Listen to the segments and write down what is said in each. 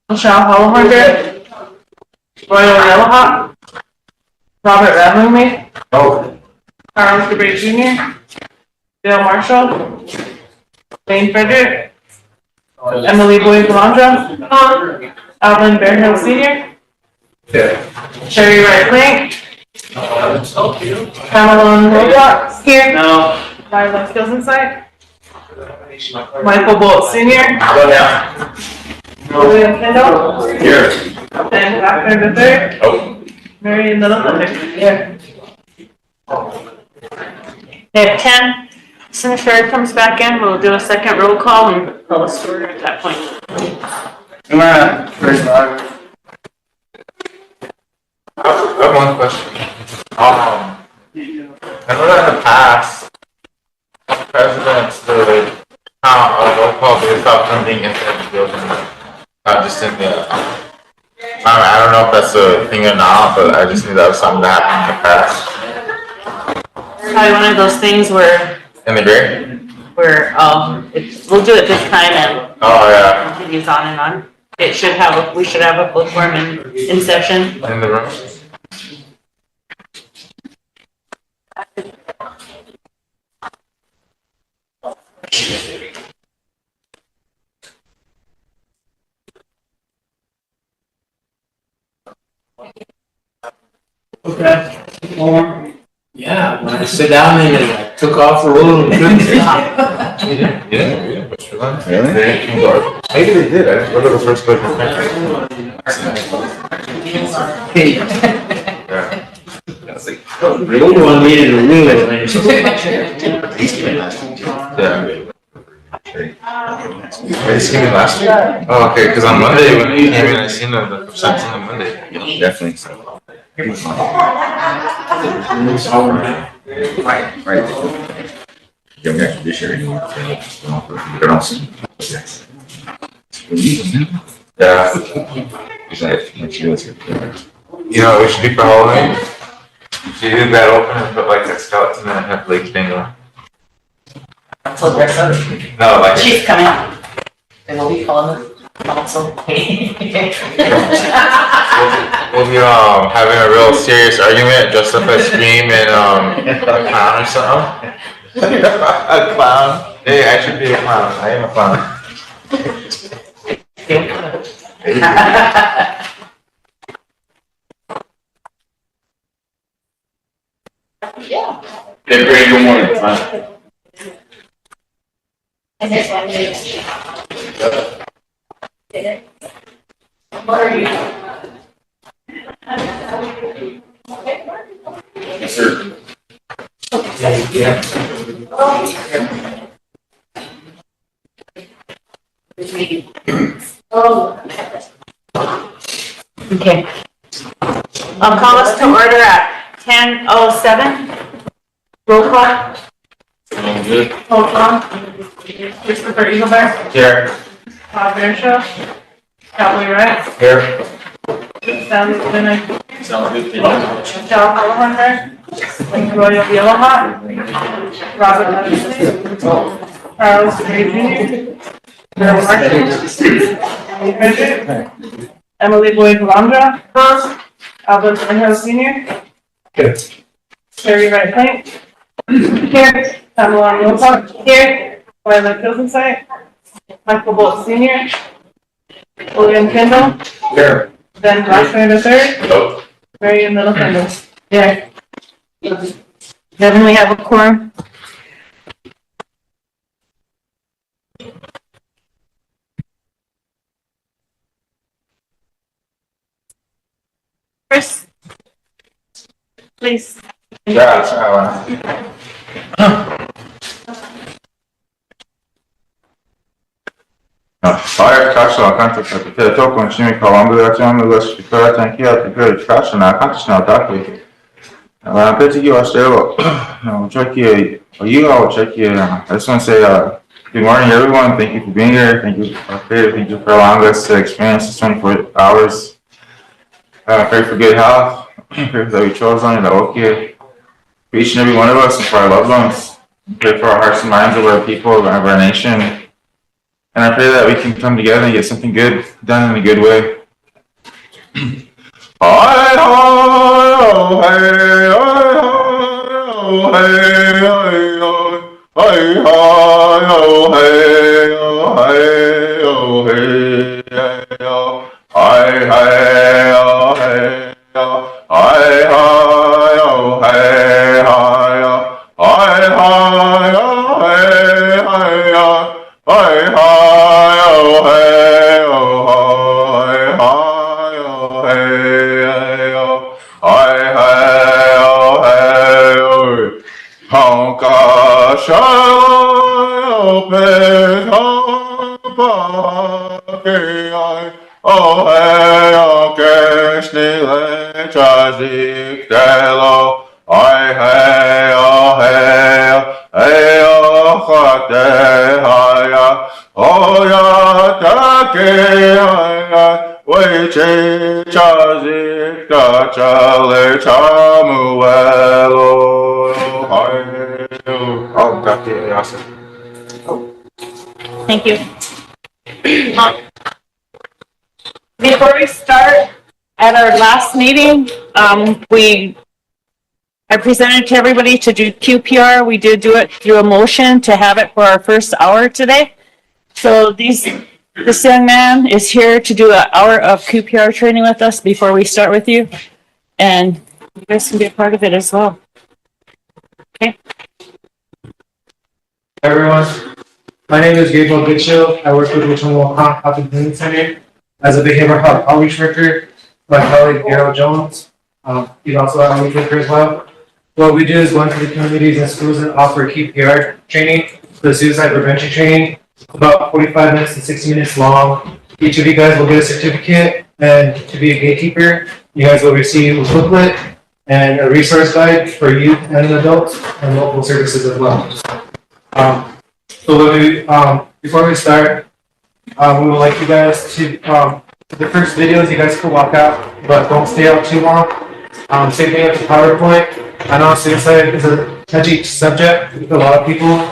Michelle Holloway, Royal Yellowhawk, Robert Radley, Carlos DeBray Jr., Dale Marshall, Wayne Frederick, Emily Boyd Calandra, Alvin Bearhill Sr., Sherry Wright Plank, Pamela Wilcox here, Lila Skills Insight, Michael Bolt Sr., William Kendall, and Wagner III, Mary Littlefinger here. They have 10. As soon as Sherry comes back in, we'll do a second roll call and call a order at that point. I have one question. I know that in the past, presidents would count a roll call based off something inside the building, not just in the. I don't know if that's a thing or not, but I just knew that was something that happened in the past. Probably one of those things where In the grade? we'll do it this time and Oh yeah. continues on and on. We should have a full form in session. In the room? Okay. Yeah, when I sit down and I took off the road and couldn't stop. You didn't push for that? Really? They didn't go. Maybe they did. I didn't go to the first place. Yeah. The old one needed a wheel. Yeah. Wait, this came in last week? Oh, okay, because on Monday when he came in, I seen the percents on Monday. Definitely. Right. Young guy, this year. They're awesome. Yes. Yeah. He's like, my shields here. You know what we should do for Halloween? We should do that open and put like a skeleton and have Lake Stinger. So dress up. No, like. She's coming. And we'll be calling the council. We'll be having a real serious argument dressed up as Scream and a clown or something. A clown? Hey, I should be a clown. I am a clown. Yeah. Hey, Brady, good morning. Fine. And this one is. What are you? Yes, sir. Oh. Okay. I'll call us to order at 10:07. Roll call. Good. Hold on. Christopher Eaglebear. Here. Bob Bearshaw. Cowboy Wright. Here. Sally Linux. Sounds good. Michelle Holloway. Royal Yellowhawk. Robert Radley. Carlos DeBray Jr. Dale Marshall. Wayne Frederick. Emily Boyd Calandra. Albert Bearhill Sr. Sherry Wright Plank. Here. Pamela Wilcox. Here. Lila Skills Insight. Michael Bolt Sr. William Kendall. Here. Ben Wagner III. Nope. Mary Littlefinger. There. Devin, we have a quorum. Chris, please. Yeah, Fire Kaşla Kantak'ta bir kere çok konuşayım kalandı açan da şükür tanki atı kare Kaşla na Kantak'ta takı. I'm pretty good still. Check you. You all check you. I just want to say good morning, everyone. Thank you for being here. Thank you, thank you for allowing us to experience this 24 hours. Pray for good health. Pray that we chose on you, that okay. For each and every one of us and for our loved ones. Pray for our hearts and minds of our people, of our nation. And I pray that we can come together and get something good done in a good way. Hi, oh, hey, oh, hey, oh, hey, oh, hey, oh, hey, oh, hey, oh, hi, hey, oh, hey, oh, hi, oh, hey, hi, oh, hi, oh, hey, hi, oh. Hi, hi, oh, hey, oh, hi, hi, oh, hey, oh, hi, hey, oh, hey, oh, oh, gosh, oh, pe, oh, oh, hey, oh, keshni, le, chazik, telo, hi, hey, oh, hey, hey, oh, chate, hi, oh, ya, take, hi, we, che, chazik, ta, chale, chamuel, oh, hi, oh, got it, awesome. Thank you. Before we start, at our last meeting, I presented to everybody to do QPR. We did do it through a motion to have it for our first hour today. So this young man is here to do an hour of QPR training with us before we start with you. And you guys can be a part of it as well. Okay. Hi everyone, my name is Gabriel Goodshield. I work with Richmond Wakan Health and Healing Center as a behavioral health outreach worker. My colleague Daryl Jones, he's also an outreach worker as well. What we do is go into the communities and schools and offer QPR training, the suicide prevention training, about 45 minutes to 60 minutes long. Each of you guys will get a certificate, and to be a gatekeeper, you guys will receive a booklet and a resource guide for youth and adults and local services as well. Before we start, we would like you guys to, the first videos, you guys can walk out, but don't stay out too long. Same thing with the PowerPoint. I know suicide is a touchy subject with a lot of people,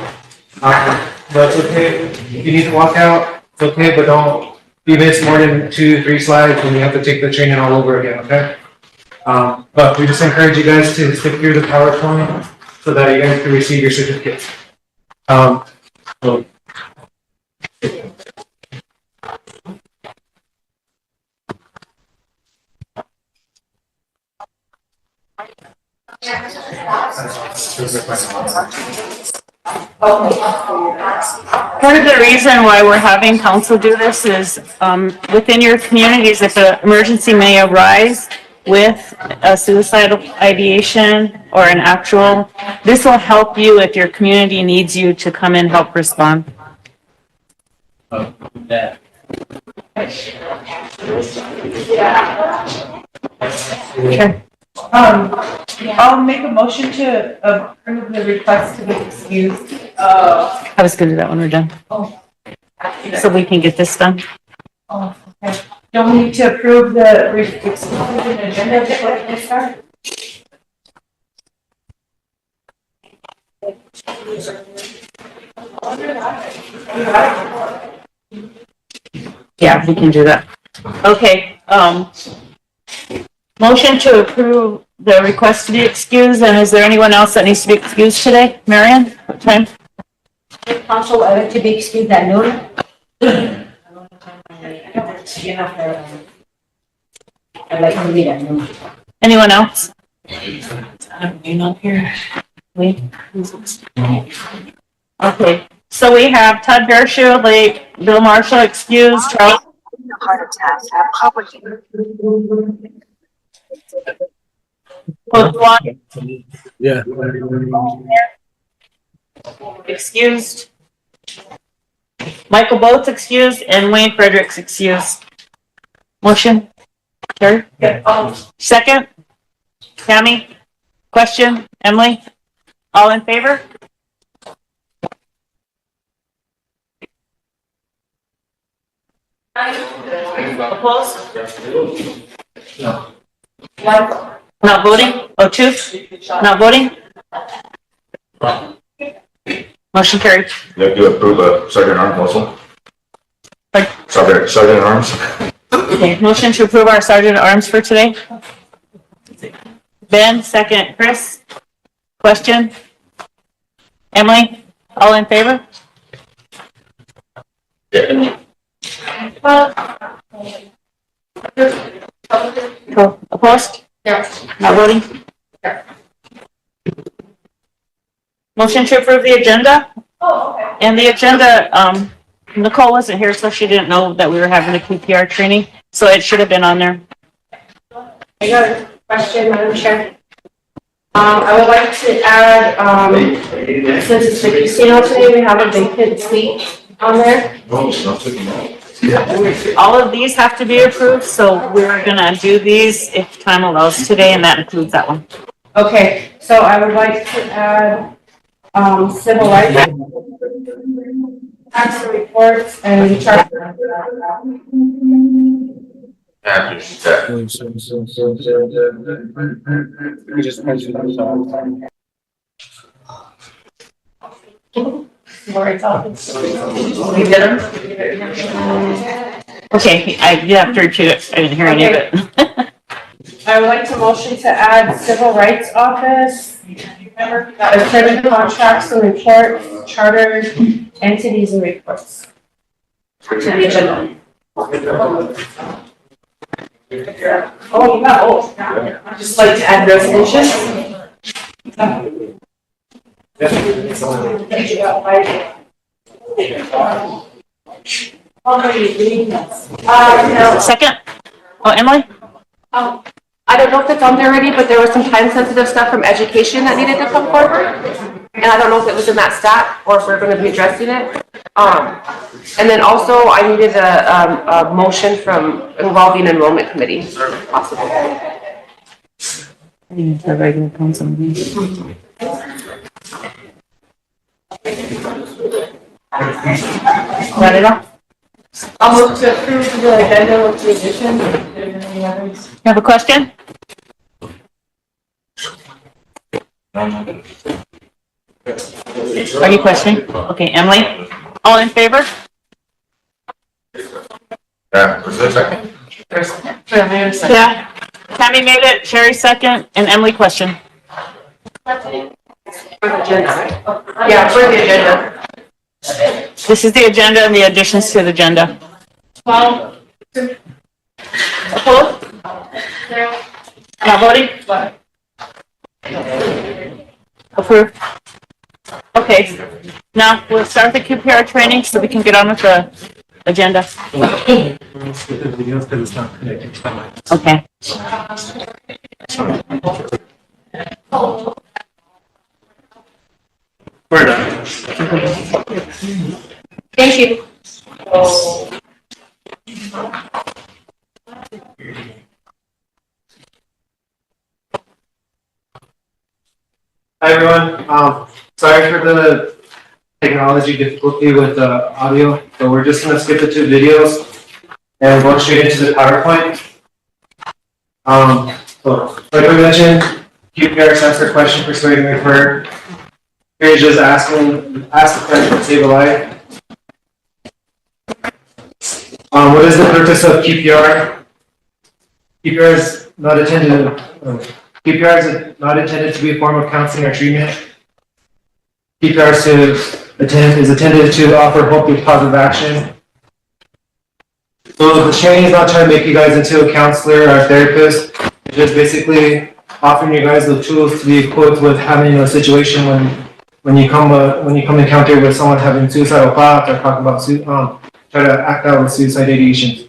but it's okay. If you need to walk out, it's okay, but don't be miss more than 2-3 slides when you have to take the training all over again, okay? But we just encourage you guys to stick through the PowerPoint so that you guys can receive your certificates. So Part of the reason why we're having council do this is within your communities, if an emergency may arise with a suicidal ideation or an actual, this will help you if your community needs you to come and help respond. Okay. I'll make a motion to approve the request to be excused. I was gonna do that when we're done. So we can get this done. Oh, okay. Don't we need to approve the exclusion agenda before we start? Yeah, we can do that. Okay, motion to approve the request to be excused, and is there anyone else that needs to be excused today? Marion, what time? Council, I like to be excused at noon. I'd like to leave at noon. Anyone else? You're not here. Wait. Okay, so we have Todd Bearshoe, late, Bill Marshall excused, Charles. Heart attacks have public. Yeah. Excused. Michael Boats excused, and Wayne Fredericks excused. Motion? Carrie? Second? Tammy? Question? Emily? All in favor? Opposed? No. Not voting? Oh, two? Not voting? Motion carried. You have to approve a sergeant arms also? Like- Sergeant arms? Okay, motion to approve our sergeant at arms for today. Ben, second. Chris? Question? Emily? All in favor? Yeah. Cool. Opposed? No. Not voting? Motion to approve the agenda? Oh, okay. And the agenda, Nicole wasn't here, so she didn't know that we were having a QPR training, so it should have been on there. I got a question, Madam Chair. I would like to add, since it's the casino today, we have a vacant suite on there. No, it's not taking out. All of these have to be approved, so we're gonna do these if time allows today, and that includes that one. Okay, so I would like to add, civil rights. Tax reports and charter. Yeah, just that. You did them? Okay, you have to repeat it, I didn't hear any of it. I would like to motion to add civil rights office, employment contracts and reports, charters, entities and reports. To the agenda. Oh, you got old. I'd just like to add resolutions. No. Second? Oh, Emily? I don't know if it's on there already, but there was some time-sensitive stuff from education that needed to come forward. And I don't know if it was in that stat or if we're gonna be addressing it. And then also I needed a motion from involving enrollment committee, if possible. The regular council meeting. Got it all? I'll move to approve the agenda with the addition. Any others? You have a question? Are you questioning? Okay, Emily? All in favor? Yeah, was there a second? Yeah. Tammy made it, Sherry second, and Emily question. For the agenda, right? Yeah, for the agenda. This is the agenda and the additions to the agenda. Well, Opposed? Not voting? Approved. Okay, now we'll start the QPR training so we can get on with the agenda. Okay. We're done. Thank you. Hi, everyone. Sorry for the technology difficulty with the audio, so we're just gonna skip the two videos and go straight into the PowerPoint. So like I mentioned, QPR stands for question, persuade, and refer. Here just ask the question, save a life. What is the purpose of QPR? QPR is not intended to be a form of counseling or treatment. QPR is intended to offer hope through positive action. So the training is not trying to make you guys into a counselor or a therapist. It's just basically offering you guys the tools to be equipped with having a situation when you come encounter with someone having suicidal thoughts or talking about try to act out with suicide ideation.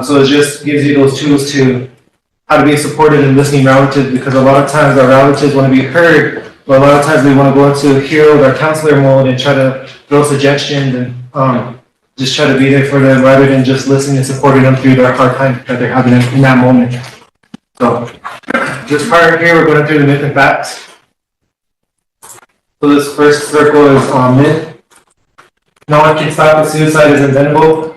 So it just gives you those tools to how to be supported and listening relatives, because a lot of times our relatives want to be heard, but a lot of times we want to go into hero or counselor mode and try to throw suggestions and just try to be there for them rather than just listening and supporting them through their hard time that they're having in that moment. So this part here, we're going through the myth and facts. So this first circle is myth. No one can stop the suicide is inventable.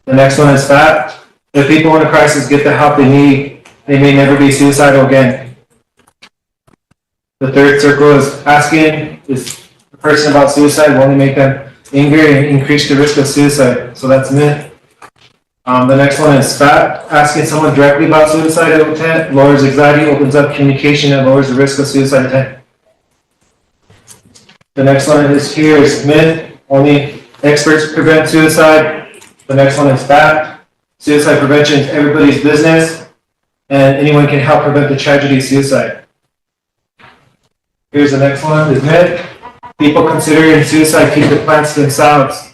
The next one is fact. If people in a crisis get the help they need, they may never be suicidal again. The third circle is asking is person about suicide will only make them angrier and increase the risk of suicide. So that's myth. The next one is fact. Asking someone directly about suicidal intent lowers anxiety, opens up communication, and lowers the risk of suicide intent. The next one is here is myth. Only experts prevent suicide. The next one is fact. Suicide prevention is everybody's business, and anyone can help prevent the tragedy of suicide. Here's the next one is myth. People considering suicide keep the plans to themselves.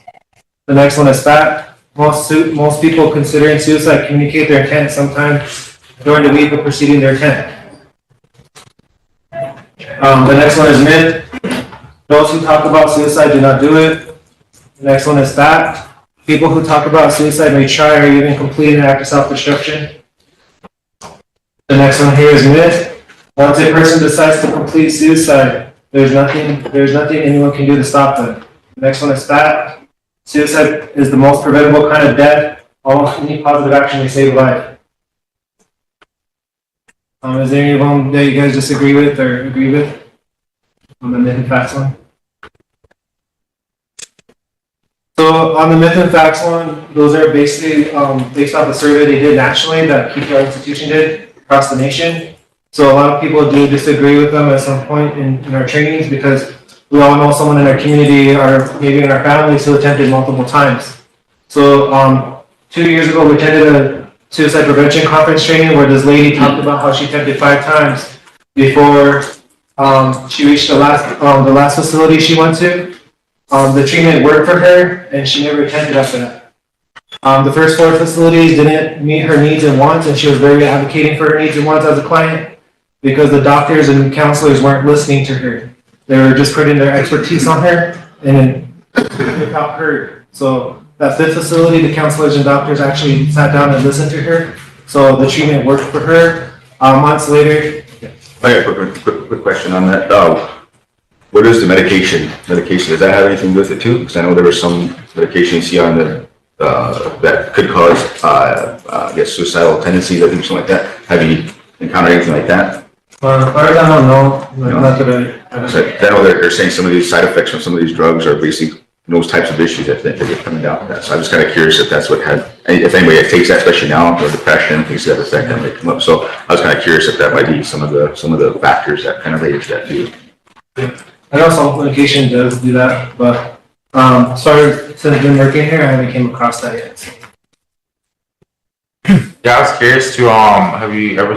The next one is fact. Most people considering suicide communicate their intent sometime during the week of preceding their intent. The next one is myth. Those who talk about suicide do not do it. The next one is fact. People who talk about suicide may try or even complete an act of self-destruction. The next one here is myth. Once a person decides to complete suicide, there's nothing anyone can do to stop them. The next one is fact. Suicide is the most preventable kind of death. Almost any positive action may save life. Is there any of them that you guys disagree with or agree with on the myth and facts one? So on the myth and facts one, those are basically based off the survey they did nationally that QPR institution did across the nation. So a lot of people do disagree with them at some point in our trainings because we all know someone in our community or maybe in our families who attempted multiple times. So 2 years ago, we attended a suicide prevention conference training where this lady talked about how she attempted 5 times before she reached the last facility she went to. The treatment worked for her and she never attempted after that. The first 4 facilities didn't meet her needs and wants, and she was very advocating for her needs and wants as a client because the doctors and counselors weren't listening to her. They were just putting their expertise on her and without her. So that 5th facility, the counselors and doctors actually sat down and listened to her. So the treatment worked for her. Months later. I got a quick question on that. What is the medication? Does that have anything to do with it too? Because I know there was some medication you see on the that could cause, I guess, suicidal tendencies, I think, something like that. Have you encountered anything like that? I don't know. Not that I know they're saying some of these side effects from some of these drugs are basically those types of issues that they're coming down with that. So I'm just kind of curious if that's what had, if anybody takes that, especially now, or depression, things to that effect that may come up. So I was kind of curious if that might be some of the factors that kind of relate to that too. I know some medication does do that, but since I've been working here, I haven't came across that yet. Yeah, I was curious to, have you ever,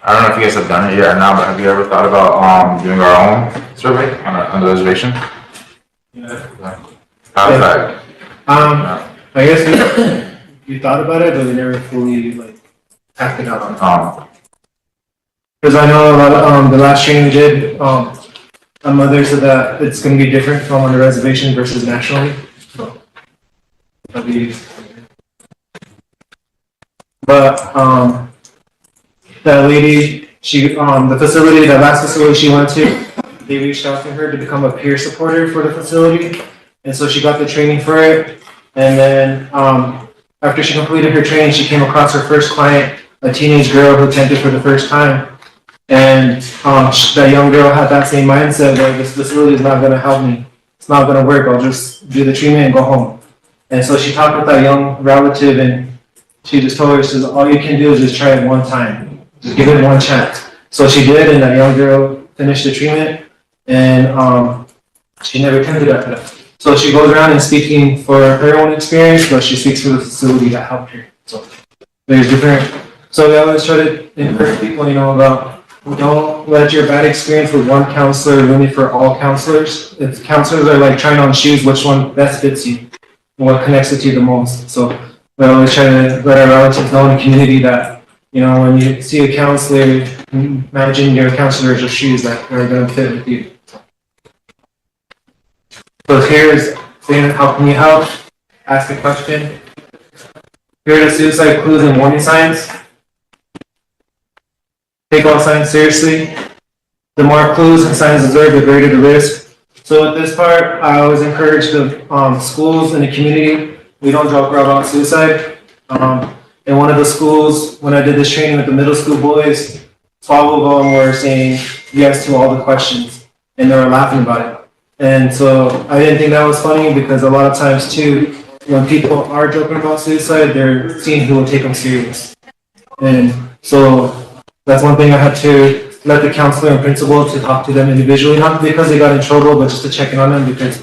I don't know if you guys have done it yet or not, but have you ever thought about, doing our own survey on the reservation? Yeah. How's that? I guess we thought about it, but we never fully acted out on it. Because I know a lot of the last training we did, a mother said that it's going to be different from on the reservation versus nationally. So that'd be. But that lady, the facility, the last facility she went to, they reached out to her to become a peer supporter for the facility. And so she got the training for it. And then after she completed her training, she came across her first client, a teenage girl who attempted for the first time. And that young girl had that same mindset where this facility is not going to help me. It's not going to work. I'll just do the treatment and go home. And so she talked with that young relative and she just told her, she says, all you can do is just try it one time. Just give it one chance. So she did, and that young girl finished the treatment, and she never attempted after that. So she goes around and speaking for her own experience, but she speaks for the facility that helped her. So there's different. So we always try to encourage people, about don't let your bad experience with one counselor ruin it for all counselors. If counselors are like trying on shoes, which one best fits you and what connects with you the most. So we always try to let our relatives know in the community that, when you see a counselor, imagine your counselor is your shoes that are going to fit with you. So here's saying, how can you help? Ask a question. Here are the suicide clues and warning signs. Take all signs seriously. The more clues and signs observed, the greater the risk. So with this part, I always encourage the schools and the community, we don't joke around about suicide. In one of the schools, when I did this training with the middle school boys, 12 of them were saying yes to all the questions, and they were laughing about it. And so I didn't think that was funny because a lot of times too, when people are joking about suicide, they're seeing who will take them serious. And so that's one thing I had to let the counselor and principal to talk to them individually, not because they got in trouble, but just to check in on them because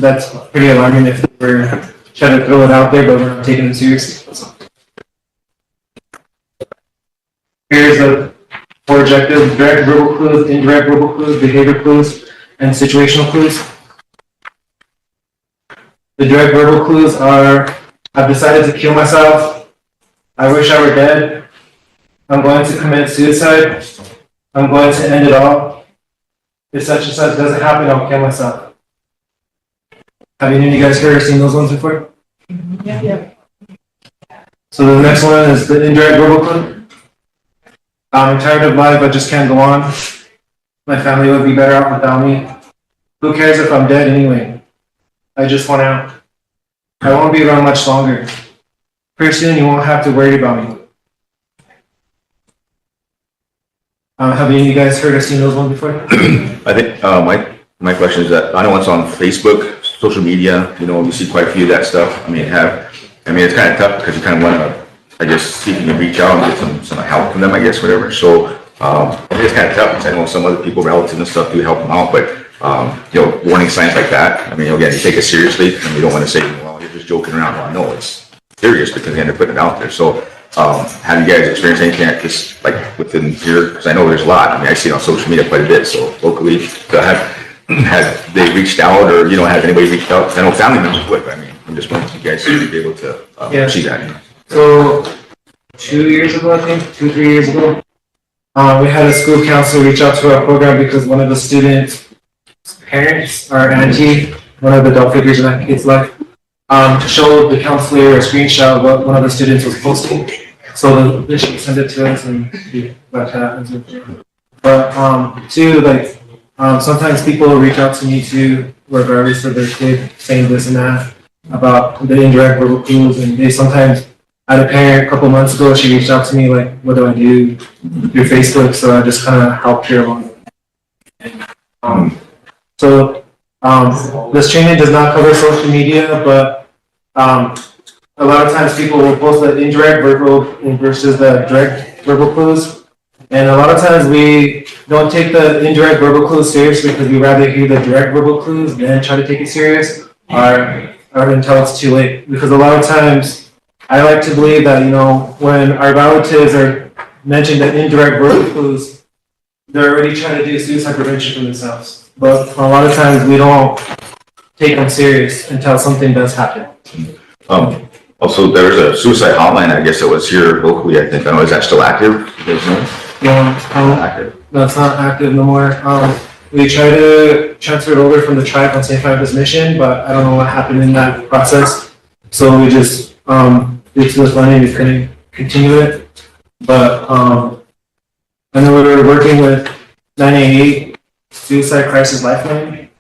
that's pretty alarming if they were trying to throw it out there, but we're not taking it seriously. So. Here's the four objectives: direct verbal clues, indirect verbal clues, behavior clues, and situational clues. The direct verbal clues are: I've decided to kill myself. I wish I were dead. I'm going to commit suicide. I'm going to end it all. If such and such doesn't happen, I'll kill myself. Have any of you guys heard or seen those ones before? Yeah. So the next one is the indirect verbal clue. I'm tired of life, I just can't go on. My family would be better off without me. Who cares if I'm dead anyway? I just want out. I won't be around much longer. Pretty soon you won't have to worry about me. Have any of you guys heard or seen those ones before? I think my question is that I know it's on Facebook, social media. You know, you see quite a few of that stuff. I mean, it's kind of tough because you kind of want to, I guess, see if you can reach out and get some help from them. I guess whatever. So it's kind of tough because I know some other people, relatives and stuff, do help them out. But you know, warning signs like that. I mean, again, you take it seriously, and you don't want to say, well, you're just joking around. Well, no, it's serious because again, they're putting it out there. So. Have you guys experienced anything like this, like within here? Because I know there's a lot. I mean, I see it on social media quite a bit. So locally, have they reached out, or have anybody reached out? I know family members would. But I mean, I'm just wondering if you guys would be able to see that. So 2 years ago, I think 2-3 years ago, we had a school counselor reach out to our program because one of the students' parents, or auntie, one of the adult figures in that kid's life, showed the counselor a screenshot of what one of the students was posting. So then she sent it to us and see what happens. But too, like sometimes people will reach out to me too, regardless of their kid saying this and that about the indirect verbal clues, and they sometimes. I had a parent a couple months ago. She reached out to me like, "What do I do?" through Facebook. So I just kind of helped her along. This training does not cover social media, but a lot of times people will post the indirect verbal versus the direct verbal clues. And a lot of times we don't take the indirect verbal clues seriously because we rather hear the direct verbal clues than try to take it serious or until it's too late. Because a lot of times I like to believe that, when our relatives are mentioned the indirect verbal clues, they're already trying to do suicide prevention for themselves. But a lot of times we don't take them serious until something does happen. Also, there's a suicide hotline, I guess, that was here locally, I think. I know, is that still active? No, it's not active no more. We tried to transfer it over from the tribe on St. Francis Mission, but I don't know what happened in that process. So we just, due to the funding, we couldn't continue it. But I know we were working with 988 Suicide Crisis Lifeline,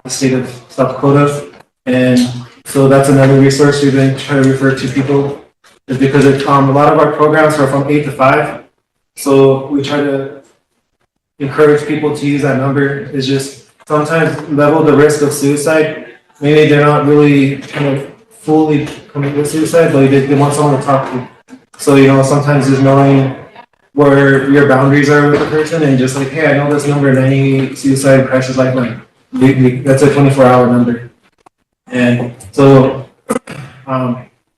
the state of South Dakota, and so that's another resource we've been trying to refer to people, is because a lot of our programs are from 8 to 5. So we try to encourage people to use that number. It's just sometimes level the risk of suicide. Maybe they're not really kind of fully coming with suicide, but they want someone to talk to. So, sometimes just knowing where your boundaries are with the person and just like, hey, I know this number, 98 Suicide Crisis Lifeline. That's a 24-hour number. And so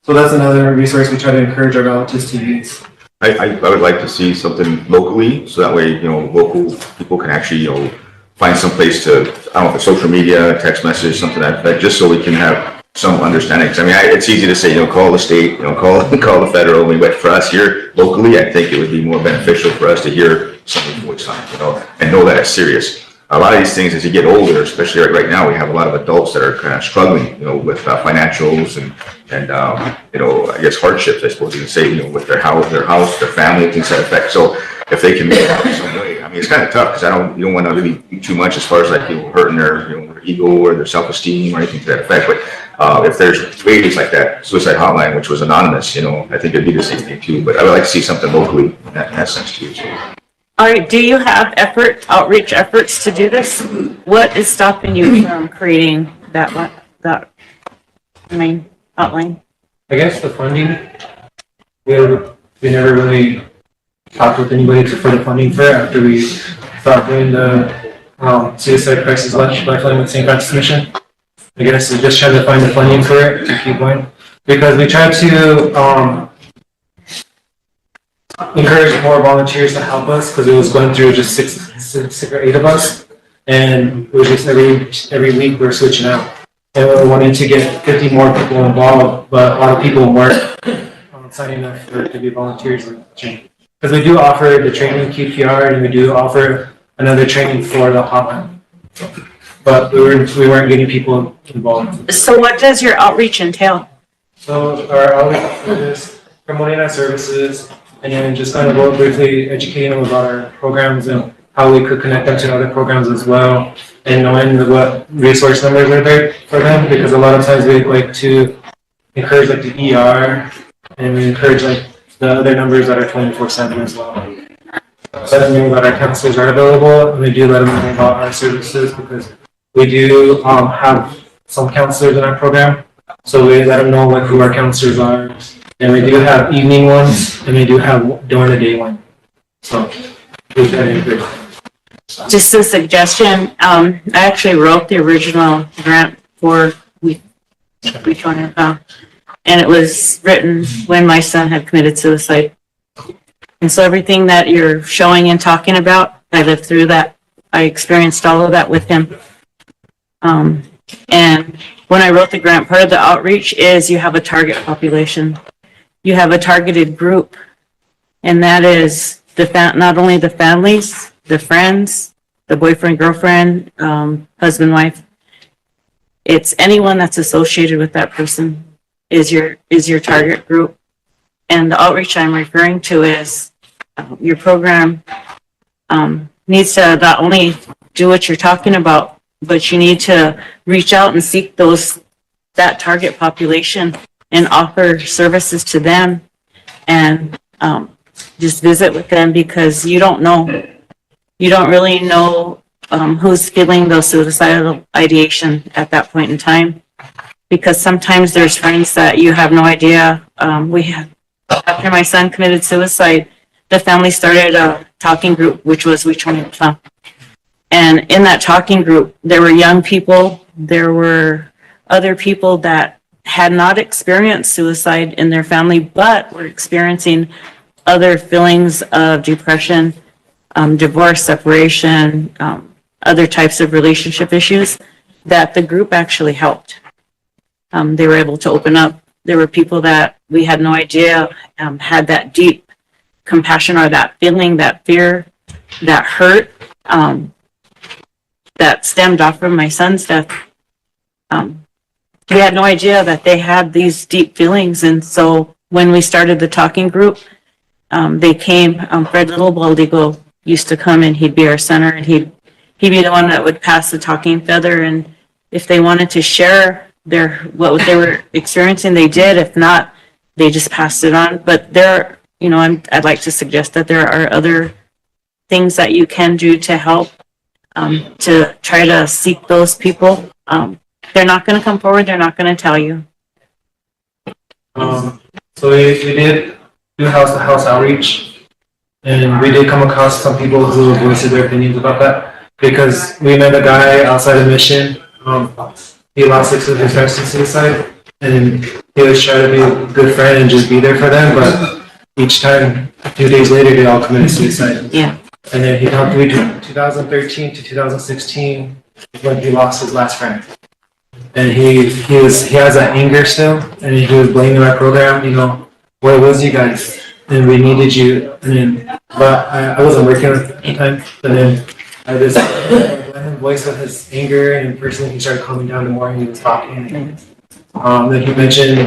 that's another resource we try to encourage our relatives to use. I would like to see something locally, so that way, local people can actually, find some place to, I don't know if it's social media, text message, something like that, just so we can have some understanding. 'Cause I mean, it's easy to say, call the state, call the federal. But for us here locally, I think it would be more beneficial for us to hear something from which time, and know that it's serious. A lot of these things, as you get older, especially right now, we have a lot of adults that are kind of struggling, with financials and I guess hardships, I suppose you can say, with their house, their family, things that affect. So if they can make it out in some way, I mean, it's kind of tough because you don't want to really do too much as far as like hurting their ego or their self-esteem or anything to that effect. But if there's ways like that suicide hotline, which was anonymous, I think it'd be the same thing too. But I would like to see something locally in that sense too. So. All right, do you have outreach efforts to do this? What is stopping you from creating that main outline? I guess the funding, we never really talked with anybody for the funding for it after we started doing the suicide crisis lifeline with St. Francis Mission. I guess we just tried to find the funding for it to keep going, because we tried to encourage more volunteers to help us, because it was going through just six or eight of us, and it was just every week we're switching out. And we wanted to get 50 more people involved, but a lot of people weren't signing up to be volunteers. Because we do offer the training QPR, and we do offer another training for the hotline. But we weren't getting people involved. So what does your outreach entail? So our outreach is promoting our services, and then just kind of go briefly educating them about our programs and how we could connect them to other programs as well, and knowing what resource numbers are there for them, because a lot of times we like to encourage like the ER, and we encourage like the other numbers that are 24/7 as well. Let them know that our counselors are available, and we do let them know about our services, because we do have some counselors in our program, so we let them know like who our counselors are, and we do have evening ones, and we do have during the day one. So we try to encourage. Just a suggestion, I actually wrote the original grant for which one I found, and it was written when my son had committed suicide. And so everything that you're showing and talking about, I lived through that. I experienced all of that with him. And when I wrote the grant, part of the outreach is you have a target population. You have a targeted group, and that is not only the families, the friends, the boyfriend, girlfriend, husband, wife. It's anyone that's associated with that person is your target group. And the outreach I'm referring to is your program needs to not only do what you're talking about, but you need to reach out and seek that target population and offer services to them, and just visit with them, because you don't really know who's feeling those suicidal ideation at that point in time, because sometimes there's friends that you have no idea. After my son committed suicide, the family started a talking group, which was We Trying to Fun. And in that talking group, there were young people, there were other people that had not experienced suicide in their family, but were experiencing other feelings of depression, divorce, separation, other types of relationship issues that the group actually helped. They were able to open up. There were people that we had no idea had that deep compassion, or that feeling, that fear, that hurt, that stemmed off from my son's death. We had no idea that they had these deep feelings. And so when we started the talking group, they came. Fred Littlebaldigo used to come, and he'd be our center, and he'd be the one that would pass the talking feather. And if they wanted to share what they were experiencing, they did. If not, they just passed it on. But I'd like to suggest that there are other things that you can do to help, to try to seek those people. They're not going to come forward. They're not going to tell you. So we did do house-to-house outreach, and we did come across some people who voiced their opinions about that, because we met a guy outside of Mission. He lost 6 of his friends to suicide, and he was trying to be a good friend and just be there for them, but each time, a few days later, they all committed suicide. Yeah. And then he talked to me 2013 to 2016 when he lost his last friend. And he has that anger still, and he was blaming our program, where was you guys? And we needed you. But I wasn't working at the time. And then I just let him voice of his anger, and personally he started calming down the more he was talking. Then he mentioned,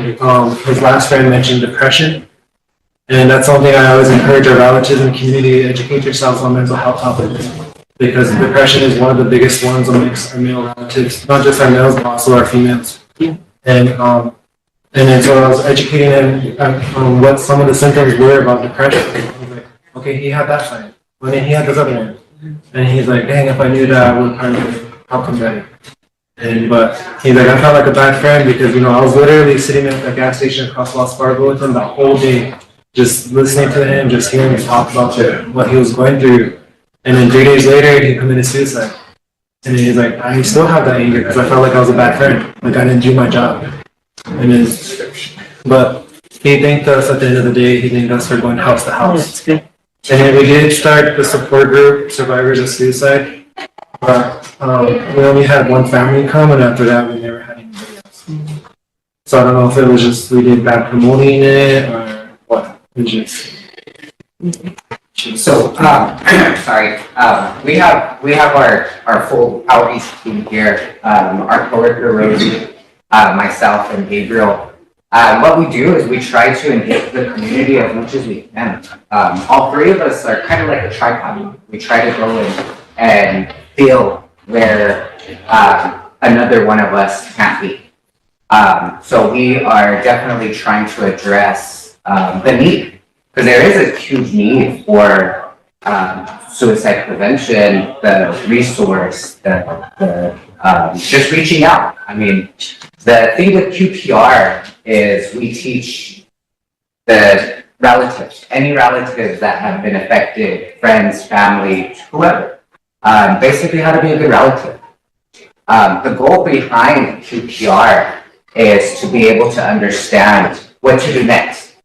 his last friend mentioned depression. And that's something I always encourage our relatives and community to educate yourselves on mental health topics. Because depression is one of the biggest ones amongst our male relatives, not just our males, but also our females. Yeah. And then so I was educating him on what some of the symptoms were about depression. I was like, okay, he had that side. But then he had this other one. And he's like, dang, if I knew that, I would probably help him better. But he's like, I felt like a bad friend because, I was literally sitting at the gas station across Wells Fargo with him the whole day, just listening to him, just hearing him talk about what he was going through. And then 3 days later, he committed suicide. And he's like, I still have that anger because I felt like I was a bad friend. Like I didn't do my job. And then, but he thanked us at the end of the day. He thanked us for going house to house. And then we did start the support group, Survivors of Suicide. But we only had one family come, and after that, we never had anybody else. So I don't know if it was just we did bad promoting it or what. It was just. So, sorry, we have our full outreach team here, our coworker Rosie, myself and Gabriel. What we do is we try to engage the community as much as we can. All three of us are kind of like a tripod. We try to go in and feel where another one of us can't be. So we are definitely trying to address the need. Because there is a huge need for suicide prevention, the resource, the just reaching out. I mean, the thing with QPR is we teach the relatives, any relatives that have been affected, friends, family, whoever, basically how to be a good relative. The goal behind QPR is to be able to understand what to do next.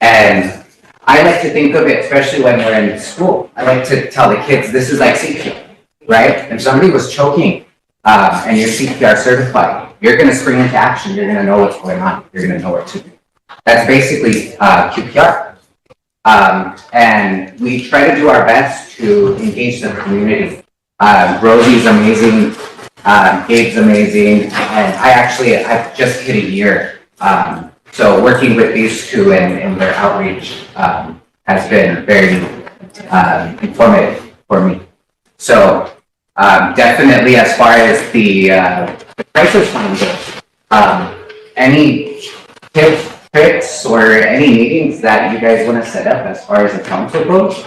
And I like to think of it, especially when we're in school, I like to tell the kids, this is like CPR, right? If somebody was choking and you're CPR certified, you're going to spring into action. You're going to know what's going on. You're going to know what to do. That's basically QPR. And we try to do our best to engage the community. Rosie's amazing. Gabe's amazing. And I've just hit a year. So working with these two and their outreach has been very informative for me. So definitely as far as the crisis fund goes, any tips or any meetings that you guys want to set up as far as the council goes,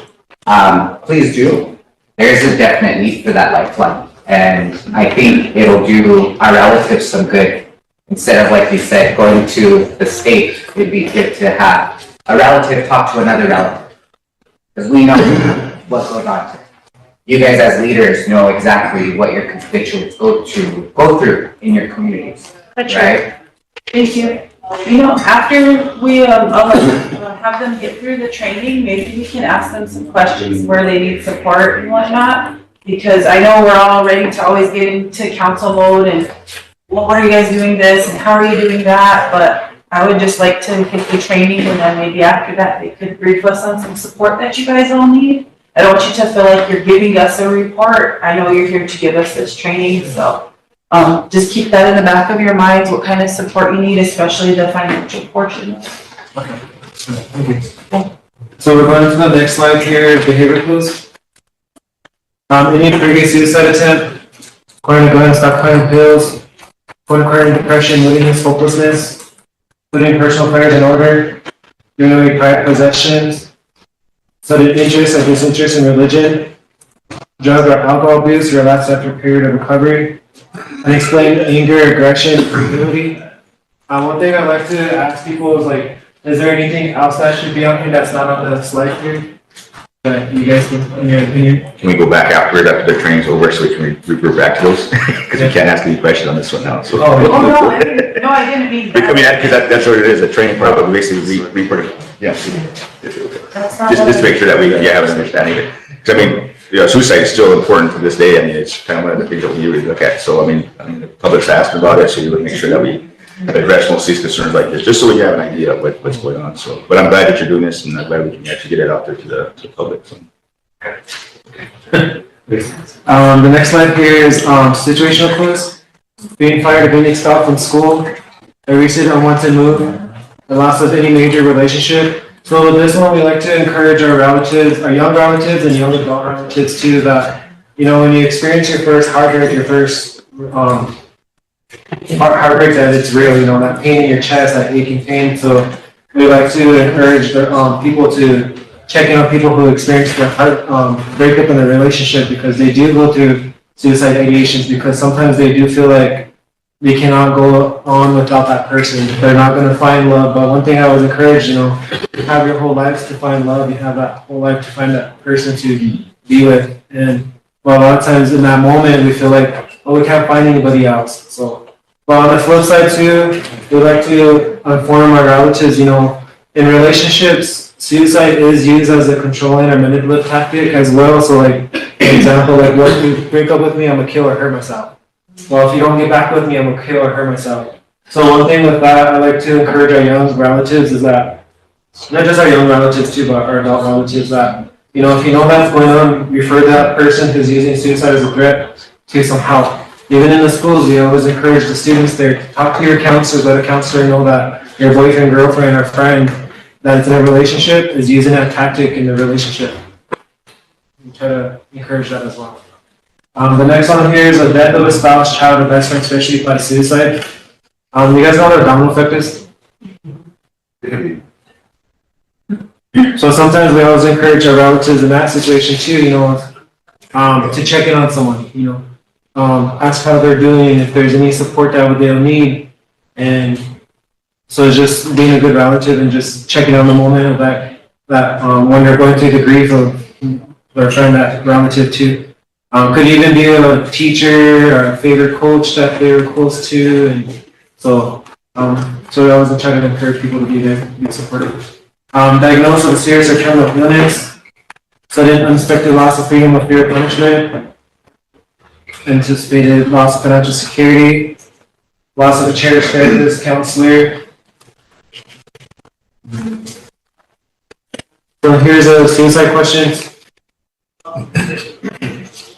please do. There's a definite need for that lifeline. And I think it'll do our relatives some good. Instead of, like you said, going to the state, it'd be good to have a relative talk to another relative. Because we know what goes on. You guys as leaders know exactly what your constituents go through in your communities, right? Thank you. After we have them get through the training, maybe we can ask them some questions where they need support and whatnot. Because I know we're all ready to always get into council mode and, well, what are you guys doing this and how are you doing that? But I would just like to get the training and then maybe after that they could brief us on some support that you guys all need. I don't want you to feel like you're giving us a report. I know you're here to give us this training, so just keep that in the back of your minds, what kind of support you need, especially the financial portion. Okay. So we're going to the next slide here, behavior clues. Any previous suicide attempt, acquiring a gun, stop acquiring pills, acquiring depression, willingness, hopelessness, putting personal affairs in order, doing away private possessions, sudden interest or disinterest in religion, drug or alcohol abuse, relapse after a period of recovery, unexplained anger, aggression, irritability. One thing I'd like to ask people is like, is there anything else that should be on here that's not on the slide here? That you guys can, in your opinion? Can we go back after the training's over so we can revert back to those? Because we can't ask any questions on this one now. So. No, I didn't mean that. I mean, because that's what it is, a training part, but basically report it. Yeah. Just to make sure that we have an understanding of it. Because I mean, suicide is still important to this day. I mean, it's kind of one of the things that we really look at. So I mean, the public's asking about it, so we would make sure that we address most of these concerns like this, just so we have an idea of what's going on. So, but I'm glad that you're doing this, and I'm glad we can actually get it out there to the public. So. The next slide here is situational clues. Being fired or being expelled from school, a recent unwanted move, the loss of any major relationship. So with this one, we like to encourage our relatives, our young relatives and young adult relatives too, that, when you experience your first heartbreak, your first heartbreak, that it's real, that pain in your chest, that aching pain. So we like to encourage people to checking on people who experience the breakup in their relationship, because they do go through suicide ideations, because sometimes they do feel like they cannot go on without that person. They're not going to find love. But one thing I was encouraged, you have your whole lives to find love. You have that whole life to find that person to be with. And well, a lot of times in that moment, we feel like, oh, we can't find anybody else. So, but on the flip side too, we like to inform our relatives, in relationships, suicide is used as a controlling or manipulative tactic as well. So like, for example, like, what if you break up with me, I'm gonna kill or hurt myself. Well, if you don't get back with me, I'm gonna kill or hurt myself. So one thing with that, I like to encourage our young relatives is that, not just our young relatives too, but our adult relatives, that, if you know that's going on, refer that person who's using suicide as a threat to some help. Even in the schools, we always encourage the students there to talk to your counselors, let a counselor know that your boyfriend, girlfriend, or friend that's in a relationship is using that tactic in the relationship. We try to encourage that as well. The next one here is a death of a spouse, child, or best friend, especially by suicide. You guys know what a domino effect is? So sometimes we always encourage our relatives in that situation too, to check in on someone, ask how they're doing, if there's any support that they'll need. And so just being a good relative and just checking on the moment of that when they're going through the grief of their friend, that relative too. Could even be a teacher or a favorite coach that they're close to, and so we always try to encourage people to be there, be supportive. Diagnosis of a serious or terminal illness, sudden unexpected loss of freedom or fear of punishment, anticipated loss of financial security, loss of a cherished therapist, counselor. So here's a suicide question.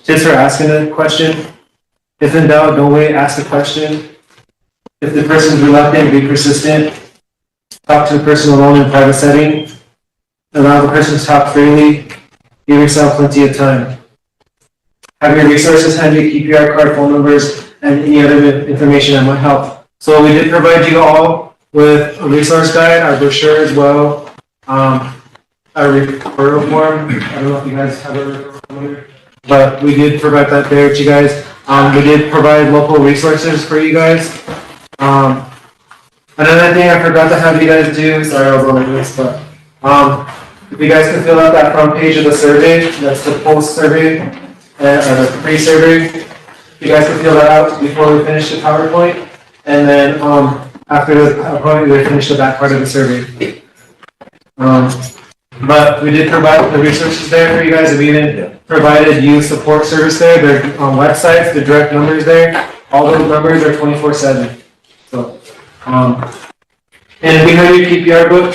Tips for asking a question. If in doubt, don't wait, ask a question. If the person is reluctant, be persistent. Talk to the person alone in private setting. Allow the person to talk freely. Give yourself plenty of time. Have your resources handy, keep your card, phone numbers, and any other information that might help. So we did provide you all with a resource guide, our brochure as well, a referral form. I don't know if you guys have a referral form, but we did provide that there to you guys. We did provide local resources for you guys. Another thing I forgot to have you guys do, sorry I was on the list, but if you guys can fill out that front page of the survey, that's the post survey, or the pre-survey. You guys can fill that out before we finish the PowerPoint, and then after the PowerPoint, we finish the back part of the survey. But we did provide the resources there for you guys. We even provided youth support service there. Their websites, the direct numbers there. All those numbers are 24/7. So, and behind your QPR book.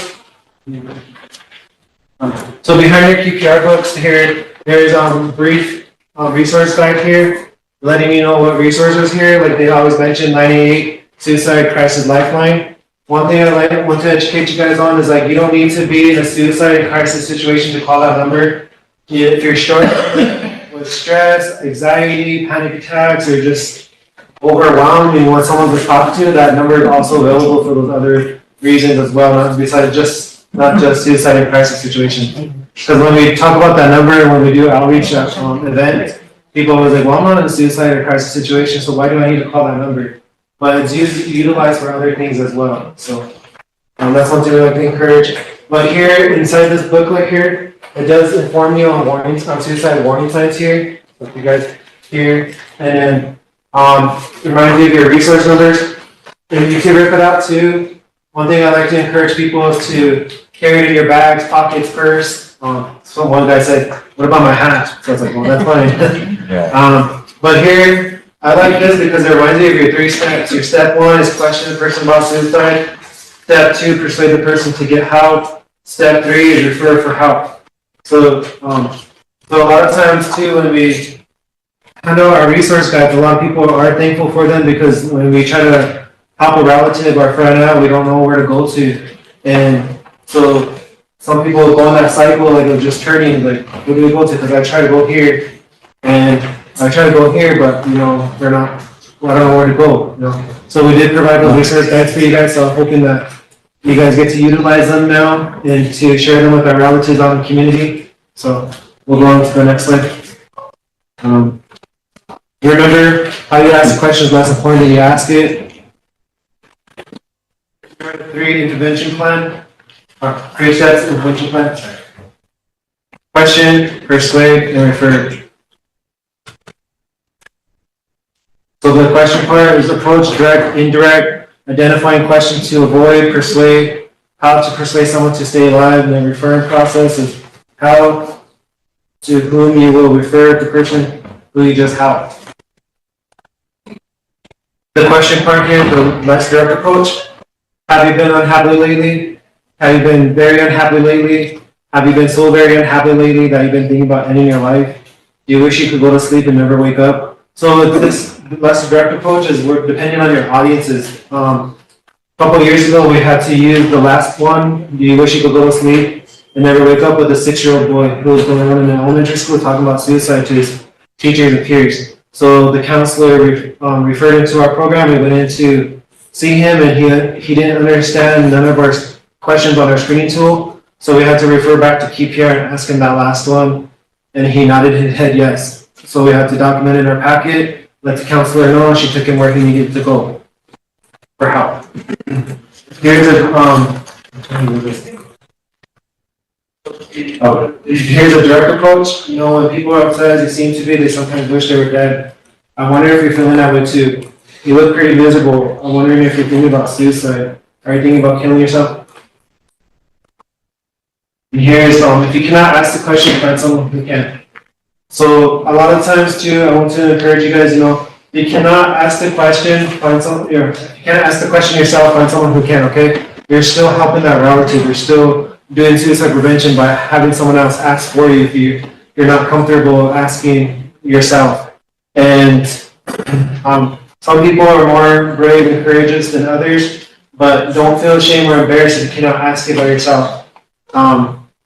So behind your QPR books here, there's brief resource guide here, letting you know what resources here. Like they always mention 988 Suicide Crisis Lifeline. One thing I want to educate you guys on is like you don't need to be in a suicide crisis situation to call that number. If you're struggling with stress, anxiety, panic attacks, or just overwhelmed and you want someone to talk to, that number is also available for those other reasons as well, not just suicide and crisis situation. Because when we talk about that number and when we do outreach at events, people always like, well, I'm not in a suicide or crisis situation, so why do I need to call that number? But it's utilized for other things as well. So that's something we like to encourage. But here, inside this booklet here, it does inform you on warnings, on suicide warning signs here. So if you guys here, and remind you of your resource numbers. And you can rip it out too. One thing I like to encourage people is to carry it in your bags, pockets, purse. So one guy said, "What about my hat?" So I was like, "Well, that's fine." Yeah. But here, I like this because it reminds you of your 3 steps. Your step 1 is question the person about suicide. Step 2, persuade the person to get help. Step 3 is refer for help. So a lot of times too, when we handle our resource guides, a lot of people are thankful for them because when we try to help a relative or friend out, we don't know where to go to. And so some people go in that cycle, like of just turning, like, where do we go to? Because I try to go here, and I try to go here, but they're not. Well, I don't know where to go. So we did provide those resource guides for you guys. So I'm hoping that You guys get to utilize them now and to share them with our relatives out in the community. So we'll go on to the next slide. Remember how you ask questions, less important than you ask it. 3 intervention plan, 3 steps intervention plan. Sorry. Question, persuade, and refer. So the question part is approach, direct, indirect, identifying questions to avoid, persuade, how to persuade someone to stay alive, and then referring process is how to whom you will refer the person who you just helped. The question part here, the less direct approach. Have you been unhappy lately? Have you been very unhappy lately? Have you been so very unhappy lately that you've been thinking about ending your life? Do you wish you could go to sleep and never wake up? So this less direct approach is depending on your audiences. A couple of years ago, we had to use the last one. Do you wish you could go to sleep and never wake up? With a 6-year-old boy who was going on in an elementary school talking about suicide to his teachers and peers. So the counselor referred him to our program. We went in to see him, and he didn't understand none of our questions on our screening tool. So we had to refer back to QPR and ask him that last one, and he nodded his head yes. So we had to document it in our packet, let the counselor know, and she took him where he needed to go for help. Here's a direct approach. You know, when people are upset, as they seem to be, they sometimes wish they were dead. I wonder if you're feeling that way too. You look pretty miserable. I'm wondering if you're thinking about suicide. Are you thinking about killing yourself? And here's, if you cannot ask the question, find someone who can. So a lot of times too, I want to encourage you guys, you know, you cannot ask the question, find someone, if you can't ask the question yourself, find someone who can, okay? You're still helping that relative. You're still doing suicide prevention by having someone else ask for you if you're not comfortable asking yourself. And some people are more brave and courageous than others, but don't feel ashamed or embarrassed if you cannot ask it by yourself.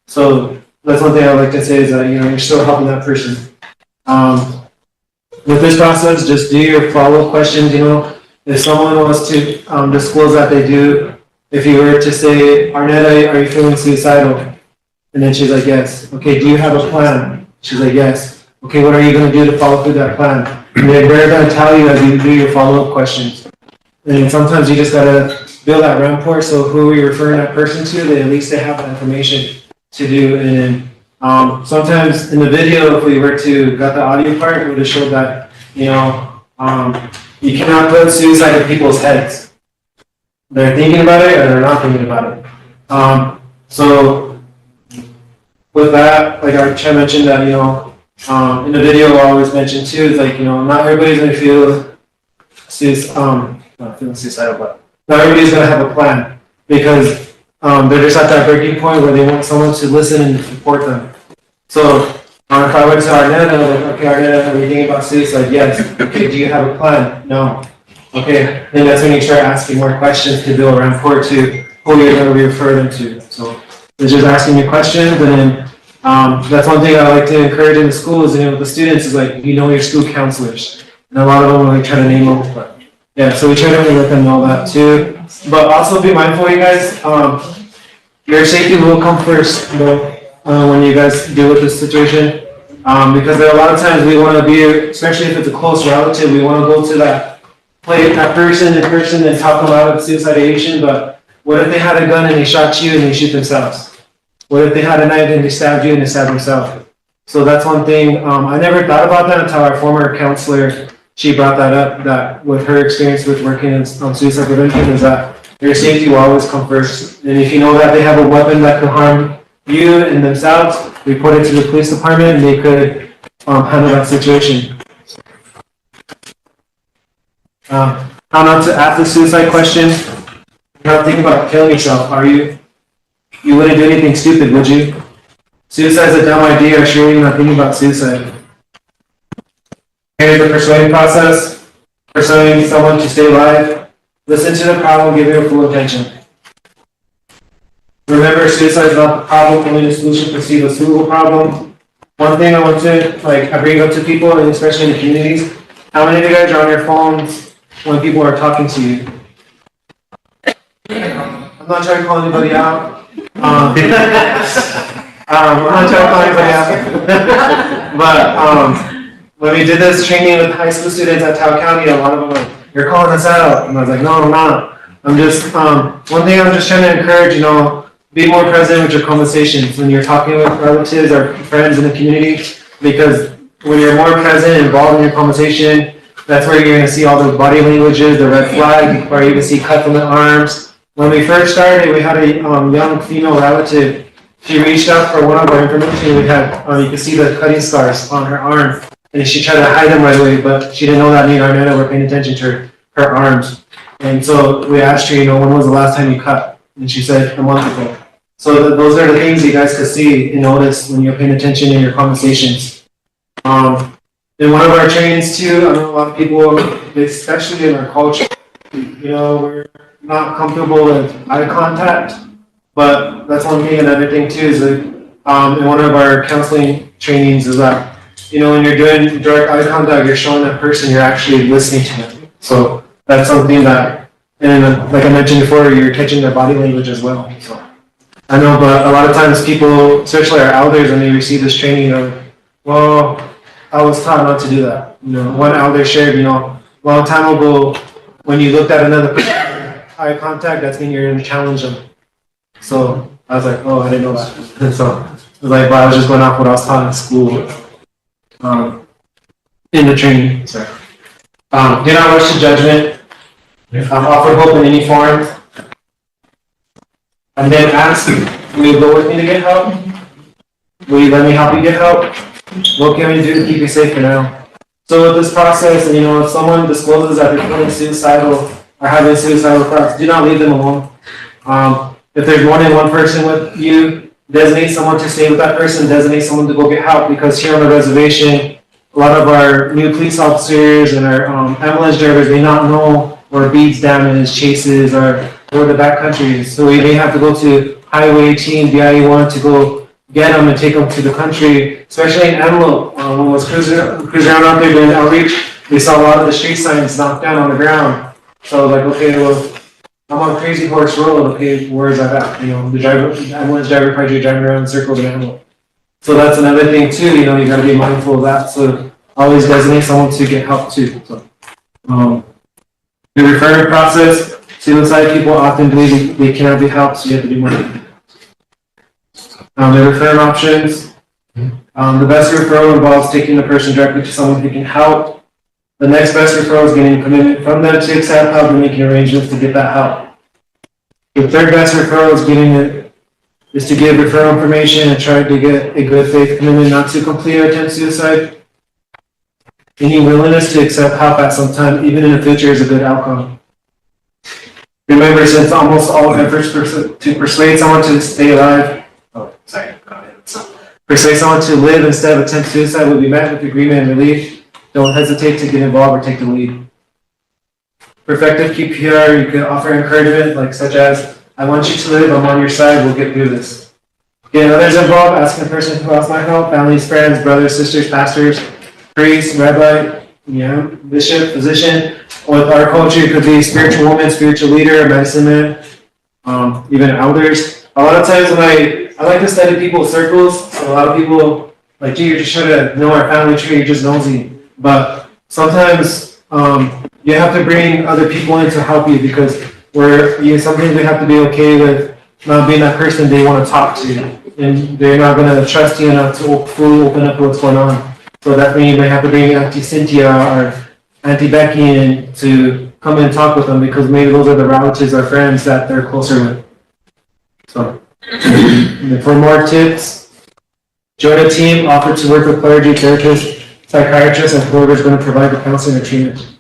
So that's one thing I like to say is that, you know, you're still helping that person. With this process, just do your follow-up questions. You know, if someone wants to disclose that they do, if you were to say, Arnetta, are you feeling suicidal? And then she's like, yes. Okay, do you have a plan? She's like, yes. Okay, what are you going to do to follow through that plan? And they're going to tell you as you do your follow-up questions. And sometimes you just got to build that rapport, so who you're referring that person to, they at least they have that information to do. And sometimes in the video, if we were to got the audio part, it would have showed that, you know, you cannot put suicide in people's heads. They're thinking about it or they're not thinking about it. So with that, like I mentioned that, you know, in the video I always mention too, is like, you know, not everybody's going to feel not feeling suicidal, but not everybody's going to have a plan, because they're just at that breaking point where they want someone to listen and support them. So if I went to Arnetta, like, okay, Arnetta, are you thinking about suicide? Yes. Okay, do you have a plan? No. Okay, then that's when you start asking more questions to build a rapport to who you're going to refer them to. So it's just asking your questions, and then that's one thing I like to encourage in the schools and with the students is like, you know, your school counselors. And a lot of them like try to name them, but yeah, so we try to let them know that too. But also be mindful, you guys, your safety will come first, you know, when you guys deal with this situation. Because there are a lot of times we want to be, especially if it's a close relative, we want to go to that person and talk them out of suicidation. But what if they had a gun and they shot you and they shoot themselves? What if they had a knife and they stabbed you and they stabbed themselves? So that's one thing. I never thought about that until our former counselor, she brought that up, that with her experience with working on suicide prevention is that your safety will always come first. And if you know that they have a weapon that could harm you and themselves, report it to the police department and they could handle that situation. How not to ask the suicide question. You're not thinking about killing yourself, are you? You wouldn't do anything stupid, would you? Suicide's a dumb idea, or sure you're not thinking about suicide. Here's the persuading process. Persuading someone to stay alive. Listen to the problem, give your full attention. Remember, suicide is not the problem, only the solution. Perceive a suitable problem. One thing I want to, I bring up to people, and especially in the communities, how many of you guys are on your phones when people are talking to you? I'm not trying to call anybody out. I'm not trying to call anybody out. But, when we did this training with high school students at Tahoe County, a lot of them were like, you're calling us out. And I was like, no, I'm not. I'm just, one thing I'm just trying to encourage, you know, be more present with your conversations when you're talking with relatives or friends in the community, because when you're more present and involved in your conversation, that's where you're gonna see all the body languages, the red flag, or you can see cut from the arms. When we first started, we had a young female relative. She reached out for one of our information. We had, you can see the cutting scars on her arm, and she tried to hide them right away, but she didn't know that me and Arnetta were paying attention to her arms. And so we asked her, you know, when was the last time you cut? And she said, a month ago. So those are the things you guys can see and notice when you're paying attention in your conversations. In one of our trainings too, I know a lot of people, especially in our culture, you know, we're not comfortable with eye contact, but that's one thing. Another thing too is like, in one of our counseling trainings is that, you know, when you're doing direct eye contact, you're showing that person you're actually listening to them. So that's something that, and like I mentioned before, you're catching their body language as well. So I know, but a lot of times people, especially our elders, when they receive this training, are like, well, I was taught not to do that. You know, one elder shared, you know, a long time ago, when you looked at another person, eye contact, that's when you're going to challenge them. So I was like, oh, I didn't know that. And so I was like, well, I was just going off what I was taught in school, in the training. Sorry. Do not rush to judgment. Offer hope in any form. And then ask, will you go with me to get help? Will you let me help you get help? What can we do to keep you safe for now? So with this process, you know, if someone discloses that they're feeling suicidal or having suicidal thoughts, do not leave them alone. If there's more than one person with you, designate someone to stay with that person, designate someone to go get help, because here on the reservation, a lot of our new police officers and our ambulance drivers may not know where Beads Dam is, Chases, or where the backcountry is. So we may have to go to Highway 18, BIE1 to go get them and take them to the country, especially in Antelope. When I was cruising around out there doing outreach, we saw a lot of the street signs knocked down on the ground. So like, okay, well, I'm on Crazy Horse Road, okay, where's that at? You know, the ambulance driver probably driving around in circles in Antelope. So that's another thing too, you know, you gotta be mindful of that. So always designate someone to get help too. So, the referral process, suicide people often believe they cannot be helped, so you have to do more. The referral options, the best referral involves taking the person directly to someone who can help. The next best referral is getting a commitment from them to accept help and making arrangements to get that help. The third best referral is to give referral information and try to get a good faith commitment not to complete or attempt suicide. Any willingness to accept help at some time, even in the future, is a good outcome. Remember, since almost all efforts to persuade someone to stay alive, persuade someone to live instead of attempt suicide will be met with agreement and relief. Don't hesitate to get involved or take the lead. For effective QPR, you can offer encouragement, like such as, I want you to live, I'm on your side, we'll get through this. Getting others involved, asking the person who else might help, families, friends, brothers, sisters, pastors, priests, rabbi, bishop, physician. With our culture, it could be spiritual woman, spiritual leader, a medicine man, even elders. A lot of times when I like to study people's circles, so a lot of people, like, gee, you're just trying to know our family tree, you're just nosy. But sometimes you have to bring other people in to help you, because sometimes we have to be okay with not being that person they want to talk to, and they're not going to trust you enough to fully open up what's going on. So that means you may have to bring Auntie Cynthia or Auntie Becky in to come and talk with them, because maybe those are the relatives or friends that they're closer with. So for more tips, join a team, offer to work with clergy, therapists, psychiatrists, and whoever is going to provide the counseling or treatment.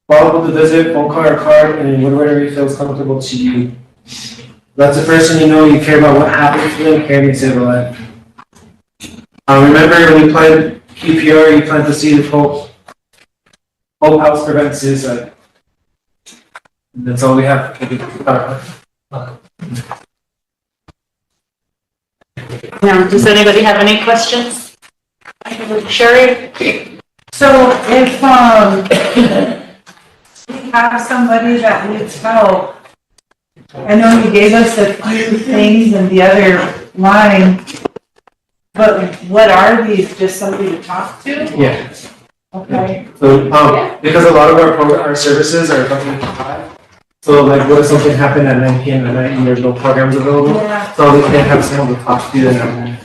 Follow up with a visit, phone call or card, and whatever feels comfortable to you. That's the person you know you care about what happens to them, care and save their life. Remember, when you plan QPR, you plant the seed of hope. Hope helps prevent suicide. And that's all we have. Now, does anybody have any questions? Sherry? So if, we have somebody that needs help, I know you gave us a few things in the other line, but what are these? Just somebody to talk to? Yeah. Okay. So, because a lot of our services are fucking high. So like, what if something happened at 9 p.m. at night and there's no programs available? Yeah. So they can't have someone to talk to and.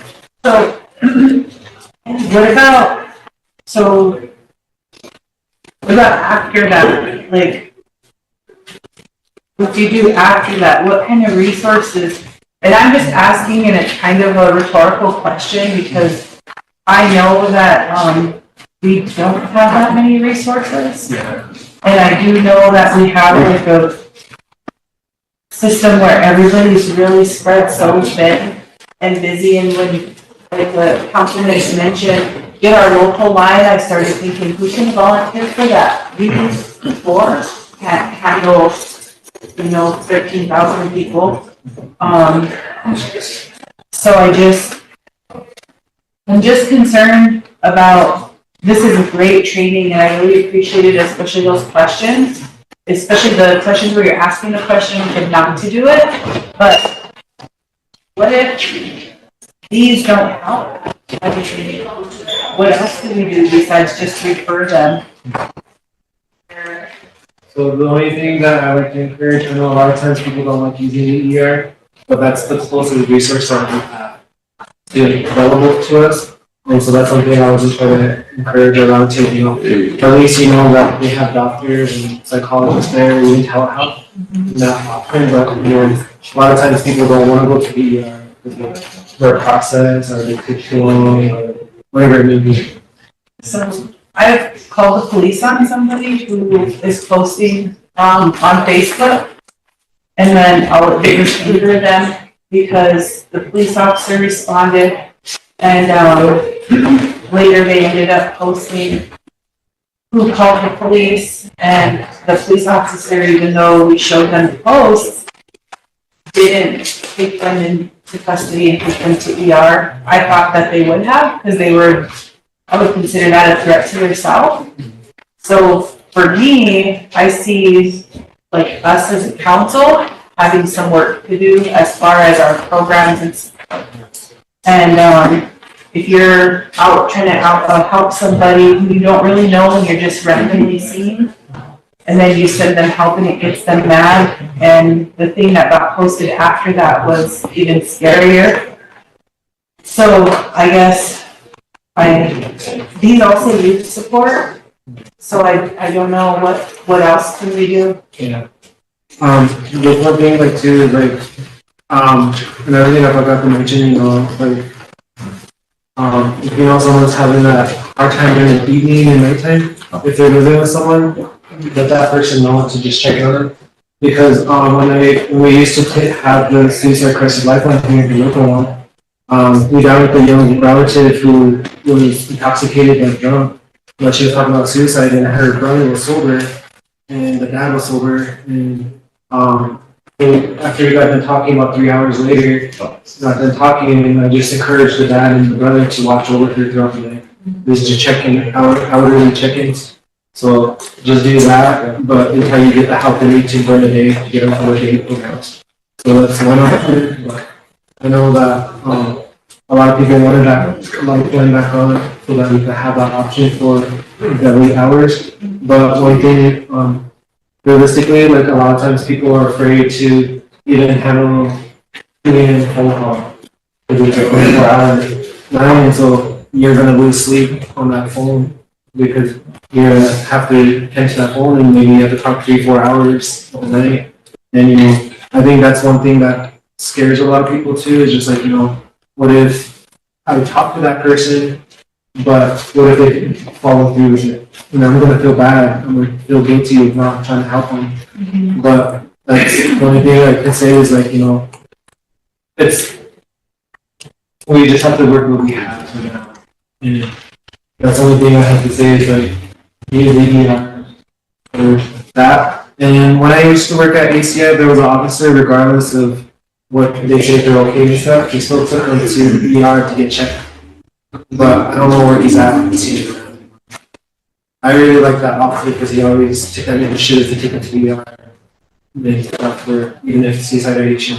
So, what about, so, what about after that? Like, what do you do after that? What kind of resources? And I'm just asking, and it's kind of a rhetorical question because I know that, we don't have that many resources. Yeah. And I do know that we have like a system where everybody's really spread so thin and busy, and when, like the councilman mentioned, get our local line, I started thinking, who can volunteer for that? We four can't handle, 13,000 people. So I'm just concerned about, this is a great training and I really appreciate it, especially those questions, especially the questions where you're asking the question and not to do it. But what if these don't help? I mean, what else can we do besides just refer them? So the only thing that I like to encourage, I know a lot of times people don't like using the ER, but that's the closest resource that we have available to us. And so that's something I was just trying to encourage around to, at least that we have doctors and psychologists there, we need telehealth. Not often, but a lot of times people don't want to go to the ER because of their process or their controlling or whatever it may be. So I've called the police on somebody who is posting on Facebook, and then I'll trigger them because the police officer responded, and later they ended up posting who called the police, and the police officer, even though we showed them the posts, didn't take them into custody and take them to ER. I thought that they would have, because I would consider that a threat to yourself. So for me, I see like us as a council having some work to do as far as our programs and stuff. And if you're out trying to help somebody who you don't really know and you're just randomly seeing, and then you send them help and it gets them mad, and the thing that got posted after that was even scarier. So I guess these also youth support, so I don't know what else can we do? Yeah. The one thing like too is like, another thing I forgot to mention, if someone's having a hard time during the evening and nighttime, if they're living with someone, let that person know to just check in on them. Because when we used to have the suicide crisis lifeline here in the local one, we got with a young relative who was intoxicated and drunk, but she was talking about suicide, and her brother was sober and the dad was sober, and after we got done talking about 3 hours later, got done talking, and I just encouraged the dad and the brother to watch over her throughout the day. This is just checking, hourly check-ins. So just do that, but until you get the help they need to during the day to get them for the day programs. So that's one option, but I know that a lot of people wanted that lifeline back on so that we could have that option for the late hours. But one thing, realistically, like a lot of times people are afraid to even handle doing a phone call. Because it's a 24-hour line, and so you're gonna lose sleep on that phone because you're gonna have to attend to that phone, and maybe you have to talk 3-4 hours a night. And I think that's one thing that scares a lot of people too, is just like, what if I talk to that person, but what if they didn't follow through with it? I'm gonna feel bad. I'm gonna feel guilty of not trying to help them. Mm-hmm. But that's the only thing I can say is like, we just have to work what we have for now. And that's the only thing I have to say is like, for that. And when I used to work at ACI, there was an officer, regardless of what they say they're okay with stuff, he still took them to the ER to get checked. But I don't know where he's at. I really like that officer because he always took that initiative to take them to the ER. and stuff for even if suicide ideation.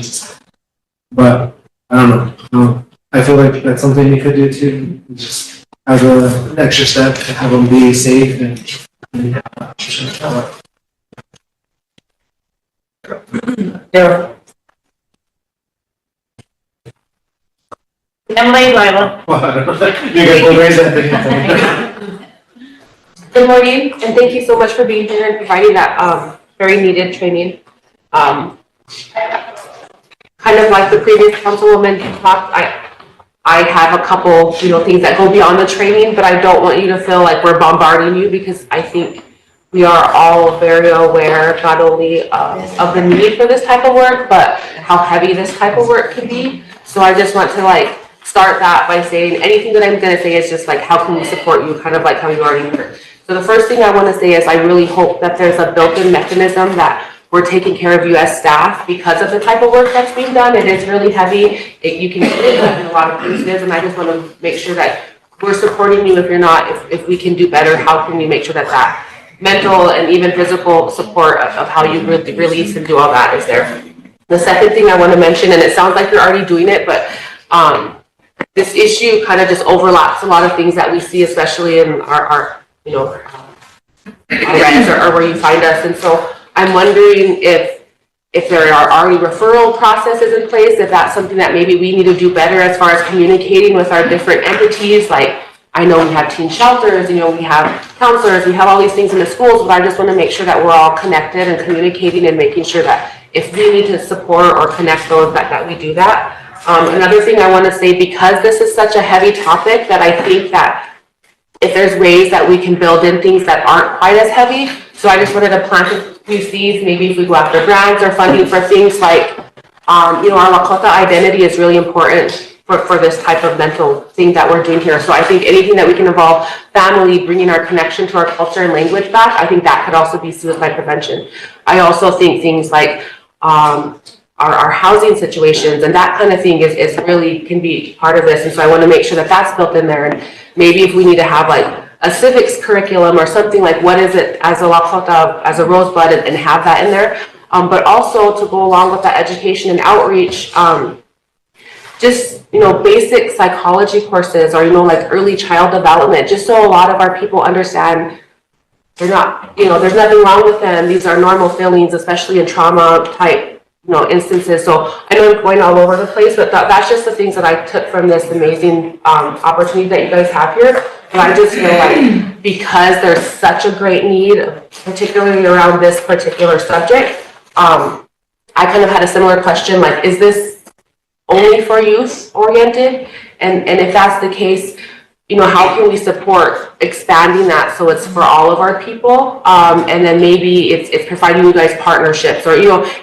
But I don't know. I feel like that's something we could do too, just as an extra step to have them be safe and There. Emily, Lila. You guys will raise that thing. Good morning, and thank you so much for being here and providing that very needed training. Kind of like the previous councilwoman talked, I have a couple, things that go beyond the training, but I don't want you to feel like we're bombarding you, because I think we are all very aware not only of the need for this type of work, but how heavy this type of work can be. So I just want to start that by saying anything that I'm going to say is just how can we support you, kind of like how you already heard. So the first thing I want to say is I really hope that there's a built-in mechanism that we're taking care of you as staff because of the type of work that's being done. It is really heavy. You can get it in a lot of places, and I just want to make sure that we're supporting you. If you're not, if we can do better, how can we make sure that that mental and even physical support of how you really release and do all that is there. The second thing I want to mention, and it sounds like you're already doing it, but this issue kind of just overlaps a lot of things that we see, especially in our events or where you find us. And so I'm wondering if there are already referral processes in place, if that's something that maybe we need to do better as far as communicating with our different entities. I know we have teen shelters, we have counselors, we have all these things in the schools, but I just want to make sure that we're all connected and communicating and making sure that if we need to support or connect those, that we do that. Another thing I want to say, because this is such a heavy topic, that I think that if there's ways that we can build in things that aren't quite as heavy. So I just wanted to plant a few seeds, maybe if we go after grants or funding for things like, our Lakota identity is really important for this type of mental thing that we're doing here. So I think anything that we can involve family, bringing our connection to our culture and language back, I think that could also be suicide prevention. I also think things like our housing situations and that kind of thing is really can be part of this. And so I want to make sure that that's built in there. And maybe if we need to have a civics curriculum or something, what is it as a Lakota, as a Rosebud, and have that in there. But also to go along with that education and outreach, just, basic psychology courses or, early child development, just so a lot of our people understand they're not, there's nothing wrong with them. These are normal feelings, especially in trauma type, instances. So I know I'm going all over the place, but that's just the things that I took from this amazing opportunity that you guys have here. And I just feel like because there's such a great need, particularly around this particular subject, I kind of had a similar question, is this only for youth oriented? And if that's the case, how can we support expanding that so it's for all of our people? And then maybe it's providing you guys partnerships or,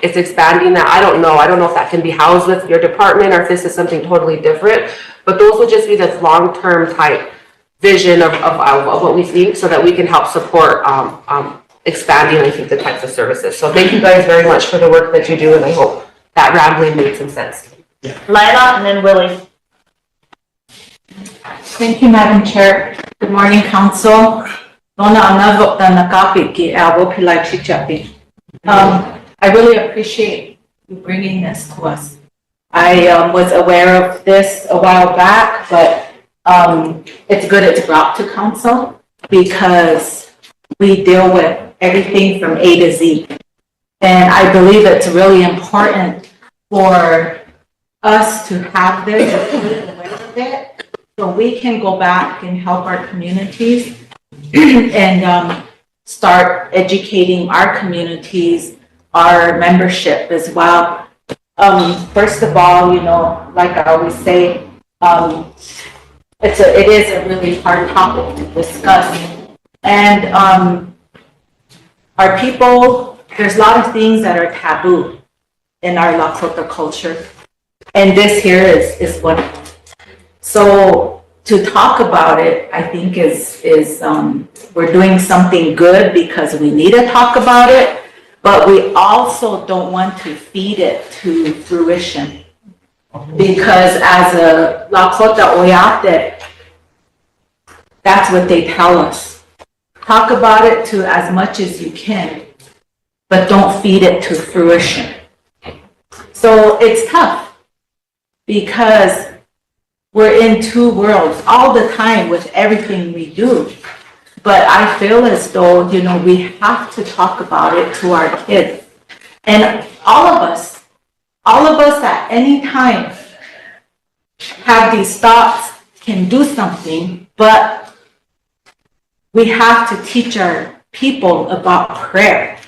it's expanding that. I don't know if that can be housed with your department or if this is something totally different, but those would just be this long-term type vision of what we think so that we can help support expanding, I think, the types of services. So thank you guys very much for the work that you do, and I hope that rambling made some sense. Lila and then Willie. Thank you, Madam Chair. Good morning, Council. I really appreciate you bringing this to us. I was aware of this a while back, but it's good it's brought to Council because we deal with everything from A to Z. And I believe it's really important for us to have this, aware of it, so we can go back and help our communities and start educating our communities, our membership as well. First of all, like I always say, it is a really hard topic to discuss. And our people, there's a lot of things that are taboo in our Lakota culture. And this here is one of them. So to talk about it, I think is we're doing something good because we need to talk about it, but we also don't want to feed it to fruition. Because as a Lakota Oyate, that's what they tell us. Talk about it to as much as you can, but don't feed it to fruition. So it's tough because we're in two worlds all the time with everything we do. But I feel as though, you know, we have to talk about it to our kids. And all of us at any time have these thoughts, can do something, but we have to teach our people about prayer.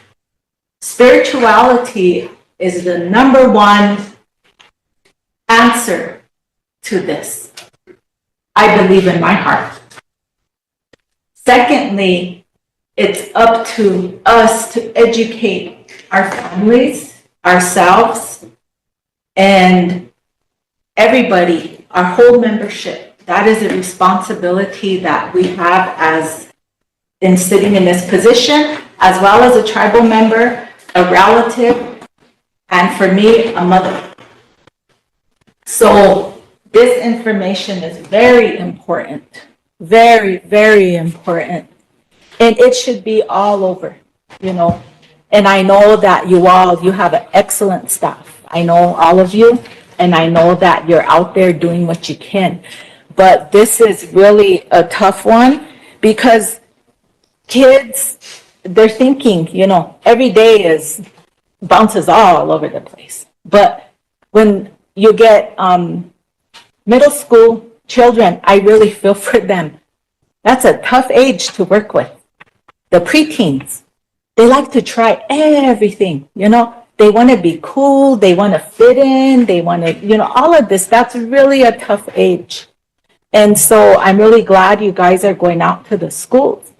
Spirituality is the number one answer to this. I believe in my heart. Secondly, it's up to us to educate our families, ourselves, and everybody, our whole membership. That is a responsibility that we have as in sitting in this position, as well as a tribal member, a relative, and for me, a mother. So this information is very important, very, very important. And it should be all over, you know. And I know that you have an excellent staff. I know all of you, and I know that you're out there doing what you can. But this is really a tough one because kids, they're thinking, you know, every day bounces all over the place. But when you get middle school children, I really feel for them. That's a tough age to work with. The preteens, they like to try everything, you know. They want to be cool, they want to fit in, they want to, you know, all of this. That's really a tough age. And so I'm really glad you guys are going out to the schools.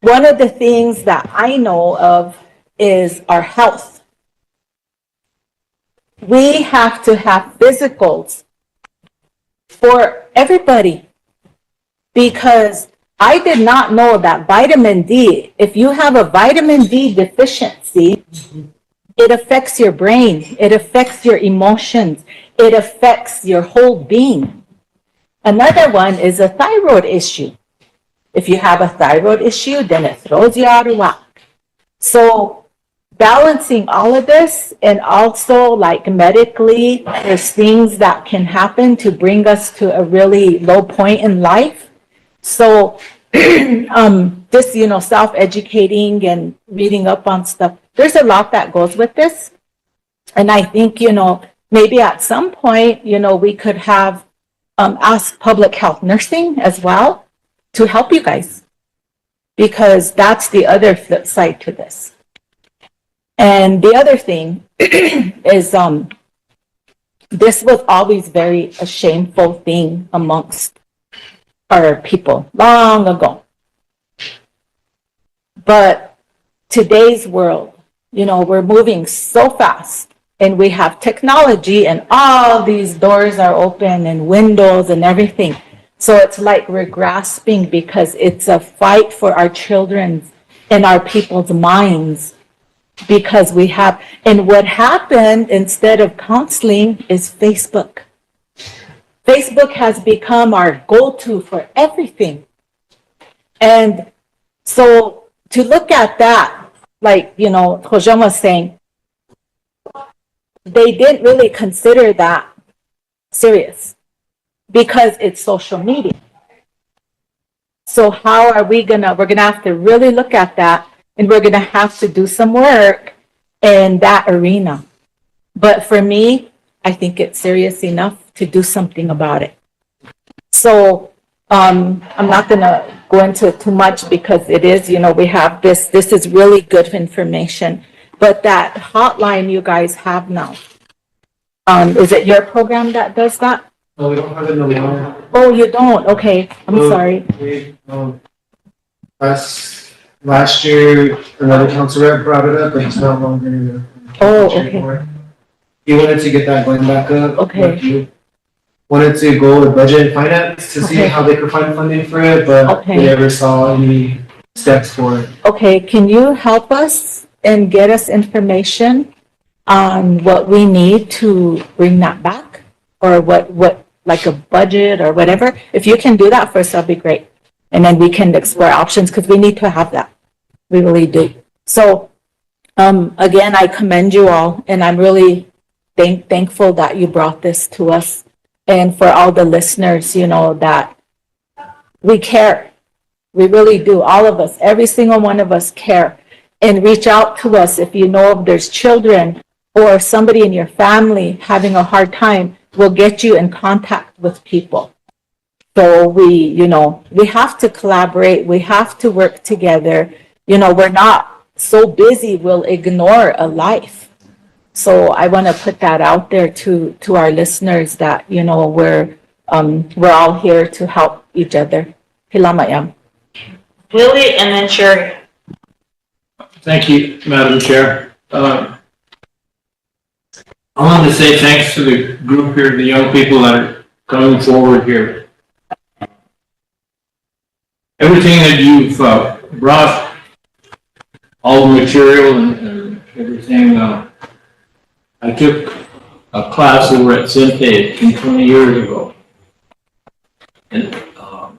One of the things that I know of is our health. We have to have physicals for everybody because I did not know that vitamin D, if you have a vitamin D deficiency, it affects your brain, it affects your emotions, it affects your whole being. Another one is a thyroid issue. If you have a thyroid issue, then it throws you out of whack. So balancing all of this, and also like medically, there's things that can happen to bring us to a really low point in life. So just, you know, self-educating and reading up on stuff, there's a lot that goes with this. And I think, you know, maybe at some point, you know, we could have ask public health nursing as well to help you guys, because that's the other flip side to this. And the other thing is this was always a shameful thing amongst our people long ago. But today's world, you know, we're moving so fast and we have technology and all these doors are open and windows and everything. So it's like we're grasping because it's a fight for our children's and our people's minds, because we have, and what happened instead of counseling is Facebook. Facebook has become our go-to for everything. And so to look at that, like, you know, Jojan was saying, they didn't really consider that serious because it's social media. So how are we're gonna have to really look at that, and we're gonna have to do some work in that arena. But for me, I think it's serious enough to do something about it. So I'm not gonna go into it too much because it is, you know, we have this is really good information. But that hotline you guys have now, is it your program that does that? No, we don't have it no more. Oh, you don't? Okay, I'm sorry. Last year, another council rep brought it up, but it's no longer. Oh, okay. He wanted to get that going back up. Okay. He wanted to go with budget and finance to see Okay. how they could find funding for it, but Okay. we never saw any steps for it. Okay, can you help us and get us information on what we need to bring that back? Or what like a budget or whatever? If you can do that for us, that'd be great. And then we can explore options because we need to have that. We really do. So Again, I commend you all, and I'm really thankful that you brought this to us. And for all the listeners, you know, that we care. We really do. All of us, every single one of us care. And reach out to us if you know if there's children or somebody in your family having a hard time. We'll get you in contact with people. So we have to collaborate. We have to work together. You know, we're not so busy, we'll ignore a life. So I want to put that out there to our listeners that, you know, we're all here to help each other. Hilamayam. Lily and then Sherry. Thank you, Madam Chair. I want to say thanks to the group here, the young people that are coming forward here. Everything that you've brought, all the material and everything, I took a class over at Sinte 20 years ago. And a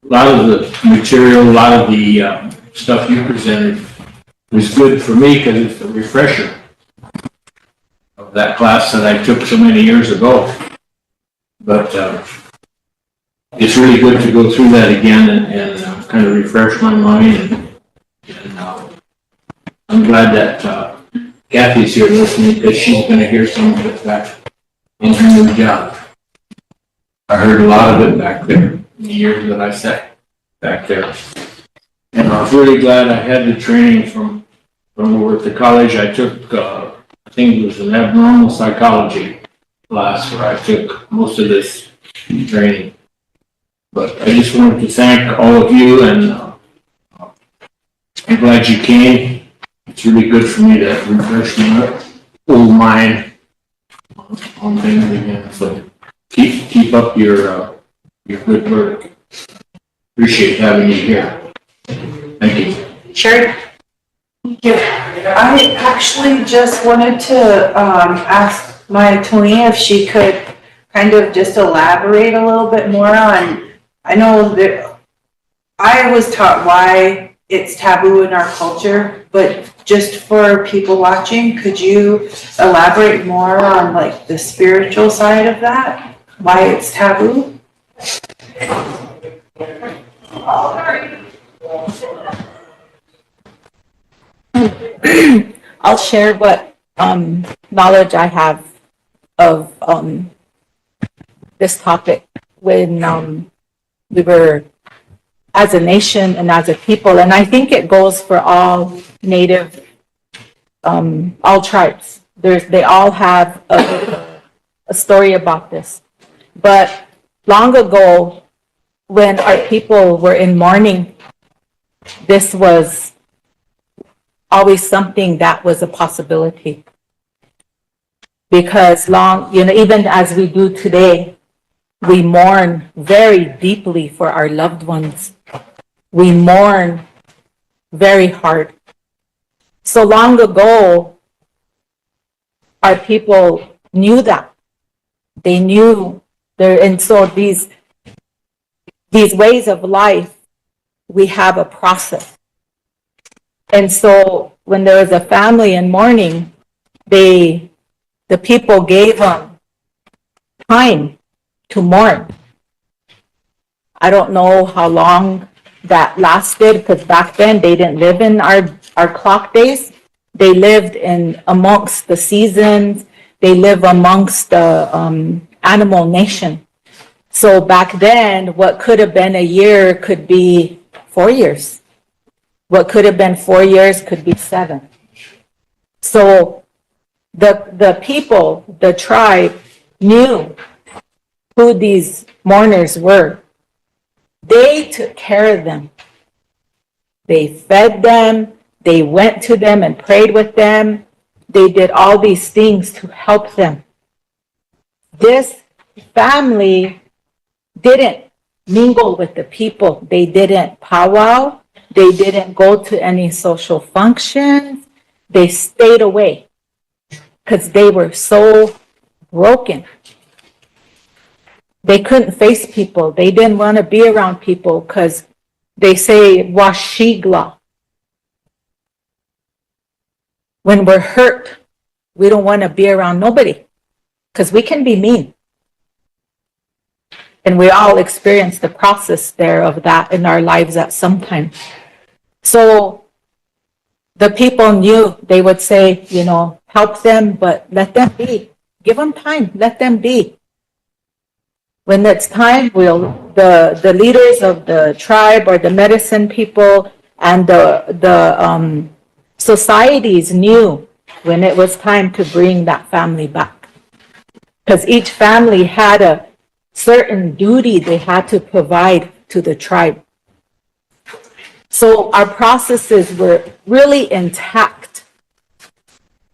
lot of the material, a lot of the stuff you presented was good for me because it's a refresher of that class that I took so many years ago. But it's really good to go through that again and kind of refresh my mind. And I'm glad that Kathy's here listening because she's going to hear some of it back in her new job. I heard a lot of it back there in the years that I sat back there. And I was really glad I had the training from over at the college. I took, I think it was an abnormal psychology class where I took most of this training. But I just wanted to thank all of you, and I'm glad you came. It's really good for me to refresh my old mind on things again. So keep up your good work. Appreciate having you here. Thank you. Sherry? Thank you. I actually just wanted to ask my attorney if she could kind of just elaborate a little bit more on, I know that I was taught why it's taboo in our culture, but just for people watching, could you elaborate more on like the spiritual side of that? Why it's taboo? I'll share what knowledge I have of this topic when we were as a nation and as a people, and I think it goes for all Native, all tribes. They all have a story about this. But long ago, when our people were in mourning, this was always something that was a possibility. Because even as we do today, we mourn very deeply for our loved ones. We mourn very hard. So long ago, our people knew that. They knew there, and so these ways of life, we have a process. And so when there was a family in mourning, the people gave them time to mourn. I don't know how long that lasted, because back then they didn't live in our clock days. They lived in amongst the seasons. They live amongst the animal nation. So back then, what could have been a year could be 4 years. What could have been 4 years could be 7. So the people, the tribe, knew who these mourners were. They took care of them. They fed them. They went to them and prayed with them. They did all these things to help them. This family didn't mingle with the people. They didn't powwow. They didn't go to any social functions. They stayed away because they were so broken. They couldn't face people. They didn't want to be around people because they say washigla. when we're hurt, we don't want to be around nobody because we can be mean. And we all experience the process there of that in our lives at some time. So the people knew, they would say, you know, help them, but let them be. Give them time, let them be. When it's time, the leaders of the tribe or the medicine people and the societies knew when it was time to bring that family back. Because each family had a certain duty they had to provide to the tribe. So our processes were really intact.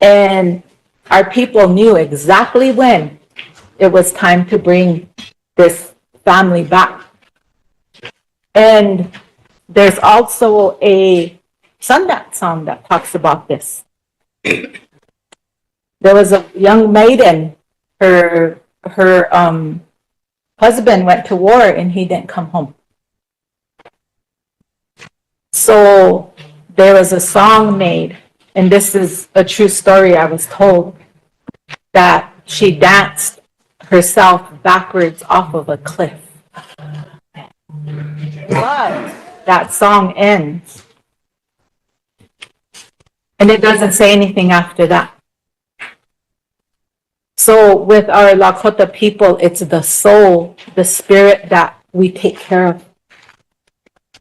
And our people knew exactly when it was time to bring this family back. And there's also a Sundance song that talks about this. There was a young maiden, her husband went to war and he didn't come home. So there was a song made, and this is a true story I was told, that she danced herself backwards off of a cliff. But that song ends. And it doesn't say anything after that. So with our Lakota people, it's the soul, the spirit that we take care of.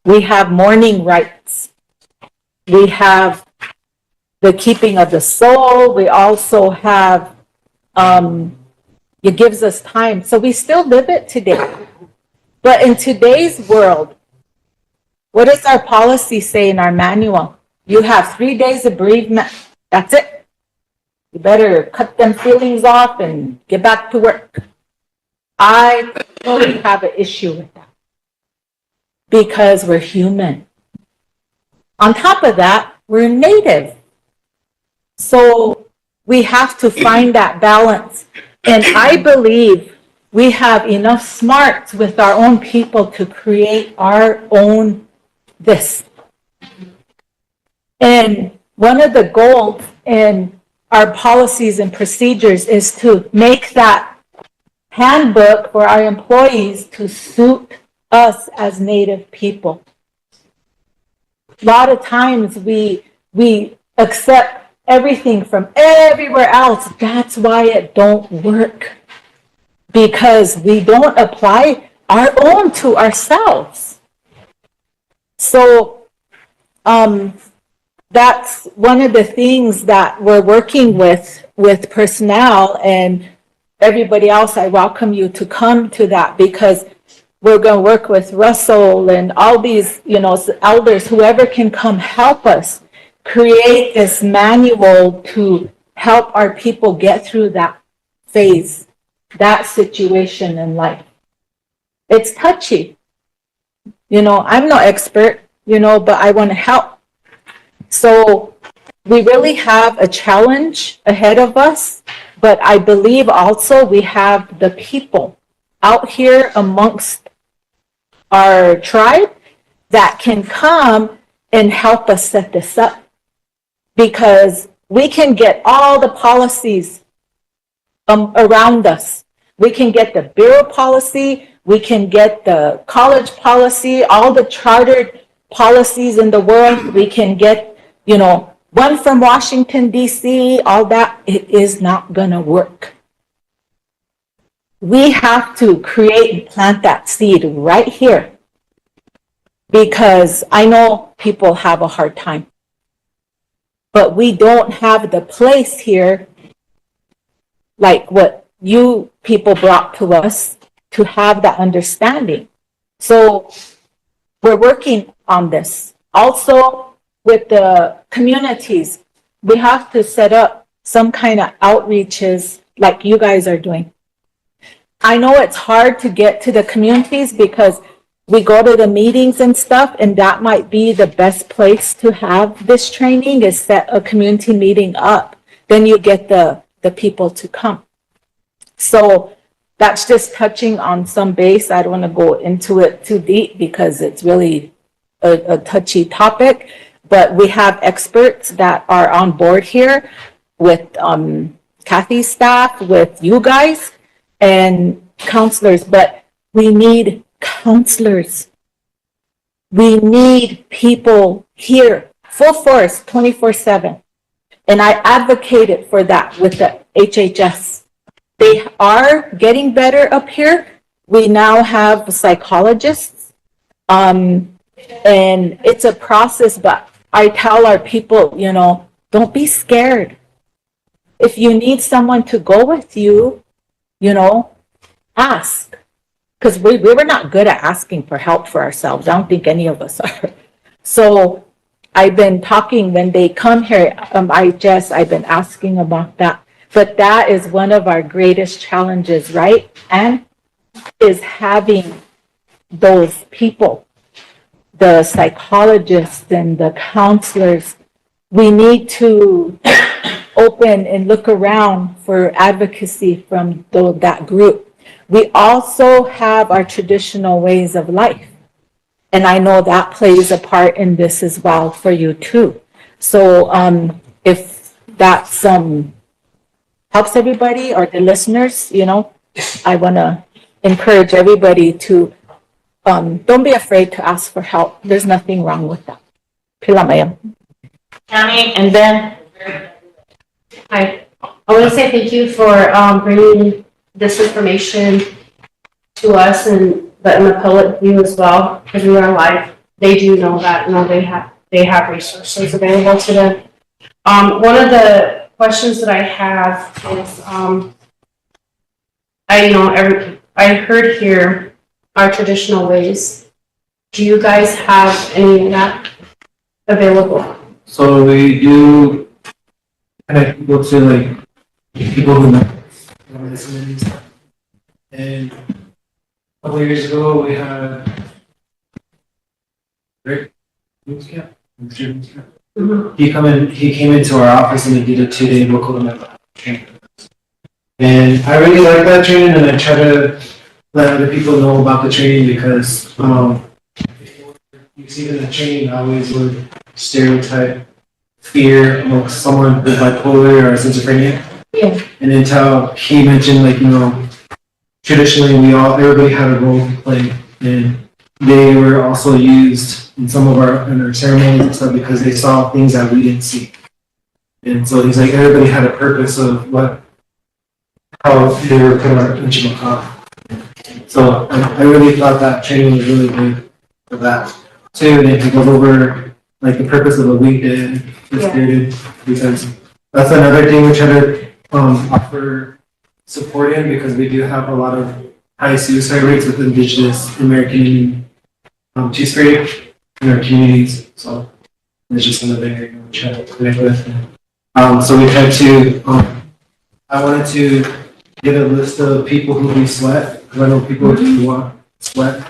We have mourning rites. We have the keeping of the soul. We also have, it gives us time. So we still live it today. But in today's world, what does our policy say in our manual? You have 3 days of bereavement. That's it. You better cut them feelings off and get back to work. I totally have an issue with that because we're human. On top of that, we're native. So we have to find that balance. And I believe we have enough smarts with our own people to create our own this. And one of the goals in our policies and procedures is to make that handbook for our employees to suit us as Native people. A lot of times we accept everything from everywhere else. That's why it don't work. Because we don't apply our own to ourselves. So that's one of the things that we're working with personnel and everybody else. I welcome you to come to that because we're going to work with Russell and all these, elders, whoever can come help us create this manual to help our people get through that phase, that situation in life. It's touchy. I'm no expert, but I want to help. So we really have a challenge ahead of us, but I believe also we have the people out here amongst our tribe that can come and help us set this up, because we can get all the policies around us. We can get the bureau policy, we can get the college policy, all the chartered policies in the world. We can get one from Washington, D.C., all that. It is not going to work. We have to create and plant that seed right here, because I know people have a hard time, but we don't have the place here like what you people brought to us to have that understanding. So we're working on this. Also, with the communities, we have to set up some kind of outreaches like you guys are doing. I know it's hard to get to the communities because we go to the meetings and stuff, and that might be the best place to have this training, is set a community meeting up. Then you get the people to come. So that's just touching on some base. I don't want to go into it too deep because it's really a touchy topic. but we have experts that are on board here with Kathy's staff, with you guys, and counselors, but we need counselors. We need people here, full force, 24/7. And I advocated for that with the HHS. They are getting better up here. We now have psychologists. And it's a process, but I tell our people, you know, don't be scared. If you need someone to go with you, you know, ask. Because we were not good at asking for help for ourselves. I don't think any of us are. So I've been talking when they come here, I've been asking about that. But that is one of our greatest challenges, right? And is having those people, the psychologists and the counselors. We need to open and look around for advocacy from that group. We also have our traditional ways of life. And I know that plays a part in this as well for you too. So if that helps everybody or the listeners, you know, I want to encourage everybody to don't be afraid to ask for help. There's nothing wrong with that. Pila ma'am. Tammy, and then Hi, I want to say thank you for bringing this information to us and letting the public view as well, because we are live. They do know that, you know, they have resources available to them. One of the questions that I have is, I heard here our traditional ways. Do you guys have any of that available? So we do kind of go to like people who know this and stuff. And a couple of years ago, we had Rick. Mhm. He came into our office and he did a 2-day local training. And I really like that training, and I try to let other people know about the training because you see in the training, I always would stereotype fear amongst someone with bipolar or schizophrenia. Yeah. And until he mentioned, like, you know, traditionally everybody had a role to play, and they were also used in some of our ceremonies and stuff because they saw things that we didn't see. And so he's like, everybody had a purpose of how they were put our instrument off. So I really thought that training was really good for that too. And if you go over like the purpose of the week that it's created, because that's another thing we try to offer support in, because we do have a lot of high suicide rates with Indigenous American Two-Spirit in our communities. So it's just another area we try to connect with. So we tried to, I wanted to get a list of people who do sweat, because I know people who want sweat.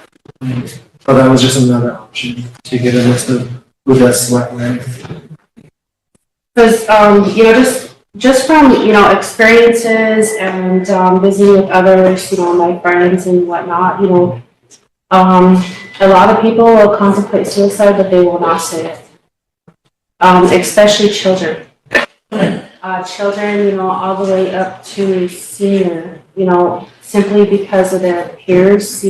But that was just another option to get a list of who does sweat, right? Because, just from, experiences and visiting with others, my friends and whatnot, a lot of people will contemplate suicide, but they will not say it. Especially children. Children, all the way up to senior, simply because of their peers,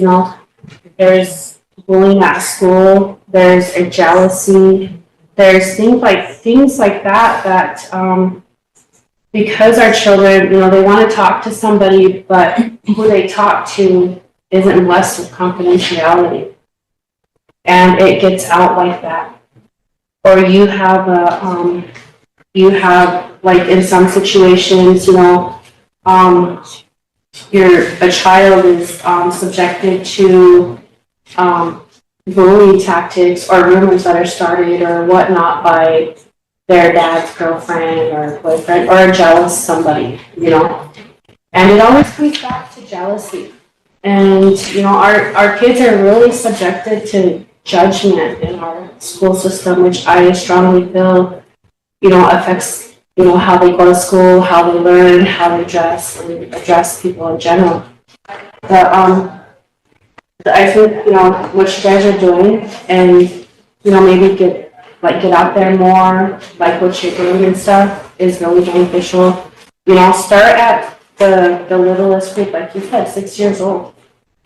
there's bullying at school, there's a jealousy, there's things like that, because our children, they want to talk to somebody, but who they talk to isn't blessed with confidentiality. And it gets out like that. Or you have like in some situations, a child is subjected to bullying tactics or rumors that are started or whatnot by their dad's girlfriend or boyfriend or a jealous somebody, And it always comes back to jealousy. And, our kids are really subjected to judgment in our school system, which I strongly feel, affects, how they go to school, how they learn, how they dress, and address people in general. But, I think, what you guys are doing and, maybe like get out there more, like what you're doing and stuff is really beneficial. You know, start at the littlest group, like you said, 6 years old,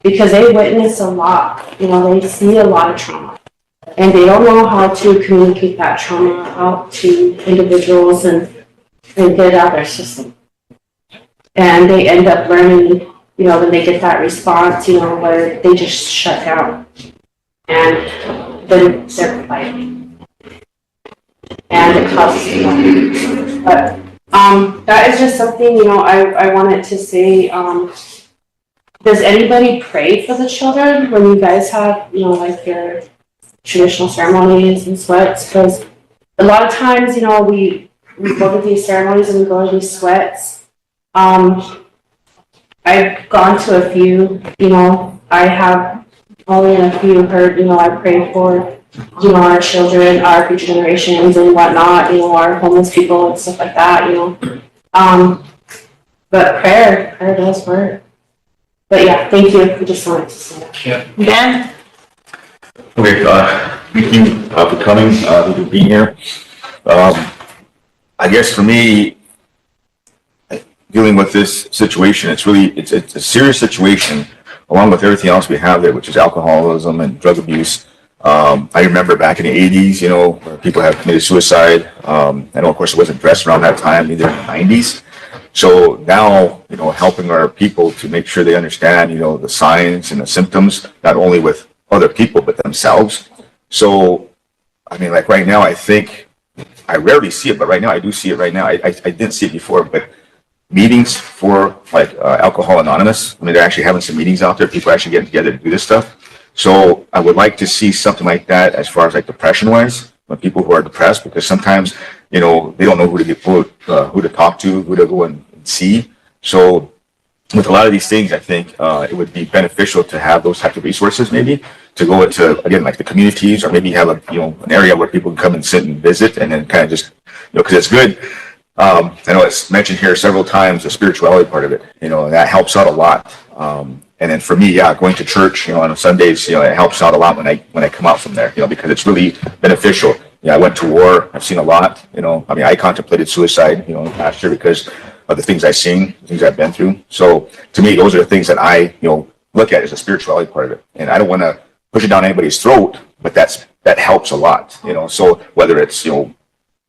because they witness a lot. You know, they see a lot of trauma, and they don't know how to communicate that trauma out to individuals and get it out of their system. And they end up learning, you know, when they get that response, you know, where they just shut down and then they're quiet. And it causes them. But that is just something, you know, I wanted to say. Does anybody pray for the children when you guys have, you know, like your traditional ceremonies and sweats? Because a lot of times, you know, we go to these ceremonies and we go to these sweats. I've gone to a few, you know, I have only in a few heard, you know, I pray for, you know, our children, our future generations and whatnot, you know, our homeless people and stuff like that, you know. But prayer does work. But yeah, thank you. I just wanted to say that. Ben? Okay, thank you for coming, for being here. I guess for me, dealing with this situation, it's a serious situation, along with everything else we have there, which is alcoholism and drug abuse. I remember back in the 80s, you know, where people have committed suicide. I know, of course, it wasn't addressed around that time, either in the 90s. So now, you know, helping our people to make sure they understand, you know, the signs and the symptoms, not only with other people, but themselves. So, I mean, like right now, I think, I rarely see it, but right now I do see it right now. I didn't see it before, but meetings for like Alcohol Anonymous, I mean, they're actually having some meetings out there, people are actually getting together to do this stuff. So I would like to see something like that as far as like depression wise, when people who are depressed, because sometimes, you know, they don't know who to talk to, who to go and see. So with a lot of these things, I think it would be beneficial to have those types of resources, maybe to go into, again, like the communities, or maybe have a, you know, an area where people can come and sit and visit, and then kind of just, you know, because it's good. I know it's mentioned here several times, the spirituality part of it, you know, and that helps out a lot. And then for me, yeah, going to church, you know, on Sundays, you know, it helps out a lot when I come out from there, you know, because it's really beneficial. Yeah, I went to war. I've seen a lot, you know. I mean, I contemplated suicide, you know, last year because of the things I've seen, things I've been through. So to me, those are the things that I, you know, look at as a spirituality part of it. And I don't want to push it down anybody's throat, but that helps a lot, you know. So whether it's, you know,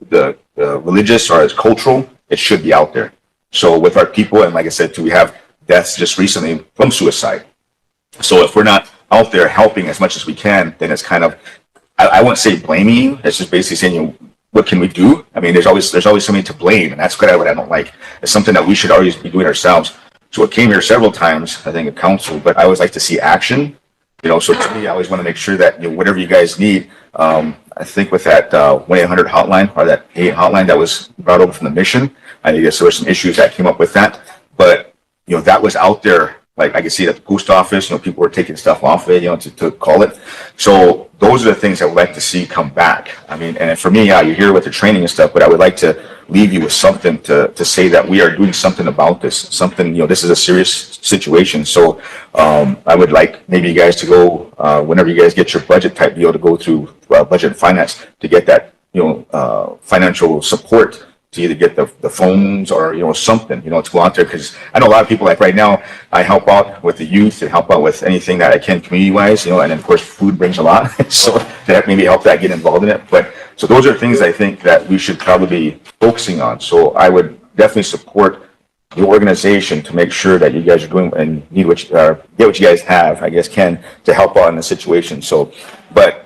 the religious or as cultural, it should be out there. So with our people, and like I said too, we have deaths just recently from suicide. So if we're not out there helping as much as we can, then it's kind of, I wouldn't say blaming you. It's just basically saying, you know, what can we do? I mean, there's always somebody to blame, and that's kind of what I don't like. It's something that we should always be doing ourselves. So it came here several times, I think, at council, but I always like to see action. You know, so to me, I always want to make sure that, you know, whatever you guys need, I think with that 1-800 hotline, or that 8 hotline that was brought over from the mission, I guess there were some issues that came up with that, but, you know, that was out there. Like I can see it at the post office, you know, people were taking stuff off of it, you know, to call it. So those are the things I would like to see come back. I mean, and for me, yeah, you're here with the training and stuff, but I would like to leave you with something to say that we are doing something about this, something, you know, this is a serious situation. So I would like maybe you guys to go, whenever you guys get your budget type deal, to go through budget and finance to get that, you know, financial support to either get the phones or, you know, something, you know, to go out there. Because I know a lot of people, like right now, I help out with the youth and help out with anything that I can community wise, you know, and then of course food brings a lot. So that maybe help that get involved in it. But so those are things I think that we should probably be focusing on. So I would definitely support the organization to make sure that you guys are doing and need what get what you guys have, I guess, can to help out in the situation. So, but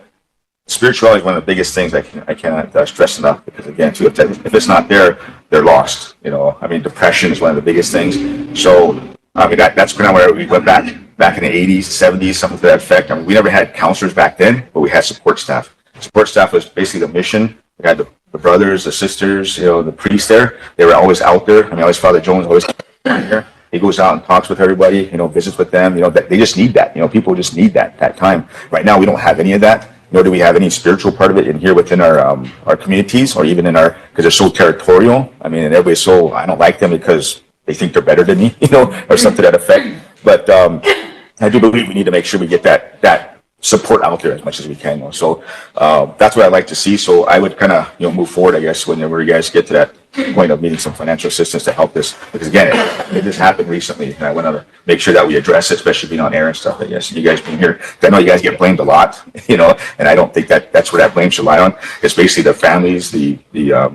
spirituality is one of the biggest things I cannot stress enough, because again, too, if it's not there, they're lost. You know, I mean, depression is one of the biggest things. So, I mean, that's kind of where we went back in the 80s, 70s, something to that effect. I mean, we never had counselors back then, but we had support staff. Support staff was basically the mission. We had the brothers, the sisters, you know, the priests there. They were always out there. I mean, always Father Jones always here. He goes out and talks with everybody, you know, visits with them. You know, that they just need that. You know, people just need that time. Right now, we don't have any of that. Nor do we have any spiritual part of it in here within our communities, or even in our, because they're so territorial. I mean, and everybody's so, I don't like them because they think they're better than me, you know, or something to that effect. But I do believe we need to make sure we get that support out there as much as we can. So that's what I'd like to see. So I would kind of move forward, I guess, whenever you guys get to that point of needing some financial assistance to help this, because again, it just happened recently, and I want to make sure that we address it, especially being on air and stuff. I guess you guys being here, I know you guys get blamed a lot, and I don't think that's where that blame should lie on. It's basically the families, the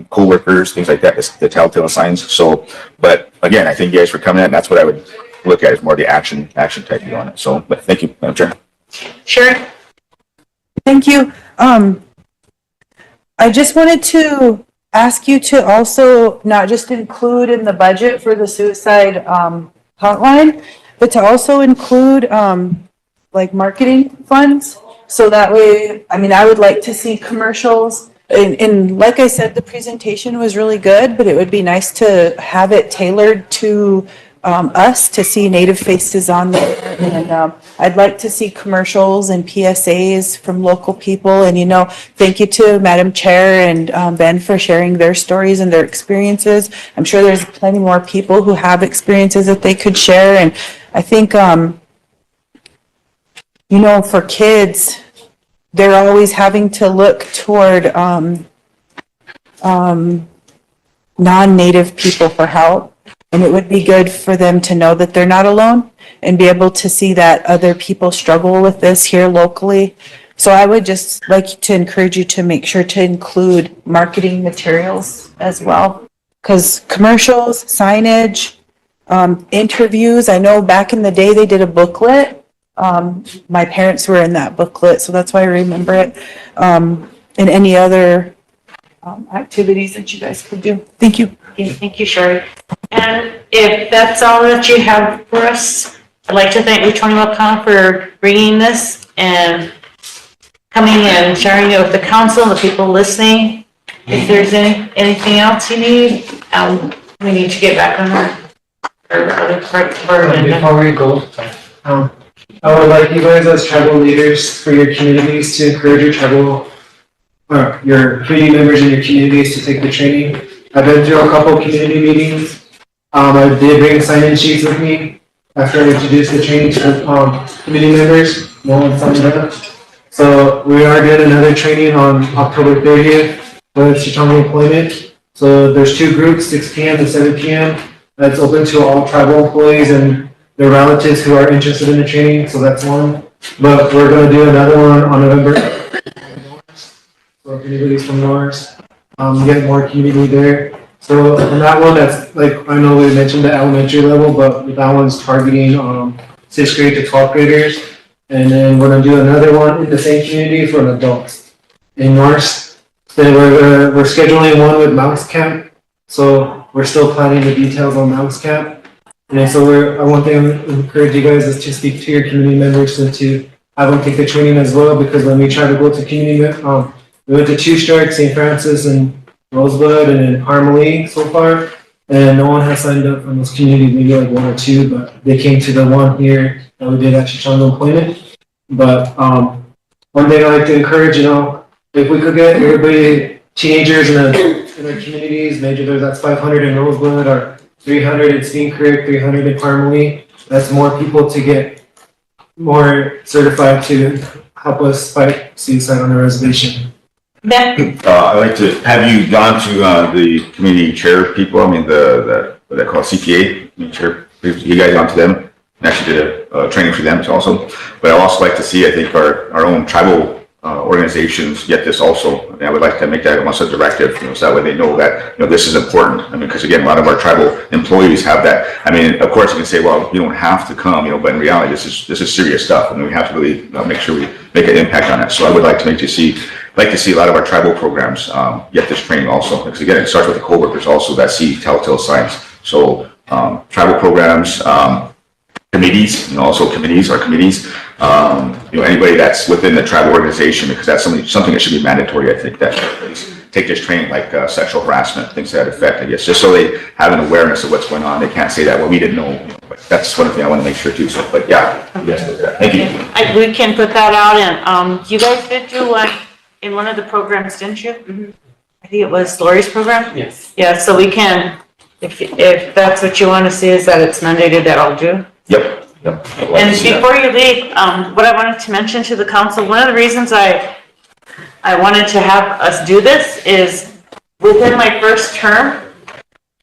co-workers, things like that, the telltale signs. So, but again, I thank you guys for coming in, and that's what I would look at, is more the action type view on it. So, but thank you, Madam Chair. Sure. Thank you. I just wanted to ask you to also not just include in the budget for the suicide hotline, but to also include like marketing funds. So that way, I mean, I would like to see commercials. And like I said, the presentation was really good, but it would be nice to have it tailored to us, to see Native faces on there. And I'd like to see commercials and PSAs from local people. And, thank you to Madam Chair and Ben for sharing their stories and their experiences. I'm sure there's plenty more people who have experiences that they could share. And I think, for kids, they're always having to look toward non-Native people for help. And it would be good for them to know that they're not alone and be able to see that other people struggle with this here locally. So I would just like to encourage you to make sure to include marketing materials as well. Because commercials, signage, interviews, I know back in the day they did a booklet. My parents were in that booklet, so that's why I remember it. And any other activities that you guys could do. Thank you. Okay, thank you, Sherry. And if that's all that you have for us, I'd like to thank Attorney Wakana for bringing this and coming and sharing it with the council and the people listening. If there's anything else you need, we need to get back on our other part of our agenda. Before we go, I would like you guys as tribal leaders for your communities to encourage your community members in your communities to take the training. I've been through a couple community meetings. I did bring sign-in sheets with me after I introduced the training to community members. No one signed up. So we are doing another training on October 30th with Chitama Employment. So there's two groups, 6 p.m. to 7 p.m. That's open to all tribal employees and their relatives who are interested in the training. So that's one. But we're going to do another one on November. So if anybody's from Norris, get more community there. So on that one, that's like, I know we mentioned the elementary level, but that one's targeting 6th grade to 12th graders. And then we're gonna do another one in the same community for adults in Norris. Then we're scheduling one with Mouse Camp. So we're still planning the details on Mouse Camp. And so one thing I encourage you guys is to speak to your community members and to have them take the training as well, because when we try to go to community, we went to 2 Stark, St. Francis, and Rosebud, and then Harmony so far, and no one has signed up from those communities, maybe like 1 or 2, but they came to the one here that we did at Chichango Employment. But one thing I like to encourage, if we could get everybody, teenagers in our communities, maybe that's 500 in Rosebud or 300 in Steam Creek, 300 in Harmony. That's more people to get more certified to help us fight suicide on the reservation. Ben? I'd like to have you gone to the community chair people. I mean, what they call CPA chair. You guys gone to them and actually did a training for them also. But I'd also like to see, I think, our own tribal organizations get this also. I mean, I would like to make that almost a directive, so that way they know that this is important. I mean, because again, a lot of our tribal employees have that. I mean, of course, you can say, well, you don't have to come, but in reality, this is serious stuff, and we have to really make sure we make an impact on that. So I would like to see a lot of our tribal programs get this training also, because again, it starts with the co-workers also that see telltale signs. So tribal programs, committees, also committees, anybody that's within the tribal organization, because that's something that should be mandatory. I think that take this training, like sexual harassment, things to that effect, I guess, just so they have an awareness of what's going on. They can't say that, well, we didn't know, but that's one thing I want to make sure too. So, but yeah, yes, thank you. We can put that out, and you guys did do one in one of the programs, didn't you? Mm-hmm. I think it was Lori's program? Yes. Yeah, so we can, if that's what you want to see, is that it's mandated that I'll do? Yep. And before you leave, what I wanted to mention to the council, one of the reasons I wanted to have us do this is within my first term,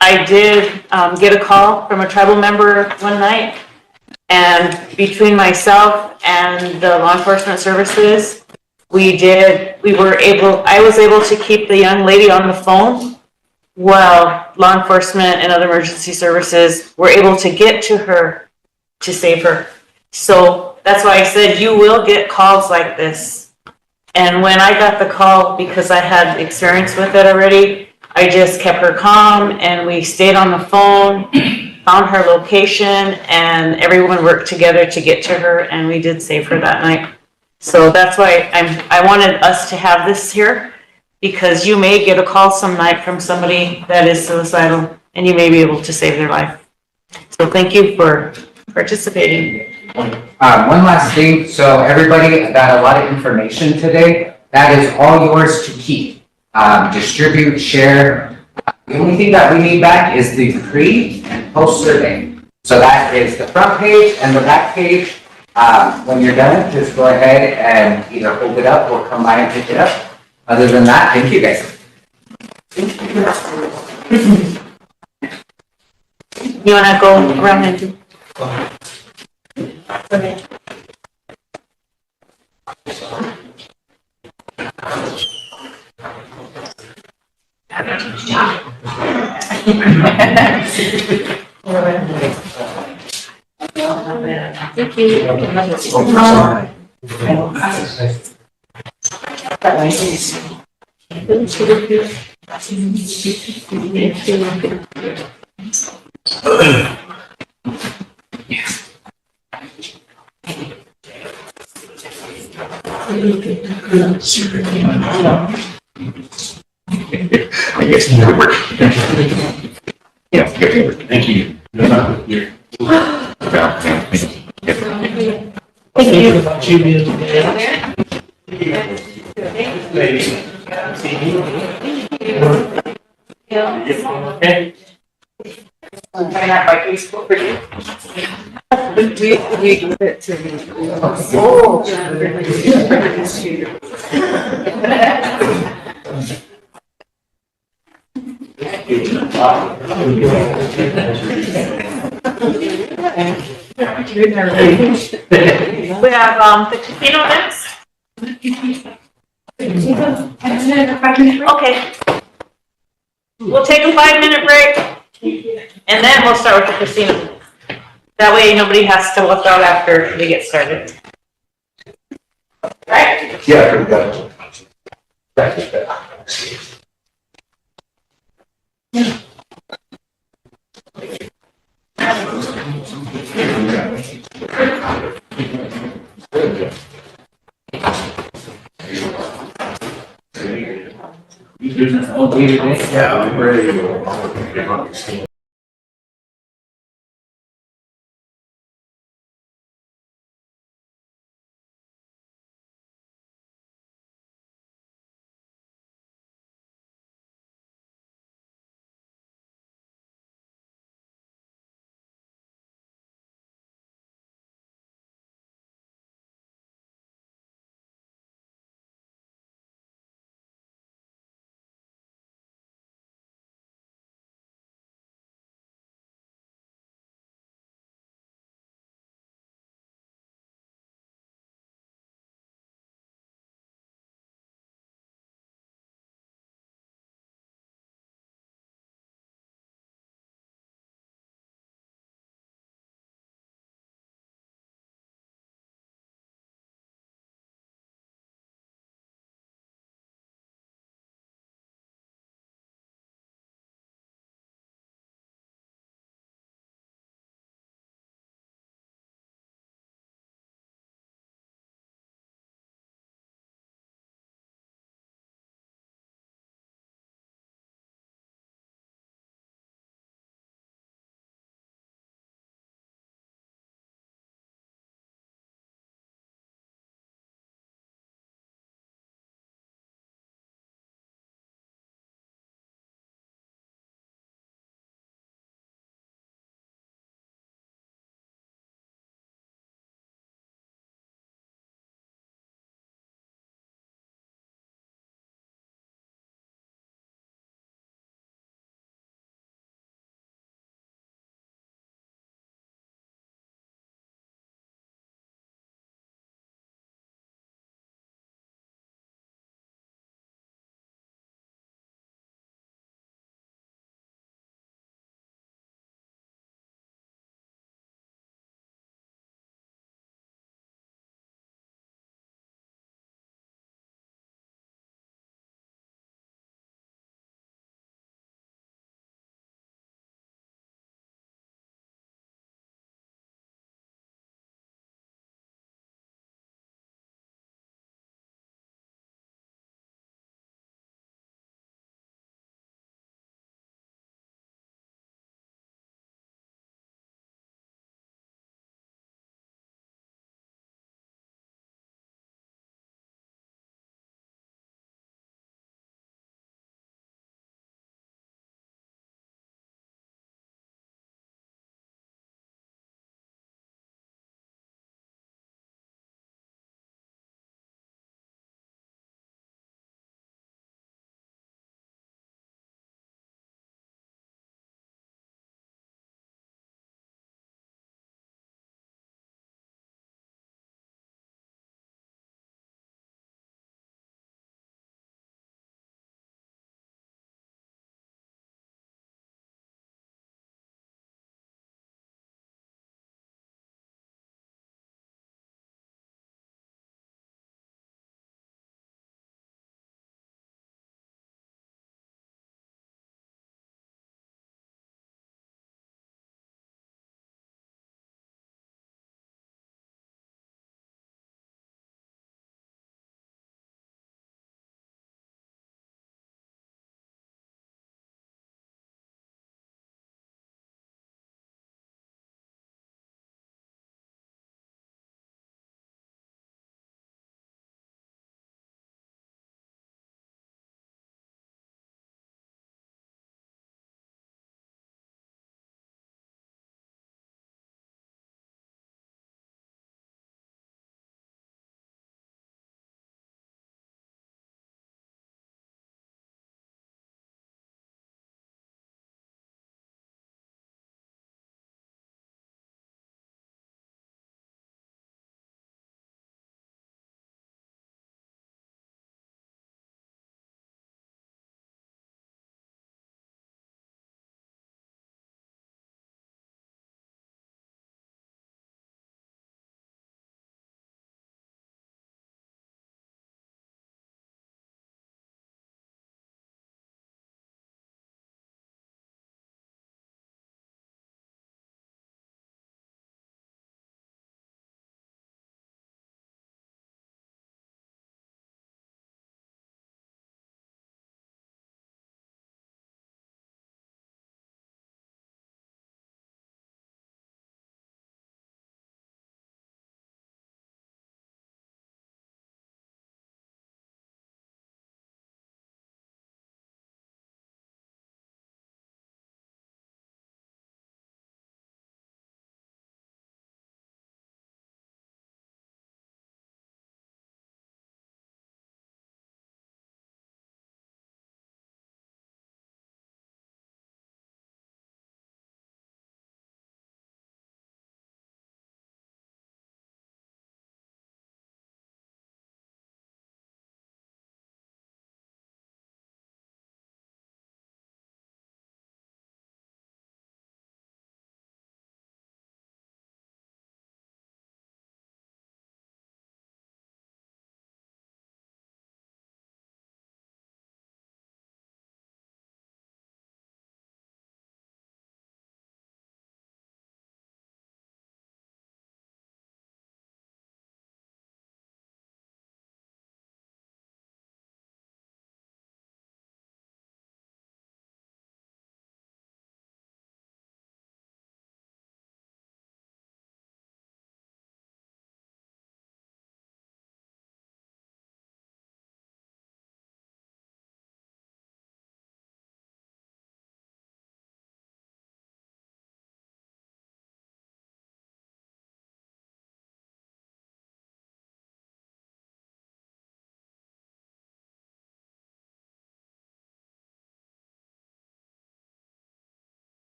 I did get a call from a tribal member one night, and between myself and the law enforcement services, I was able to keep the young lady on the phone while law enforcement and other emergency services were able to get to her to save her. So that's why I said you will get calls like this. And when I got the call, because I had experience with it already, I just kept her calm and we stayed on the phone, found her location, and everyone worked together to get to her, and we did save her that night. So that's why I wanted us to have this here, because you may get a call some night from somebody that is suicidal and you may be able to save their life. So thank you for participating. One last thing, so everybody got a lot of information today. That is all yours to keep. Distribute, share. The only thing that we need back is the pre and post survey. So that is the front page and the back page. When you're done, just go ahead and either hold it up or come by and pick it up. Other than that, thank you guys. You wanna go around and do? Okay. Thank you. I guess it would work. Yeah, good. Thank you. Okay. We give it to me. We have, the casino next. Okay. We'll take a 5-minute break and then we'll start with the casino. That way nobody has to look out after we get started. Right? Yeah. Yeah, I'm ready.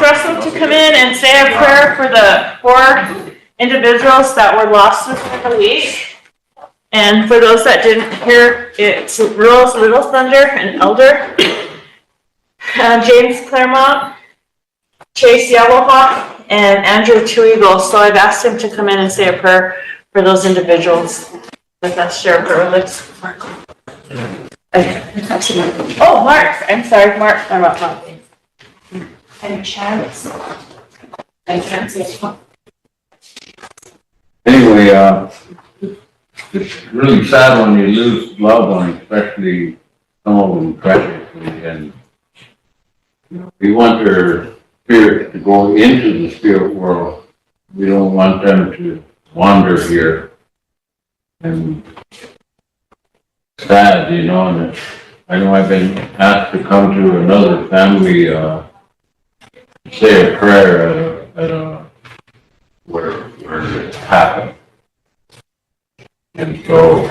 Russell to come in and say a prayer for the 4 individuals that were lost within the week. And for those that didn't hear, it's Rose Little Thunder, an elder, James Claremont, Chase Yellowhawk, and Andrew Two Eagles. So I've asked him to come in and say a prayer for those individuals. With us, share a prayer with us. Oh, Mark, I'm sorry, Mark. And Chance. And Chance. Anyway, it's really sad when you lose loved ones, especially some of them tragically, and we want their spirit to go into the spirit world. We don't want them to wander here. And sad, you know, and I know I've been asked to come to another family, say a prayer at a where it happened. And so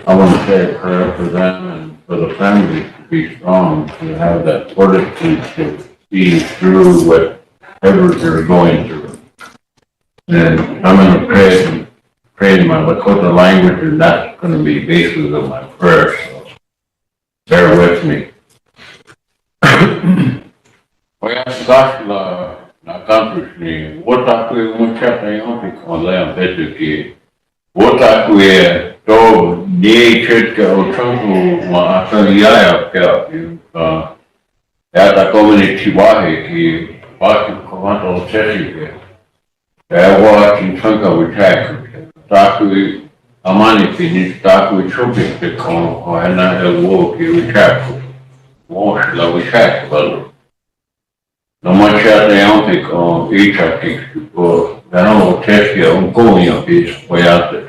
I want to say a prayer for them and for the family to be strong, to have that fortitude to see through whatever they're going through. And I'm going to pray in my Lakota language, and that's going to be the basis of my prayer, so bear with me. Nakampushni, Wotakwe Muchatayopi Konlea Betuki, Wotakwe Do Ye Chitka Otungu Maakayaya Pia, Yata Komini Chiwahi Ki, Baki Komato Cheshike, Ewa Chintanka Witak, Takui Amani Finish, Takui Chupik Pikon, Ohana Ewo Ki Witak, Wash La Witak, Balu. No más ya te aunque con dicha que por ganamos Cheskia un coño que fue antes.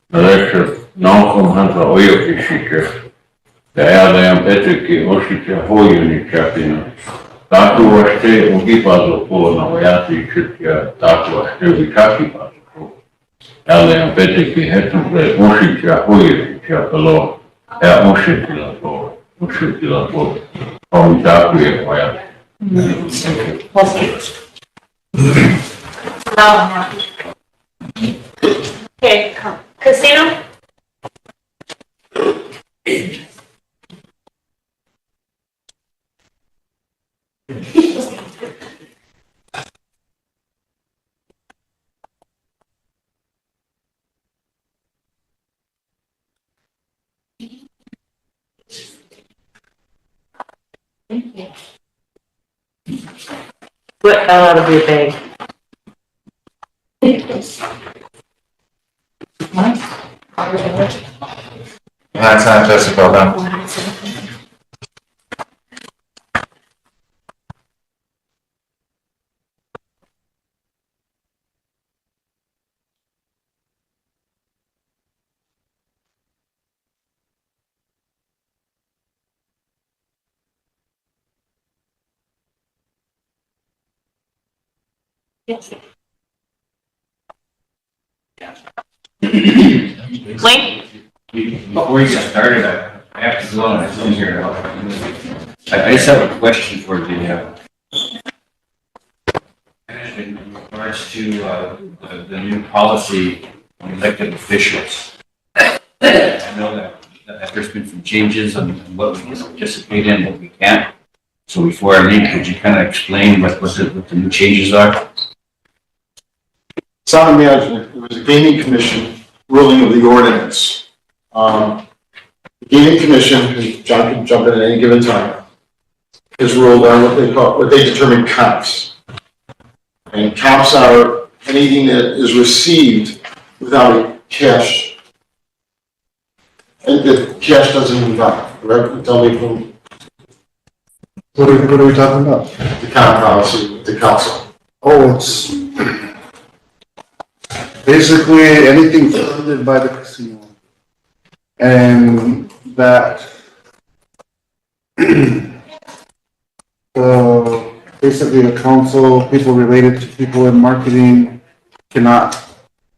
La leche no con hansa oyo que chique. De allá de ampete que oshicha hoyo ni chapina. Taku waste un kipazo por no vayati chikia taku waste vichaki pazo por. Ya de ampete que hetumbre oshicha hoyo ni chapalo. Ya oshitila por. Oshitila por. Om taku ye vayati. Okay, Casino? Thank you. But that ought to be a bag. That's not Jessica, then. Yes. Lane? Before we get started, I have to go on a Zoom here. I just have a question for the, in regards to, the new policy on elected officials. I know that there's been some changes on what we can participate in, what we can't. So before I leave, could you kind of explain what the new changes are? Sound management, it was a gaming commission ruling of the ordinance. The gaming commission, because John can jump in at any given time, is ruled on what they determine comps. And comps are anything that is received without a cash. And the cash doesn't move out, correct? Tell me from. What are we talking about? The comp policy, the council. Oh, it's basically anything funded by the casino. And that basically the council, people related to people in marketing cannot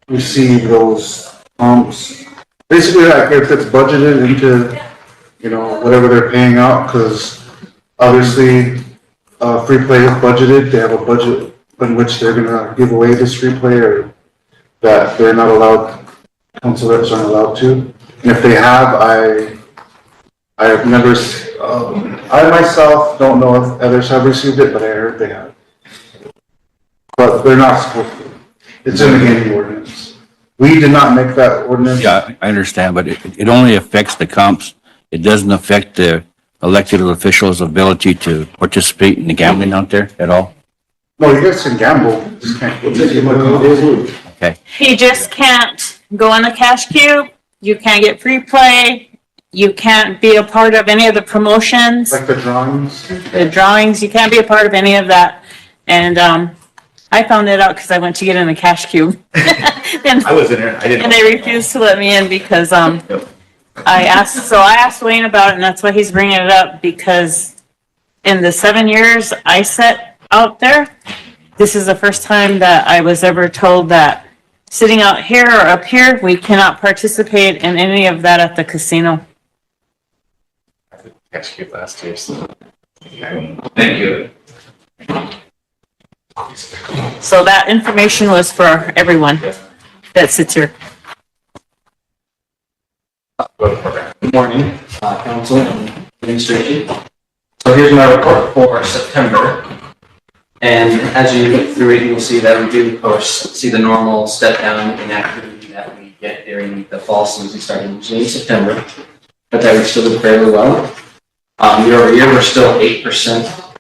receive those pumps. Basically, like if it's budgeted into, whatever they're paying out, because obviously free play is budgeted, they have a budget in which they're gonna give away this free play, or that they're not allowed, council reps aren't allowed to. And if they have, I have never, I myself don't know if others have received it, but I heard they have. But they're not supposed to. It's in the gaming ordinance. We did not make that ordinance. Yeah, I understand, but it only affects the comps. It doesn't affect the elected officials' ability to participate in the gambling out there at all? No, you guys can gamble, just can't. Okay. You just can't go in the cash cube, you can't get free play, you can't be a part of any of the promotions, Like the drawings. the drawings, you can't be a part of any of that. And, I found it out because I went to get in a cash cube. And I was in there, I didn't. and they refused to let me in because, I asked Wayne about it, and that's why he's bringing it up, because in the 7 years I sat out there, this is the first time that I was ever told that sitting out here or up here, we cannot participate in any of that at the casino. Execute last year, so. Thank you. So that information was for everyone that sits here. Good morning, council and administration. So here's my report for September. And as you look through it, you'll see that we do, of course, see the normal step down in activity that we get during the fall season starting usually in September. But that we still do fairly well. Year over year, we're still 8%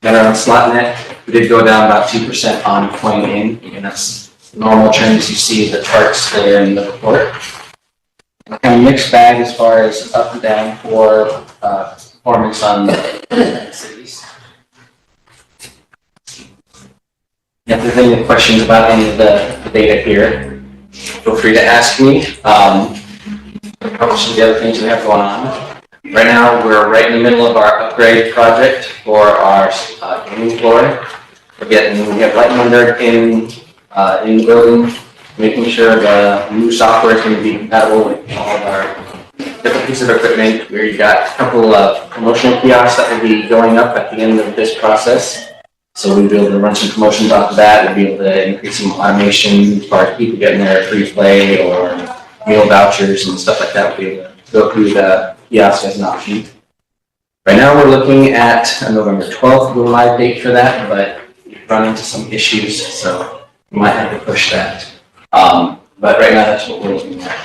better on slot net. We did go down about 2% on coin in, and that's normal trends you see the charts there in the report. Kind of mixed bag as far as up and down for performance on the cities. If there's any questions about any of the data here, feel free to ask me. Probably some of the other things we have going on. Right now, we're right in the middle of our upgrade project for our gaming floor. We have light under in the building, making sure the new software is going to be compatible with all of our different pieces of equipment. We've got a couple of promotional kiosks that will be going up at the end of this process. So we'll be able to run some promotions off of that. We'll be able to increase some automation as far as people getting their free play or meal vouchers and stuff like that. We'll be able to go through the kiosk as an option. Right now we're looking at a November 12th go live date for that, but we've run into some issues, so we might have to push that. But right now that's what we're looking at.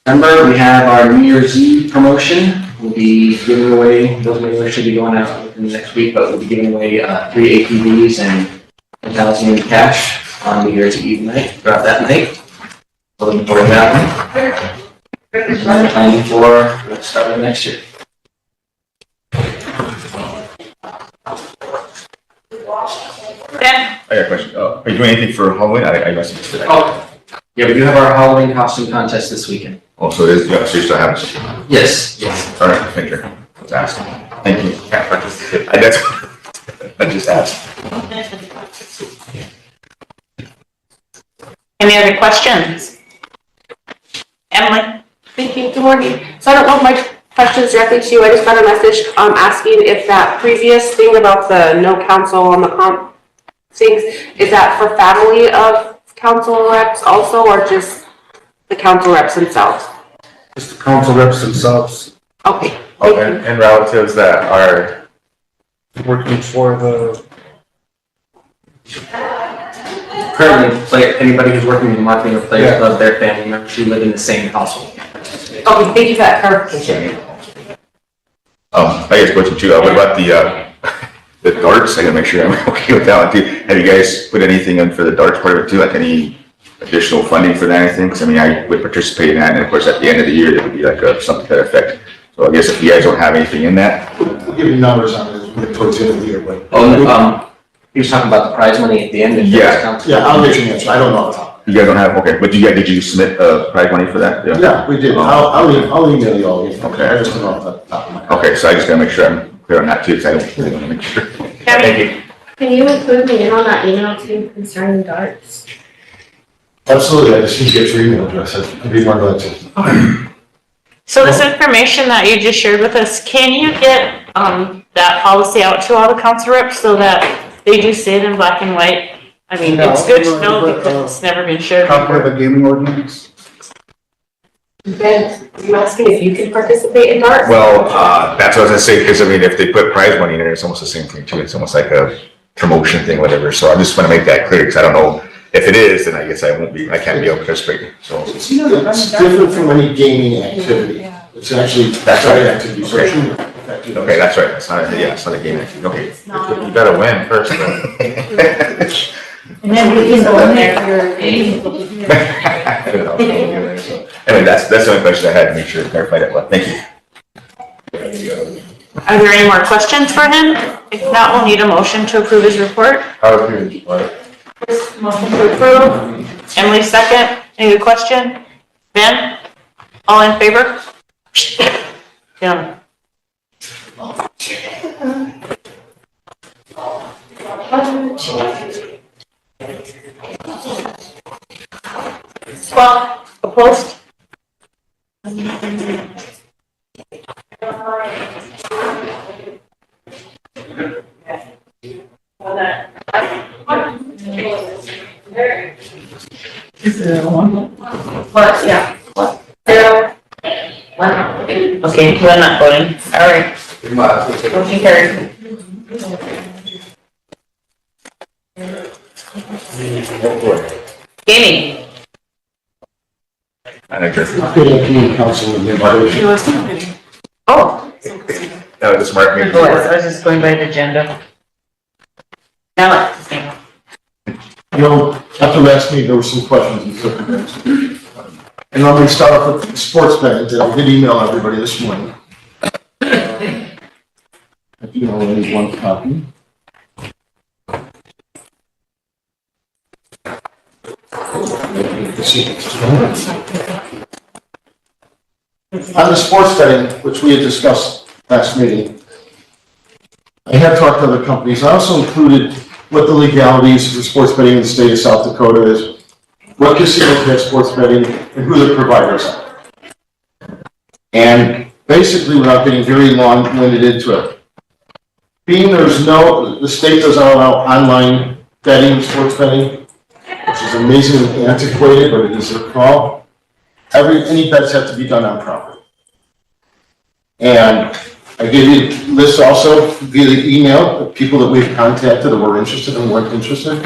Remember, we have our New Year's Eve promotion. We'll be giving away, those mailers should be going out within the next week, but we'll be giving away 3 ATVs and 1,000 in cash on New Year's Eve night, throughout that night. We're looking forward to that one. Planning for, let's start with next year. Ben? I got a question. Are you doing anything for Halloween? I missed it. Oh, yeah, we do have our Halloween costume contest this weekend. Oh, so it is, yeah, so you still have it? Yes, yes. All right, thank you. Let's ask. Thank you. Can't participate. That's, I just asked. Any other questions? Emily? Thank you, good morning. So I don't know if my question is directly to you, I just got a message asking if that previous thing about the no council on the comp things, is that for family of council reps also, or just the council reps themselves? Just the council reps themselves. Okay. And relatives that are working for the. Currently, anybody who's working in the marketing or players club, their family members who live in the same household. Okay, thank you for that clarification. I guess question too, what about the darts? I gotta make sure I'm okay with that one too. Have you guys put anything in for the darts part of it too? Like any additional funding for that, anything? Because I mean, I would participate in that, and of course at the end of the year, there would be like something to that effect. So I guess if you guys don't have anything in that. We'll give you numbers on it as we get towards the end of the year, but. Oh, he was talking about the prize money at the end of the council. Yeah, I'll get you an answer. I don't know off the top. You guys don't have, okay, but did you submit prize money for that? Yeah, we did. I'll email you all. Okay. I just don't know off the top of my head. Okay, so I just gotta make sure I'm clear on that too, because I don't want to make sure. Thank you. Can you include me in on that email too concerning darts? Absolutely, I just need to get your email address. I'd be more glad to. So this information that you just shared with us, can you get, that policy out to all the council reps so that they do see it in black and white? I mean, it's good to know because it's never been shared Copy of before. the gaming ordinance. Ben, are you asking if you can participate in darts? Well, that's what I was gonna say, because I mean, if they put prize money in there, it's almost the same thing too. It's almost like a promotion thing, whatever. So I just want to make that clear, because I don't know if it is, then I guess I can't be able to participate. So It's different from any gaming activity. It's actually, That's right. activity. So Okay. true. okay, that's right. It's not, yeah, it's not a game. Okay. You gotta win first, though. And then we can go in there. Anyway, that's the only question I had to make sure to clarify that one. Thank you. Are there any more questions for him? If not, we'll need a motion to approve his report. Motion to approve. Emily, second. Any question? Ben? All in favor? Done. Well, opposed? What, yeah, what? 0, 1. Okay, we're not voting. All right. Motion carried. Gaming. Council meeting. Oh. No, just mark me. I was just going by the agenda. Now it's the same. You know, after last meeting, there were some questions and circumstances. And I'm gonna start off with the sports betting that I did email everybody this morning. If you only need one copy. On the sports betting, which we had discussed last meeting, I have talked to other companies. I also included what the legalities for sports betting in the state of South Dakota is, what casinos have sports betting, and who the providers are. And basically, without getting very long-winded into it, being the state does not allow online betting, sports betting, which is amazingly antiquated, but it is their call. Any bets have to be done on property. And I gave you lists also via the email of people that we've contacted that were interested and weren't interested.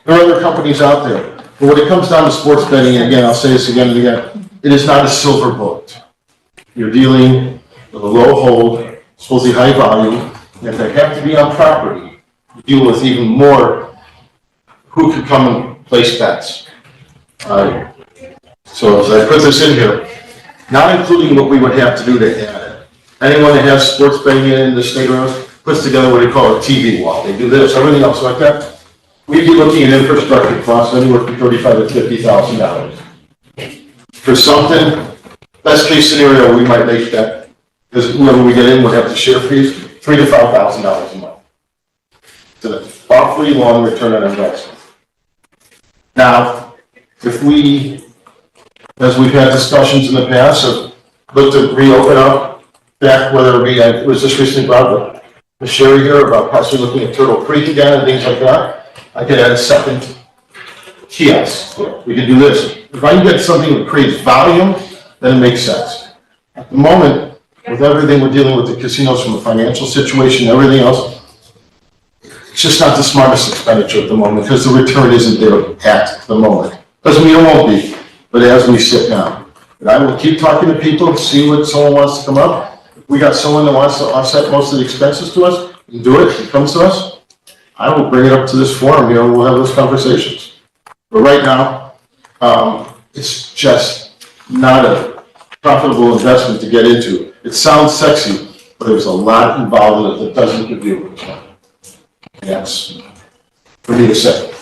There are other companies out there. But when it comes down to sports betting, and again, I'll say this again and again, it is not a silver bullet. You're dealing with a low hold, supposedly high volume, and if they have to be on property, you deal with even more who could come and place bets. So as I put this in here, not including what we would have to do to add it. Anyone that has sports betting in the state around puts together what they call a TV wall. They do this, everything else like that. We'd be looking at infrastructure costs anywhere from $35,000 to $50,000. For something, best case scenario, we might make that, because whoever we get in would have to share fees, $3,000 to $5,000 a month. It's an awfully long return on investment. Now, if we, as we've had discussions in the past, have looked to reopen up back, whether it be, it was just recently brought the Sherry here about possibly looking at Turtle Creek again and things like that. I could add a second kiosk. We could do this. If I can get something that creates volume, then it makes sense. At the moment, with everything we're dealing with the casinos from a financial situation and everything else, it's just not the smartest expenditure at the moment because the return isn't there at the moment. Doesn't mean it won't be, but as we sit down. And I will keep talking to people, see what someone wants to come up. If we got someone that wants to offset most of the expenses to us, and do it, it comes to us, I will bring it up to this forum here and we'll have those conversations. But right now, it's just not a profitable investment to get into. It sounds sexy, but there's a lot involved in it that doesn't give you. That's for me to say.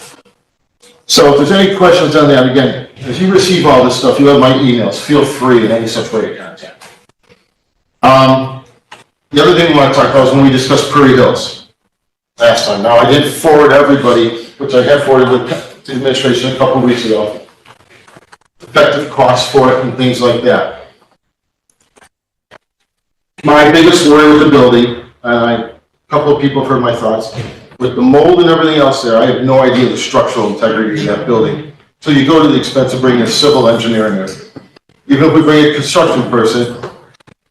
So if there's any questions on that, again, as you receive all this stuff, you have my emails. Feel free in any such way to contact. The other thing we want to talk about is when we discussed Prairie Hills last time. Now, I did forward everybody, which I had forwarded to the administration a couple of weeks ago, effective costs for it and things like that. My biggest worry with the building, a couple of people have heard my thoughts, with the mold and everything else there, I have no idea the structural integrity of that building. So you go to the expense of bringing a civil engineer in there. Even if we bring a construction person,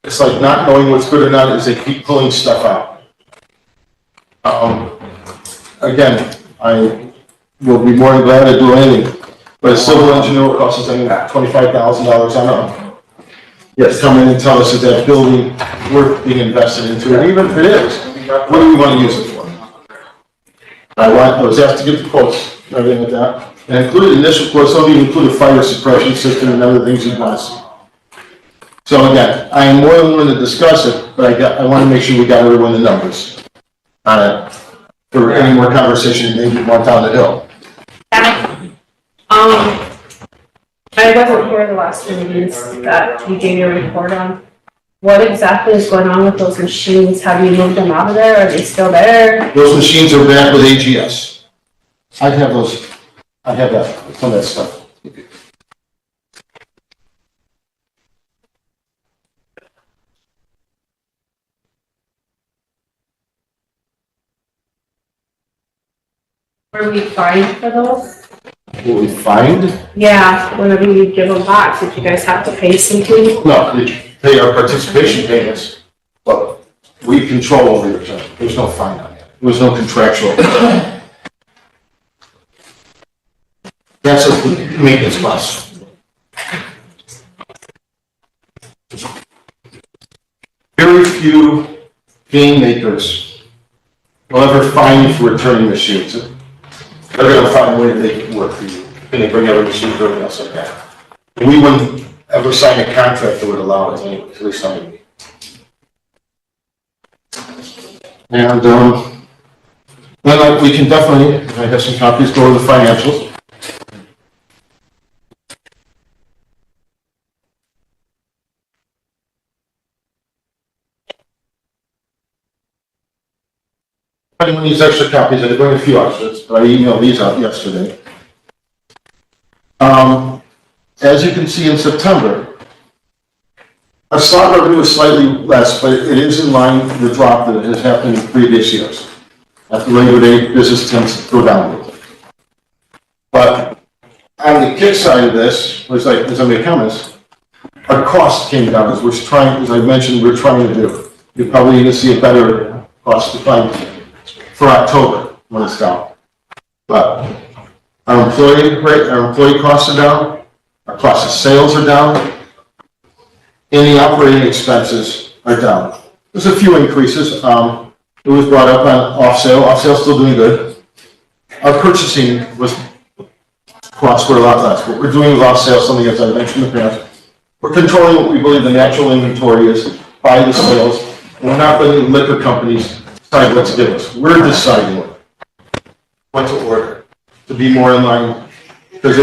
it's like not knowing what's good or not as they keep pulling stuff out. Again, I will be more than glad to do anything, but a civil engineer will cost us $25,000 on up. Yes, come in and tell us that building worth being invested into, and even if it is, what do we want to use it for? I was asked to get the quotes, and everything like that, and included initial quotes, some even include a fire suppression system and other things you'd want to see. So again, I am more than willing to discuss it, but I want to make sure we got everyone the numbers on it for any more conversation, maybe more down the hill. I wasn't here the last 2 meetings that you gave your report on. What exactly is going on with those machines? Have you moved them out of there? Are they still there? Those machines are back with AGS. I have those, I have that, some of that stuff. Were we fined for those? Will we find? Yeah, whenever you give them back, did you guys have to pay something? No, they pay our participation payments, but we control over the return. There's no fine on that. There's no contractual. That's a maintenance cost. Very few game makers will ever fine you for returning machines. They're gonna find a way to make it work for you. And they bring other machines and everything else like that. And we wouldn't ever sign a contract that would allow it, anyway, at least some of me. And, then we can definitely, I have some copies, go over the financials. Anyone needs extra copies, I bring a few extras, but I emailed these out yesterday. As you can see in September, our slot revenue is slightly less, but it is in line with the drop that has happened in previous years. After Labor Day, business tends to go down a little bit. But on the kick side of this, was like, as I made comments, our cost came down as we're trying, as I mentioned, we're trying to do. You're probably going to see a better cost decline for October when it's down. But our employee rate, our employee costs are down, our cost of sales are down, and the operating expenses are down. There's a few increases. It was brought up on off-sale still doing good. Our purchasing costs were a lot less. What we're doing with off-sale, something as I mentioned in the past, we're controlling what we believe the natural inventory is by the sales, and we're not letting liquor companies decide what to give us. We're deciding what to order to be more in line, because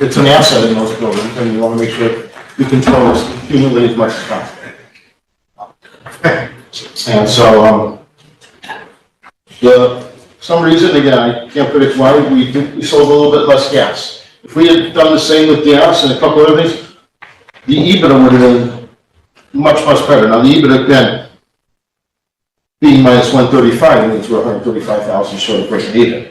it's an asset in most buildings, and you want to make sure you control as humanly as much as possible. And so, for some reason, again, I can't predict why, we sold a little bit less gas. If we had done the same with gas and a couple other things, the EBITDA would have been much, much better. Now, the EBITDA, again, being minus 135 means we're 135,000 short of breaking even.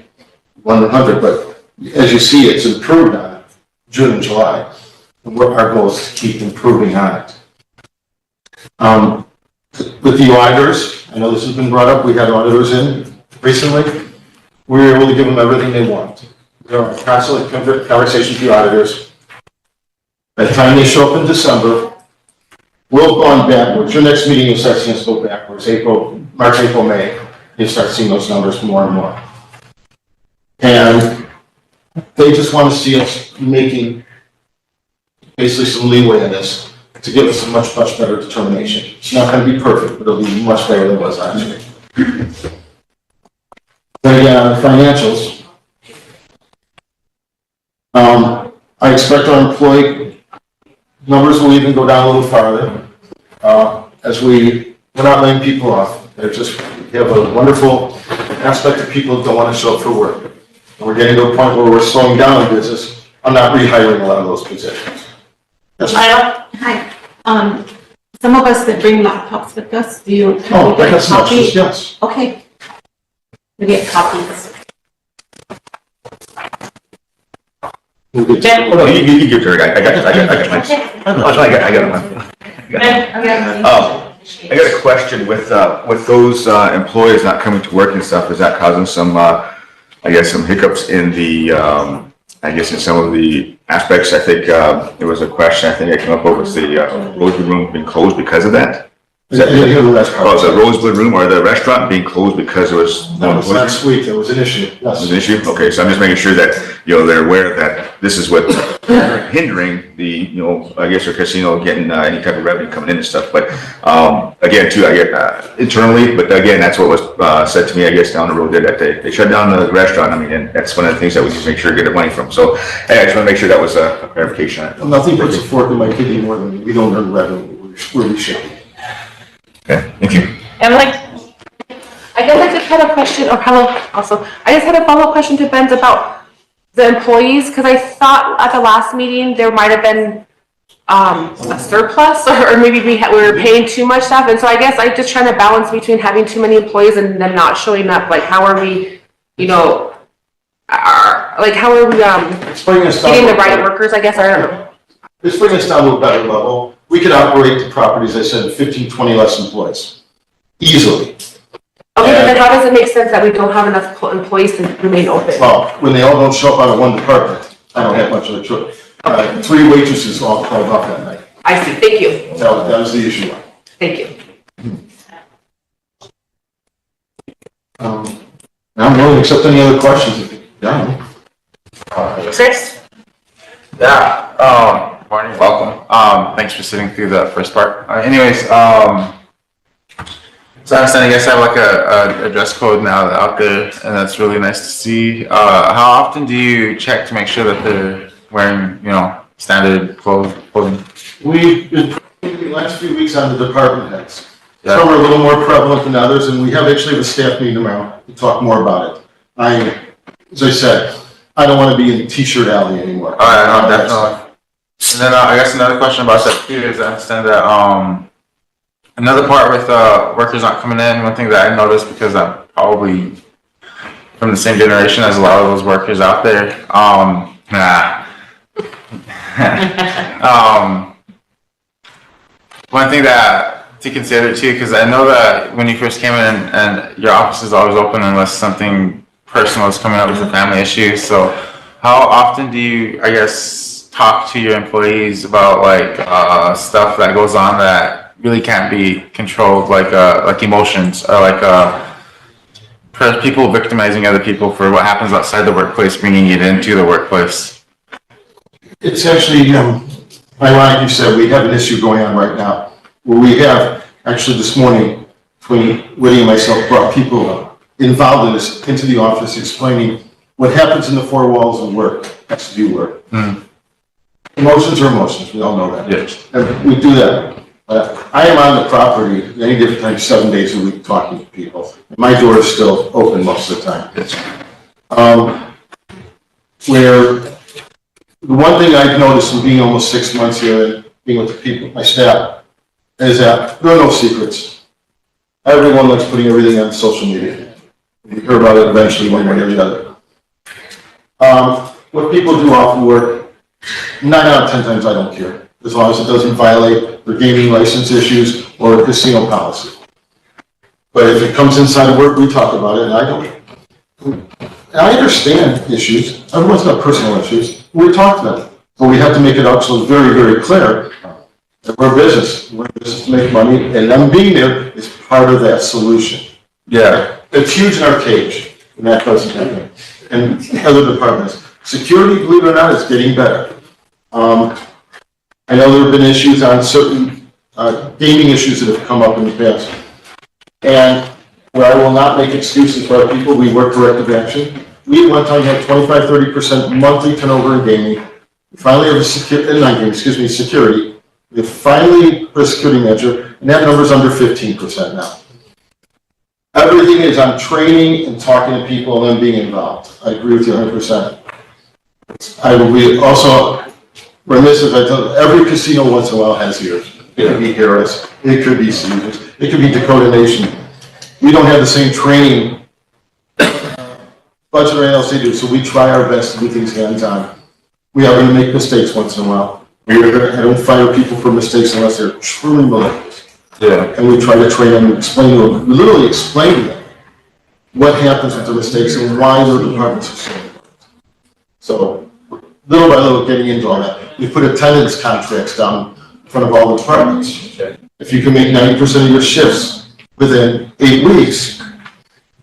100, but as you see, it's improved on June and July. And our goal is to keep improving on it. With the auditors, I know this has been brought up, we had auditors in recently. We were able to give them everything they want. There are constant conversations with the auditors. By the time they show up in December, we'll have gone backwards. Your next meeting, you'll start seeing us go backwards. March, April, May, you'll start seeing those numbers more and more. And they just want to see us making basically some leeway in this to give us a much, much better determination. It's not going to be perfect, but it'll be much better than it was last year. Then again, on the financials, I expect our employee numbers will even go down a little farther as we're not laying people off. They're just, we have a wonderful aspect of people who don't want to show up for work. And we're getting to a point where we're slowing down in business. I'm not rehiring a lot of those positions. Hi. some of us that bring laptops with us, do you? can Oh, we get a that's not copy? just, yes. Okay. We get copies. We'll get- Ben? Oh, no, you can give it to her. I got mine. I got mine. I got a question with those employees not coming to work and stuff. Is that causing some, I guess, some hiccups in the, I guess, in some of the aspects? I think there was a question I think I came up with, was the Rosebud room being closed because of that? Is that the Rosebud room or the restaurant being closed because it was? That was last week, there was an issue. It was an issue? Okay, so I'm just making sure that, they're aware that this is what hindering the, I guess, their casino getting any type of revenue coming in and stuff. But again, too, I get internally, but again, that's what was said to me, I guess, down the road there, that they shut down the restaurant. I mean, and that's one of the things that we just make sure to get the money from. So, hey, I just want to make sure that was a clarification. Nothing puts a fork in my kidney more than we don't earn revenue, we're reshaping. Okay, thank you. And like, I guess I just had a question, or hello, also, I just had a follow-up question to Ben's about the employees, because I thought at the last meeting, there might have been a surplus, or maybe we were paying too much staff, and so I guess I'm just trying to balance between having too many employees and them not showing up, like how are we, how are we getting the right workers, I guess, I don't know. Let's bring us down to a better level. We could operate the properties, I said, 15, 20 less employees, easily. Okay, but then how does it make sense that we don't have enough employees to remain open? Well, when they all don't show up out of one department, I don't have much of a choice. 3 waitresses all called off that night. I see, thank you. That was the issue. Thank you. I'm willing to accept any other questions. Yeah. Chris? Yeah, morning, welcome. Thanks for sitting through the first part. So I understand you guys have like a dress code now out there, and that's really nice to see. How often do you check to make sure that they're wearing, standard clothing? We've been the last few weeks on the department heads. Yeah. Some are a little more prevalent than others, and we actually have a staff meeting tomorrow to talk more about it. As I said, I don't want to be in the t-shirt alley anymore. All right, definitely. And then I guess another question about that too is I understand that another part with workers not coming in, one thing that I noticed, because I'm probably from the same generation as a lot of those workers out there, one thing that to consider too, because I know that when you first came in and your office is always open unless something personal is coming up with a family issue. So how often do you, I guess, talk to your employees about like stuff that goes on that really can't be controlled, like emotions, or like people victimizing other people for what happens outside the workplace, bringing it into the workplace? It's actually ironic you said we have an issue going on right now where we have actually this morning, between Woody and myself, brought people involved in this into the office explaining what happens in the four walls of work, has to do work. Mm. Emotions are emotions, we all know that. Yes. And we do that. I am on the property any different time, 7 days a week talking to people. My door is still open most of the time. Yes. Where the one thing I've noticed in being almost 6 months here and being with the people, my staff, is that there are no secrets. Everyone likes putting everything on social media. You hear about it eventually one way or the other. What people do off of work, 9 out of 10 times I don't care, as long as it doesn't violate their gaming license issues or casino policy. But if it comes inside of work, we talk about it, and I don't. I understand issues. Everyone's got personal issues. We talk to them. But we have to make it absolutely very, very clear that we're a business. We're a business to make money, and them being there is part of that solution. Yeah. It's huge in our cage, and that doesn't happen. And other departments. Security, believe it or not, is getting better. I know there have been issues on certain gaming issues that have come up in the past. And where I will not make excuses for our people, we work corrective action. We at one time had 25-30% monthly turnover in gaming. We finally have security. We finally put a security measure, and that number's under 15% now. Everything is on training and talking to people and them being involved. I agree with you 100%. I will be also remiss if I tell you, every casino once in a while has yours. It could be Harris, it could be Sioux, it could be Dakota Nation. We don't have the same training budget or anything else they do, so we try our best to do things hands-on. We are gonna make mistakes once in a while. I don't fire people for mistakes unless they're truly malicious. Yeah. And we try to train them and explain to them, literally explain to them what happens with the mistakes and why their departments are so important. So, little by little, getting into all that. We put attendance contracts down in front of all the departments. If you can make 90% of your shifts within 8 weeks,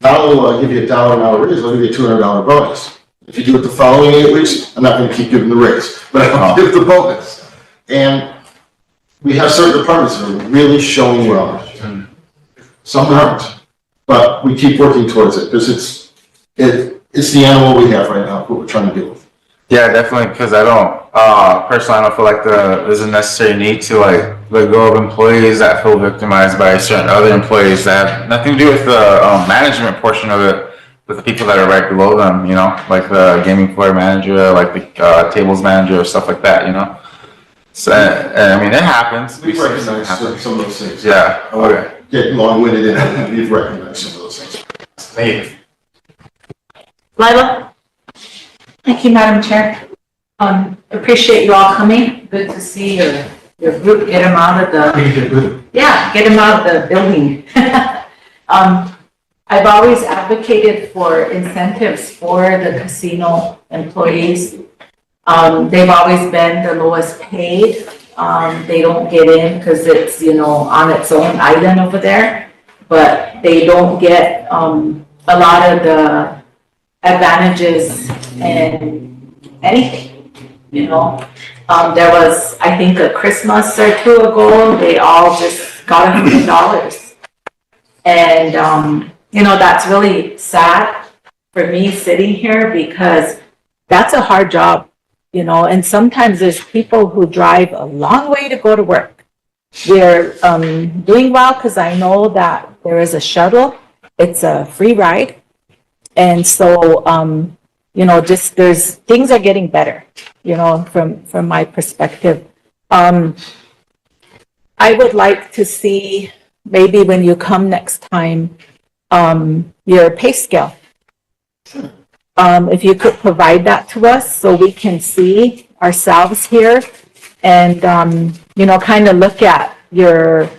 not only will I give you $1 an hour raise, I'll give you a $200 bonus. If you do it the following 8 weeks, I'm not going to keep giving the raise, but I'll give the bonus. And we have certain departments that are really showing well. Some aren't, but we keep working towards it because it's the animal we have right now, what we're trying to deal with. Yeah, definitely, because I don't, personally, I don't feel like there's a necessary need to like let go of employees that feel victimized by certain other employees that have nothing to do with the management portion of it, with the people that are right below them, you know, like the gaming floor manager, like the tables manager, or stuff like that, you know. So, I mean, it happens. We've recognized some of those things. Yeah, okay. Getting long-winded in it, we've recognized some of those things. Thank you. Lila? Thank you, Madam Chair. Appreciate you all coming. Good to see your group, get them out of the, get them out of the building. I've always advocated for incentives for the casino employees. They've always been the lowest paid. They don't get in because it's, you know, on its own island over there, but they don't get a lot of the advantages and anything, you know. There was, I think, a Christmas or two ago, they all just got $100. And, you know, that's really sad for me sitting here because that's a hard job, you know, and sometimes there's people who drive a long way to go to work. We're doing well because I know that there is a shuttle. It's a free ride. And so, you know, just things are getting better, you know, from my perspective. I would like to see maybe when you come next time, your pay scale. If you could provide that to us so we can see ourselves here and, you know, kind of look at your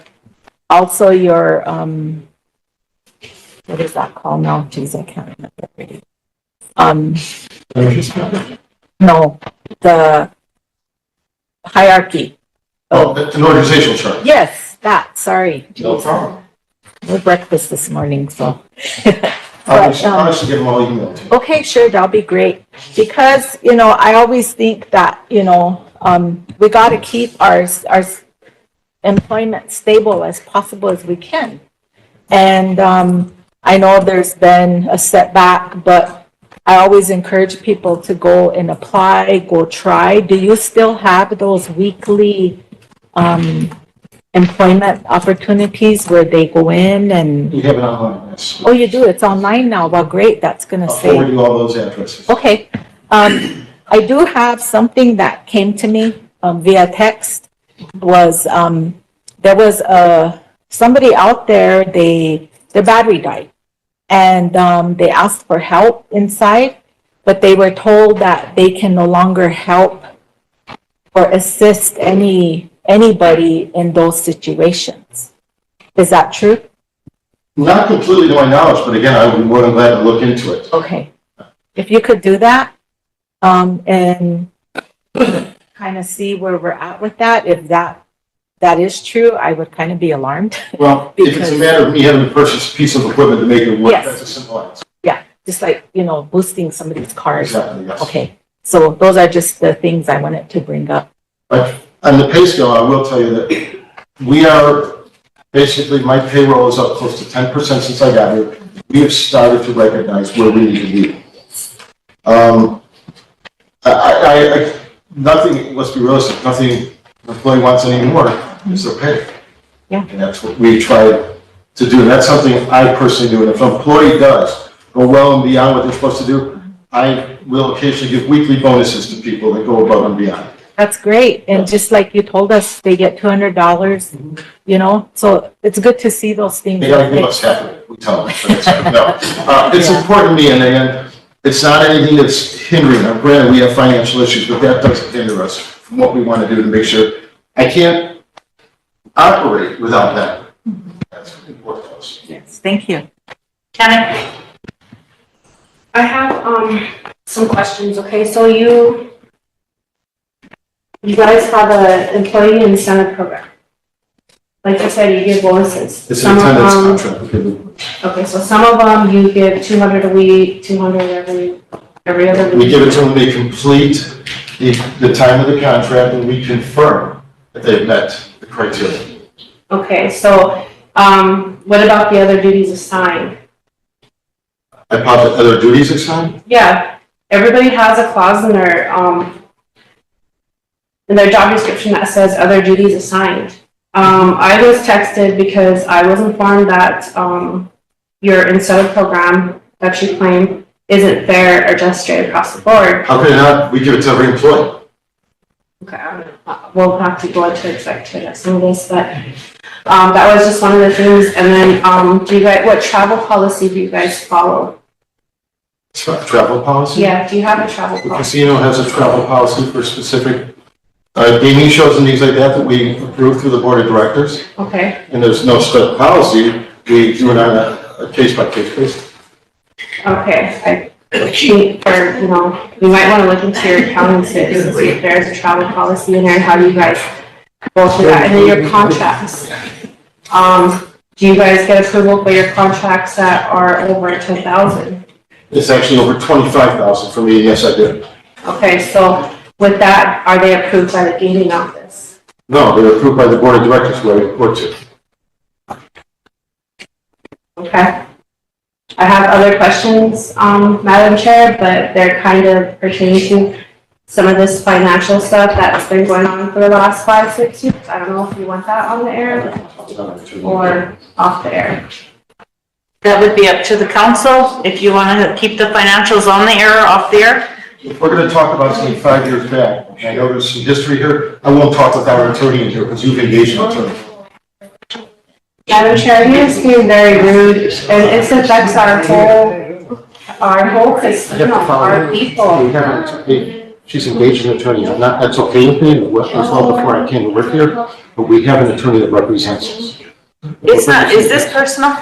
what is that called now? Geez, I can't remember already. No, the hierarchy. Oh, an organizational chart. Yes, that, sorry. No problem. No breakfast this morning, so. I'll just give them all email to you. Okay, sure, that'll be great. Because, you know, I always think that, you know, we got to keep our employment stable as possible as we can. And I know there's been a setback, but I always encourage people to go and apply, go try. Do you still have those weekly employment opportunities where they go in and? We have it online, yes. Oh, you do? It's online now. Well, great. That's going to I'll save. forward you all those addresses. Okay. I do have something that came to me via text. Was there was somebody out there, their battery died. And they asked for help inside, but they were told that they can no longer help or assist anybody in those situations. Is that true? Not completely to my knowledge, but again, I would be more than glad to look into it. Okay. If you could do that, and kind of see where we're at with that, if that is true, I would kind of be alarmed. Well, if it's a matter of me having to purchase a piece of equipment to make it work, Yes. that's a simple answer. Yeah, just like, you know, boosting somebody's cars. Exactly, yes. Okay, so those are just the things I wanted to bring up. But on the pay scale, I will tell you that we are, basically, my payroll is up close to 10% since I got here. We have started to recognize where we need to be. Nothing, let's be realistic, nothing an employee wants anymore is their pay. Yeah. And that's what we try to do. And that's something I personally do. And if an employee does go well and beyond what they're supposed to do, I will occasionally give weekly bonuses to people that go above and beyond. That's great. And just like you told us, they get $200, you know, so it's good to see those things. They gotta give us half of it, we tell them. But it's important to me, and again, it's not anything that's hindering. Now, granted, we have financial issues, but that doesn't hinder us from what we want to do to make sure. I can't operate without that. That's important to us. Yes, thank you. Janet? I have, some questions, okay, so you guys have an employee incentive program. Like I said, you give bonuses. It's Some an of attendance them- contract. Okay, so some of them you give 200 a week, 200 every other We week. give it to them, they complete the time of the contract, and we confirm that they've met the criteria. Okay, so, what about the other duties assigned? I apologize, other duties assigned? Yeah, everybody has a clause in their job description that says other duties assigned. I was texted because I was informed that, your incentive program that you claim isn't fair or just straight across the board. How can it not? We give it to every employee. Okay, we'll have to go into executive some of this, but, that was just one of the things. And then, do you guys, what travel policy do you guys follow? Travel policy? Yeah, do you have a travel The policy? casino has a travel policy for specific gaming shows and things like that we approve through the board of directors. Okay, And there's no set policy. We do it on a case-by-case basis. okay, I think, or, you know, we might wanna look into your accounting statements and see if there's a travel policy in there and how you guys go through that. And then your contracts. Do you guys get approval for your contracts that are over 10,000? It's actually over 25,000 for me. Yes, I did. Okay, so with that, are they approved by the gaming office? No, they're approved by the board of directors who I report to. Okay. I have other questions, Madam Chair, but they're kind of pertaining to some of this financial stuff that's been going on for the last 5-6 years. I don't know if you want that on the air or off the air. That would be up to the council, if you want to keep the financials on the air or off the air. If we're going to talk about something 5 years back, I know there's some history here, I won't talk with our attorney in here because you've engaged an attorney. Madam Chair, you're just being very rude, and it affects our whole system, our people. We haven't, she's engaged an attorney. I'm not, that's okay with me. It was well before I came to work here, but we have an attorney that represents us. It's not, is this personal?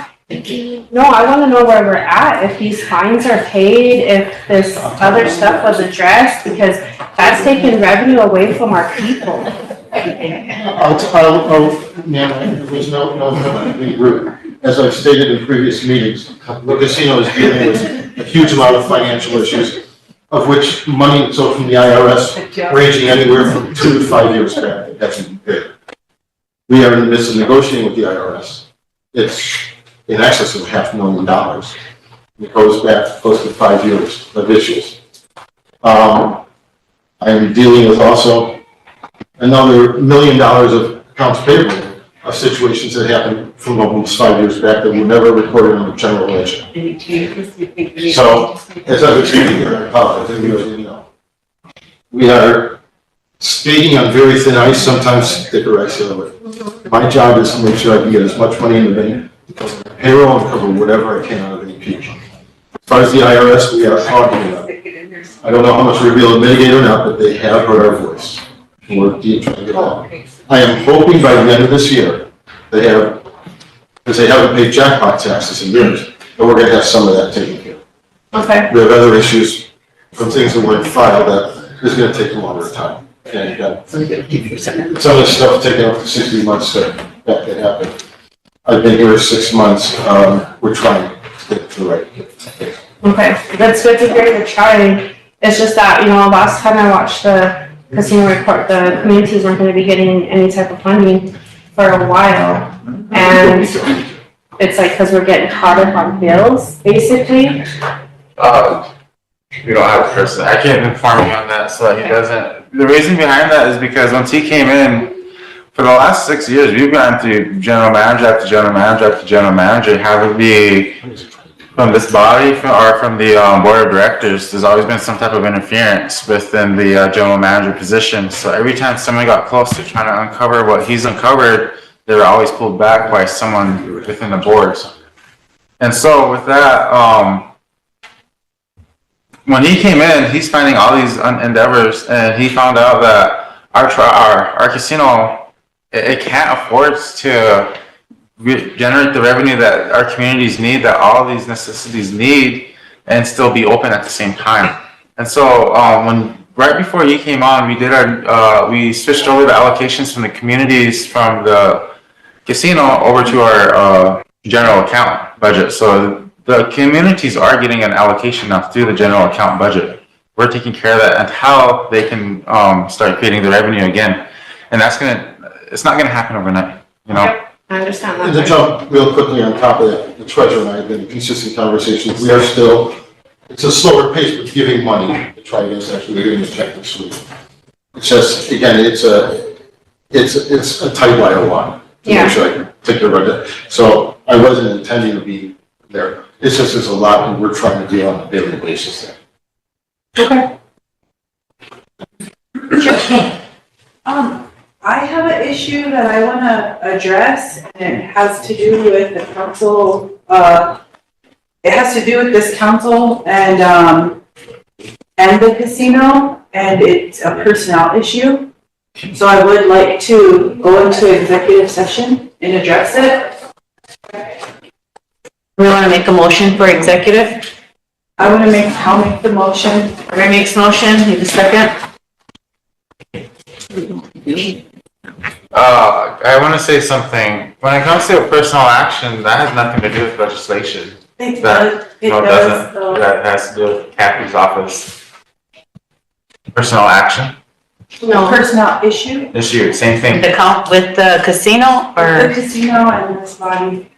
No, I want to know where we're at, if these fines are paid, if this other stuff was addressed, because that's taking revenue away from our people. Ma'am, there's no, being rude. As I've stated in previous meetings, the casino is dealing with a huge amount of financial issues, of which money is owed from the IRS ranging anywhere from 2 to 5 years back. That's big. We are in the midst of negotiating with the IRS. It's in excess of $500,000. It goes back close to 5 years of issues. I am dealing with also another $1 million of accounts payable of situations that happened from almost 5 years back that were never recorded on the general ledger. So, as I was saying here, I apologize, you know, we are skating on very thin ice, sometimes thicker ice the other way. My job is to make sure I can get as much money in the bank, payroll, and cover whatever I can out of any people. As far as the IRS, we are talking about it. I don't know how much we'll be able to mitigate or not, but they have heard our voice. And we're trying to get that. I am hoping by the end of this year, they have, because they haven't paid jackpot taxes in years, but we're gonna have some of that taken care of. Okay. We have other issues from things that weren't filed that is gonna take a longer time. And some of the stuff taking up to 60 months to that can happen. I've been here 6 months, we're trying to get to the right. Okay, that's good to hear you're trying. It's just that, you know, last time I watched the casino report, the communities weren't going to be getting any type of funding for a while. And it's like, because we're getting caught up on bills, basically. We don't have a person. I can't inform you on that, so he doesn't. The reason behind that is because once he came in, for the last 6 years, we've gone through general manager after general manager after general manager, having be from this body or from the board of directors, there's always been some type of interference within the general manager position. So every time someone got close to trying to uncover what he's uncovered, they were always pulled back by someone within the boards. And so with that, when he came in, he's finding all these endeavors, and he found out that our casino, it can't afford to generate the revenue that our communities need, that all these necessities need, and still be open at the same time. And so right before he came on, we switched over the allocations from the communities from the casino over to our general account budget. So the communities are getting an allocation now through the general account budget. We're taking care of that and how they can start creating the revenue again. And it's not gonna happen overnight, you know? Yep, I understand that. And to jump real quickly on top of that, the treasurer and I have been in consistent conversations. We are still, it's a slower pace, but giving money to try against actually getting the check this week. It's just, again, it's a tight line of line. To make sure I can take care of it. So I wasn't intending to be there. It's just, there's a lot that we're trying to do on a daily basis there. Okay. I have an issue that I want to address, and it has to do with the council, it has to do with this council and the casino, and it's a personnel issue. So I would like to go into executive session and address it. We want to make a motion for executive. I'll make the motion. Ray makes motion, need a second? I want to say something. When it comes to a personal action, that has nothing to do with legislation. It That, does, though. that has to do with Kathy's office. Personal action, No. Personnel issue, issue, same thing. The count with the casino the or? casino and this body.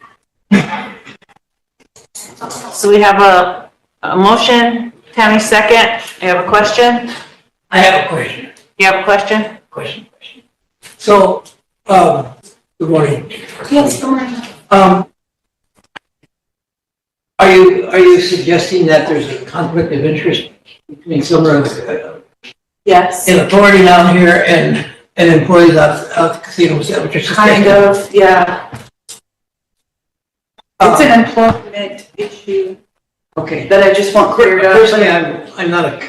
So we have a motion, Tammy second, you have a question? I have a question. You have a question? Question. So, good morning. Yes, go ahead. Are you suggesting that there's a conflict of interest between someone, Yes. an authority down here and employees out the casino? Is that what you're suggesting? Kind of, yeah. It's an employment issue Okay. that I just want cleared up. Personally, I'm not a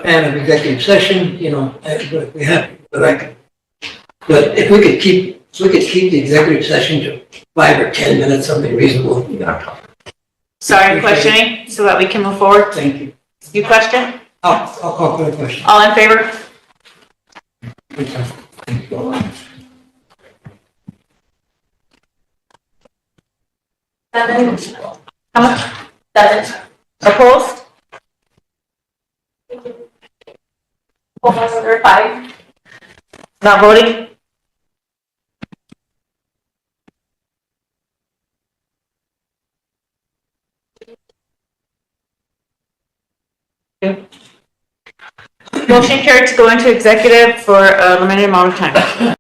fan of executive session, you know, but we have, but if we could keep the executive session to 5 or 10 minutes, something reasonable. Sorry, questioning, so that we can move forward. Thank you. You question? I'll call for the question. All in favor? Seven. How much? 7. Opposed? Or 5. Not voting? Okay. Motion carried to go into executive for a limited amount of time.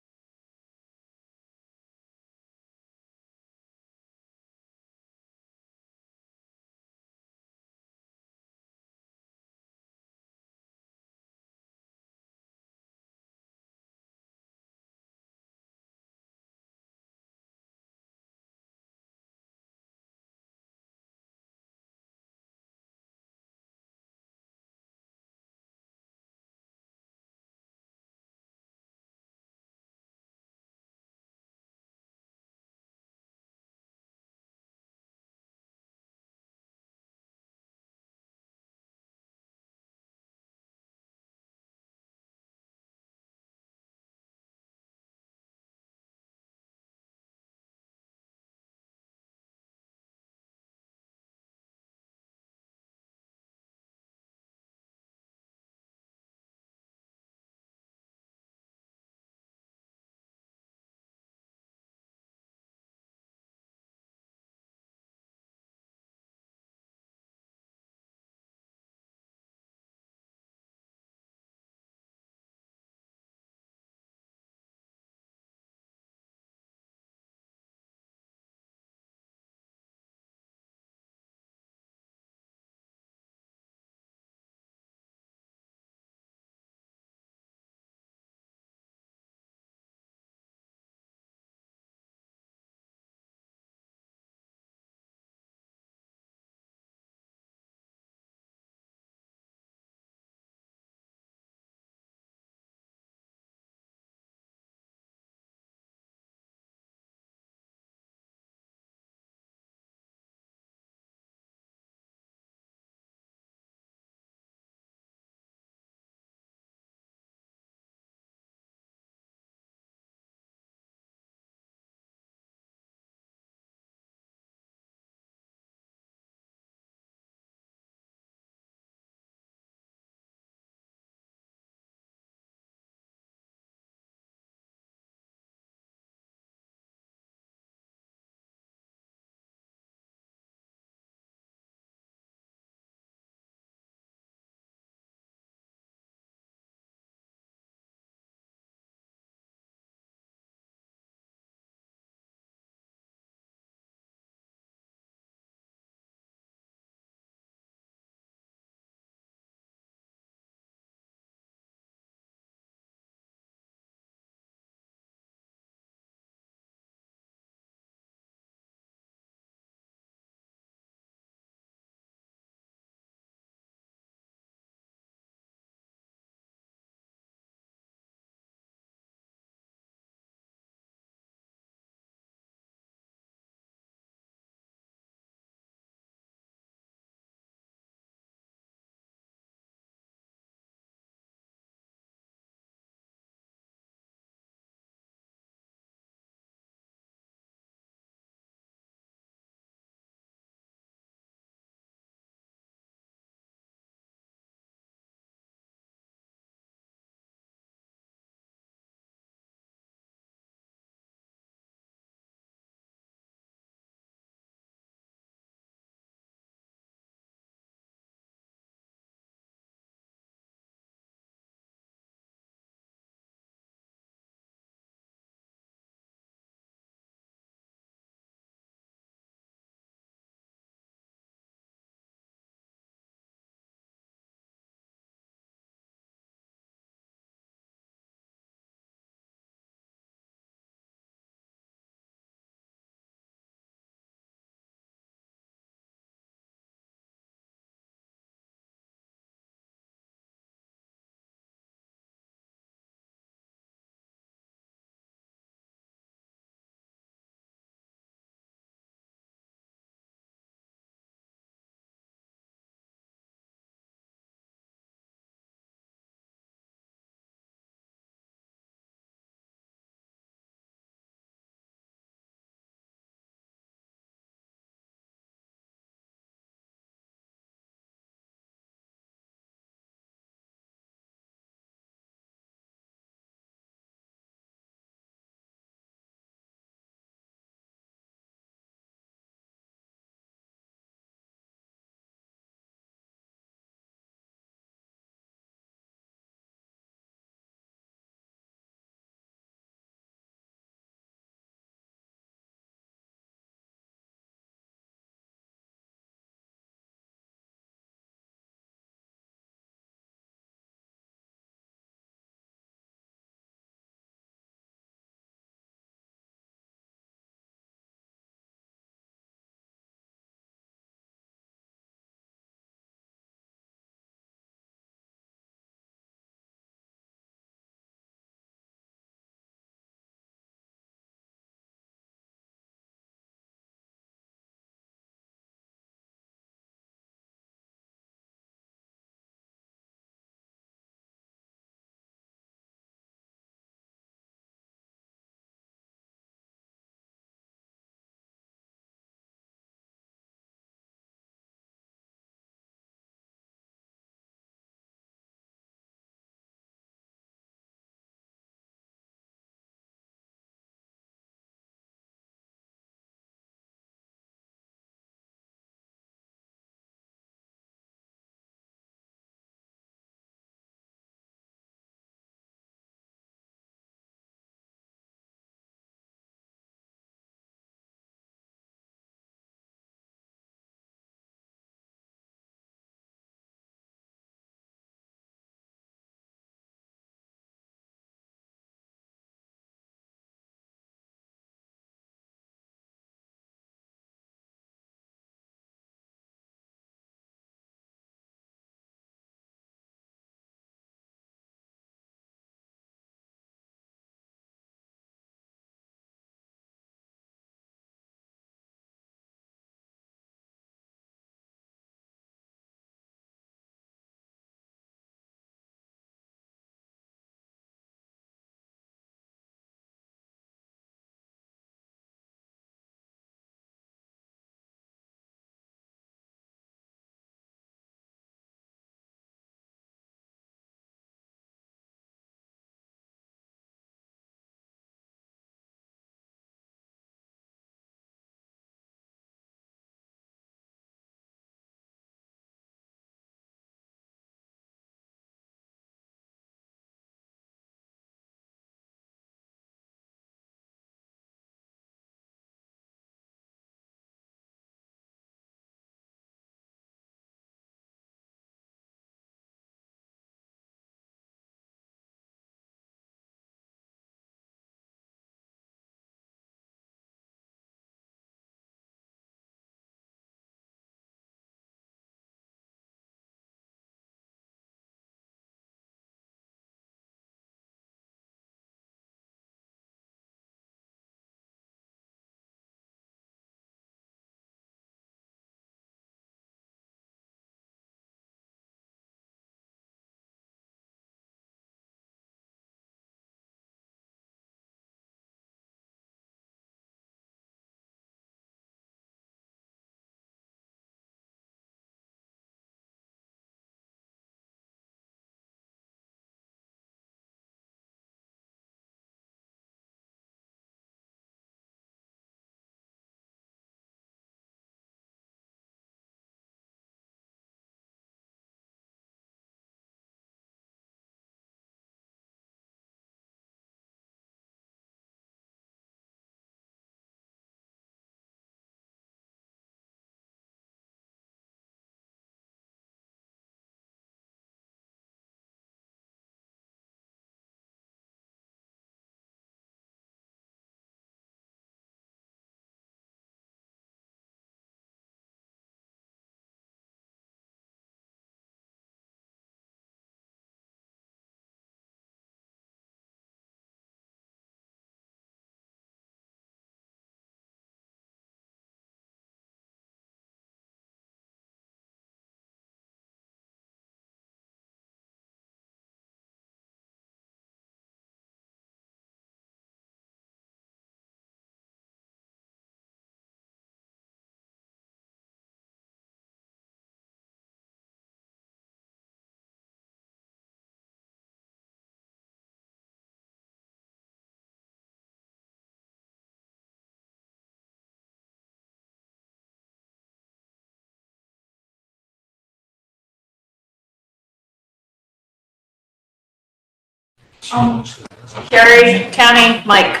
Carrie, County, Mike.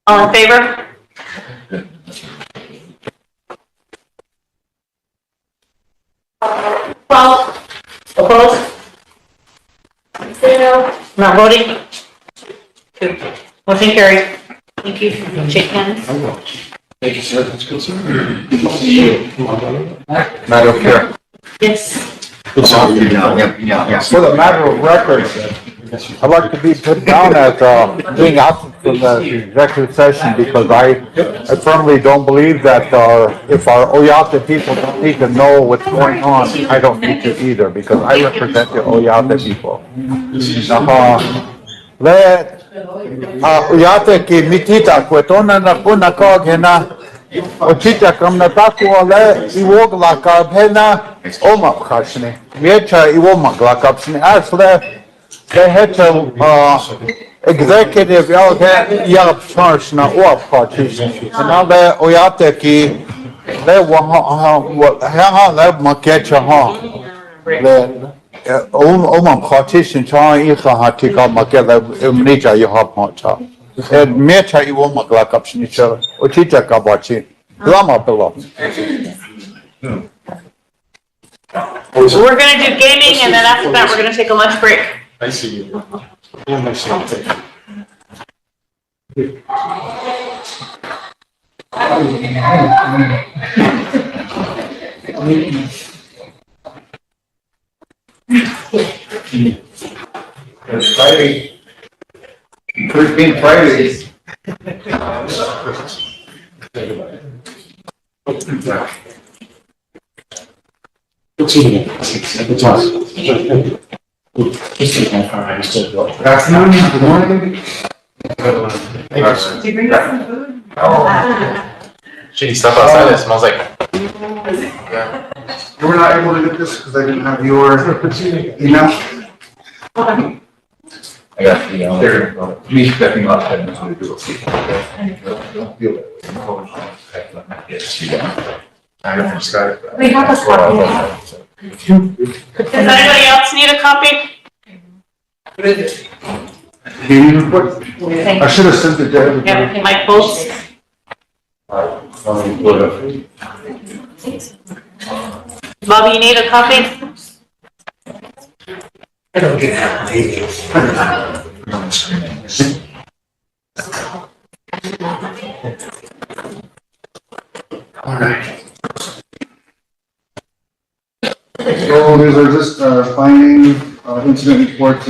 All in favor? Well, opposed? Not voting? Two. Motion carried. Thank you. Shake hands. Thank you, sir. That's good, sir. Madam Chair. Yes. For the matter of record, I'd like to be put down as, being absent from the executive session because I firmly don't believe that, if our Oyata people don't need to know what's going on, I don't need to either because I represent the Oyata people. Oyata ki mitita kwetona na kuna kogena ochita kamna taku ale iwog laka bhena oma khashne mecha iwoma laka bhne asle they had to executive yelp charge na off partition and now the Oyata ki le ha le makecha ha le oma partition cha ikha hatika makela mnija yohap cha and mecha iwoma laka bhne cha ochita kabachi lama below. So we're gonna do gaming and then after that, we're gonna take a lunch break. I see you. Oh, my son. It's Friday. First being Fridays. What's eating it? It's us. Afternoon, good morning. Thank you, sir. Did you bring us some food? Shitty stuff outside, it smells like. You were not able to get this because I didn't have your email. I got the, me stepping off head to do it. I haven't started. We have a copy. Does anybody else need a copy? Meeting report? I should have sent it to everybody. Yeah, Mike Bolts. Bobby, you need a copy? I don't get that. All right. So these are just finding incident reports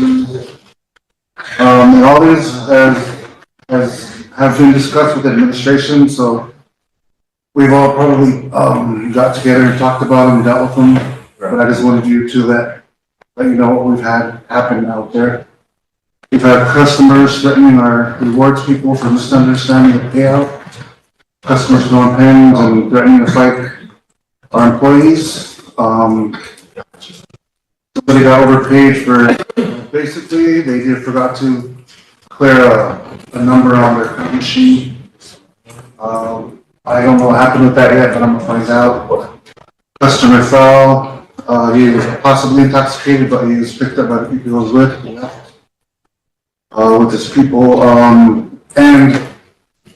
and all these have been discussed with administration, so we've all probably got together and talked about them, dealt with them, but I just wanted you to let you know what we've had happen out there. We've had customers threatening our rewards people for misunderstanding the payout, customers throwing pens and threatening to fight our employees. Somebody got overpaid for, basically, they forgot to clear a number on their account machine. I don't know what happened with that yet, but I'm gonna find out. Customer fell, he was possibly intoxicated, but he was picked up by the people he was with, and left with his people. And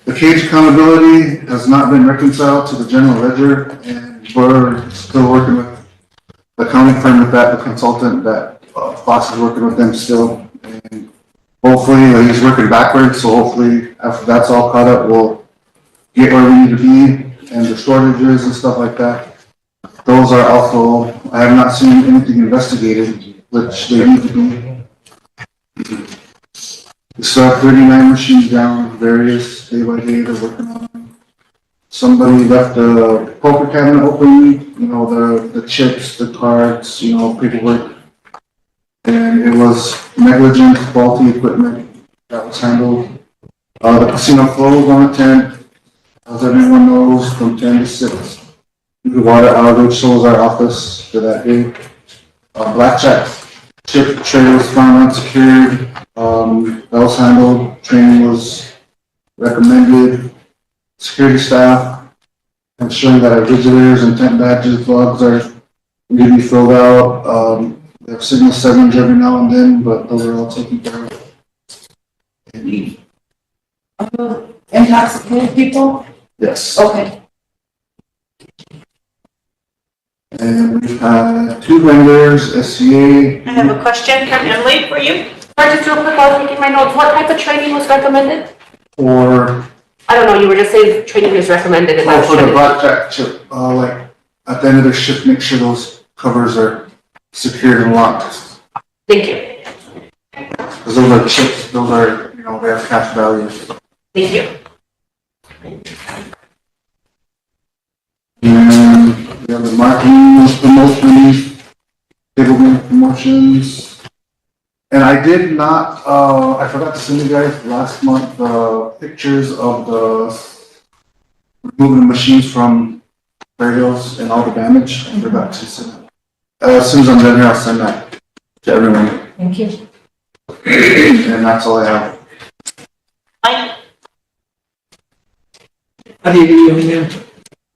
the cage accountability has not been reconciled to the general ledger, and we're still working with the accounting firm with that, the consultant that Fox is working with them still. And hopefully, he's working backwards, so hopefully after that's all caught up, we'll get where we need to be, and the shortages and stuff like that. Those are also, I have not seen anything investigated, which they need to be. We still have 39 machines down, various day by day they're working on them. Somebody left the poker cabinet open, you know, the chips, the cards, you know, paperwork. And it was negligent, faulty equipment that was handled. The casino closed on the 10th, as everyone knows, from 10 to 6. The water outage shows our office for that day. Blackjack chip tray was found unsecured. That was handled. Training was recommended. Security staff ensuring that our visitors and tent badges logs are need to be filled out. have signal sevens every now and then, but those are all taken care of. Intoxicated people? Yes. Okay. And we've had 2 vendors, SCA. I have a question from Emily for you. Sorry, just real quick, while I was making my notes, what type of training was recommended? Or I don't know, you were just saying training is recommended and that's. for the blackjack chip, like at the end of their shift, make sure those covers are secured and locked. Thank you. Because those are chips, those are, you know, they have cash value. Thank you. And we have the marketing promotion, table game promotions. And I did not, I forgot to send you guys last month, pictures of moving the machines from radios and all the damage. I forgot to send it. As soon as I'm done here, I'll send that to everyone. Thank you. And that's all I have. Mike? How do you do, man?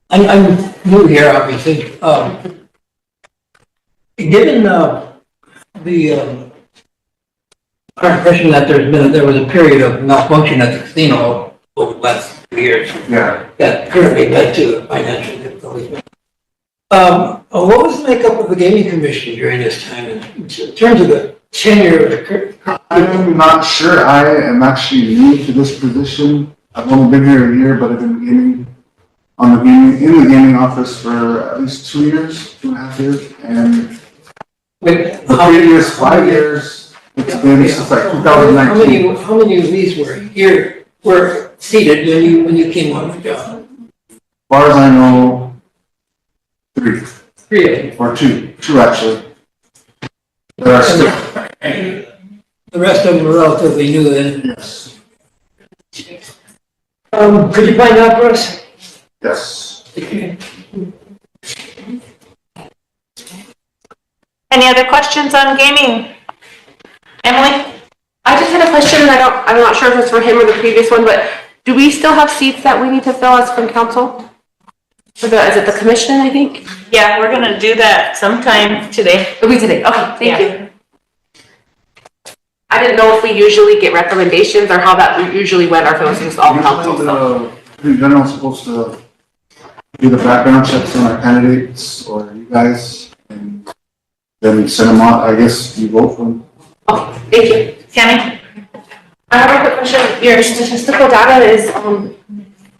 I'm new here, obviously. Given our impression that there was a period of malfunction at the casino over the last few years. Yeah. That currently led to financial difficulties. What was the makeup of the gaming commission during this time in terms of the tenure of the current? I'm not sure. I am actually new to this position. I've only been here a year, but I've been in the gaming office for at least 2 years, 2.5 years, and the previous 5 years, it's been since like 2019. How many of these were seated when you came on the job? As far as I know, 3. 3 of them. Or 2 actually. There are still. The rest of them were relatively new then. Yes. Could you find out for us? Yes. Any other questions on gaming? Emily? I just had a question and I'm not sure if it's for him or the previous one, but do we still have seats that we need to fill as from council? Is it the commission, I think? Yeah, we're gonna do that sometime today. It'll be today, okay, thank you. I didn't know if we usually get recommendations or how that usually went, or if it was just all council stuff. The general's supposed to do the background checks on our candidates or you guys, and then send them out. I guess you vote for them. Okay, thank you. Tammy? I have a quick question. Your statistical data is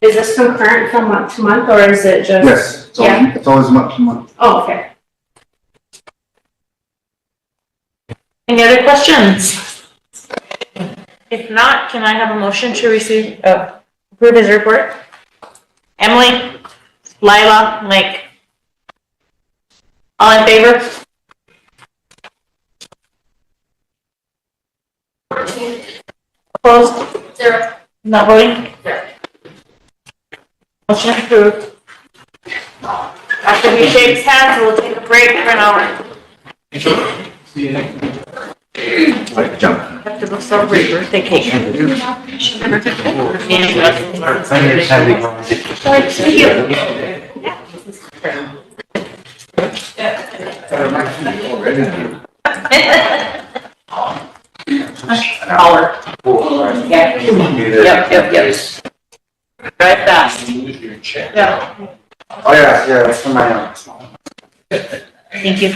this concurrent from month to month, or is it just? Yes, it's always month to month. Oh, okay. Any other questions? If not, can I have a motion to approve his report? Emily, Lila, Mike. All in favor? Opposed? 0. Not voting? 0. Motion approved. After we shake hands, we'll take a break for an hour. See you next week. Jump. Have to go celebrate birthday cake. See Hour. Yeah. Yep. Right fast. Yeah. Oh yeah, it's from my house. Thank you.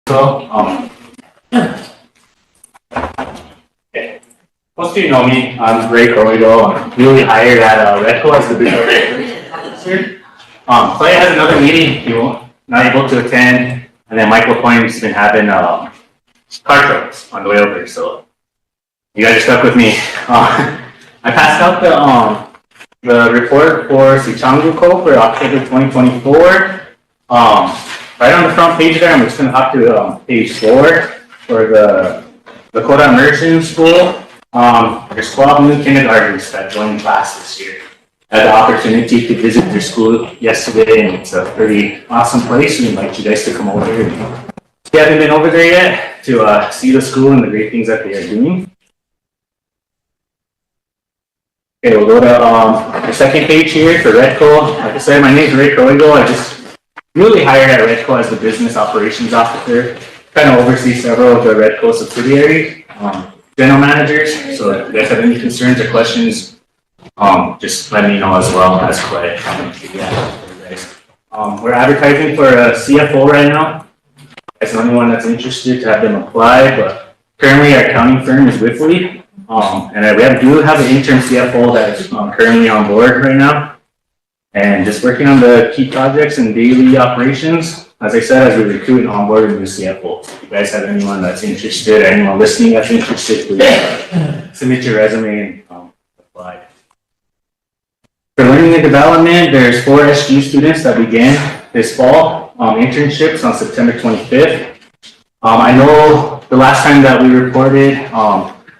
So, okay. Most of you know me. I'm Ray Corrido. I'm newly hired at Redco as the business officer. Clay has another meeting. He won't not able to attend, and then Michael Point's been having car troubles on the way over. So you guys are stuck with me. I passed out the report for Sioux for October 2024. Right on the front page there, I'm just going to hop to page 4 for the Lakota Immersion School. There's 12 new kindergartners that joined class this year. I had the opportunity to visit their school yesterday, and it's a pretty awesome place. We invite you guys to come over here. If you haven't been over there yet, to see the school and the great things that they are doing. Okay, we'll go to the second page here for Redco. Like I said, my name is Ray Corrigo. I just newly hired at Redco as the business operations officer. Kind of oversee several of the Redco subsidiary general managers. So if you guys have any concerns or questions, just let me know as well as Clay. We're advertising for a CFO right now. As anyone that's interested to have them apply, but currently our accounting firm is Whiffley. And we do have an interim CFO that is currently on board right now. And just working on the key projects and daily operations. As I said, as we recruit and onboard a new CFO. If you guys have anyone that's interested, or anyone listening that's interested, please submit your resume and apply. For learning and development, there's 4 SG students that began this fall internships on September 25th. I know the last time that we reported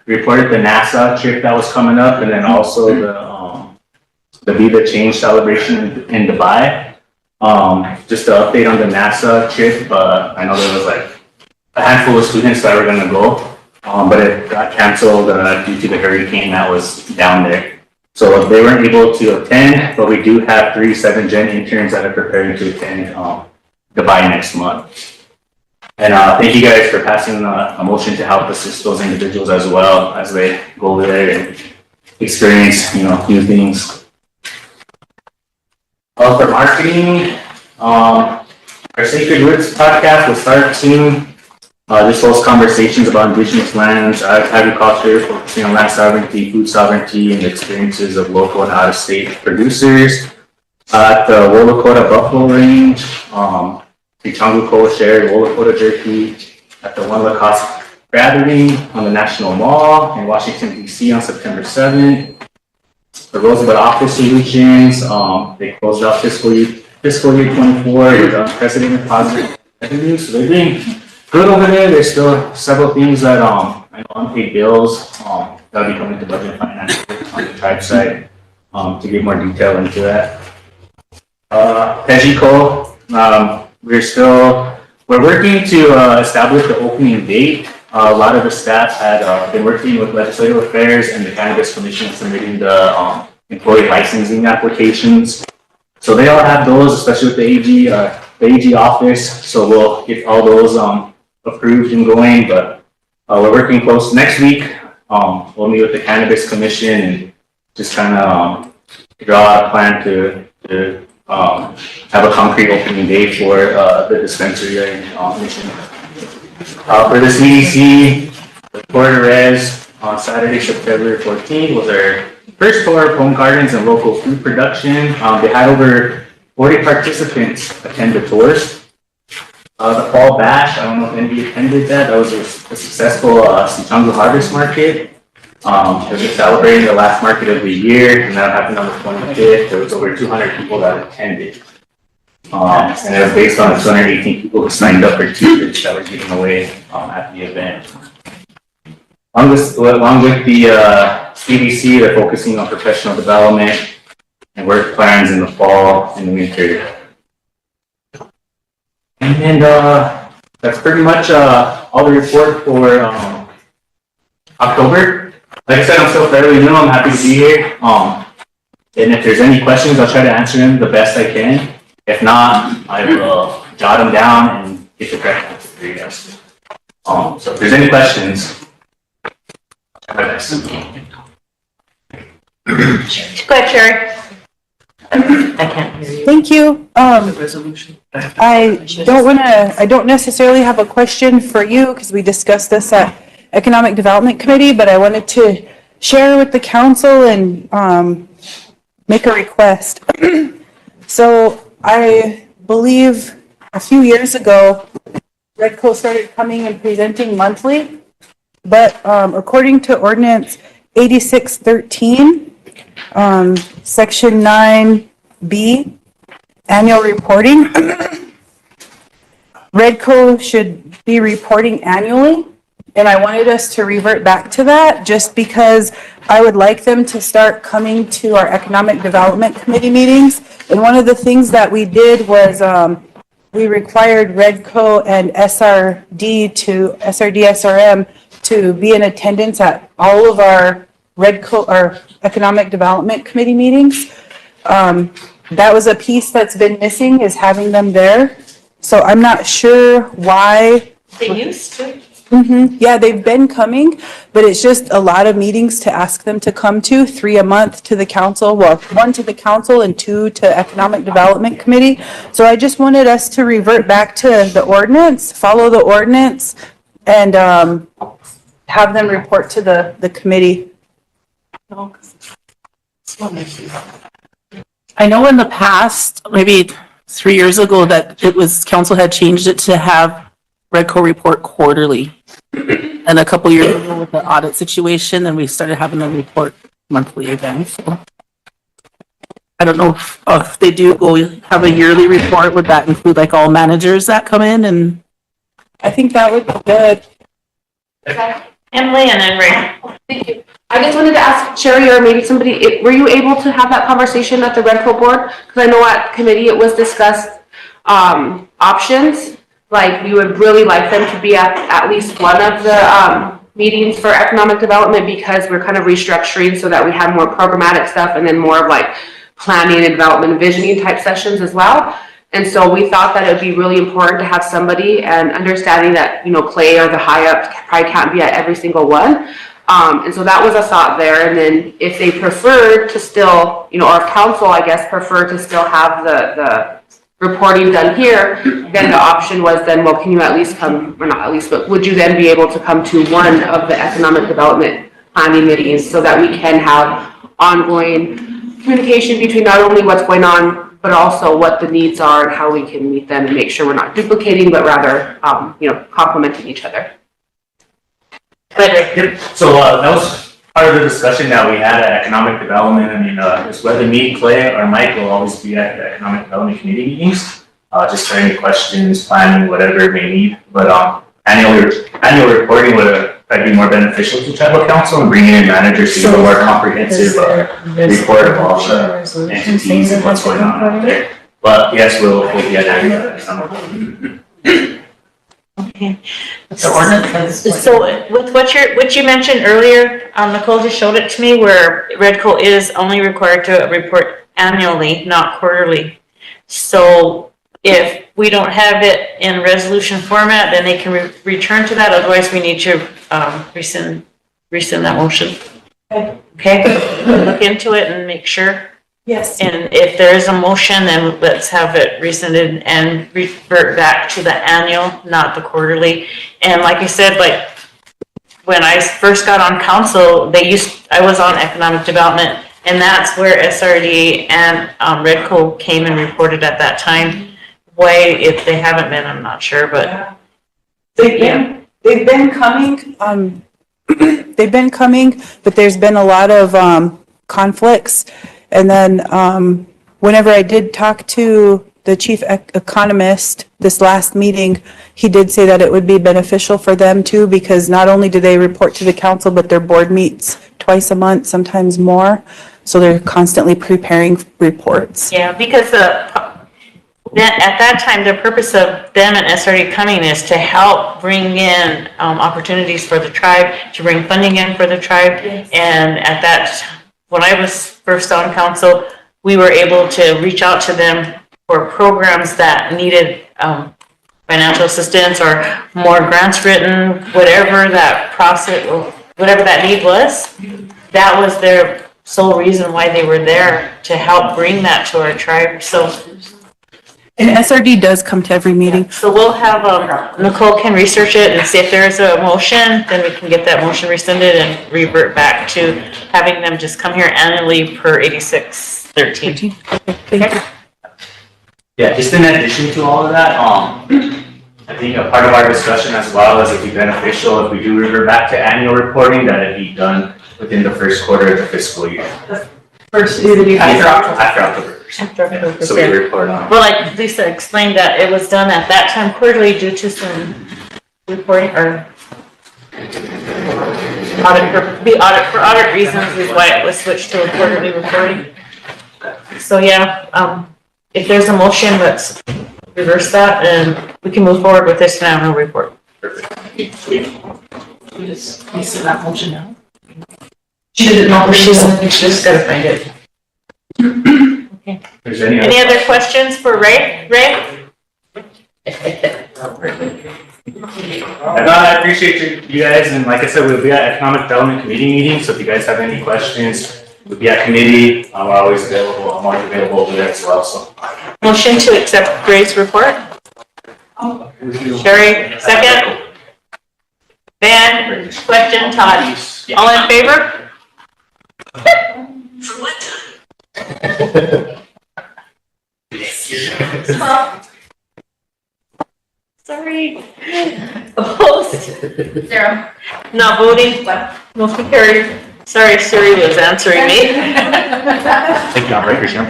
the NASA trip that was coming up, and then also the Be the Change celebration in Dubai. Just to update on the NASA trip, I know there was like a handful of students that were going to go, but it got canceled due to the hurricane that was down there. So they weren't able to attend, but we do have 3 7th Gen interns that are preparing to attend Dubai next month. And thank you guys for passing a motion to help assist those individuals as well as they go over there and experience, new things. For marketing, our Sacred Roots podcast will start soon. This hosts conversations about indigenous lands, agriculture, focusing on land sovereignty, food sovereignty, and the experiences of local and out-of-state producers. At the Wolakota Buffalo Range, Sioux shared Wolakota jerky at the One Lacoste Gathering on the National Mall in Washington, D.C. on September 7th. The Rosebud Office Solutions, they closed out fiscal year 24 with unprecedented positive revenue. So they're doing good over there. There's still several things that I know unpaid bills that'll be coming to budget and finance on the tribe side to give more detail into that. PEGICO, we're working to establish the opening date. A lot of the staff had been working with Legislative Affairs and the Cannabis Commission submitting the employee licensing applications. So they all have those, especially with the AG office. So we'll get all those approved and going. But we're working close. Next week, we'll meet with the Cannabis Commission and just kind of draw a plan to have a concrete opening day for the dispensary in Mission. For the CDC, the Florida Res on Saturday, September 14th was our first tour of home gardens and local food production. They had over 40 participants attend the tours. The Fall Bash, I don't know if anybody attended that. That was a successful Sioux Harvest Market. It was celebrating the last market of the year, and that happened on the 25th. There was over 200 people that attended. And it was based on the 218 people who signed up for t-shirts that were given away at the event. Along with the CDC, they're focusing on professional development and work plans in the fall and winter. And that's pretty much all the report for October. Like I said, I'm still fairly new. I'm happy to be here. And if there's any questions, I'll try to answer them the best I can. If not, I will jot them down and get the correct answer for you guys. So if there's any questions, I'll try my best. Go ahead, Sherry. I can't hear you. Thank you. Resolution. I don't necessarily have a question for you because we discussed this at Economic Development Committee, but I wanted to share with the council and make a request. So I believe a few years ago, Redco started coming and presenting monthly, but according to ordinance 8613, section 9B, annual reporting, Redco should be reporting annually. And I wanted us to revert back to that just because I would like them to start coming to our Economic Development Committee meetings. And one of the things that we did was we required Redco and SRM to be in attendance at all of our our Economic Development Committee meetings. That was a piece that's been missing, is having them there. So I'm not sure why. They used to. Yeah, they've been coming, but it's just a lot of meetings to ask them to come to, 3 a month to the council, well, 1 to the council and 2 to Economic Development Committee. So I just wanted us to revert back to the ordinance, follow the ordinance, and have them report to the committee. I know in the past, maybe 3 years ago, that it was, council had changed it to have Redco report quarterly. And a couple years ago with the audit situation, then we started having them report monthly again. So I don't know if they do go have a yearly report, would that include like all managers that come in? And I think that would be good. Emily and then Ray. Thank you. I just wanted to ask Sherry or maybe somebody, were you able to have that conversation at the Redco board? Because I know at committee it was discussed options. Like we would really like them to be at least one of the meetings for economic development because we're kind of restructuring so that we have more programmatic stuff and then more of like planning and development and visioning type sessions as well. And so we thought that it would be really important to have somebody, and understanding that, you know, Clay or the high ups probably can't be at every single one. And so that was a thought there. And then if they preferred to still, you know, or if council, I guess, preferred to still have the reporting done here, then the option was then, well, can you at least come, or not at least, but would you then be able to come to one of the economic development planning meetings so that we can have ongoing communication between not only what's going on, but also what the needs are and how we can meet them and make sure we're not duplicating, but rather, you know, complementing each other. Yep. So that was part of the discussion that we had at Economic Development. I mean, it's whether me, Clay, or Mike will always be at the Economic Development Committee meetings, just for any questions, planning, whatever it may need. But annual reporting would be more beneficial to tribal council and bringing in managers to give a more comprehensive report of all the entities and what's going on out there. But yes, we'll be at Economic. Okay. The ordinance. So with what you mentioned earlier, Nicole just showed it to me, where Redco is only required to report annually, not quarterly. So if we don't have it in resolution format, then they can return to that. Otherwise, we need to rescind that motion. Okay. Look into it and make sure. Yes. And if there is a motion, then let's have it rescinded and revert back to the annual, not the quarterly. And like I said, like when I first got on council, I was on economic development, and that's where SRD and Redco came and reported at that time. Why, if they haven't been, I'm not sure, but they've been coming. They've been coming, but there's been a lot of conflicts. And then whenever I did talk to the chief economist this last meeting, he did say that it would be beneficial for them too, because not only do they report to the council, but their board meets twice a month, sometimes more. So they're constantly preparing reports. yeah, because at that time, the purpose of them and SRD coming is to help bring in opportunities for the tribe, to bring funding in for the tribe. Yes. And at that, when I was first on council, we were able to reach out to them for programs that needed financial assistance or more grants written, whatever that process, whatever that need was. That was their sole reason why they were there, to help bring that to our tribe, so. And SRD does come to every meeting. So we'll have, Nicole can research it and see if there's a motion, then we can get that motion rescinded and revert back to having them just come here annually per 8613. Thank you. Yeah, just in addition to all of that, I think a part of our discussion as well is it'd be beneficial if we do revert back to annual reporting, that it be done within the first quarter of the fiscal year. First, After October. So we report on. Well, like Lisa explained, that it was done at that time quarterly due to some reporting or audit reasons is why it was switched to a quarterly reporting. So yeah, if there's a motion, let's reverse that and we can move forward with this annual report. Perfect. You see that motion now? She's just gotta find it. Okay. Any other questions for Ray? I appreciate you guys, and like I said, we'll be at Economic Development Committee meeting, so if you guys have any questions, we'll be at committee. I'm always available. I'm always available over there as well, so. Motion to accept Ray's report. Sherry, second. Ben, question, Todd. All in favor? For what time? Sorry. Opposed? 0. Not voting? Motion carried. Sorry, Siri was answering me. Thank you, breakers, yeah.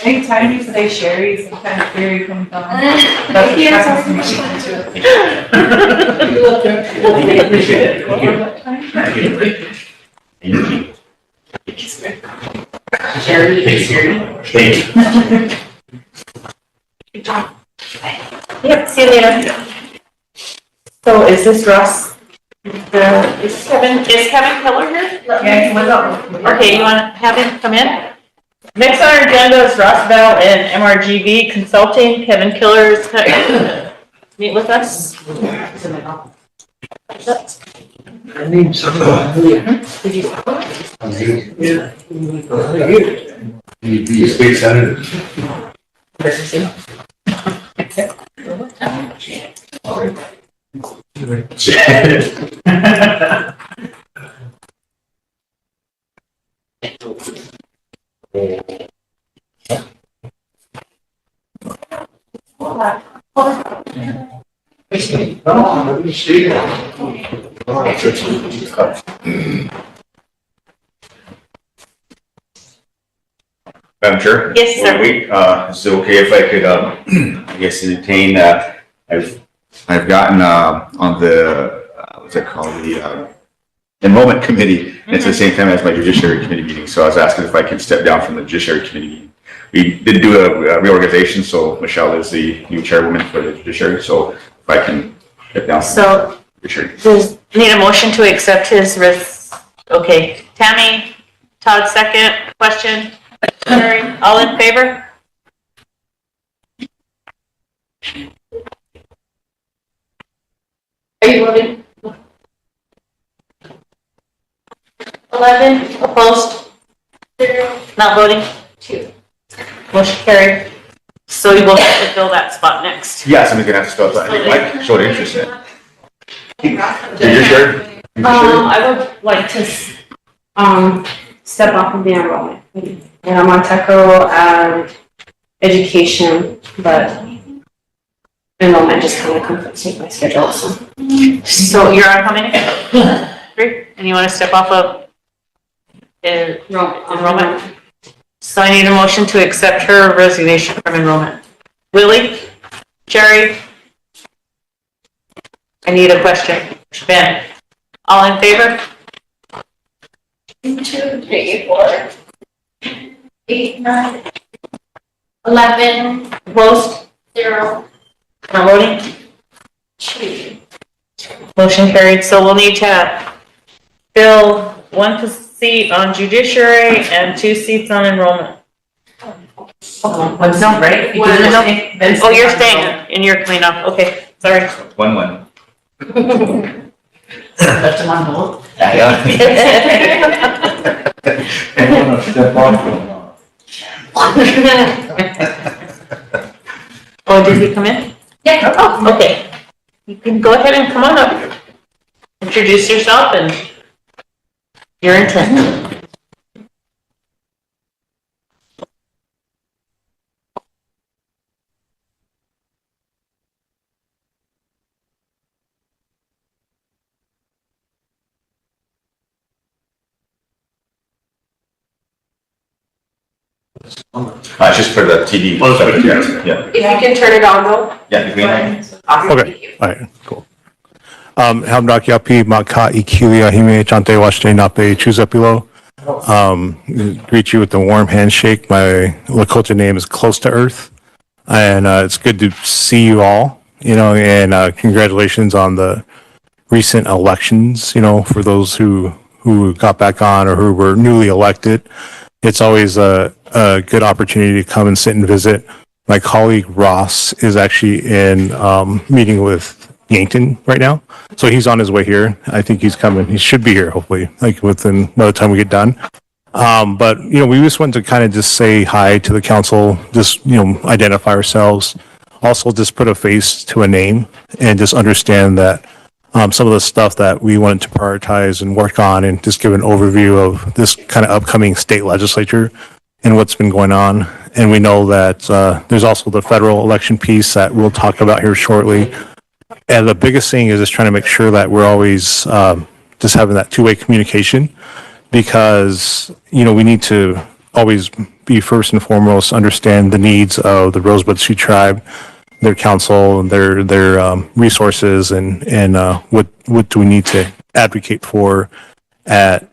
Anytime you say Sherry, some kind of theory comes on. I appreciate it. Thank you. Sherry. Thank you. Good job. Yep, see you later. So is this Russ? Is Kevin Keller here? Yeah, what's up? Okay, you want to have him come in? Next on our agenda is Rosebud and MRGB Consulting. Kevin Keller is meet with us. I need some. Did you? Yeah. He's state senator. Madam Chair? Yes, sir. Is it okay if I could, I guess, entertain, I've gotten, on the, what's it called, the, enrollment committee. It's the same time as my judiciary committee meeting, so I was asking if I could step down from the judiciary committee meeting. We did do a reorganization, so Michelle is the new chairwoman for the judiciary, so if I can step down. So, does need a motion to accept his okay. Tammy, Todd second, question, all in favor? Are you voting? 11, opposed? 0, not voting? 2. Motion carried. So you will have to fill that spot next. Yes, I'm gonna have to spell that. Mike showed interest in it. Did you share? I would like to, step off of the enrollment. And I'm on TECO and education, but enrollment just kind of conflicts with my schedule, so. So you're on how many? 3? And you want to step off of enrollment? So I need a motion to accept her resignation from enrollment. Willie? Jerry? I need a question. Ben? All in favor? 2, 3, 4, 8, 9, 11, Opposed? 0, Not voting? 2. Motion carried. So we'll need to fill 1 seat on judiciary and 2 seats on enrollment. No, right? Oh, you're staying and you're coming off. Okay, sorry. 1-1. That's one vote. wanna step off. Oh, did he come in? Yeah. Oh, okay. You can go ahead and come on up. Introduce yourself and your intent. Just for the TV. Yeah. If you can turn it on though. Yeah, the green light. Awesome. Okay, all right, cool. Hamdak Yapi, Maka Ikilia Hime Chante Washte Nape Chuzapilo. Greet you with a warm handshake. My Lakota name is Close to Earth. And it's good to see you all, and congratulations on the recent elections, for those who got back on or who were newly elected. It's always a good opportunity to come and sit and visit. My colleague Ross is actually in meeting with Yankton right now. So he's on his way here. I think he's coming. He should be here, hopefully, like within by the time we get done. But, we just wanted to kind of just say hi to the council, just, identify ourselves. Also, just put a face to a name and just understand that some of the stuff that we wanted to prioritize and work on, and just give an overview of this kind of upcoming state legislature and what's been going on. And we know that there's also the federal election piece that we'll talk about here shortly. And the biggest thing is just trying to make sure that we're always just having that two-way communication, because, we need to always be first and foremost understand the needs of the Rosebud Sioux tribe, their council, and their resources, and what do we need to advocate for at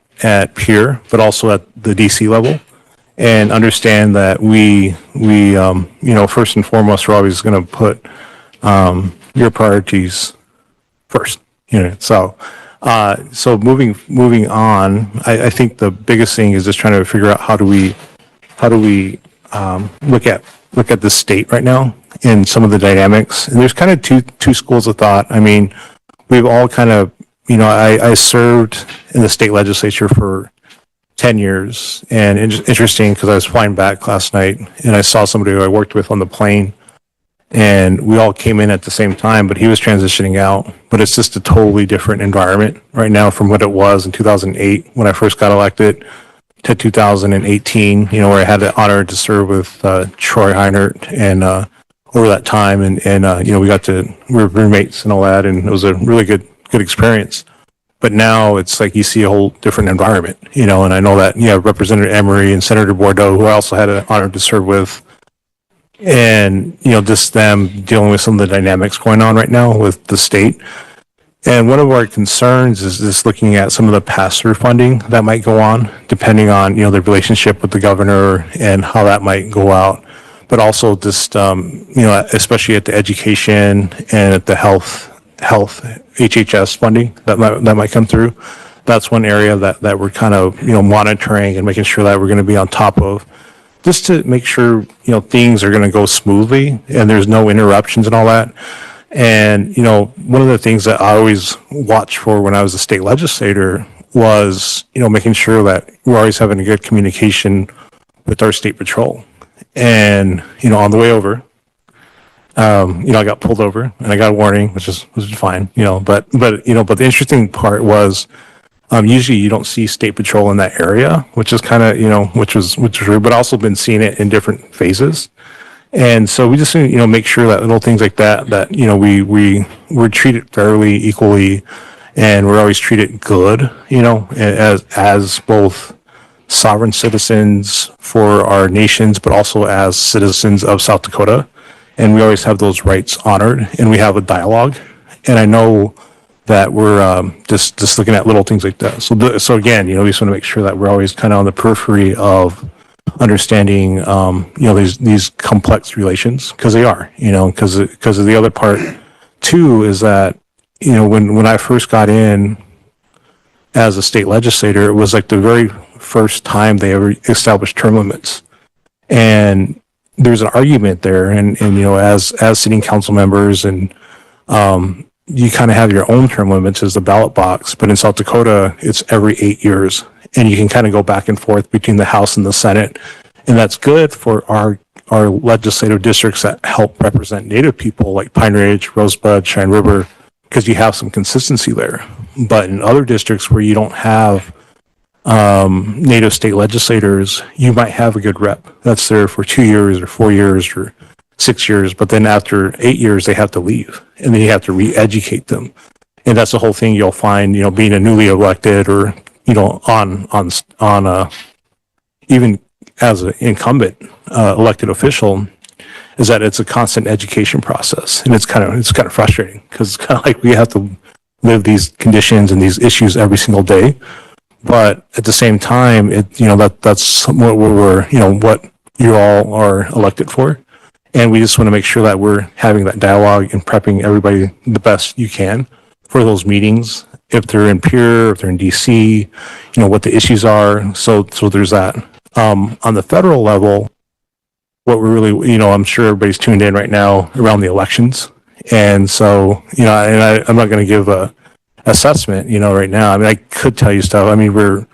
peer, but also at the DC level, and understand that we first and foremost, we're always going to put your priorities first. So moving on, I think the biggest thing is just trying to figure out how do we look at the state right now and some of the dynamics. And there's kind of two schools of thought. I mean, we've all kind of, I served in the state legislature for 10 years, and it's interesting because I was flying back last night and I saw somebody who I worked with on the plane, and we all came in at the same time, but he was transitioning out. But it's just a totally different environment right now from what it was in 2008 when I first got elected to 2018, where I had the honor to serve with Troy Heinert and over that time. And we were roommates and all that, and it was a really good experience. But now it's like you see a whole different environment, and I know that, Representative Emery and Senator Bordeaux, who I also had an honor to serve with, and, just them dealing with some of the dynamics going on right now with the state. And one of our concerns is just looking at some of the pass-through funding that might go on, depending on, the relationship with the governor and how that might go out. But also just, especially at the education and at the health HHS funding that might come through. That's one area that we're kind of, monitoring and making sure that we're going to be on top of, just to make sure, things are going to go smoothly and there's no interruptions and all that. And, one of the things that I always watched for when I was a state legislator was, making sure that we're always having a good communication with our state patrol. And, on the way over, I got pulled over and I got a warning, which is fine, but the interesting part was, usually you don't see state patrol in that area, which is kind of, which was rude, but also been seeing it in different phases. And so we just, make sure that little things like that, we're treated fairly equally, and we're always treated good, as both sovereign citizens for our nations, but also as citizens of South Dakota. And we always have those rights honored, and we have a dialogue. And I know that we're just looking at little things like that. So again, we just want to make sure that we're always kind of on the periphery of understanding, these complex relations, because they are, because of the other part too is that, when I first got in as a state legislator, it was like the very first time they ever established term limits. And there's an argument there, and as sitting council members, and you kind of have your own term limits as the ballot box, but in South Dakota, it's every 8 years. and you can kind of go back and forth between the House and the Senate. And that's good for our legislative districts that help represent Native people like Pine Ridge, Rosebud, Cheyenne River, because you have some consistency there. But in other districts where you don't have Native state legislators, you might have a good rep that's there for 2 years or 4 years or 6 years, but then after 8 years, they have to leave and then you have to re-educate them. And that's the whole thing you'll find, being a newly elected or, even as an incumbent elected official, is that it's a constant education process. And it's kind of frustrating because it's kind of like we have to live these conditions and these issues every single day. But at the same time, that's what what you all are elected for. And we just want to make sure that we're having that dialogue and prepping everybody the best you can for those meetings. If they're in Pure, if they're in DC, what the issues are. So there's that. On the federal level, what we're really, I'm sure everybody's tuned in right now around the elections. And so, I'm not going to give a assessment, right now. I mean, I could tell you stuff. I mean, we're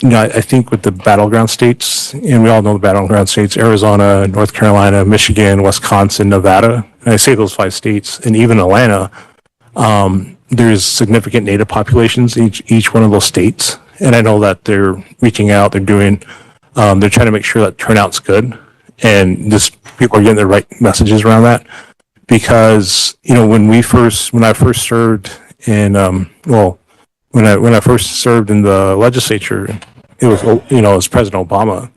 I think with the battleground states, and we all know the battleground states, Arizona, North Carolina, Michigan, Wisconsin, Nevada, and I say those 5 states, and even Atlanta, there's significant Native populations in each one of those states. And I know that they're reaching out, they're trying to make sure that turnout's good, and just people are getting the right messages around that. Because, when I first served in, when I first served in the legislature, it was, it was President Obama.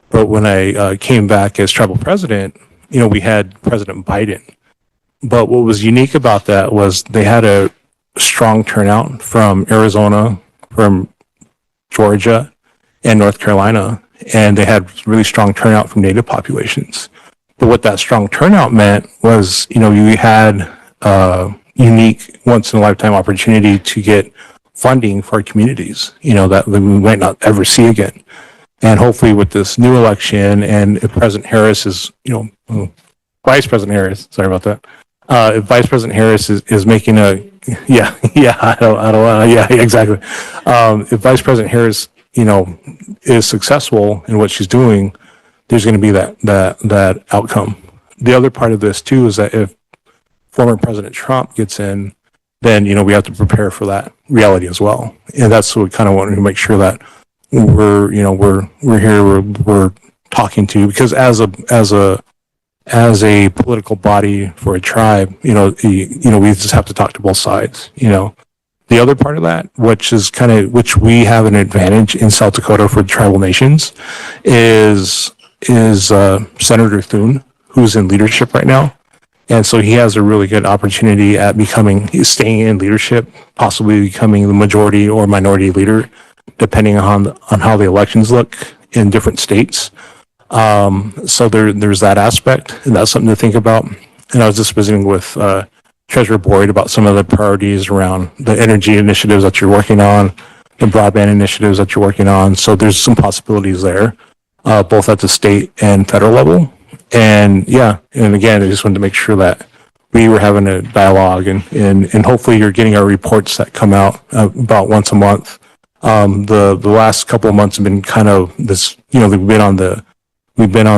But when I came back as tribal president, we had President Biden. But what was unique about that was they had a strong turnout from Arizona, from Georgia, and North Carolina. And they had really strong turnout from Native populations. But what that strong turnout meant was, you had a unique once-in-a-lifetime opportunity to get funding for our communities, that we might not ever see again. And hopefully with this new election, and if President Harris is, Vice President Harris, sorry about that. If Vice President Harris is making exactly. If Vice President Harris, is successful in what she's doing, there's going to be that outcome. The other part of this too is that if former President Trump gets in, then we have to prepare for that reality as well. And that's what we kind of want to make sure that we're here, we're talking to, because as a political body for a tribe, we just have to talk to both sides. The other part of that, which we have an advantage in South Dakota for tribal nations, is Senator Thune, who's in leadership right now. And so he has a really good opportunity at staying in leadership, possibly becoming the majority or minority leader, depending on how the elections look in different states. So there's that aspect, and that's something to think about. And I was just visiting with Treasurer Boyd about some of the priorities around the energy initiatives that you're working on, the broadband initiatives that you're working on. So there's some possibilities there, both at the state and federal level. And and again, I just wanted to make sure that we were having a dialogue, and hopefully you're getting our reports that come out about once a month. The last couple of months have been kind of this, we've been on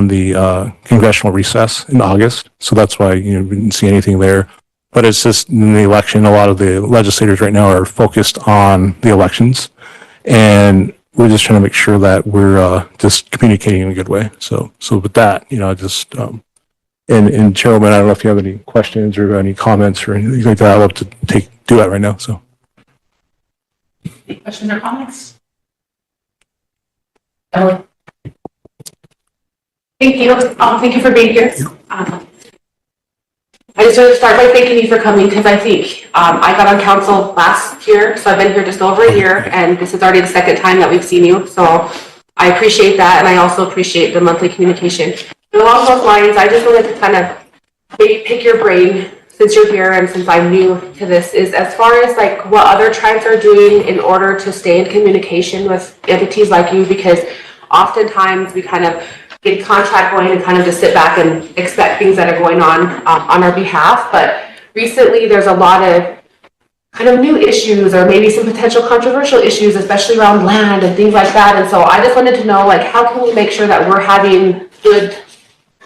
the congressional recess in August, so that's why we didn't see anything there. But it's just in the election, a lot of the legislators right now are focused on the elections, and we're just trying to make sure that we're just communicating in a good way. So with that, and Chairman, I don't know if you have any questions or any comments or anything like that. I'd love to do that right now. So, Any questions or comments? Thank you. Thank you for being here. I just want to start by thanking you for coming, because I think I got on council last year, so I've been here just over a year, and this is already the second time that we've seen you. So I appreciate that, and I also appreciate the monthly communication. And along those lines, I just wanted to kind of maybe pick your brain, since you're here and since I'm new to this, is as far as like what other tribes are doing in order to stay in communication with entities like you, because oftentimes we kind of get a contract going and kind of just sit back and expect things that are going on our behalf. But recently there's a lot of kind of new issues or maybe some potential controversial issues, especially around land and things like that. And so I just wanted to know, like, how can we make sure that we're having good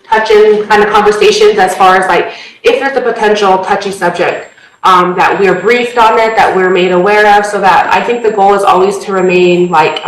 touching kind of conversations as far as like, if there's a potential touchy subject, that we're briefed on it, that we're made aware of, so that I think the goal is always to remain like,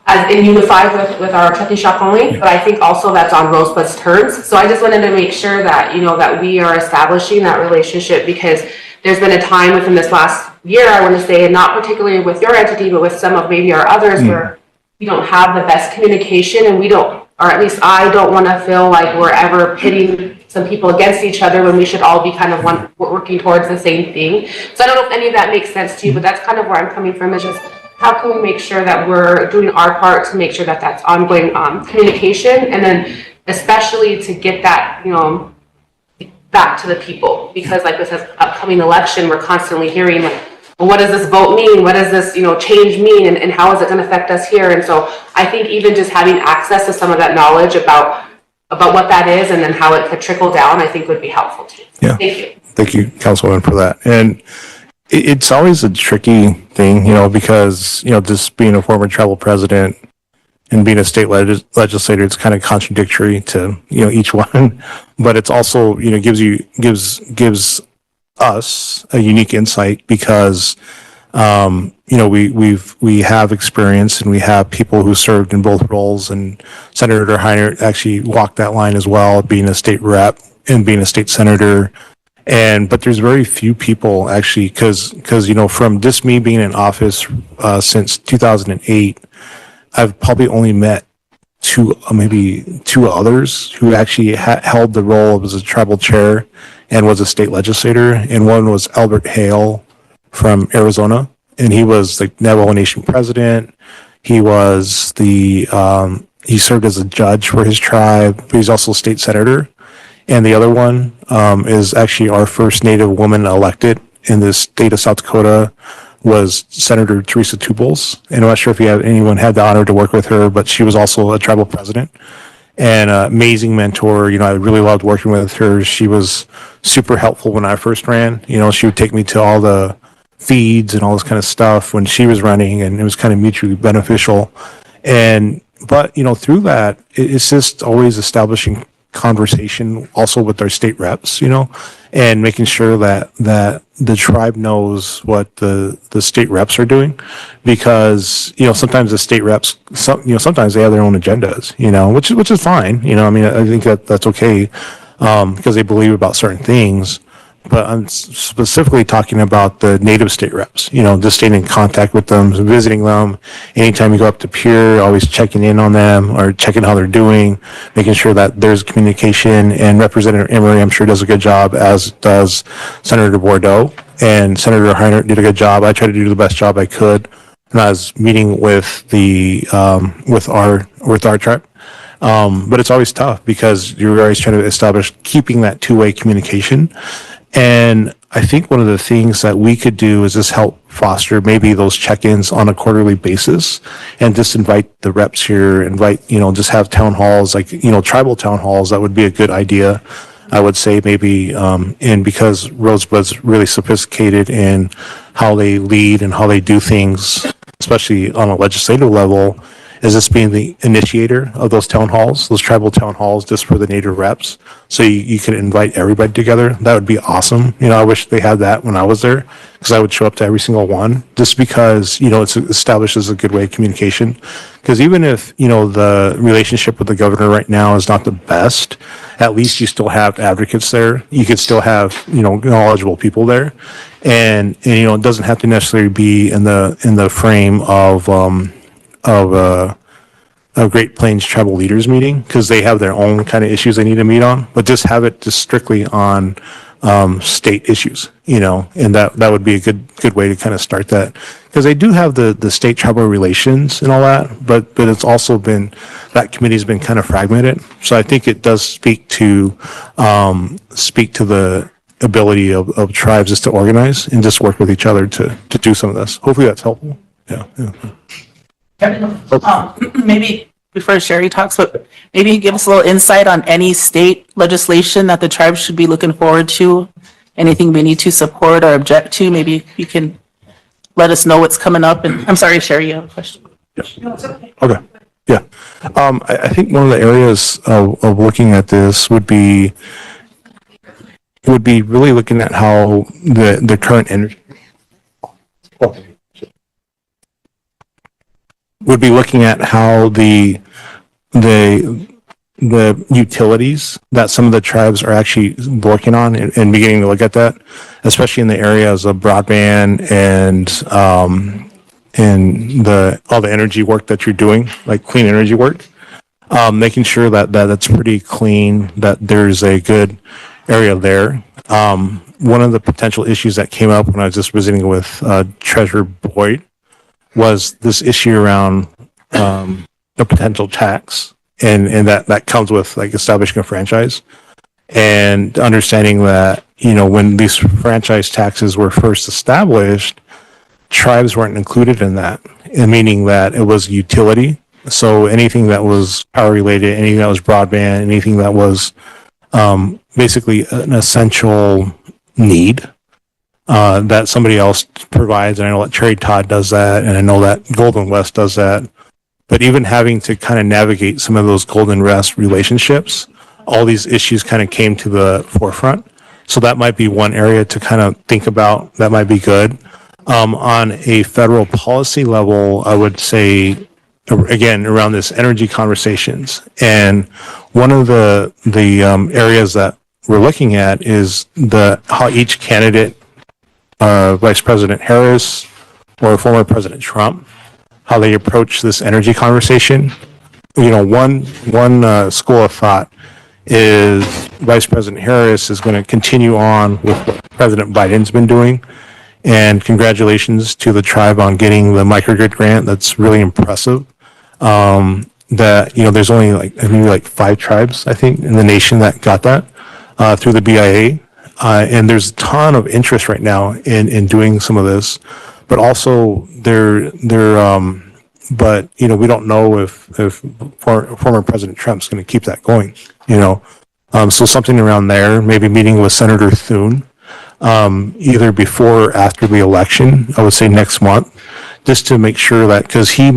as in unified with our Truckee Shop only, but I think also that's on Rosebud's terms. So I just wanted to make sure that, you know, that we are establishing that relationship, because there's been a time within this last year, I want to say, and not particularly with your entity, but with some of maybe our others, where we don't have the best communication, and we don't, or at least I don't want to feel like we're ever pitting some people against each other when we should all be kind of working towards the same thing. So I don't know if any of that makes sense to you, but that's kind of where I'm coming from, is just how can we make sure that we're doing our part to make sure that that's ongoing communication, and then especially to get that, you know, back to the people, because like with this upcoming election, we're constantly hearing like, well, what does this vote mean? What does this, you know, change mean? And how is it going to affect us here? And so I think even just having access to some of that knowledge about what that is, and then how it could trickle down, I think would be helpful too. Yeah. Thank you. Thank you, Councilwoman, for that. And it's always a tricky thing, you know, because, you know, just being a former tribal president and being a state legislator, it's kind of contradictory to, you know, each one, but it's also, you know, gives us a unique insight, because, you know, we have experience, and we have people who served in both roles, and Senator Heiner actually walked that line as well, being a state rep and being a state senator. But there's very few people actually, because, you know, from just me being in office since 2008, I've probably only met maybe two others who actually held the role as a tribal chair and was a state legislator. And one was Albert Hale from Arizona, and he was the Navajo Nation president. He was he served as a judge for his tribe, but he's also a state senator. And the other one is actually our first Native woman elected in the state of South Dakota, was Senator Teresa Tubles. And I'm not sure if anyone had the honor to work with her, but she was also a tribal president and an amazing mentor. You know, I really loved working with her. She was super helpful when I first ran. You know, she would take me to all the feeds and all this kind of stuff when she was running, and it was kind of mutually beneficial. But, you know, through that, it's just always establishing conversation also with our state reps, you know, and making sure that the tribe knows what the state reps are doing, because, you know, sometimes the state reps, sometimes they have their own agendas, you know, which is fine. You know, I mean, I think that's okay, because they believe about certain things. But I'm specifically talking about the native state reps, you know, just staying in contact with them, visiting them. Anytime you go up to Pierre, always checking in on them or checking how they're doing, making sure that there's communication. And Representative Emery, I'm sure, does a good job, as does Senator Bordeaux. And Senator Heiner did a good job. I tried to do the best job I could when I was meeting with with our tribe. But it's always tough, because you're always trying to establish keeping that two-way communication. And I think one of the things that we could do is just help foster maybe those check-ins on a quarterly basis, and just invite the reps here, you know, just have town halls, like, you know, tribal town halls. That would be a good idea, I would say, maybe. And because Rosebud's really sophisticated in how they lead and how they do things, especially on a legislative level, is this being the initiator of those town halls, those tribal town halls, just for the native reps. So you can invite everybody together. That would be awesome. You know, I wish they had that when I was there, because I would show up to every single one, just because, you know, it's established as a good way of communication. Because even if, you know, the relationship with the governor right now is not the best, at least you still have advocates there. You could still have, you know, knowledgeable people there. And you know, it doesn't have to necessarily be in the frame of a Great Plains Tribal Leaders meeting, because they have their own kind of issues they need to meet on, but just have it just strictly on state issues, you know, and that would be a good way to kind of start that, because they do have the state tribal relations and all that, but it's also been, that committee's been kind of fragmented. So I think it does speak to the ability of tribes just to organize and just work with each other to do some of this. Hopefully that's helpful. Yeah. Maybe before Sherry talks, but maybe give us a little insight on any state legislation that the tribes should be looking forward to anything we need to support or object to, maybe you can let us know what's coming up. And I'm sorry, Sherry, you have a question? Okay, yeah. I think one of the areas of looking at this would be really looking at how the current energy would be looking at how the utilities that some of the tribes are actually working on and beginning to look at that, especially in the areas of broadband and all the energy work that you're doing, like clean energy work, making sure that that's pretty clean, that there's a good area there. One of the potential issues that came up when I was just visiting with Treasurer Boyd was this issue around the potential tax, and that comes with like establishing a franchise and understanding that, you know, when these franchise taxes were first established, tribes weren't included in that, and meaning that it was utility. So anything that was power related, anything that was broadband, anything that was basically an essential need that somebody else provides. And I know that Cherry Todd does that, and I know that Golden West does that. But even having to kind of navigate some of those Golden West relationships, all these issues kind of came to the forefront. So that might be one area to kind of think about. That might be good. On a federal policy level, I would say, again, around this energy conversations. And one of the areas that we're looking at is how each candidate, Vice President Harris or former President Trump, how they approach this energy conversation. You know, one school of thought is Vice President Harris is going to continue on with what President Biden's been doing. And congratulations to the tribe on getting the microgrid grant. That's really impressive. That, you know, there's only like 5 tribes, I think, in the nation that got that through the BIA. And there's a ton of interest right now in doing some of this. But also but you know, we don't know if former President Trump's going to keep that going, you know. So something around there, maybe meeting with Senator Thune, either before or after the election, I would say next month, just to make sure that, because he's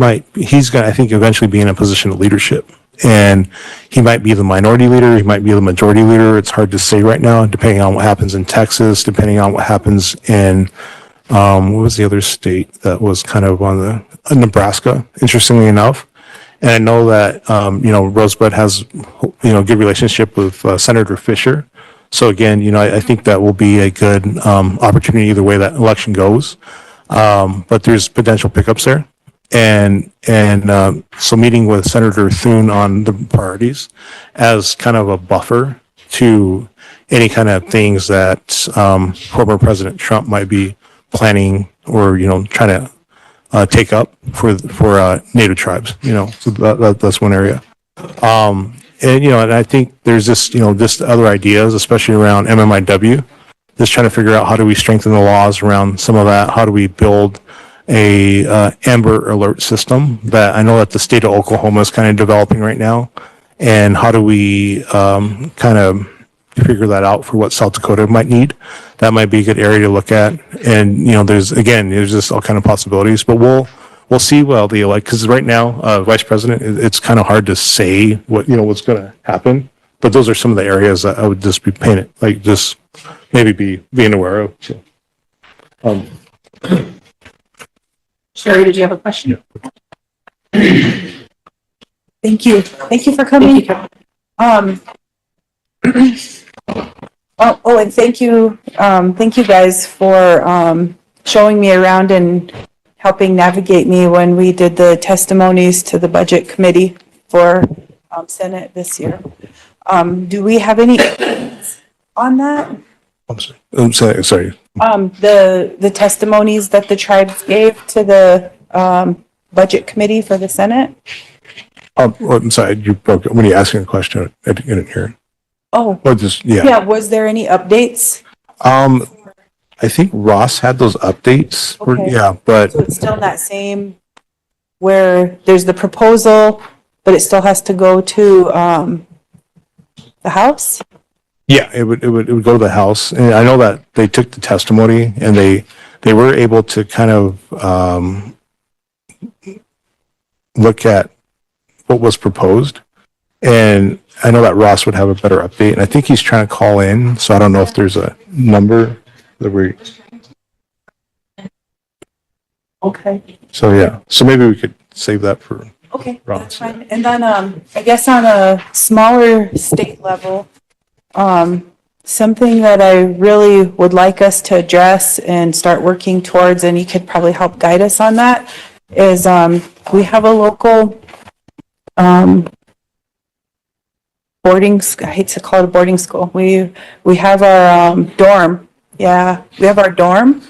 going to, I think, eventually be in a position of leadership. And he might be the minority leader, he might be the majority leader. It's hard to say right now, depending on what happens in Texas, depending on what happens in what was the other state that was kind of on the Nebraska, interestingly enough. And I know that, you know, Rosebud has, you know, good relationship with Senator Fisher. So again, you know, I think that will be a good opportunity either way that election goes. But there's potential pickups there. And so meeting with Senator Thune on the priorities as kind of a buffer to any kind of things that former President Trump might be planning or, you know, trying to take up for Native tribes, you know. So that's one area. And, you know, and I think there's just, you know, just other ideas, especially around MMIW, just trying to figure out how do we strengthen the laws around some of that? How do we build a Amber Alert system that I know that the state of Oklahoma is kind of developing right now? And how do we kind of figure that out for what South Dakota might need? That might be a good area to look at. And, you know, there's just all kind of possibilities, but we'll see well the elect, because right now, Vice President, it's kind of hard to say what, you know, what's going to happen. But those are some of the areas that I would just be painted, like just maybe being aware of. So, Sherry, did you have a question? Thank you. Thank you for coming. And thank you guys for showing me around and helping navigate me when we did the testimonies to the budget committee for Senate this year. Do we have any on that? I'm sorry. The testimonies that the tribes gave to the budget committee for the Senate? I'm sorry, you broke it. When you asking a question, I didn't hear it. Oh. Or just, yeah. Yeah, was there any updates? I think Ross had those updates. Okay. Yeah, but. So it's still that same, where there's the proposal, but it still has to go to the House? Yeah, it would go to the House. And I know that they took the testimony and they were able to kind of, look at what was proposed. And I know that Ross would have a better update, and I think he's trying to call in, so I don't know if there's a number that we, Okay. so yeah, so maybe we could save that for Okay, Ross. that's fine. And then, I guess on a smaller state level, something that I really would like us to address and start working towards, and you could probably help guide us on that, is, we have a local, I hate to call it a boarding school. We have our, dorm. Yeah, we have our dorm.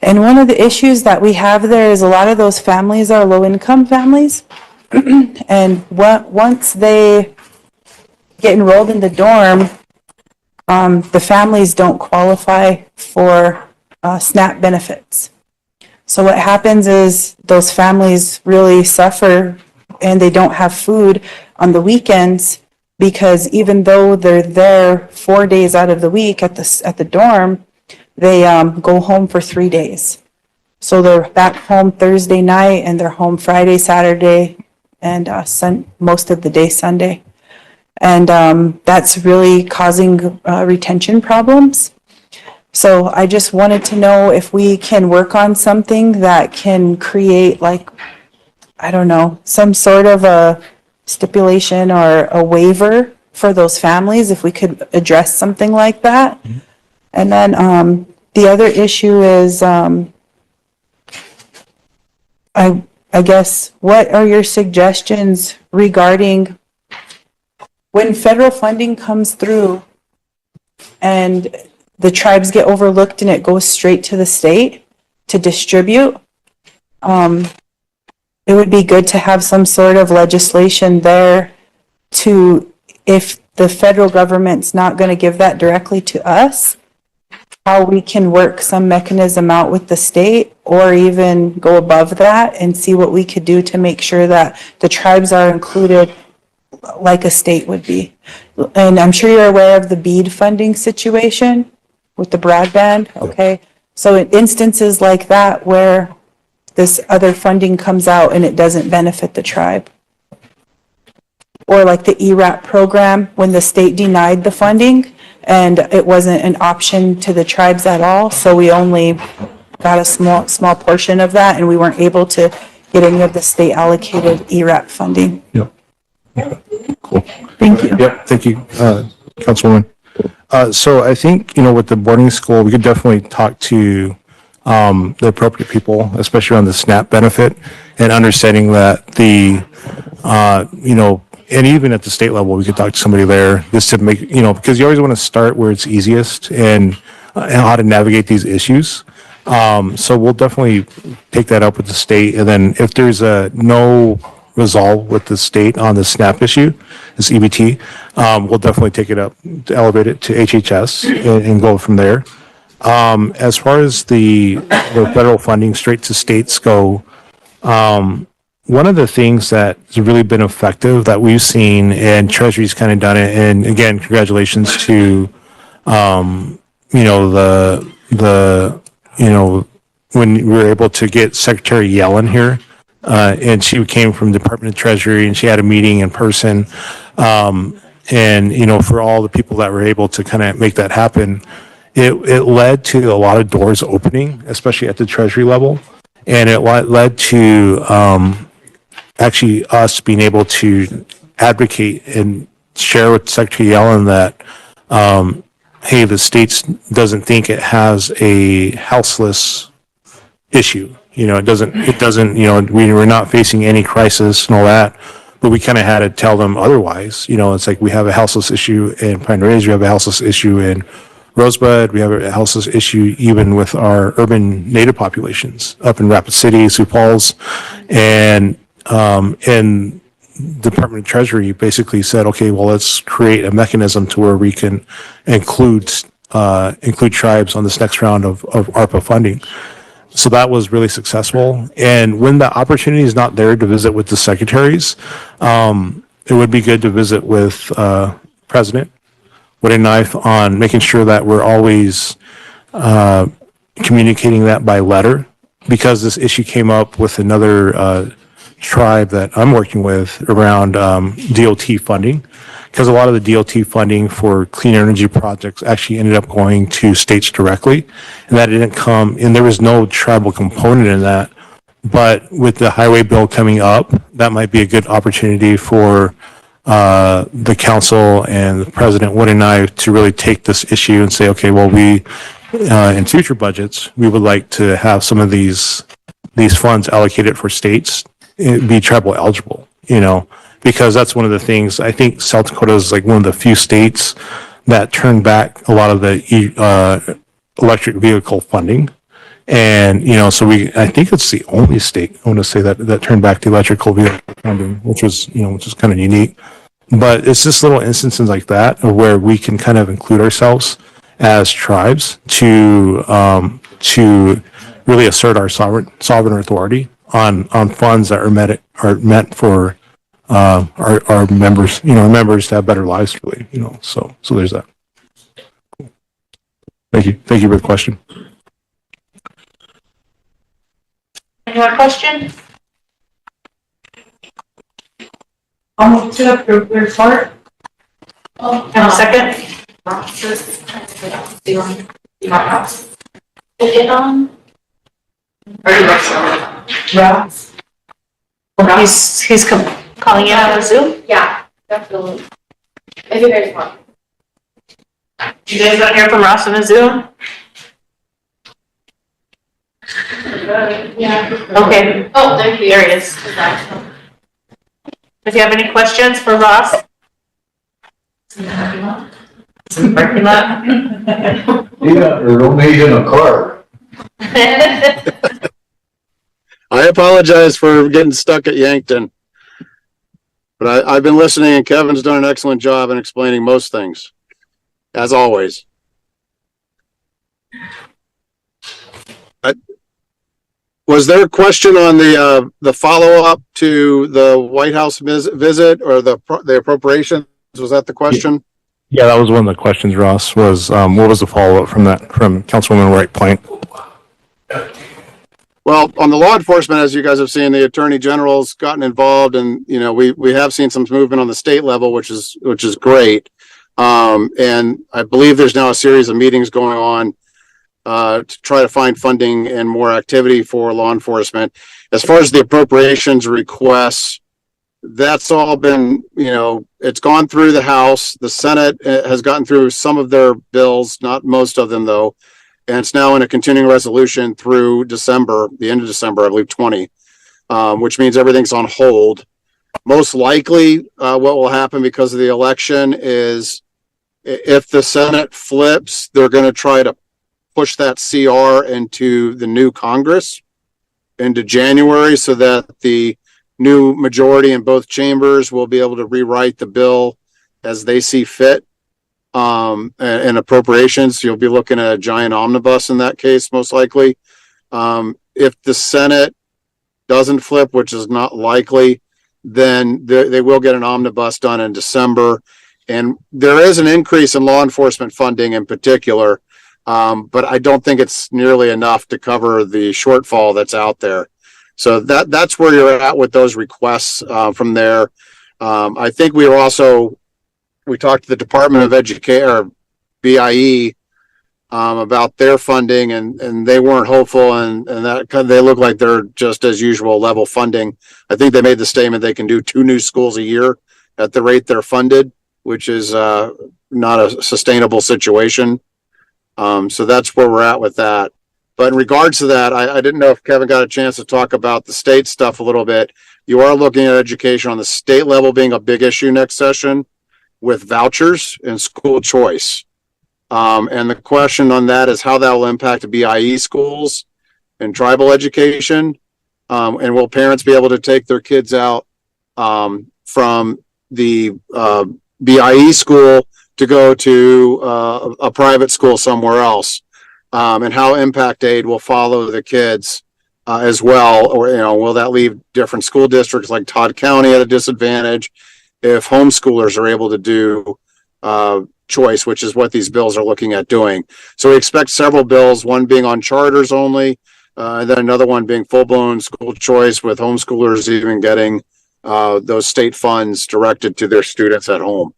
And one of the issues that we have there is a lot of those families are low-income families. And once they get enrolled in the dorm, the families don't qualify for SNAP benefits. So what happens is those families really suffer and they don't have food on the weekends because even though they're there 4 days out of the week at the dorm, they go home for 3 days. So they're back home Thursday night and they're home Friday, Saturday, and most of the day Sunday. And that's really causing retention problems. So I just wanted to know if we can work on something that can create, like, I don't know, some sort of a stipulation or a waiver for those families, if we could address something like that. Mm-hmm. And then the other issue is, I guess, what are your suggestions regarding when federal funding comes through and the tribes get overlooked and it goes straight to the state to distribute? It would be good to have some sort of legislation there to, if the federal government's not going to give that directly to us, how we can work some mechanism out with the state or even go above that and see what we could do to make sure that the tribes are included like a state would be. And I'm sure you're aware of the BEAD funding situation with the broadband, okay? So in instances like that where this other funding comes out and it doesn't benefit the tribe. Or like the ERAP program, when the state denied the funding and it wasn't an option to the tribes at all, so we only got a small portion of that and we weren't able to get any of the state allocated ERAP funding. Yep. Cool. Thank you. Yep, thank you, Councilwoman. So I think, with the boarding school, we could definitely talk to the appropriate people, especially on the SNAP benefit, and understanding that and even at the state level, we could talk to somebody there just to make, because you always want to start where it's easiest and how to navigate these issues. So we'll definitely take that up with the state. And then if there's no resolve with the state on the SNAP issue, this EBT, we'll definitely take it up, to elevate it to HHS and go from there. As far as the federal funding straight to states go, one of the things that's really been effective that we've seen, and Treasury's kind of done it, and again, congratulations to, when we were able to get Secretary Yellen here, and she came from the Department of Treasury and she had a meeting in person. And, for all the people that were able to kind of make that happen, it led to a lot of doors opening, especially at the Treasury level. And it led to actually us being able to advocate and share with Secretary Yellen that, hey, the state doesn't think it has a houseless issue. It doesn't, we're not facing any crisis and all that, but we kind of had to tell them otherwise. It's like we have a houseless issue in Pine Ridge, we have a houseless issue in Rosebud, we have a houseless issue even with our urban native populations up in Rapid City, Sioux Falls, and Department of Treasury basically said, okay, well, let's create a mechanism to where we can include tribes on this next round of ARPA funding. So that was really successful. And when the opportunity is not there to visit with the secretaries, it would be good to visit with President with a knife on making sure that we're always communicating that by letter, because this issue came up with another tribe that I'm working with around DOT funding, because a lot of the DOT funding for clean energy projects actually ended up going to states directly, and that didn't come, and there was no tribal component in that. But with the highway bill coming up, that might be a good opportunity for the council and the president, Wood and I, to really take this issue and say, okay, well, we, in future budgets, we would like to have some of these funds allocated for states be tribal eligible, because that's one of the things. I think South Dakota is like one of the few states that turned back a lot of the electric vehicle funding. And, so I think it's the only state, I want to say that turned back the electrical vehicle funding, which was kind of unique. But it's just little instances like that of where we can kind of include ourselves as tribes to really assert our sovereign authority on funds that are meant for our members, members to have better lives, really, so there's that. Thank you for the question. Any more questions? I'll move to approve the report. And a second. He's calling in on Zoom? Yeah, definitely. If you guys want. You guys want to hear from Ross on a Zoom? Yeah. Okay. Oh, there he is. If you have any questions for Ross? Some parking lot. Yeah, or don't need in a car. I apologize for getting stuck at Yankton. But I've been listening, and Kevin's done an excellent job in explaining most things, as always. Was there a question on the follow-up to the White House visit or the appropriations? Was that the question? Yeah, that was one of the questions, Ross, was what was the follow-up from Councilwoman Wright Plank? Well, on the law enforcement, as you guys have seen, the Attorney General's gotten involved, and we have seen some movement on the state level, which is great. And I believe there's now a series of meetings going on to try to find funding and more activity for law enforcement. As far as the appropriations requests, that's all been, it's gone through the House. The Senate has gotten through some of their bills, not most of them though. And it's now in a continuing resolution through December, the end of December, I believe 20, which means everything's on hold. Most likely what will happen because of the election is if the Senate flips, they're going to try to push that CR into the new Congress into January so that the new majority in both chambers will be able to rewrite the bill as they see fit. And appropriations, you'll be looking at a giant omnibus in that case, most likely. If the Senate doesn't flip, which is not likely, then they will get an omnibus done in December. And there is an increase in law enforcement funding in particular, but I don't think it's nearly enough to cover the shortfall that's out there. So that's where you're at with those requests from there. I think we talked to the Department of Education, or BIE, about their funding, and they weren't hopeful, and that they look like they're just as usual level funding. I think they made the statement they can do 2 new schools a year at the rate they're funded, which is not a sustainable situation. So that's where we're at with that. But in regards to that, I didn't know if Kevin got a chance to talk about the state stuff a little bit. You are looking at education on the state level being a big issue next session, with vouchers and school choice. And the question on that is how that will impact BIE schools and tribal education. And will parents be able to take their kids out from the BIE school to go to a private school somewhere else? And how impact aid will follow the kids as well, or will that leave different school districts like Todd County at a disadvantage if homeschoolers are able to do choice, which is what these bills are looking at doing. So we expect several bills, one being on charters only, and then another one being full-blown school choice with homeschoolers even getting those state funds directed to their students at home.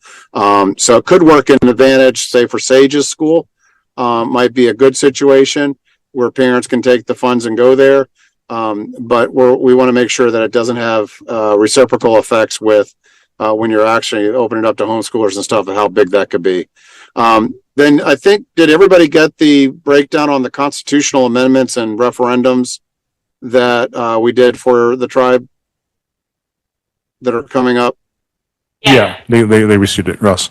So it could work in an advantage, say for Sage's school, might be a good situation where parents can take the funds and go there. But we want to make sure that it doesn't have reciprocal effects with when you're actually opening it up to homeschoolers and stuff, and how big that could be. Then I think, did everybody get the breakdown on the constitutional amendments and referendums that we did for the tribe that are coming up? Yeah, they received it, Russ.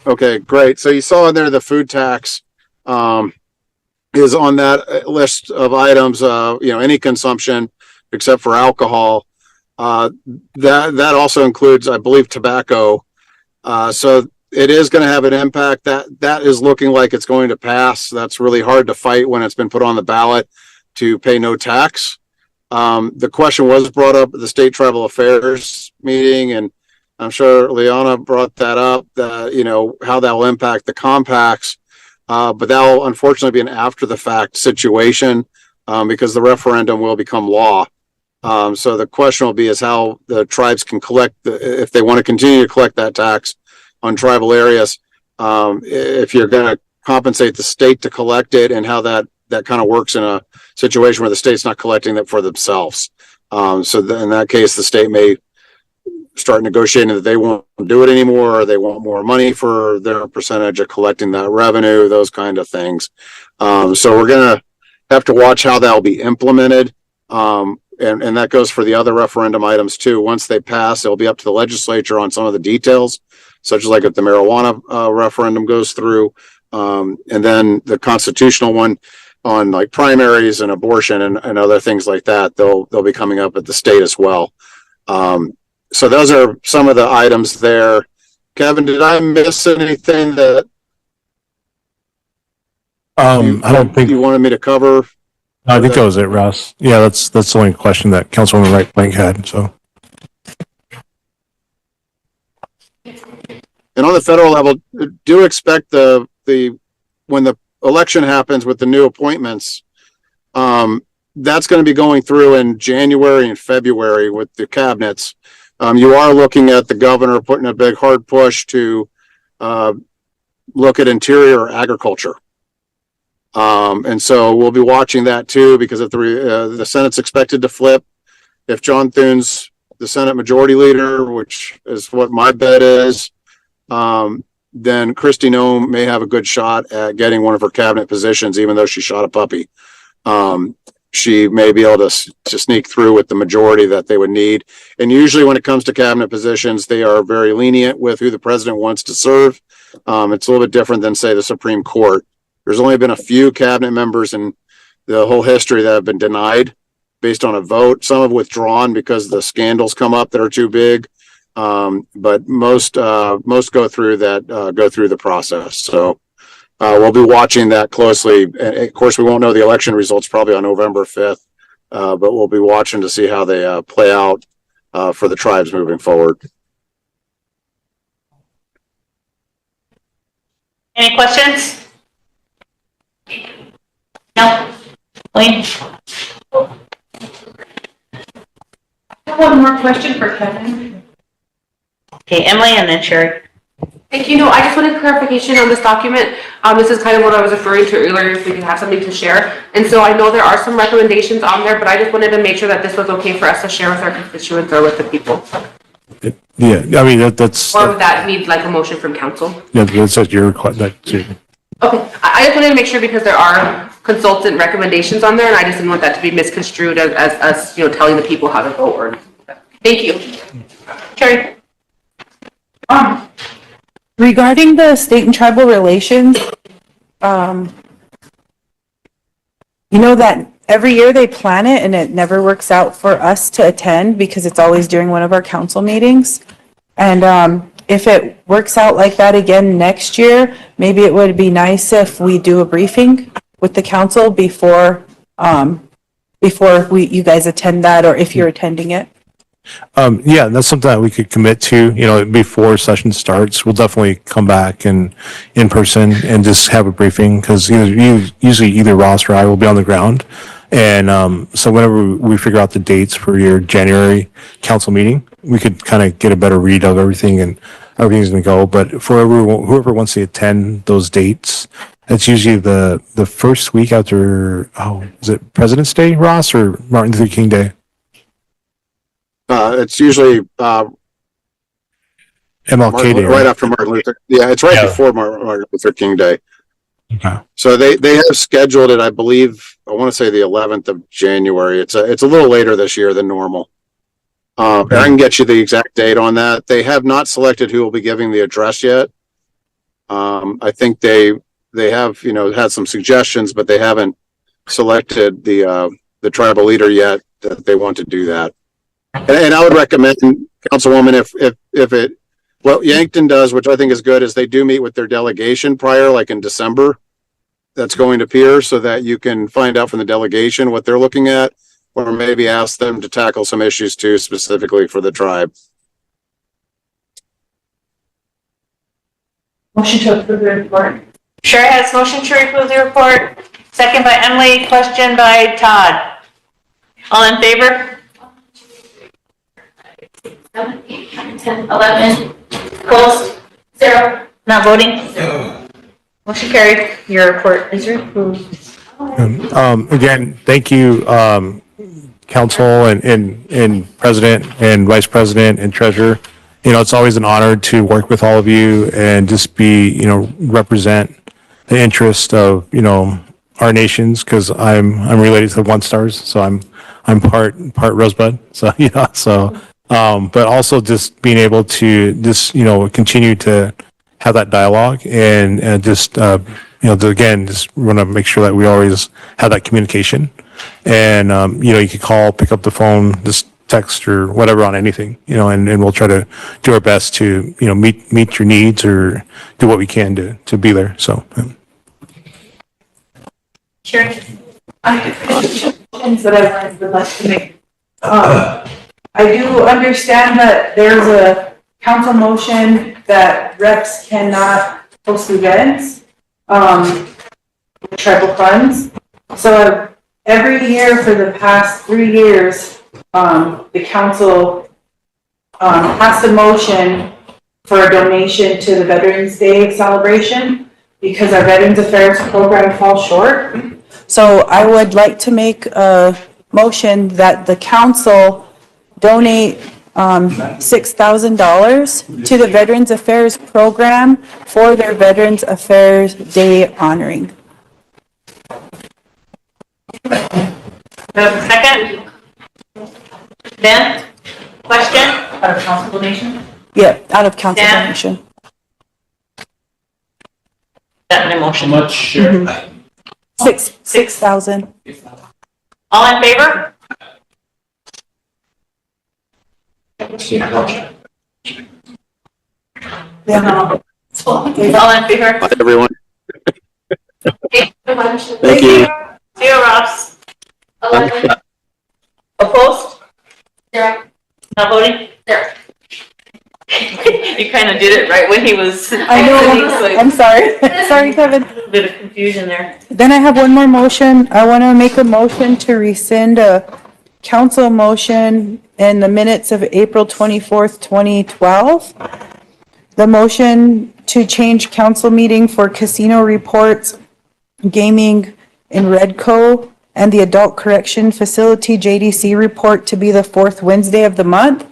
Okay, great. So you saw in there the food tax is on that list of items, any consumption except for alcohol. That also includes, I believe, tobacco. So it is going to have an impact. That is looking like it's going to pass. That's really hard to fight when it's been put on the ballot to pay no tax. The question was brought up at the State Tribal Affairs meeting, and I'm sure Leona brought that up, how that will impact the compacts. But that'll unfortunately be an after the fact situation because the referendum will become law. So the question will be is how the tribes can collect, if they want to continue to collect that tax on tribal areas, if you're going to compensate the state to collect it, and how that kind of works in a situation where the state's not collecting it for themselves. So in that case, the state may start negotiating that they won't do it anymore, or they want more money for their percentage of collecting that revenue, those kind of things. So we're going to have to watch how that will be implemented. And that goes for the other referendum items too. Once they pass, it'll be up to the legislature on some of the details, such as like if the marijuana referendum goes through, and then the constitutional one on like primaries and abortion and other things like that. They'll be coming up at the state as well. So those are some of the items there. Kevin, did I miss anything that I don't think you wanted me to cover? I think that was it, Russ. Yeah, that's the only question that Councilwoman Wright Blank had. So, and on the federal level, do expect the when the election happens with the new appointments, that's going to be going through in January and February with the cabinets. You are looking at the governor putting a big hard push to look at interior agriculture. And so we'll be watching that too, because if the Senate's expected to flip, if John Thune's the Senate Majority Leader, which is what my bet is, then Kristi Noem may have a good shot at getting one of her cabinet positions, even though she shot a puppy. She may be able to sneak through with the majority that they would need. And usually when it comes to cabinet positions, they are very lenient with who the president wants to serve. It's a little bit different than, say, the Supreme Court. There's only been a few cabinet members in the whole history that have been denied based on a vote. Some have withdrawn because the scandals come up that are too big. But most go through the process. So we'll be watching that closely. And of course, we won't know the election results probably on November 5th, but we'll be watching to see how they play out for the tribes moving forward. Any questions? No? Wayne? I have one more question for Kevin. Okay, Emily and then Sherry. Thank you. No, I just wanted clarification on this document. This is kind of what I was referring to earlier, if we could have something to share. And so I know there are some recommendations on there, but I just wanted to make sure that this was okay for us to share with our constituents or with the people. yeah, I mean, that's. Or would that need like a motion from council? Yeah, that's what your request. Okay, I just wanted to make sure because there are consultant recommendations on there, and I just didn't want that to be misconstrued as us, telling the people how to vote. Or thank you, Sherry. Regarding the state and tribal relations, that every year they plan it and it never works out for us to attend because it's always during one of our council meetings. And if it works out like that again next year, maybe it would be nice if we do a briefing with the council before you guys attend that, or if you're attending it. Yeah, that's something that we could commit to, before session starts. We'll definitely come back and in person and just have a briefing because usually either Ross or I will be on the ground. And so whenever we figure out the dates for your January council meeting, we could kind of get a better read of everything and everything's going to go. But for whoever wants to attend those dates, it's usually the first week after, is it President's Day, Ross, or Martin Luther King Day? It's usually, MLK Day, right after Martin Luther. Yeah, it's right before Martin Luther King Day. Okay. So they have scheduled it, I believe, I want to say the 11th of January. It's a little later this year than normal. I can get you the exact date on that. They have not selected who will be giving the address yet. I think they have, had some suggestions, but they haven't selected the tribal leader yet that they want to do that. And I would recommend, Councilwoman, what Yankton does, which I think is good, is they do meet with their delegation prior, like in December. That's going to appear so that you can find out from the delegation what they're looking at, or maybe ask them to tackle some issues too, specifically for the tribe. Motion to approve the report. Chair has motion to approve the report. Second by Emily, question by Todd. All in favor? 7, 8, 9, 10, 11. Opposed? 0. Not voting? Motion carried. Your report is approved. Again, thank you, council and president and vice president and treasurer. It's always an honor to work with all of you and just be, represent the interest of, our nations, because I'm related to the One Stars, so I'm part Rosebud. So but also just being able to just, continue to have that dialogue and just, again, just want to make sure that we always have that communication. And, you can call, pick up the phone, just text or whatever on anything, and we'll try to do our best to, meet your needs or do what we can to be there. So. Sure. I have questions that I would like to make. I do understand that there's a council motion that reps cannot host events, with tribal funds. So every year for the past 3 years, the council, passed a motion for a donation to the Veterans Day celebration because our Veterans Affairs program falls short. So I would like to make a motion that the council donate $6,000 to the Veterans Affairs program for their Veterans Affairs Day honoring. Second? Ben? Question? Out of council donation? Yeah, out of council Dan? donation. That in motion. How much? Sure. 6,000. All in favor? Yeah. All in favor? Bye, everyone. Thank you. 0, Ross. 11. Opposed? 0. Not voting? 0. You kind of did it right when he was. I know, I'm sorry. Sorry, Kevin. A bit of confusion there. Then I have one more motion. I want to make a motion to rescind a council motion in the minutes of April 24th, 2012. The motion to change council meeting for casino reports, gaming in Redco, and the adult correction facility JDC report to be the 4th Wednesday of the month.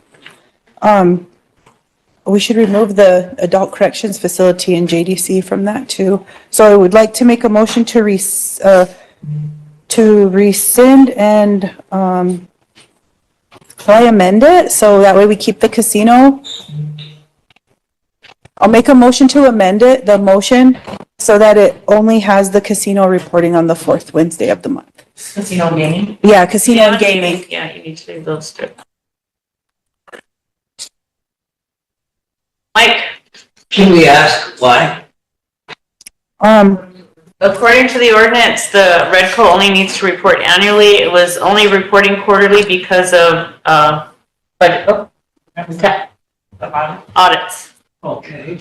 We should remove the adult corrections facility and JDC from that too. So I would like to make a motion to rescind and, shall I amend it? So that way we keep the casino. I'll make a motion to amend it, the motion, so that it only has the casino reporting on the 4th Wednesday of the month. Casino and gaming? Yeah, casino and gaming. Yeah, you need to leave those two. Mike? Can we ask why? According to the ordinance, the Redco only needs to report annually. It was only reporting quarterly because of, But, audits. Okay.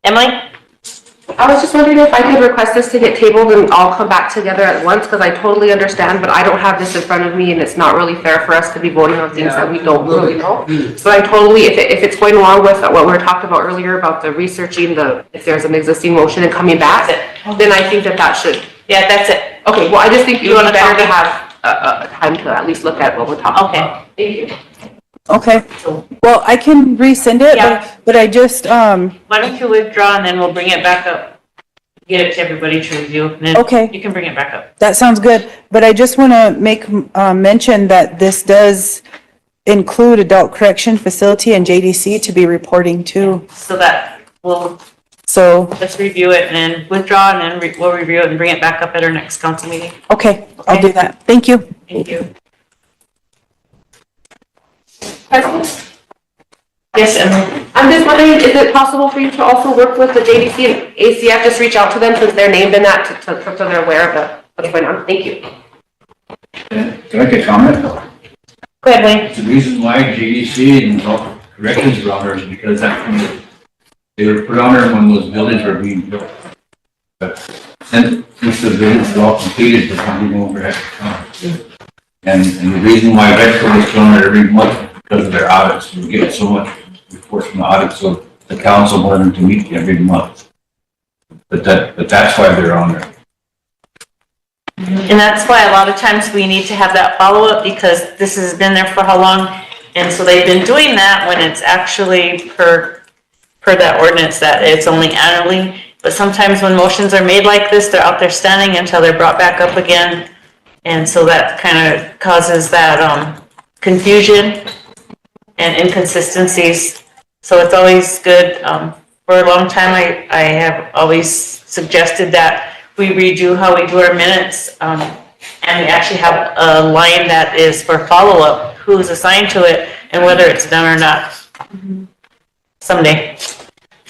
Emily? I was just wondering if I could request this to get tabled and all come back together at once, because I totally understand, but I don't have this in front of me and it's not really fair for us to be voting on things that we don't really know. So I totally, if it's going along with what we were talking about earlier about the researching if there's an existing motion and coming back, then I think that should. Yeah, that's it. Okay, well, I just think it would be better to have time to at least look at what we're talking about. Thank you. Okay, well, I can resend it, but I just, Why don't you withdraw and then we'll bring it back up? Get it to everybody to review, and then Okay. you can bring it back up. that sounds good. But I just want to make mention that this does include adult correction facility and JDC to be reporting too. So that we'll, So, let's review it and then withdraw, and then we'll review it and bring it back up at our next council meeting. okay, I'll do that. Thank you. Thank you. President? Yes, Emily? I'm just wondering, is it possible for you to also work with the JDC and ACF, just reach out to them since they're named in that, so they're aware of what's going on? Thank you. Can I get a comment? Go ahead, Wayne. The reason why JDC and all corrections were on there is because they were put on there when those buildings were being built. But since the buildings were all completed, there's nothing over at the time. And the reason why Redco is on there every month because of their audits. We get so much reports from the audit, so the council wanted them to meet every month. But that's why they're on there. And that's why a lot of times we need to have that follow-up, because this has been there for how long? And so they've been doing that when it's actually per that ordinance that it's only annually. But sometimes when motions are made like this, they're out there standing until they're brought back up again. And so that kind of causes that confusion and inconsistencies. So it's always good. For a long time, I have always suggested that we redo how we do our minutes, and we actually have a line that is for follow-up, who's assigned to it, and whether it's done or not. Someday.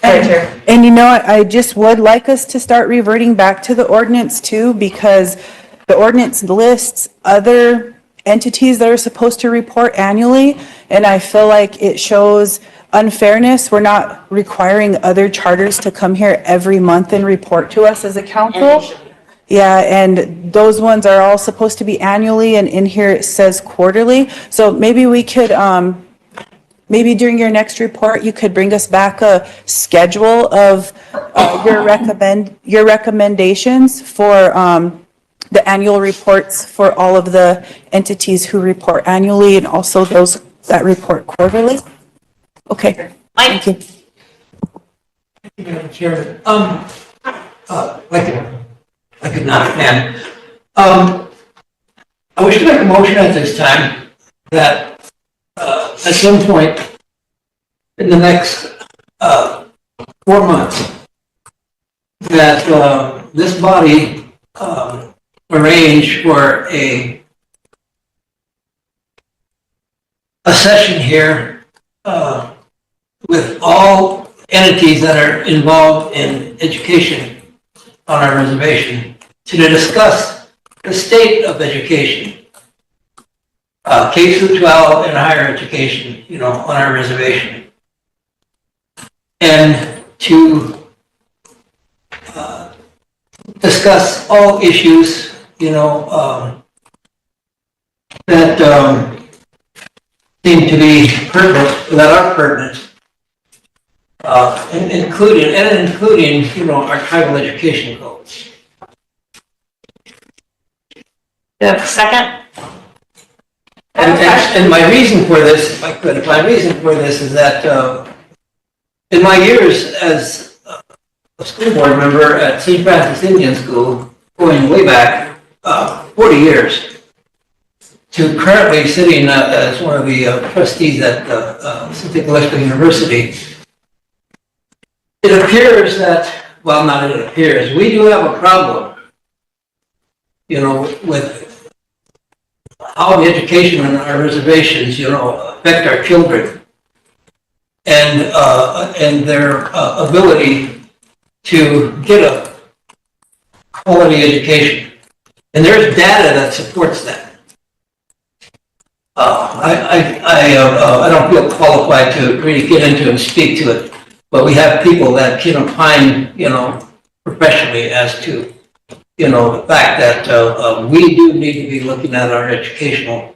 And you know, I just would like us to start reverting back to the ordinance too, because the ordinance lists other entities that are supposed to report annually, and I feel like it shows unfairness. We're not requiring other charters to come here every month and report to us as a council. Yeah, and those ones are all supposed to be annually, and in here it says quarterly. So maybe we could, maybe during your next report, you could bring us back a schedule of your recommendations for the annual reports for all of the entities who report annually, and also those that report quarterly. Okay, thank you. Thank you, Madam Chairman. I could not, ma'am. I wish to make a motion at this time that at some point in the next 4 months, that this body arrange for a session here with all entities that are involved in education on our reservation to discuss the state of education, K through 12 and higher education, on our reservation, and to discuss all issues, that seem to be pertinent, that are pertinent, including, our tribal education goals. Yeah, second? And my reason for this, if I could, my reason for this is that in my years as a school board member at St. Francis Indian School, going way back 40 years, to currently sitting as one of the trustees at St. Nicholas University, it appears that, well, not it appears, we do have a problem, with how the education on our reservations, affect our children and their ability to get a quality education. And there's data that supports that. I don't feel qualified to really get into and speak to it, but we have people that can opine, professionally as to, the fact that, we do need to be looking at our educational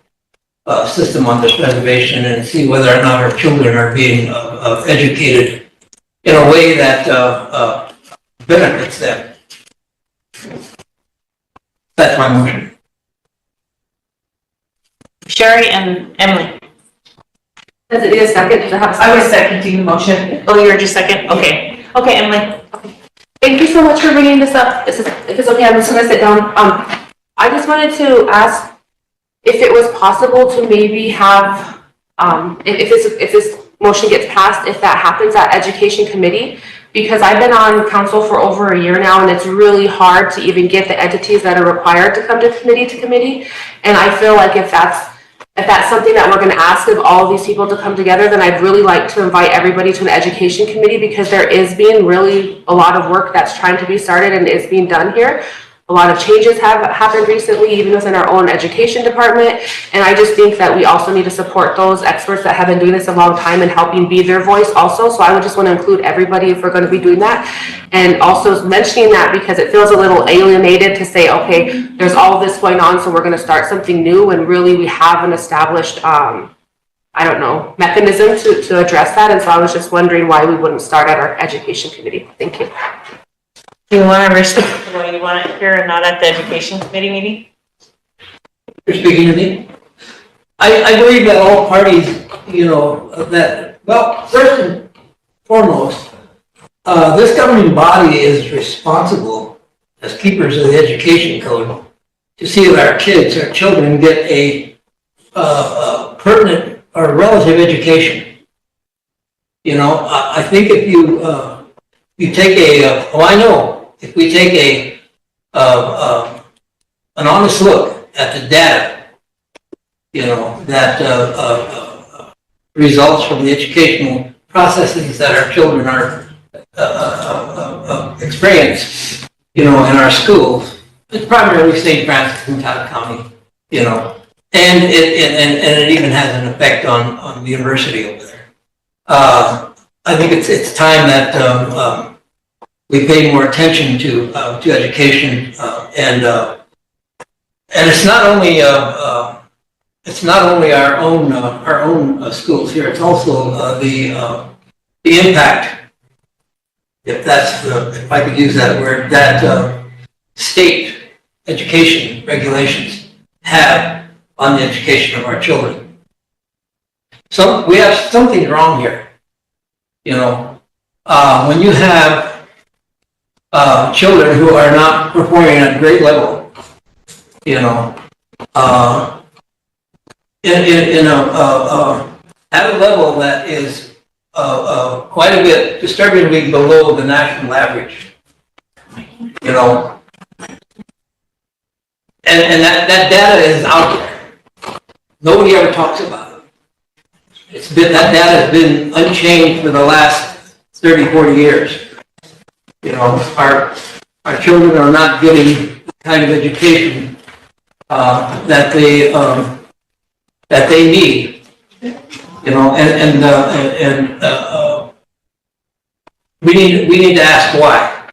system on this reservation and see whether or not our children are being educated in a way that benefits them. That's my motion. Sherry and Emily. Does it need a second? Does it have a second? I was seconding the motion. Oh, you were just second? Okay. Okay, Emily. Thank you so much for bringing this up. If it's okay, I'm just gonna sit down. I just wanted to ask if it was possible to maybe have, if this motion gets passed, if that happens at Education Committee, because I've been on council for over a year now, and it's really hard to even get the entities that are required to come to committee. And I feel like if that's something that we're going to ask of all of these people to come together, then I'd really like to invite everybody to an education committee, because there is being really a lot of work that's trying to be started and is being done here. A lot of changes have happened recently, even within our own education department. And I just think that we also need to support those experts that have been doing this a long time and helping be their voice also. So I would just want to include everybody if we're going to be doing that. And also mentioning that because it feels a little alienated to say, okay, there's all this going on, so we're going to start something new, when really we have an established, mechanism to address that. And so I was just wondering why we wouldn't start at our education committee. Thank you. Do you want to restrict the way you want it here and not at the education committee meeting? You're speaking to me? I believe that all parties, first and foremost, this governing body is responsible as keepers of the education code to see that our children get a pertinent or relative education. I think if you take if we take an honest look at the data, that results from the educational processes that our children are experience, in our schools, it's primarily St. Francis and Tata County, and it even has an effect on the university over there. I think it's time that we pay more attention to education, and it's not only our own schools here. It's also the impact, if I could use that word, that state education regulations have on the education of our children. So we have something wrong here. When you have children who are not performing at grade level, at a level that is quite a bit disturbingly below the national average, and that data is out there. Nobody ever talks about it. That data has been unchanged for the last 30, 40 years. Our children are not getting the kind of education that they need. We need to ask why,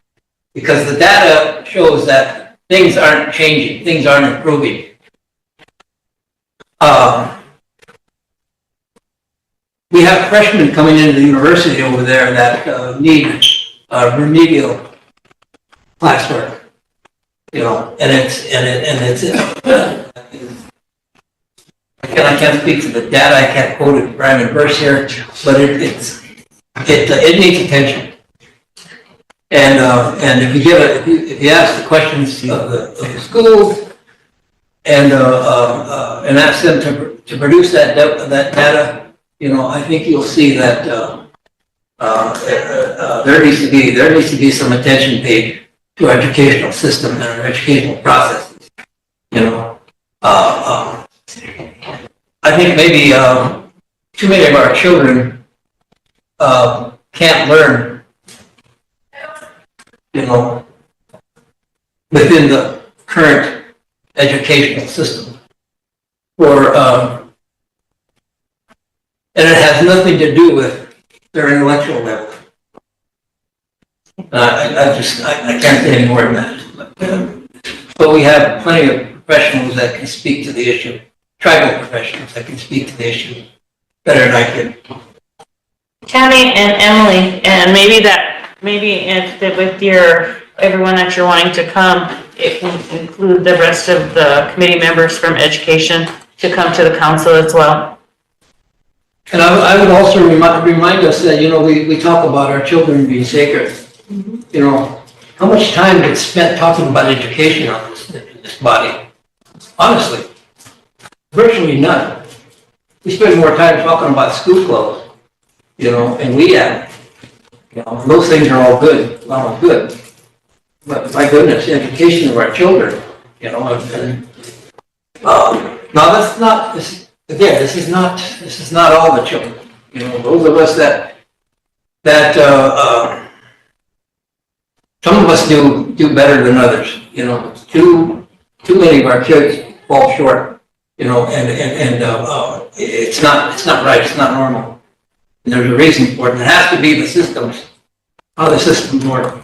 because the data shows that things aren't changing, things aren't improving. We have freshmen coming into the university over there that need remedial classwork, and I can't speak to the data. I can't quote it rhyme and verse here, but it needs attention. And if you ask the questions of the schools and ask them to produce that data, I think you'll see that there needs to be some attention paid to our educational system and our educational processes. I think maybe too many of our children can't learn, within the current educational system for And it has nothing to do with their intellectual level. I can't say any more than that. But we have plenty of professionals that can speak to the issue, tribal professionals that can speak to the issue better than I can. Tammy and Emily, and maybe if with everyone that you're wanting to come, it can include the rest of the committee members from education to come to the council as well. And I would also remind us that, we talk about our children being sacred. How much time gets spent talking about education in this body? Honestly, virtually none. We spend more time talking about school clothes, and we have, those things are all good, good. But my goodness, the education of our children, now that's not, this is not all the children. Those of us that some of us do better than others. Too many of our kids fall short. And it's not right. It's not normal. And there's a reason for it. And it has to be the systems, how the systems work.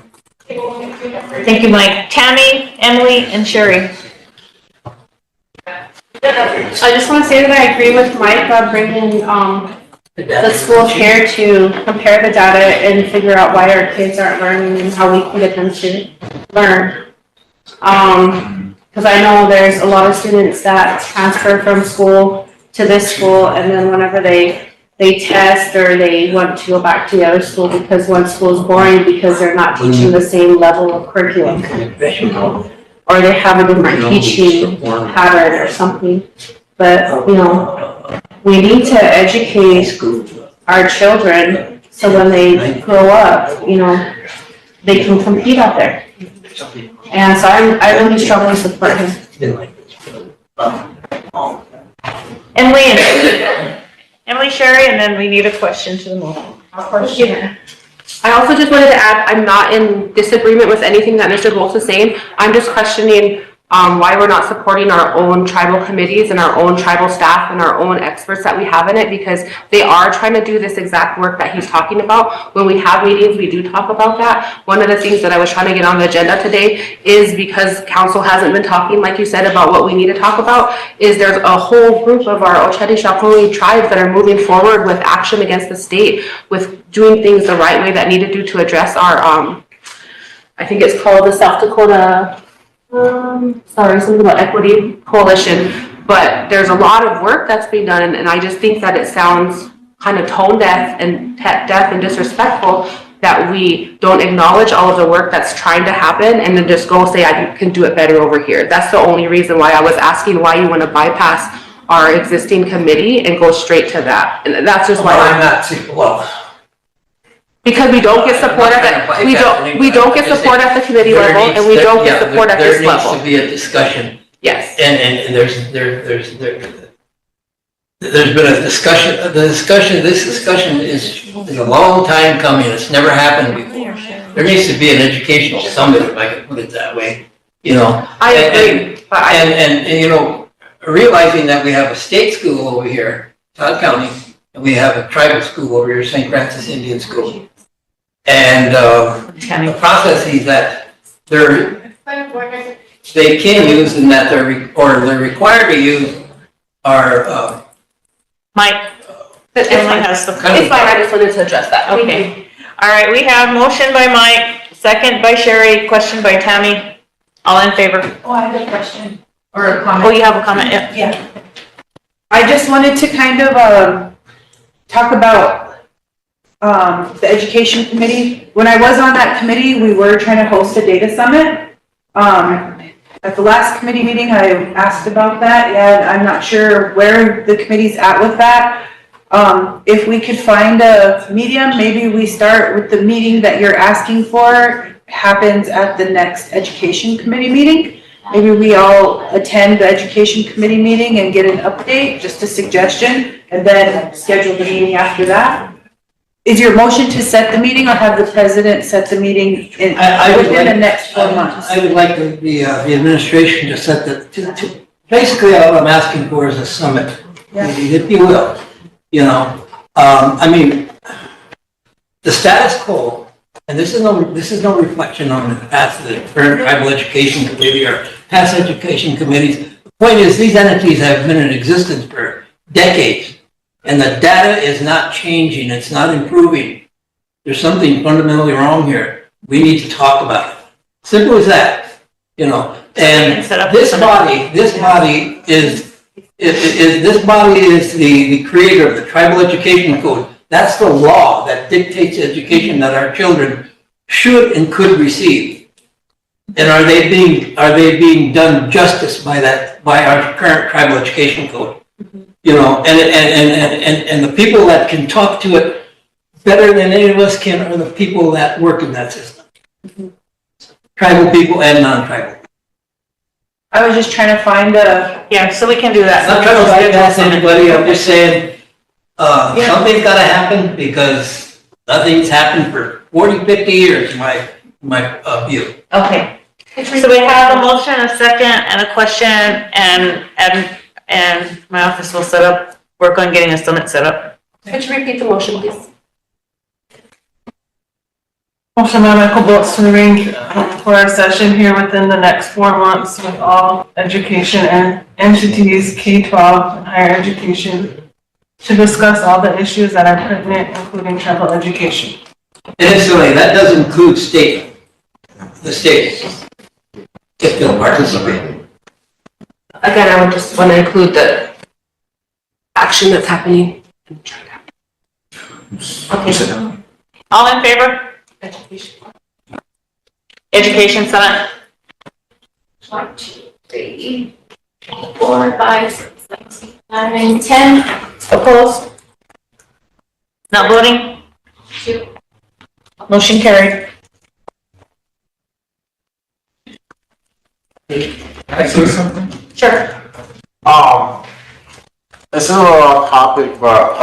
Thank you, Mike. Tammy, Emily, and Sherry. I just want to say that I agree with Mike on bringing the schools here to compare the data and figure out why our kids aren't learning and how we can get them to learn. Because I know there's a lot of students that transfer from school to this school, and then whenever they test or they want to go back to the other school because one school is boring because they're not teaching the same level of curriculum. Or they have a different teaching pattern or something. But, we need to educate our children so when they grow up, they can compete out there. And so I really strongly support him. Emily, Sherry, and then we need a question to the motion. I also just wanted to add, I'm not in disagreement with anything that Mr. Goltz is saying. I'm just questioning why we're not supporting our own tribal committees and our own tribal staff and our own experts that we have in it, because they are trying to do this exact work that he's talking about. When we have meetings, we do talk about that. One of the things that I was trying to get on the agenda today is because council hasn't been talking, like you said, about what we need to talk about, is there's a whole group of our Oceti-Sakowin tribes that are moving forward with action against the state, with doing things the right way that need to do to address our, I think it's called the South Dakota, something about equity coalition, but there's a lot of work that's being done, and I just think that it sounds kind of tone deaf and disrespectful that we don't acknowledge all of the work that's trying to happen and then just go say I can do it better over here. That's the only reason why I was asking why you want to bypass our existing committee and go straight to that, and that's just why I'm not because we don't get support we don't get support at the committee level, and we don't get support at this level. There needs to be a discussion. Yes. And there's been a discussion. This discussion is a long time coming. It's never happened before. There needs to be an educational summit, if I can put it that way. I agree. And realizing that we have a state school over here, Todd County, and we have a tribal school over here, St. Francis Indian School. And the processes that they can use and that they're required to use are Mike, Emily has the. It's fine, I just wanted to address that. Okay. All right, we have motion by Mike, second by Sherry, question by Tammy. All in favor? Oh, I have a question or a comment. Oh, you have a comment? Yeah. Yeah. I just wanted to kind of talk about the education committee. When I was on that committee, we were trying to host a data summit. At the last committee meeting, I asked about that, and I'm not sure where the committee's at with that. If we could find a medium, maybe we start with the meeting that you're asking for happens at the next education committee meeting. Maybe we all attend the education committee meeting and get an update, just a suggestion, and then schedule the meeting after that. Is your motion to set the meeting or have the president set the meeting within the next 4 months? I would like the administration to set basically what I'm asking for is a summit, if you will. I mean, the status quo, and this is no reflection on the past, the current tribal education committee or past education committees. The point is, these entities have been in existence for decades, and the data is not changing, it's not improving. There's something fundamentally wrong here. We need to talk about it. Simple as that, you know. And this body is the creator of the tribal education code. That's the law that dictates education that our children should and could receive. And are they being done justice by our current tribal education code? You know, and the people that can talk to it better than any of us can are the people that work in that system. Tribal people and non-tribal. I was just trying to find yeah, so we can do that. I'm not trying to bypass anybody, I'm just saying, something's gotta happen because nothing's happened for 40, 50 years, my view. Okay. So we have a motion, a second, and a question, and my office will work on getting a summit set up. Could you repeat the motion, please? motion by Michael Bolts to arrange for our session here within the next 4 months with all education and entities, K-12 and higher education, to discuss all the issues that are pertinent, including tribal education. Incidentally, that does include the states, if they'll participate. Again, I would just want to include the action that's happening. Okay. All in favor? Education Summit. 1, 2, 3, 4, 5, 6, 7, 8, 9, 10. Opposed? Not voting? 2. Motion carried. Can I say something? Sure. This is a little off topic, but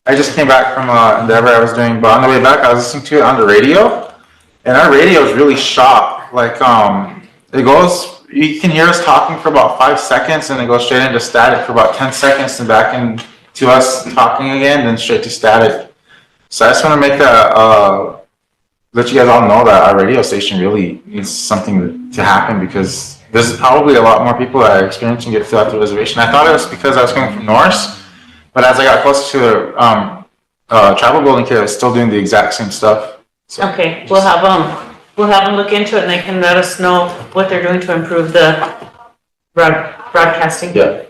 I just came back from endeavor I was doing, but on the way back I was listening to it on the radio, and our radio is really shot. Like it goes, you can hear us talking for about 5 seconds, and it goes straight into static for about 10 seconds, and back into us talking again, then straight to static. So I just want to make that let you guys all know that our radio station really needs something to happen, because there's probably a lot more people that are experiencing it throughout the reservation. I thought it was because I was coming from Norris, but as I got closer to the tribal building here, it's still doing the exact same stuff. So Okay, we'll have them look into it, and they can let us know what they're doing to improve the broadcasting. Yeah.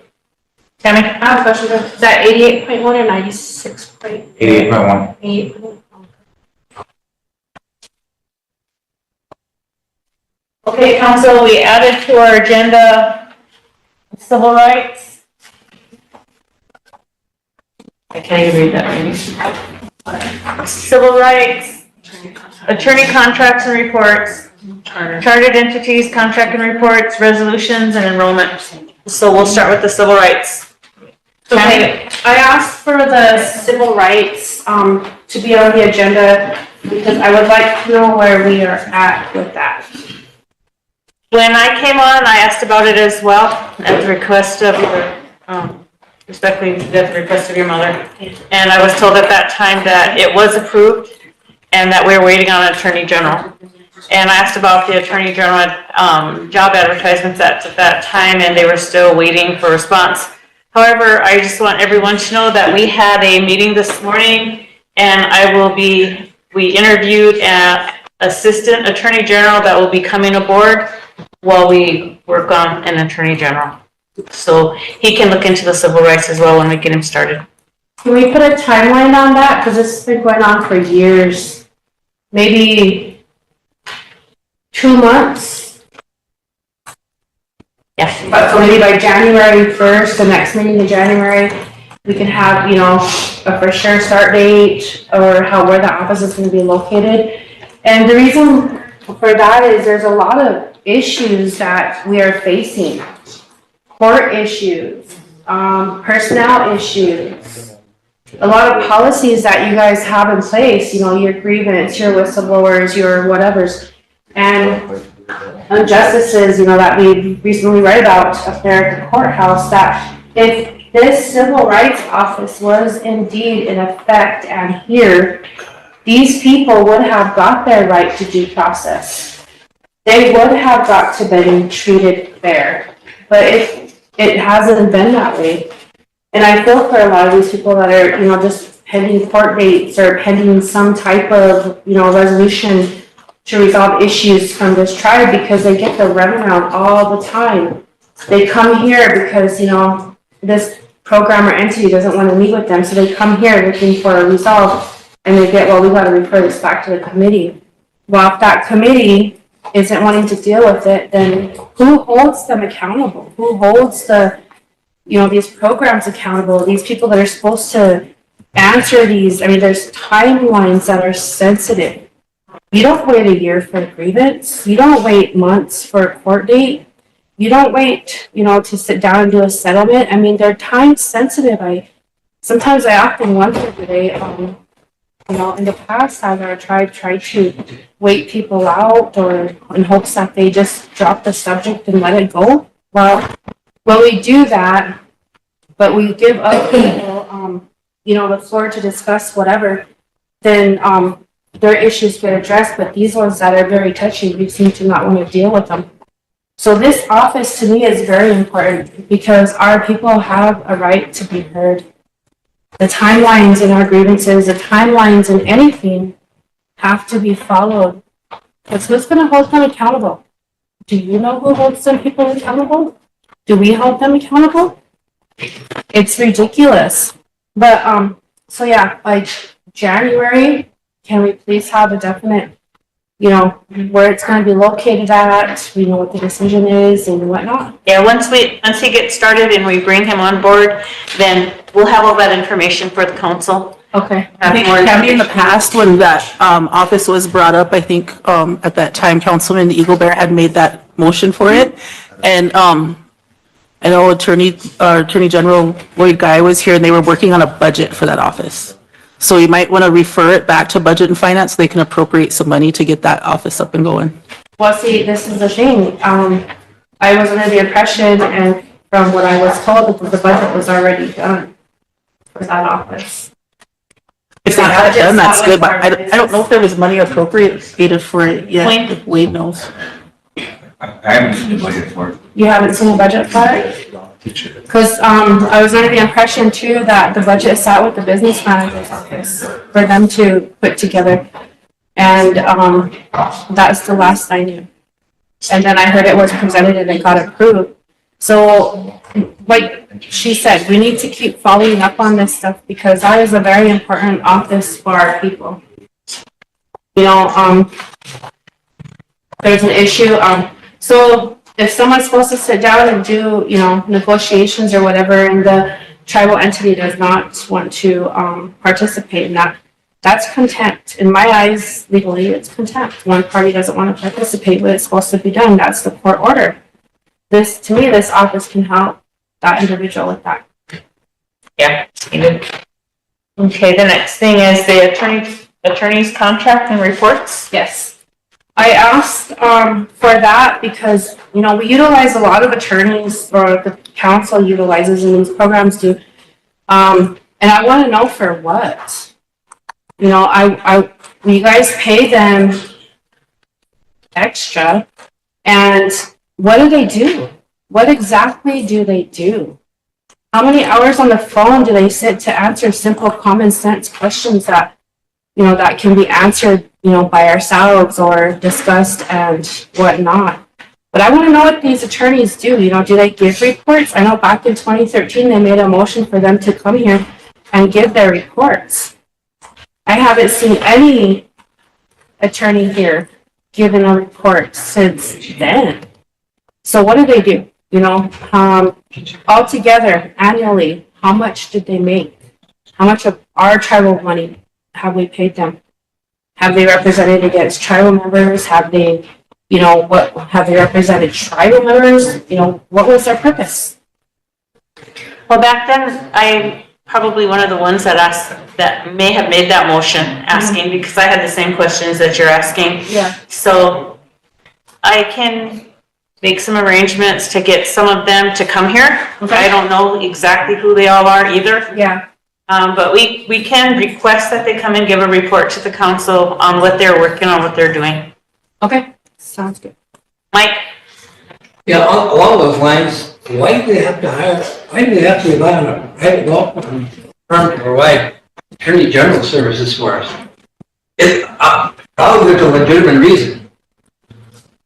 Tammy? I have a question. Is that 88.1 or 96.1? 88.1. 88.1. Okay, council, we added to our agenda civil rights. I can't even read that right. Civil rights, attorney contracts and reports, chartered entities, contract and reports, resolutions, and enrollment. So we'll start with the civil rights. Okay, I asked for the civil rights to be on the agenda because I would like to know where we are at with that. When I came on, I asked about it as well, at the request of your, respectfully, at the request of your mother. And I was told at that time that it was approved and that we were waiting on an attorney general. And I asked about the attorney general job advertisements at that time, and they were still waiting for a response. However, I just want everyone to know that we had a meeting this morning, and we interviewed an assistant attorney general that will be coming aboard while we work on an attorney general. So he can look into the civil rights as well when we get him started. Can we put a timeline on that? Because this has been going on for years. Maybe 2 months? Yeah. So maybe by January 1st, the next meeting in January, we can have, a for sure start date or where the office is going to be located. And the reason for that is there's a lot of issues that we are facing. Court issues, personnel issues, a lot of policies that you guys have in place, your grievance, your whistleblowers, your whatevers, and injustices, that we recently read about up there at the courthouse, that if this civil rights office was indeed in effect, and here, these people would have got their right to due process. They would have got to be treated fair, but it hasn't been that way. And I feel for a lot of these people that are, just pending court dates or pending some type of, resolution to resolve issues from this tribe, because they get the runaround all the time. They come here because, this program or entity doesn't want to meet with them, so they come here looking for a resolve, and they get, we got to refer this back to the committee. Well, if that committee isn't wanting to deal with it, then who holds them accountable? Who holds these programs accountable? These people that are supposed to answer these, there's timelines that are sensitive. You don't wait a year for a grievance. You don't wait months for a court date. You don't wait, to sit down and do a settlement. They're time sensitive. Sometimes I often wonder, do they, in the past, has our tribe tried to wait people out or in hopes that they just drop the subject and let it go? Well, when we do that, but we give other people, the floor to discuss whatever, then their issues get addressed. But these ones that are very touchy, we seem to not want to deal with them. So this office to me is very important because our people have a right to be heard. The timelines in our grievances, the timelines in anything have to be followed. Because who's going to hold them accountable? Do you know who holds some people accountable? Do we hold them accountable? It's ridiculous. But, so yeah, by January, can we please have a definite, where it's going to be located at, we know what the decision is and whatnot? Yeah, once he gets started and we bring him on board, then we'll have all that information for the council. Okay. I think Tammy, in the past, when that office was brought up, I think at that time, Councilman Eagle Bear had made that motion for it. And I know Attorney General Lloyd Guy was here, and they were working on a budget for that office. So you might want to refer it back to Budget and Finance. They can appropriate some money to get that office up and going. Well, see, this is the thing. I was under the impression, and from what I was told, that the budget was already done for that office. If they have it done, that's good, but I don't know if there was money appropriated for it yet, if Wade knows. I haven't seen the budget for it. You haven't seen a budget for it? Because I was under the impression too that the budget sat with the business manager's office for them to put together. And that's the last I knew. And then I heard it was presented and it got approved. So like she said, we need to keep following up on this stuff because that is a very important office for our people. There's an issue. So if someone's supposed to sit down and do, negotiations or whatever, and the tribal entity does not want to participate in that, that's contempt. In my eyes, legally, it's contempt. One party doesn't want to participate, but it's supposed to be done. That's the court order. To me, this office can help that individual with that. Yeah, needed. Okay, the next thing is the attorney's contract and reports. Yes. I asked for that because, we utilize a lot of attorneys, or the council utilizes, and these programs do. And I want to know for what. You guys pay them extra, and what do they do? What exactly do they do? How many hours on the phone do they sit to answer simple common sense questions that, that can be answered, by ourselves or discussed and whatnot? But I want to know what these attorneys do. Do they give reports? I know back in 2013, they made a motion for them to come here and give their reports. I haven't seen any attorney here giving a report since then. So what do they do? Altogether, annually, how much did they make? How much of our tribal money have we paid them? Have they represented against tribal members? Have they, have they represented tribal members? What was their purpose? Well, back then, I'm probably one of the ones that may have made that motion asking, because I had the same questions that you're asking. Yeah. So I can make some arrangements to get some of them to come here. I don't know exactly who they all are either. Yeah. But we can request that they come and give a report to the council on what they're working on, what they're doing. Okay, sounds good. Mike? Yeah, along those lines, why do they have to rely on a private law firm to provide attorney general services for us? Probably there's a legitimate reason.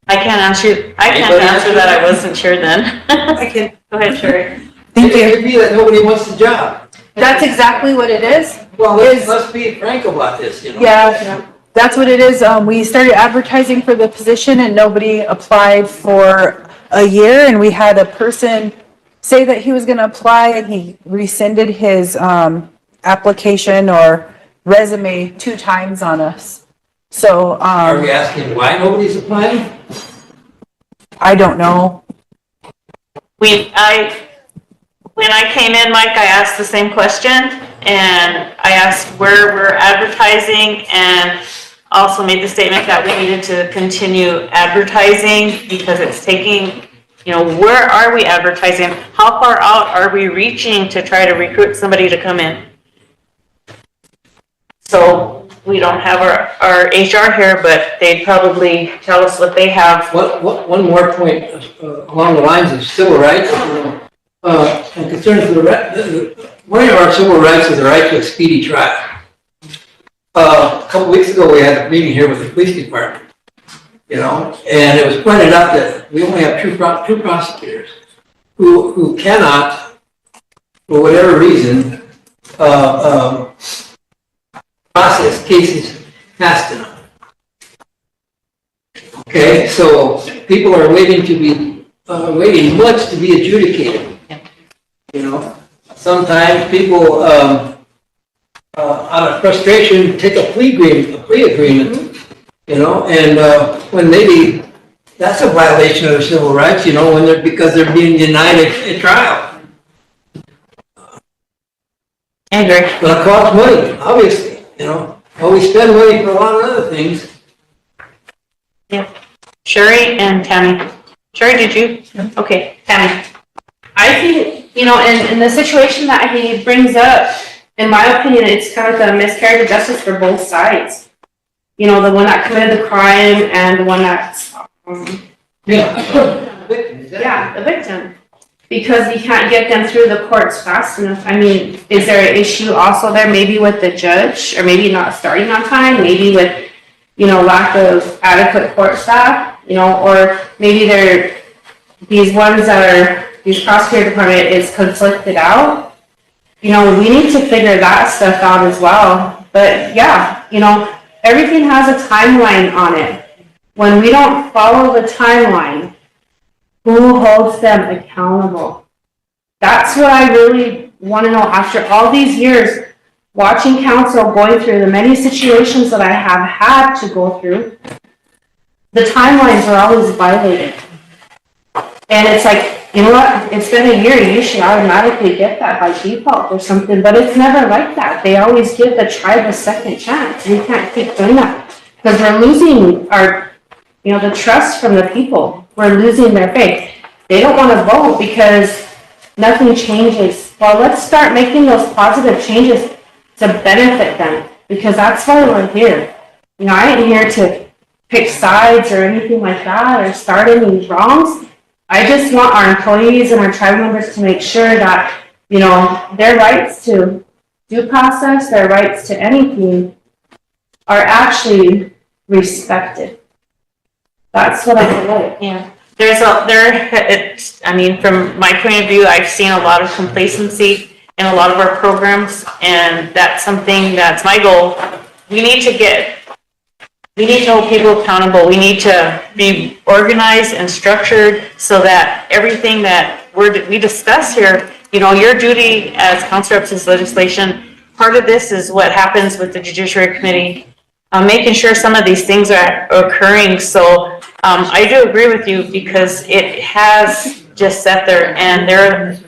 I can't answer that. I wasn't sure then. I can. Go ahead, Sherry. Thank you. It could be that nobody wants the job. That's exactly what it is. Well, let's be frank about this, you know? Yeah, that's what it is. We started advertising for the position and nobody applied for a year, and we had a person say that he was gonna apply and he rescinded his application or resume 2 times on us. So, Are we asking why nobody's applying? I don't know. When I came in, Mike, I asked the same question, and I asked where we're advertising, and also made the statement that we needed to continue advertising because it's taking, where are we advertising? How far out are we reaching to try to recruit somebody to come in? So we don't have our HR here, but they'd probably tell us what they have. One more point along the lines of civil rights. And concerns one of our civil rights is the right to a speedy trial. A couple weeks ago, we had a meeting here with the police department, and it was pointed out that we only have two prosecutors who cannot, for whatever reason, process cases fast enough. Okay, so people are waiting months to be adjudicated. Sometimes people, out of frustration, take a plea agreement, and when maybe that's a violation of their civil rights, because they're being denied a trial. I agree. It's gonna cost money, obviously, Well, we spend money for a lot of other things. Yeah. Sherry and Tammy. Sherry, did you? Okay, Tammy. I think, in the situation that he brings up, in my opinion, it's kind of like a miscarriage of justice for both sides. The one that committed the crime and the one that's, the victim. Because we can't get them through the courts fast enough. I mean, is there an issue also there maybe with the judge, or maybe not starting on time, maybe with, lack of adequate court staff, or maybe these ones that are, these prosecutor department is conflicted out. We need to figure that stuff out as well. But yeah, everything has a timeline on it. When we don't follow the timeline, who holds them accountable? That's what I really want to know after all these years watching council going through the many situations that I have had to go through. The timelines are always violated. And it's like, you know what, it's been a year, you should automatically get that by default or something, but it's never like that. They always give the tribe a second chance. We can't keep doing that because we're losing our, the trust from the people. We're losing their faith. They don't want to vote because nothing changes. Well, let's start making those positive changes to benefit them because that's why we're here. I ain't here to pick sides or anything like that or start any wrongs. I just want our employees and our tribe members to make sure that, their rights to due process, their rights to anything are actually respected. That's what I feel like. Yeah. From my point of view, I've seen a lot of complacency in a lot of our programs, and that's something that's my goal. We need to hold people accountable. We need to be organized and structured so that everything that we discuss here, your duty as council reps legislation, part of this is what happens with the Judiciary Committee, making sure some of these things are occurring. So I do agree with you because it has just sat there, and there,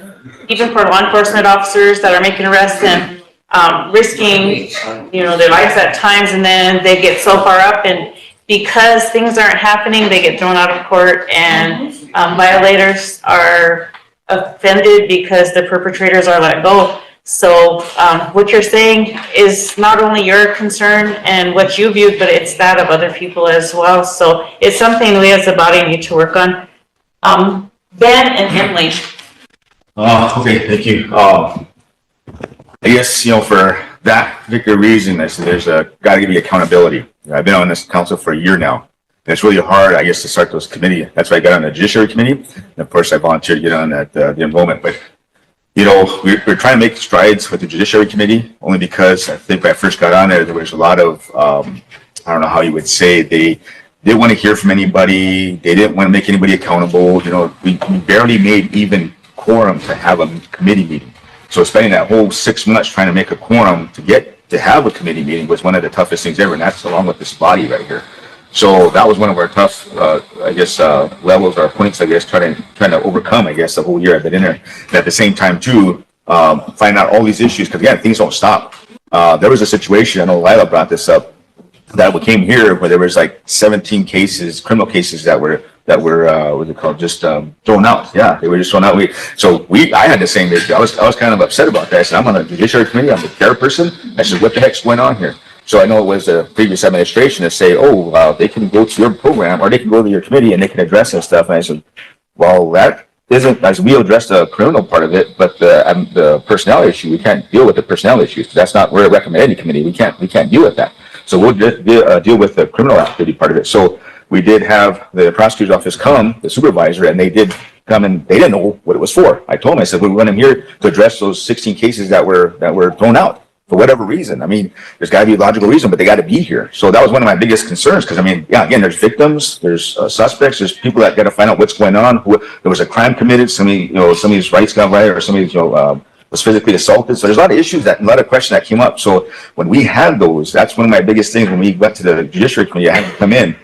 even for law enforcement officers that are making arrests and risking, their lives at times, and then they get so far up and because things aren't happening, they get thrown out of court, and violators are offended because the perpetrators are let go. So what you're saying is not only your concern and what you viewed, but it's that of other people as well. So it's something we as a body need to work on. Ben and Emily. Okay, thank you. I guess, for that particular reason, I said there's gotta give you accountability. I've been on this council for a year now. And it's really hard, I guess, to start those committee. That's why I got on the judiciary committee. And of course, I volunteered to get on that, the enrollment. But, we're trying to make strides with the judiciary committee only because I think when I first got on there was a lot of, I don't know how you would say, they didn't want to hear from anybody. They didn't want to make anybody accountable. We barely made even quorum to have a committee meeting. So spending that whole 6 months trying to make a quorum to get to have a committee meeting was one of the toughest things ever. And that's along with this body right here. So that was one of our tough, levels, our points, trying to overcome, the whole year I've been in there. And at the same time too, find out all these issues, because again, things don't stop. There was a situation, I know Lila brought this up, that we came here where there was like 17 cases, criminal cases that were what's it called, just thrown out. Yeah, they were just thrown out. I had the same issue. I was kind of upset about that. I said, I'm on the judiciary committee, I'm the care person. I said, what the heck's going on here? So I know it was the previous administration to say, they can go to your program or they can go to your committee and they can address that stuff. And I said, well, that isn't, as we address the criminal part of it, but the personnel issue, we can't deal with the personnel issues. That's not, we're a recommending committee. We can't deal with that. So we'll deal with the criminal activity part of it. So we did have the prosecutor's office come, the supervisor, and they did come and they didn't know what it was for. I told them, I said, we went in here to address those 16 cases that were thrown out for whatever reason. I mean, there's got to be a logical reason, but they got to be here. So that was one of my biggest concerns because, again, there's victims, there's suspects, there's people that got to find out what's going on. There was a crime committed, somebody's rights got violated, or somebody's, was physically assaulted. So there's a lot of issues a lot of questions that came up. So when we had those, that's one of my biggest things. When we went to the judiciary committee, I had to come in.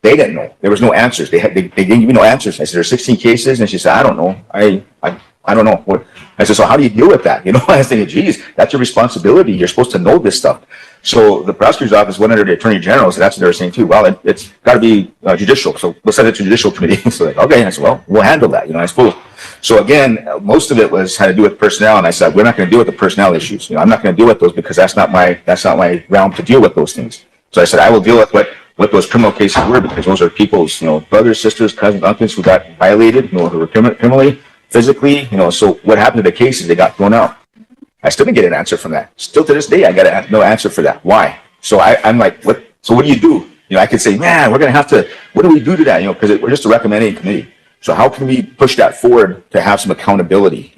They didn't know. There was no answers. They didn't give me no answers. I said, there's 16 cases. And she said, I don't know. I don't know. I said, so how do you deal with that? I was thinking, geez, that's your responsibility. You're supposed to know this stuff. So the prosecutor's office went under the attorney general. So that's what they were saying too. Well, it's got to be judicial. So we'll send it to judicial committee. So okay. I said, well, we'll handle that, I suppose. So again, most of it had to do with personnel. And I said, we're not going to deal with the personnel issues. I'm not going to deal with those because that's not my realm to deal with those things. So I said, I will deal with what those criminal cases were, because those are people's, brothers, sisters, cousins, uncles who got violated, who were criminally, physically, so what happened to the cases? They got thrown out. I still didn't get an answer from that. Still to this day, I got no answer for that. Why? So I'm like, what? So what do you do? I could say, man, we're going to have to, what do we do to that? Because we're just a recommending committee. So how can we push that forward to have some accountability?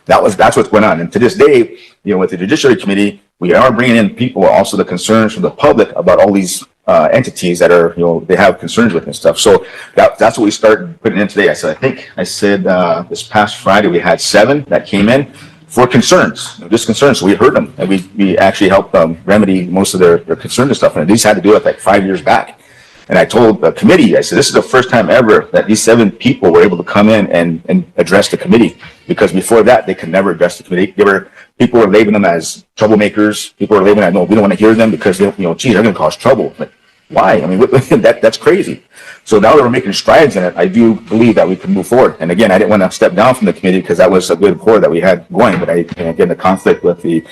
That's what's going on. And to this day, with the judiciary committee, we are bringing in people, also the concerns from the public about all these entities that are, they have concerns with and stuff. So that's what we started putting in today. I said this past Friday, we had 7 that came in for concerns, just concerns. So we heard them and we actually helped them remedy most of their concerns and stuff. And these had to do with like 5 years back. And I told the committee, I said, this is the first time ever that these 7 people were able to come in and address the committee, because before that, they could never address the committee. People were labeling them as troublemakers. People were labeling them, no, we don't want to hear them because they're going to cause trouble. But why? That's crazy. So now that we're making strides in it, I do believe that we can move forward. And again, I didn't want to step down from the committee because that was a good core that we had going. But again, the conflict with the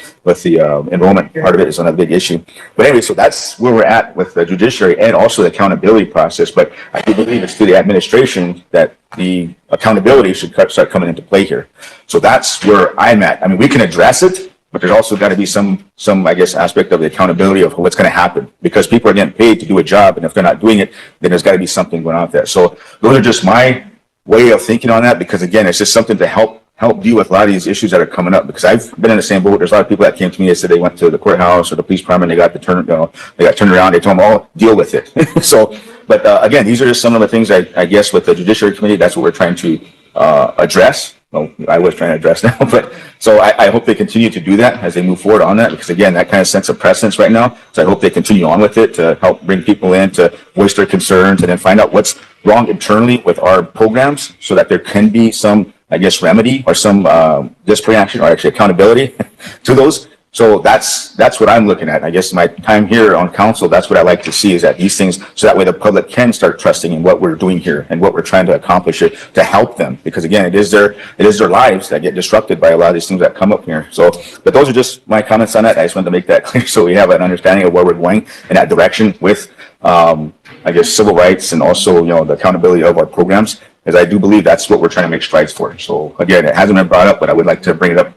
enrollment part of it is another big issue. But anyway, so that's where we're at with the judiciary and also the accountability process. But I do believe it's through the administration that the accountability should start coming into play here. So that's where I'm at. We can address it, but there's also got to be some aspect of the accountability of what's going to happen, because people are getting paid to do a job, and if they're not doing it, then there's got to be something going on there. So those are just my way of thinking on that, because again, it's just something to help deal with a lot of these issues that are coming up, because I've been in the same boat. There's a lot of people that came to me and said they went to the courthouse or the police department, they got turned around, they told them, oh, deal with it. But again, these are just some of the things I guess with the judiciary committee, that's what we're trying to address. Well, I was trying to address now, but so I hope they continue to do that as they move forward on that, because again, that kind of sets a precedence right now. So I hope they continue on with it to help bring people in to voice their concerns and then find out what's wrong internally with our programs, so that there can be some, remedy or some disciplinary action or actually accountability to those, So that's what I'm looking at. I guess my time here on council, that's what I like to see, is that these things, so that way the public can start trusting in what we're doing here and what we're trying to accomplish here to help them. Because again, it is their lives that get disrupted by a lot of these things that come up here. So, but those are just my comments on that. I just wanted to make that clear so we have an understanding of where we're going in that direction with, I guess, civil rights and also, the accountability of our programs, as I do believe that's what we're trying to make strides for. So again, it hasn't been brought up, but I would like to bring it up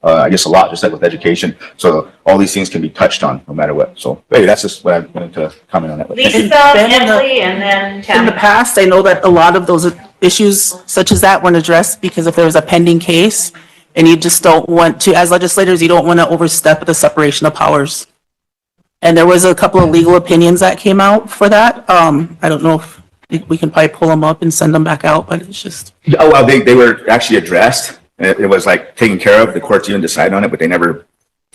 I guess a lot, just like with education. So all these things can be touched on no matter what. So hey, that's just what I wanted to comment on that. Lisa, Emily, and then Tammy. In the past, I know that a lot of those issues such as that weren't addressed because if there was a pending case and you just don't want to, as legislators, you don't want to overstep the separation of powers. And there was a couple of legal opinions that came out for that. I don't know if we can probably pull them up and send them back out, but it's just. Oh, well, they were actually addressed. It was like taken care of. The courts even decided on it, but they never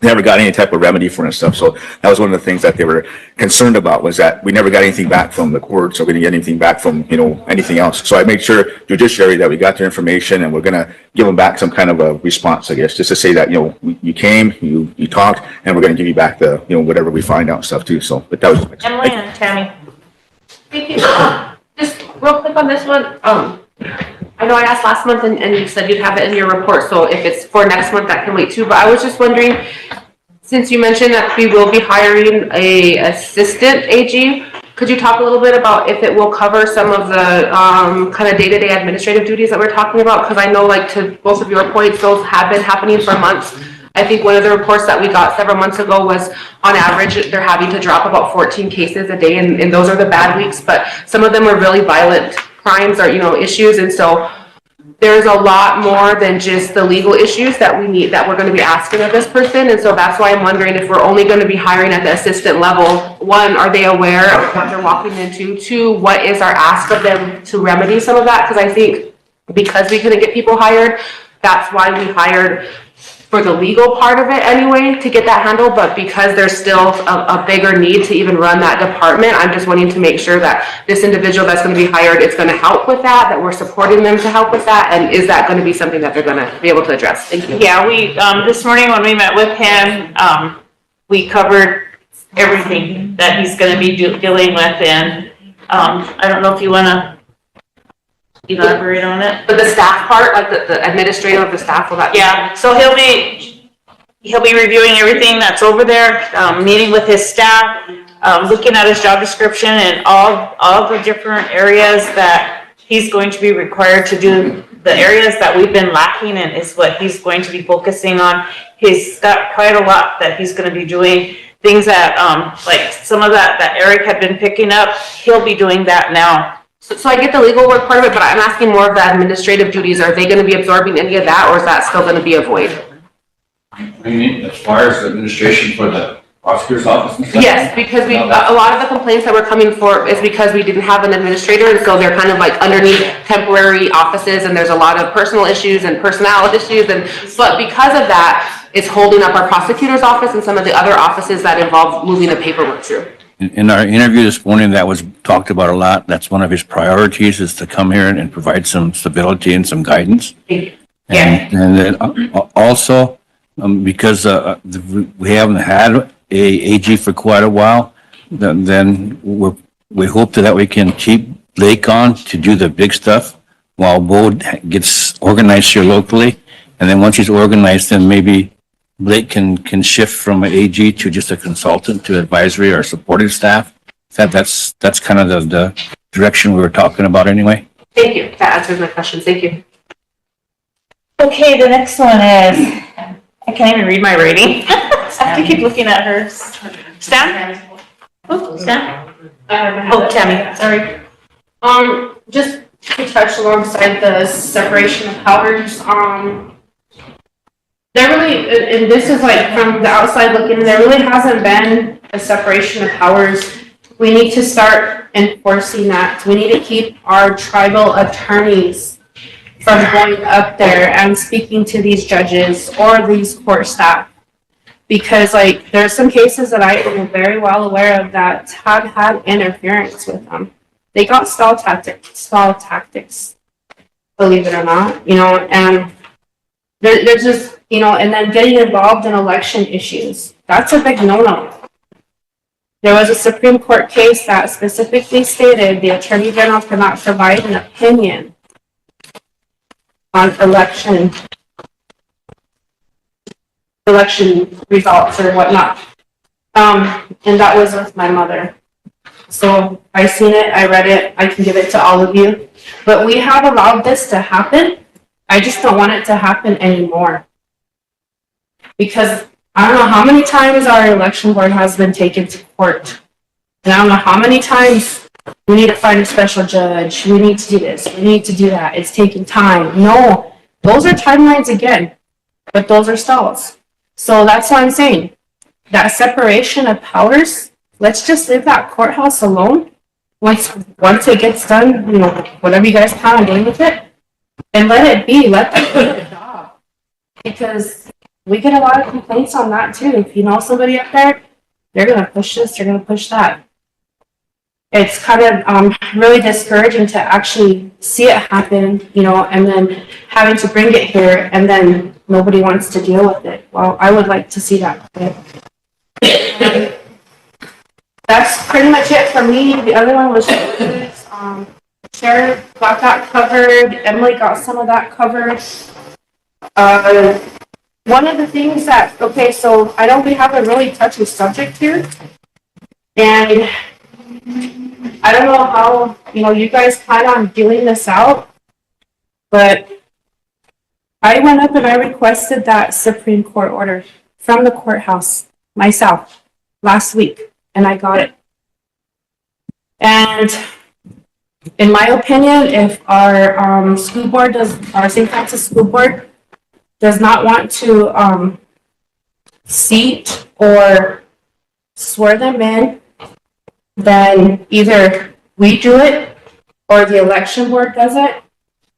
got any type of remedy for it and stuff. So that was one of the things that they were concerned about, was that we never got anything back from the courts, or we didn't get anything back from, anything else. So I made sure judiciary that we got their information, and we're going to give them back some kind of a response, I guess, just to say that, you came, you talked, and we're going to give you back the, whatever we find out and stuff too. So, but that was. Emily and Tammy. Thank you. Just real quick on this one, I know I asked last month and you said you'd have it in your report, so if it's for next month, that can wait too, but I was just wondering, since you mentioned that we will be hiring a assistant AG, could you talk a little bit about if it will cover some of the kind of day-to-day administrative duties that we're talking about? Because I know, like, to both of your points, those have been happening for months. I think one of the reports that we got several months ago was, on average, they're having to drop about 14 cases a day, and those are the bad weeks, but some of them are really violent crimes or, issues. And so there's a lot more than just the legal issues that we're going to be asking of this person. And so that's why I'm wondering if we're only going to be hiring at the assistant level. One, are they aware of what they're walking into? Two, what is our ask of them to remedy some of that? Because I think because we couldn't get people hired, that's why we hired for the legal part of it anyway, to get that handled. But because there's still a bigger need to even run that department, I'm just wanting to make sure that this individual that's going to be hired is going to help with that we're supporting them to help with that, and is that going to be something that they're going to be able to address? Thank you. Yeah, we, this morning when we met with him, we covered everything that he's going to be dealing with, and I don't know if you want to elaborate on it. But the staff part, like the administrator of the staff, will that? Yeah, so he'll be reviewing everything that's over there, meeting with his staff, looking at his job description and all the different areas that he's going to be required to do. The areas that we've been lacking in is what he's going to be focusing on. He's got quite a lot that he's going to be doing. Things that, like some of that Eric had been picking up, he'll be doing that now. So I get the legal work part of it, but I'm asking more of the administrative duties. Are they going to be absorbing any of that, or is that still going to be a void? I mean, as far as the administration for the prosecutor's office and stuff? Yes, because a lot of the complaints that we're coming for is because we didn't have an administrator, and so they're kind of like underneath temporary offices, and there's a lot of personal issues and personnel issues, but because of that, it's holding up our prosecutor's office and some of the other offices that involve moving the paperwork through. In our interview this morning, that was talked about a lot. That's one of his priorities, is to come here and provide some stability and some guidance. Yeah. And then also, because we haven't had a AG for quite a while, then we hope that we can keep Blake on to do the big stuff while Bo gets organized here locally. And then once he's organized, then maybe Blake can shift from an AG to just a consultant to advisory or supporting staff. That's kind of the direction we were talking about anyway. Thank you. That answers my questions. Thank you. Okay, the next one is, I can't even read my writing. I have to keep looking at her. Stan? Oh, Stan? Oh, Tammy, sorry. Just to touch alongside the separation of powers, there really, and this is like from the outside looking in, there really hasn't been a separation of powers. We need to start enforcing that. We need to keep our tribal attorneys from going up there and speaking to these judges or these court staff. Because like there's some cases that I am very well aware of that have had interference with them. They got stall tactics, believe it or not, and There's just, you know, and then getting involved in election issues. That's a big no-no. There was a Supreme Court case that specifically stated the Attorney General cannot provide an opinion on election results or whatnot. And that was with my mother. So I seen it, I read it, I can give it to all of you. But we have allowed this to happen. I just don't want it to happen anymore. Because I don't know how many times our election board has been taken to court. And I don't know how many times we need to find a special judge, we need to do this, we need to do that. It's taking time. No, those are timelines again, but those are stalls. So that's what I'm saying. That separation of powers, let's just leave that courthouse alone. Once it gets done, you know, whatever you guys plan on doing with it, and let it be, let them do the job. Because we get a lot of complaints on that too. If you know somebody up there, they're gonna push this, they're gonna push that. It's kind of really discouraging to actually see it happen, you know, and then having to bring it here and then nobody wants to deal with it. Well, I would like to see that. That's pretty much it for me. The other one was Sharon got that covered. Emily got some of that covered. One of the things that, okay, so I know we have a really touchy subject here. And I don't know how, you know, you guys plan on dealing this out, but I went up and I requested that Supreme Court order from the courthouse myself last week, and I got it. And in my opinion, if our school board our St. Francis School Board does not want to seat or swear them in, then either we do it or the election board does it,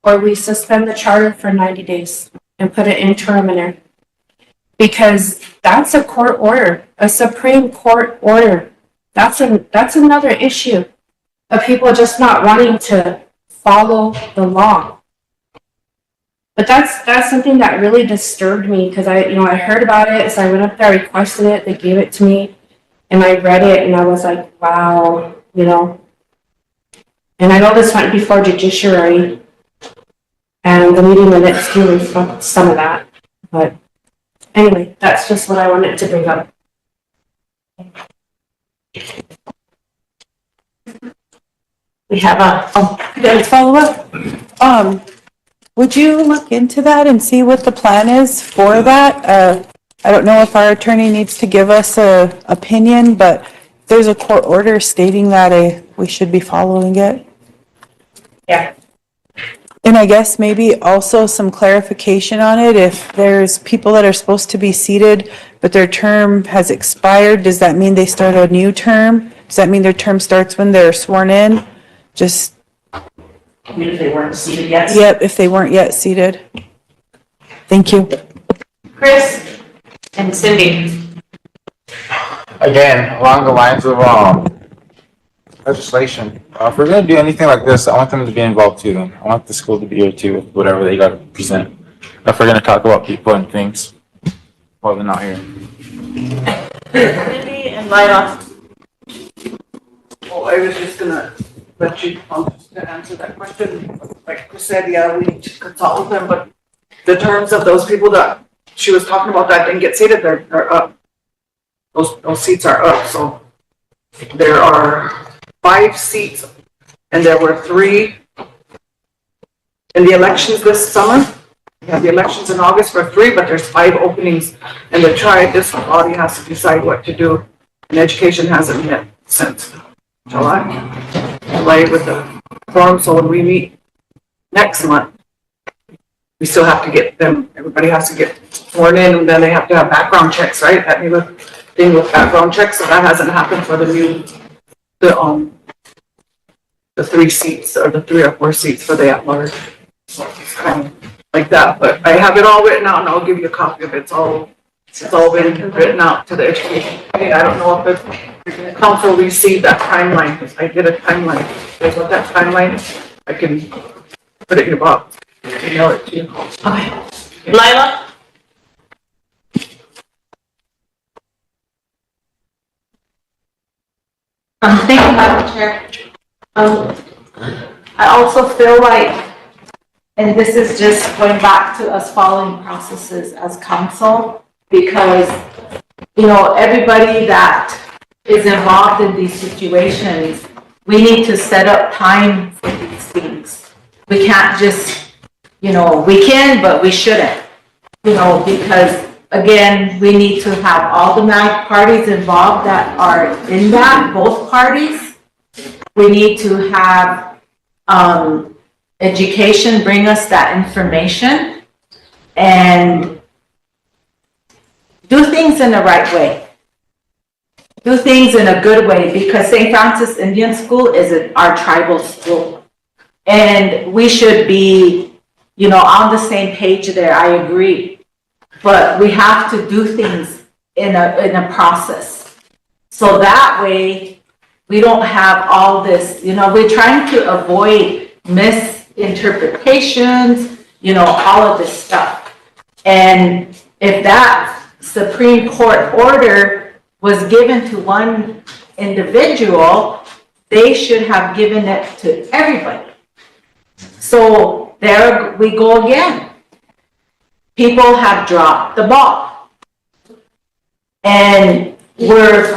or we suspend the charter for 90 days and put it interim in there. Because that's a court order, a Supreme Court order. That's another issue of people just not wanting to follow the law. But that's something that really disturbed me because I heard about it, so I went up there, I requested it, they gave it to me, and I read it, and I was like, wow, you know. And I know this went before judiciary, and the meeting minutes do reflect some of that. But anyway, that's just what I wanted to bring up. We have a follow up. Would you look into that and see what the plan is for that? I don't know if our attorney needs to give us a opinion, but there's a court order stating that we should be following it. Yeah. And I guess maybe also some clarification on it. If there's people that are supposed to be seated, but their term has expired, does that mean they start a new term? Does that mean their term starts when they're sworn in? Just. I mean, if they weren't seated yet. Yep, if they weren't yet seated. Thank you. Chris and Cindy. Again, along the lines of legislation, if we're gonna do anything like this, I want them to be involved too. Then I want the school to be here too with whatever they gotta present. If we're gonna talk about people and things, well, they're not here. Cindy and Lila. Oh, I was just gonna let you to answer that question. Like Chris said, yeah, we need to consult with them, but the terms of those people that she was talking about that didn't get seated, they're up. Those seats are up, so there are 5 seats, and there were 3 in the elections this summer. We have the elections in August for 3, but there's 5 openings, and this body has to decide what to do, and education hasn't met since July with the forum, so when we meet next month, we still have to get them, everybody has to get sworn in, and then they have to have background checks, right? That new thing with background checks, so that hasn't happened for the 3 seats, or the 3 or 4 seats for the at-large. So it's kind of like that, but I have it all written out, and I'll give you a copy of it. It's all been written out to the education committee. I don't know if the council received that timeline, because I did a timeline. If you want that timeline, I can put it in your box, email it to you. Okay. Lila? Thank you, Madam Chair. I also feel like, and this is just going back to us following processes as council, because, you know, everybody that is involved in these situations, we need to set up time for these things. We can't just, you know, we can, but we shouldn't, you know, because again, we need to have all the parties involved that are in that, both parties. We need to have education bring us that information and do things in the right way. Do things in a good way, because St. Francis Indian School is our tribal school. And we should be, you know, on the same page there, I agree. But we have to do things in a process. So that way, we don't have all this, you know, we're trying to avoid misinterpretations, you know, all of this stuff. And if that Supreme Court order was given to one individual, they should have given it to everybody. So there we go again. People have dropped the ball. And we're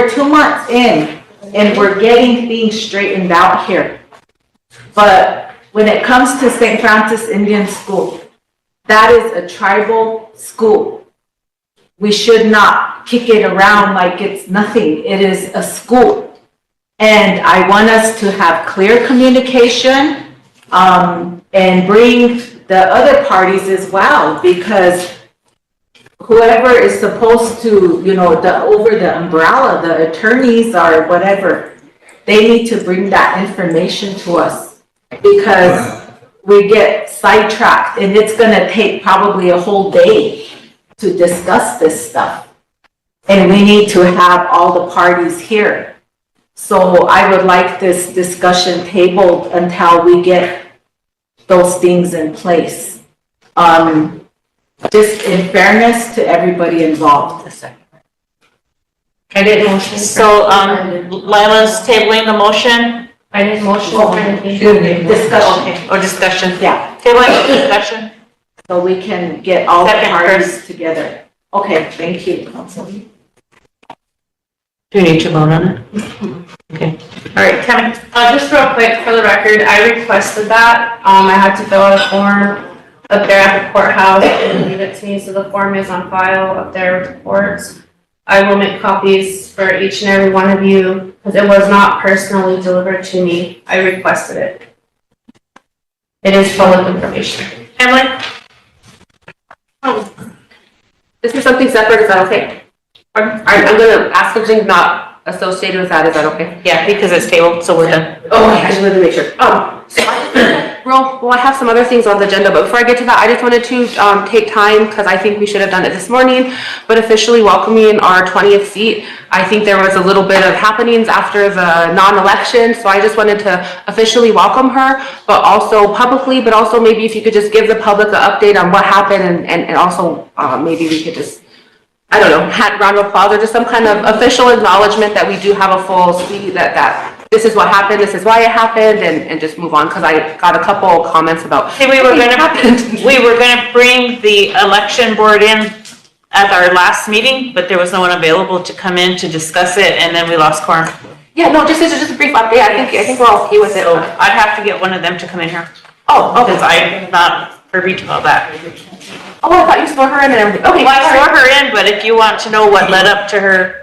2 months in and we're getting things straightened out here. But when it comes to St. Francis Indian School, that is a tribal school. We should not kick it around like it's nothing. It is a school. And I want us to have clear communication and bring the other parties as well, because whoever is supposed to, you know, over the umbrella, the attorneys or whatever, they need to bring that information to us, because we get sidetracked and it's going to take probably a whole day to discuss this stuff. And we need to have all the parties here. So I would like this discussion tabled until we get those things in place. Just in fairness to everybody involved. I did motion. So, Lila's tabling the motion? I did motion. Discussion. Okay, or discussion? Yeah. Tabling discussion? So we can get all the Second, parties Chris. together. Okay, thank you, Council. Do you need to vote on it? Okay. All right, Tammy. Just real quick, for the record, I requested that. I had to fill out a form up there at the courthouse and leave it to me, so the form is on file up there with reports. I will make copies for each and every one of you, because it was not personally delivered to me. I requested it. It is public information. Emily? This is something separate, is that okay? I'm gonna ask something not associated with that, is that okay? Yeah, because it's tabled, so we're done. Oh, I just wanted to make sure. I have some other things on the agenda, but before I get to that, I just wanted to take time, because I think we should have done it this morning, but officially welcoming our 20th seat. I think there was a little bit of happenings after the non-election, so I just wanted to officially welcome her, but also publicly, but also maybe if you could just give the public an update on what happened, and also maybe we could just, I don't know, round of applause or just some kind of official acknowledgement that we do have a full seat, that this is what happened, this is why it happened, and just move on, because I got a couple comments about. See, we were gonna bring the election board in at our last meeting, but there was no one available to come in to discuss it, and then we lost quorum. Yeah, no, just a brief update. I think we're okay with it. So I'd have to get one of them to come in here. Oh, okay. Because I'm not privy to all that. Oh, I thought you swore her in and everything. Okay, Well, I swore her in, but if you want to know what led up to her.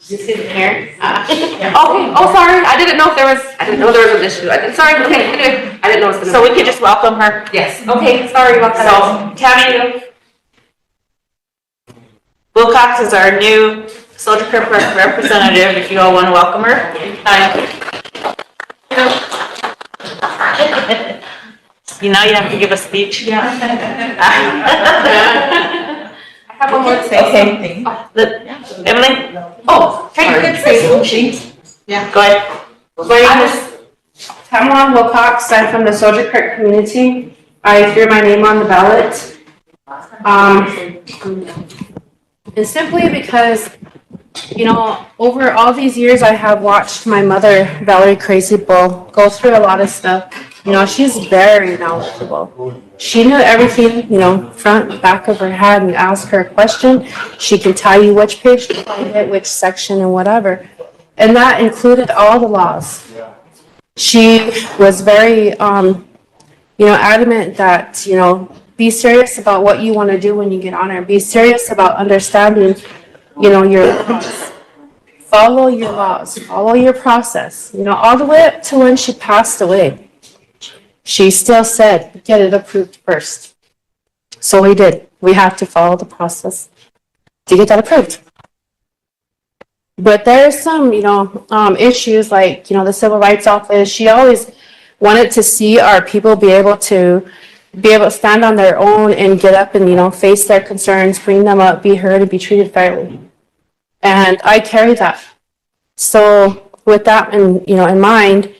Okay, oh, sorry, I didn't know there was an issue. Sorry, okay, anyway, I didn't know it was gonna. So we could just welcome her. Yes, okay, sorry about that. So, Tammy Wilcox is our new Soldier Creek representative, if you all want to welcome her. You know, you have to give a speech. Yeah. I have one more to say. Okay. Emily? Oh, Can you say something? Yeah. Go ahead. My name is Tamara Wilcox. I'm from the Soldier Creek community. I threw my name on the ballot And simply because, you know, over all these years, I have watched my mother, Valerie Crazy Bull, go through a lot of stuff. You know, she's very knowledgeable. She knew everything, you know, front, back of her head, and ask her a question. She can tell you which page to find it, which section and whatever. And that included all the laws. She was very, you know, adamant that, you know, be serious about what you want to do when you get on there. Be serious about understanding, you know, your laws. Follow your laws, follow your process, you know, all the way up to when she passed away. She still said, get it approved first. So we did. We have to follow the process to get that approved. But there's some, you know, issues like, you know, the Civil Rights Office. She always wanted to see our people be able to stand on their own and get up and, you know, face their concerns, bring them up, be heard, and be treated fairly. And I carry that. So with that in mind,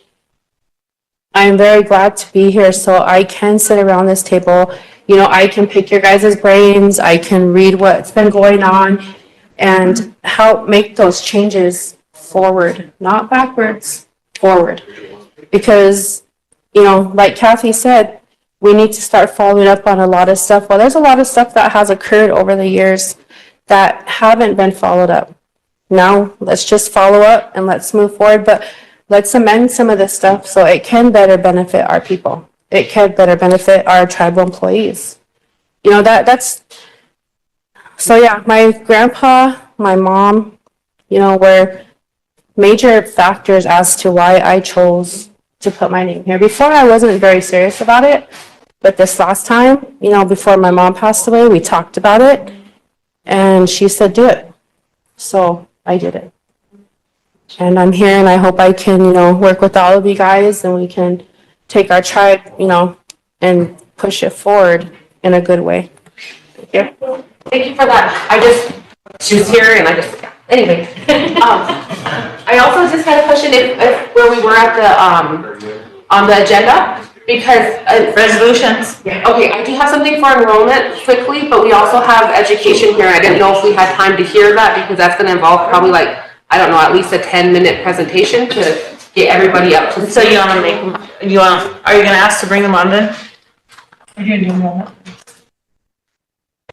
I'm very glad to be here so I can sit around this table. You know, I can pick your guys' brains. I can read what's been going on and help make those changes forward, not backwards, forward. Because, you know, like Kathy said, we need to start following up on a lot of stuff. Well, there's a lot of stuff that has occurred over the years that haven't been followed up. Now, let's just follow up and let's move forward, but let's amend some of this stuff so it can better benefit our people. It can better benefit our tribal employees. You know, so yeah, my grandpa, my mom, you know, were major factors as to why I chose to put my name here. Before, I wasn't very serious about it, but this last time, you know, before my mom passed away, we talked about it, and she said, do it. So I did it. And I'm here, and I hope I can, you know, work with all of you guys, and we can take our tribe, you know, and push it forward in a good way. Thank you. Thank you for that. She was here and anyway. I also just had a question if where we were at on the agenda, because. Resolutions. Okay, I do have something for enrollment quickly, but we also have education here. I didn't know if we had time to hear that because that's gonna involve probably like, I don't know, at least a 10-minute presentation to get everybody up to. So you wanna make them, are you gonna ask to bring them on then? Are you gonna do enrollment?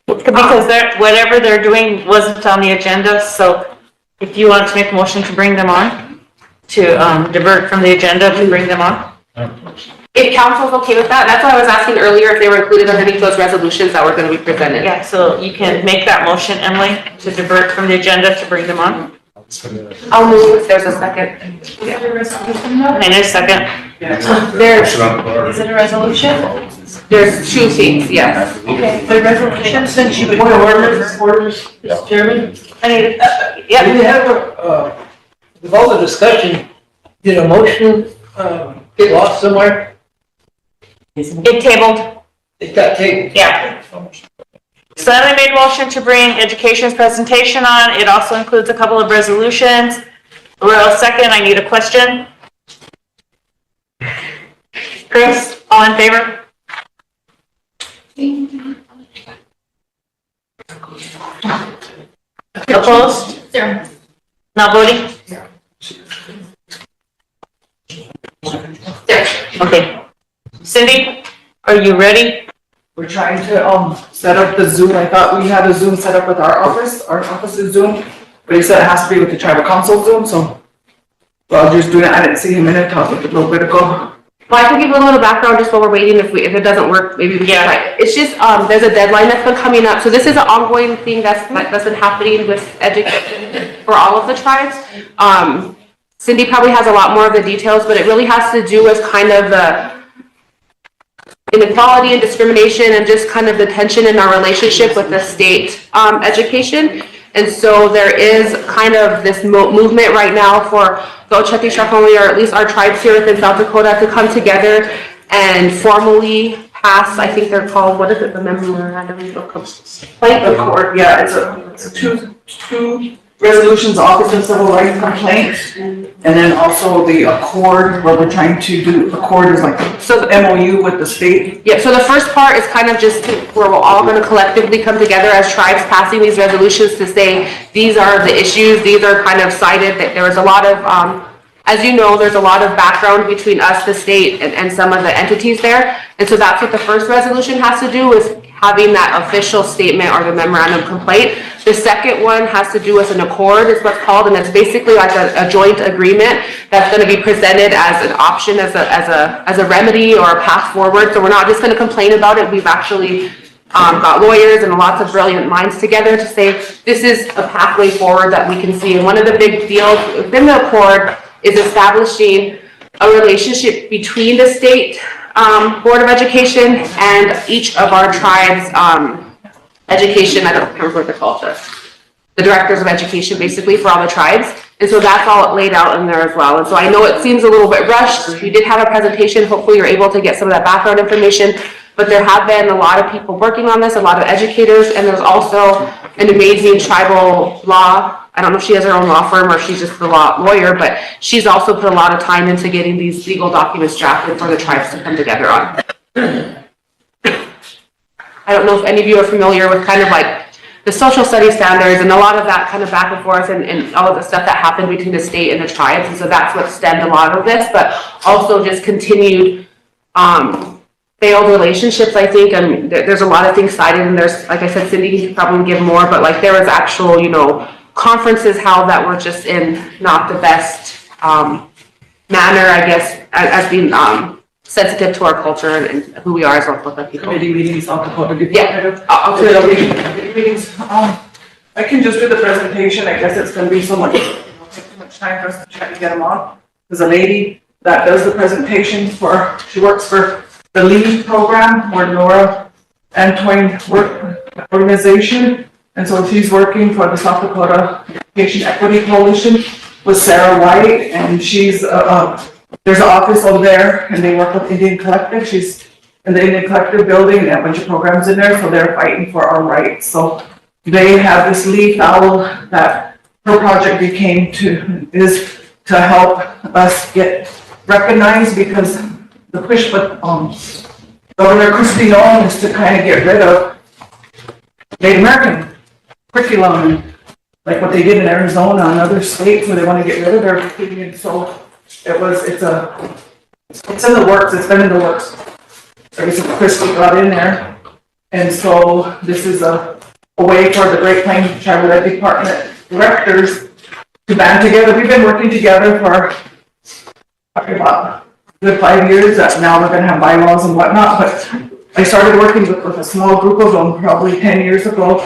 Because whatever they're doing wasn't on the agenda, so if you want to make a motion to bring them on, to divert from the agenda to bring them on. If council's okay with that, that's what I was asking earlier, if they were included underneath those resolutions that were gonna be presented. Yeah, so you can make that motion, Emily, to divert from the agenda to bring them on. I'll move if there's a second. And a second. Is it a resolution? There's two things, yes. Okay, the resolution, since you point orders, Mr. Chairman. I need, Do we have with all the discussion, did a motion, get lost somewhere? It tabled. It got tabled? Yeah. So Emily made a motion to bring education's presentation on. It also includes a couple of resolutions. Aurora second, I need a question. Chris, all in favor? Opposed? Zero. Not voting? Okay. Cindy, are you ready? We're trying to, set up the Zoom. I thought we had a Zoom set up with our office is Zoom, but he said it has to be with the tribal council Zoom, so. Well, just doing it, I didn't see him in it, talked a little bit ago. Well, I can give a little background just while we're waiting. If it doesn't work, maybe we can try. It's just, there's a deadline that's been coming up. So this is an ongoing thing that's been happening with education for all of the tribes. Cindy probably has a lot more of the details, but it really has to do with kind of the inequality and discrimination and just kind of the tension in our relationship with the state education. And so there is kind of this movement right now for the Ocheti Shakoni, or at least our tribes here within South Dakota, to come together and formally pass, I think they're called, what is it, the memorandum of complaint? Yeah, it's a two resolutions, Office of Civil Rights Complaints, and then also the accord, where we're trying to do, accord is like, so the MOU with the state. Yeah, so the first part is kind of just where we're all gonna collectively come together as tribes passing these resolutions to say, these are the issues, these are kind of cited, that there was a lot of, as you know, there's a lot of background between us, the state, and some of the entities there. And so that's what the first resolution has to do, is having that official statement or the memorandum of complaint. The second one has to do with an accord, is what's called, and it's basically like a joint agreement that's gonna be presented as an option, as a remedy or a path forward. So we're not just gonna complain about it, we've actually got lawyers and lots of brilliant minds together to say, this is a pathway forward that we can see. And one of the big deals within the accord is establishing a relationship between the state Board of Education and each of our tribes' education, I don't remember what they're called, the directors of education, basically, for all the tribes. And so that's all laid out in there as well. And so I know it seems a little bit rushed. We did have a presentation. Hopefully you're able to get some of that background information. But there have been a lot of people working on this, a lot of educators, and there's also an amazing tribal law. I don't know if she has her own law firm or she's just a lawyer, but she's also put a lot of time into getting these legal documents drafted for the tribes to come together on. I don't know if any of you are familiar with kind of like the social studies standards and a lot of that kind of back and forth and all of the stuff that happened between the state and the tribes. And so that's what stemmed a lot of this, but also just continued failed relationships, I think. And there's a lot of things cited, and there's, like I said, Cindy can probably give more, but like there was actual, you know, conferences held that were just in not the best manner, I guess, as being sensitive to our culture and who we are as Lakota people. Committee meetings, I'll Yeah. Committee meetings. I can just do the presentation. I guess it's gonna be so much, it'll take too much time for us to try to get them on. There's a lady that does the presentation she works for the LEAD program, where Laura Antoine work organization. And so she's working for the South Dakota Education Equity Coalition with Sarah White, and she's, there's an office over there, and they work with Indian Collective. She's in the Indian Collective building, and a bunch of programs in there, so they're fighting for our rights. So they have this leaf owl that her project is to help us get recognized, because the push with Governor Crispino is to kind of get rid of Native American curriculum, and like what they did in Arizona and other states where they want to get rid of their curriculum. So it's in the works, it's been in the works. I guess Christie got in there. And so this is a way for the Great Plains Tribal Ed Department directors to band together. We've been working together for about a good 5 years. Now we're gonna have bylaws and whatnot, but I started working with a small group of them probably 10 years ago.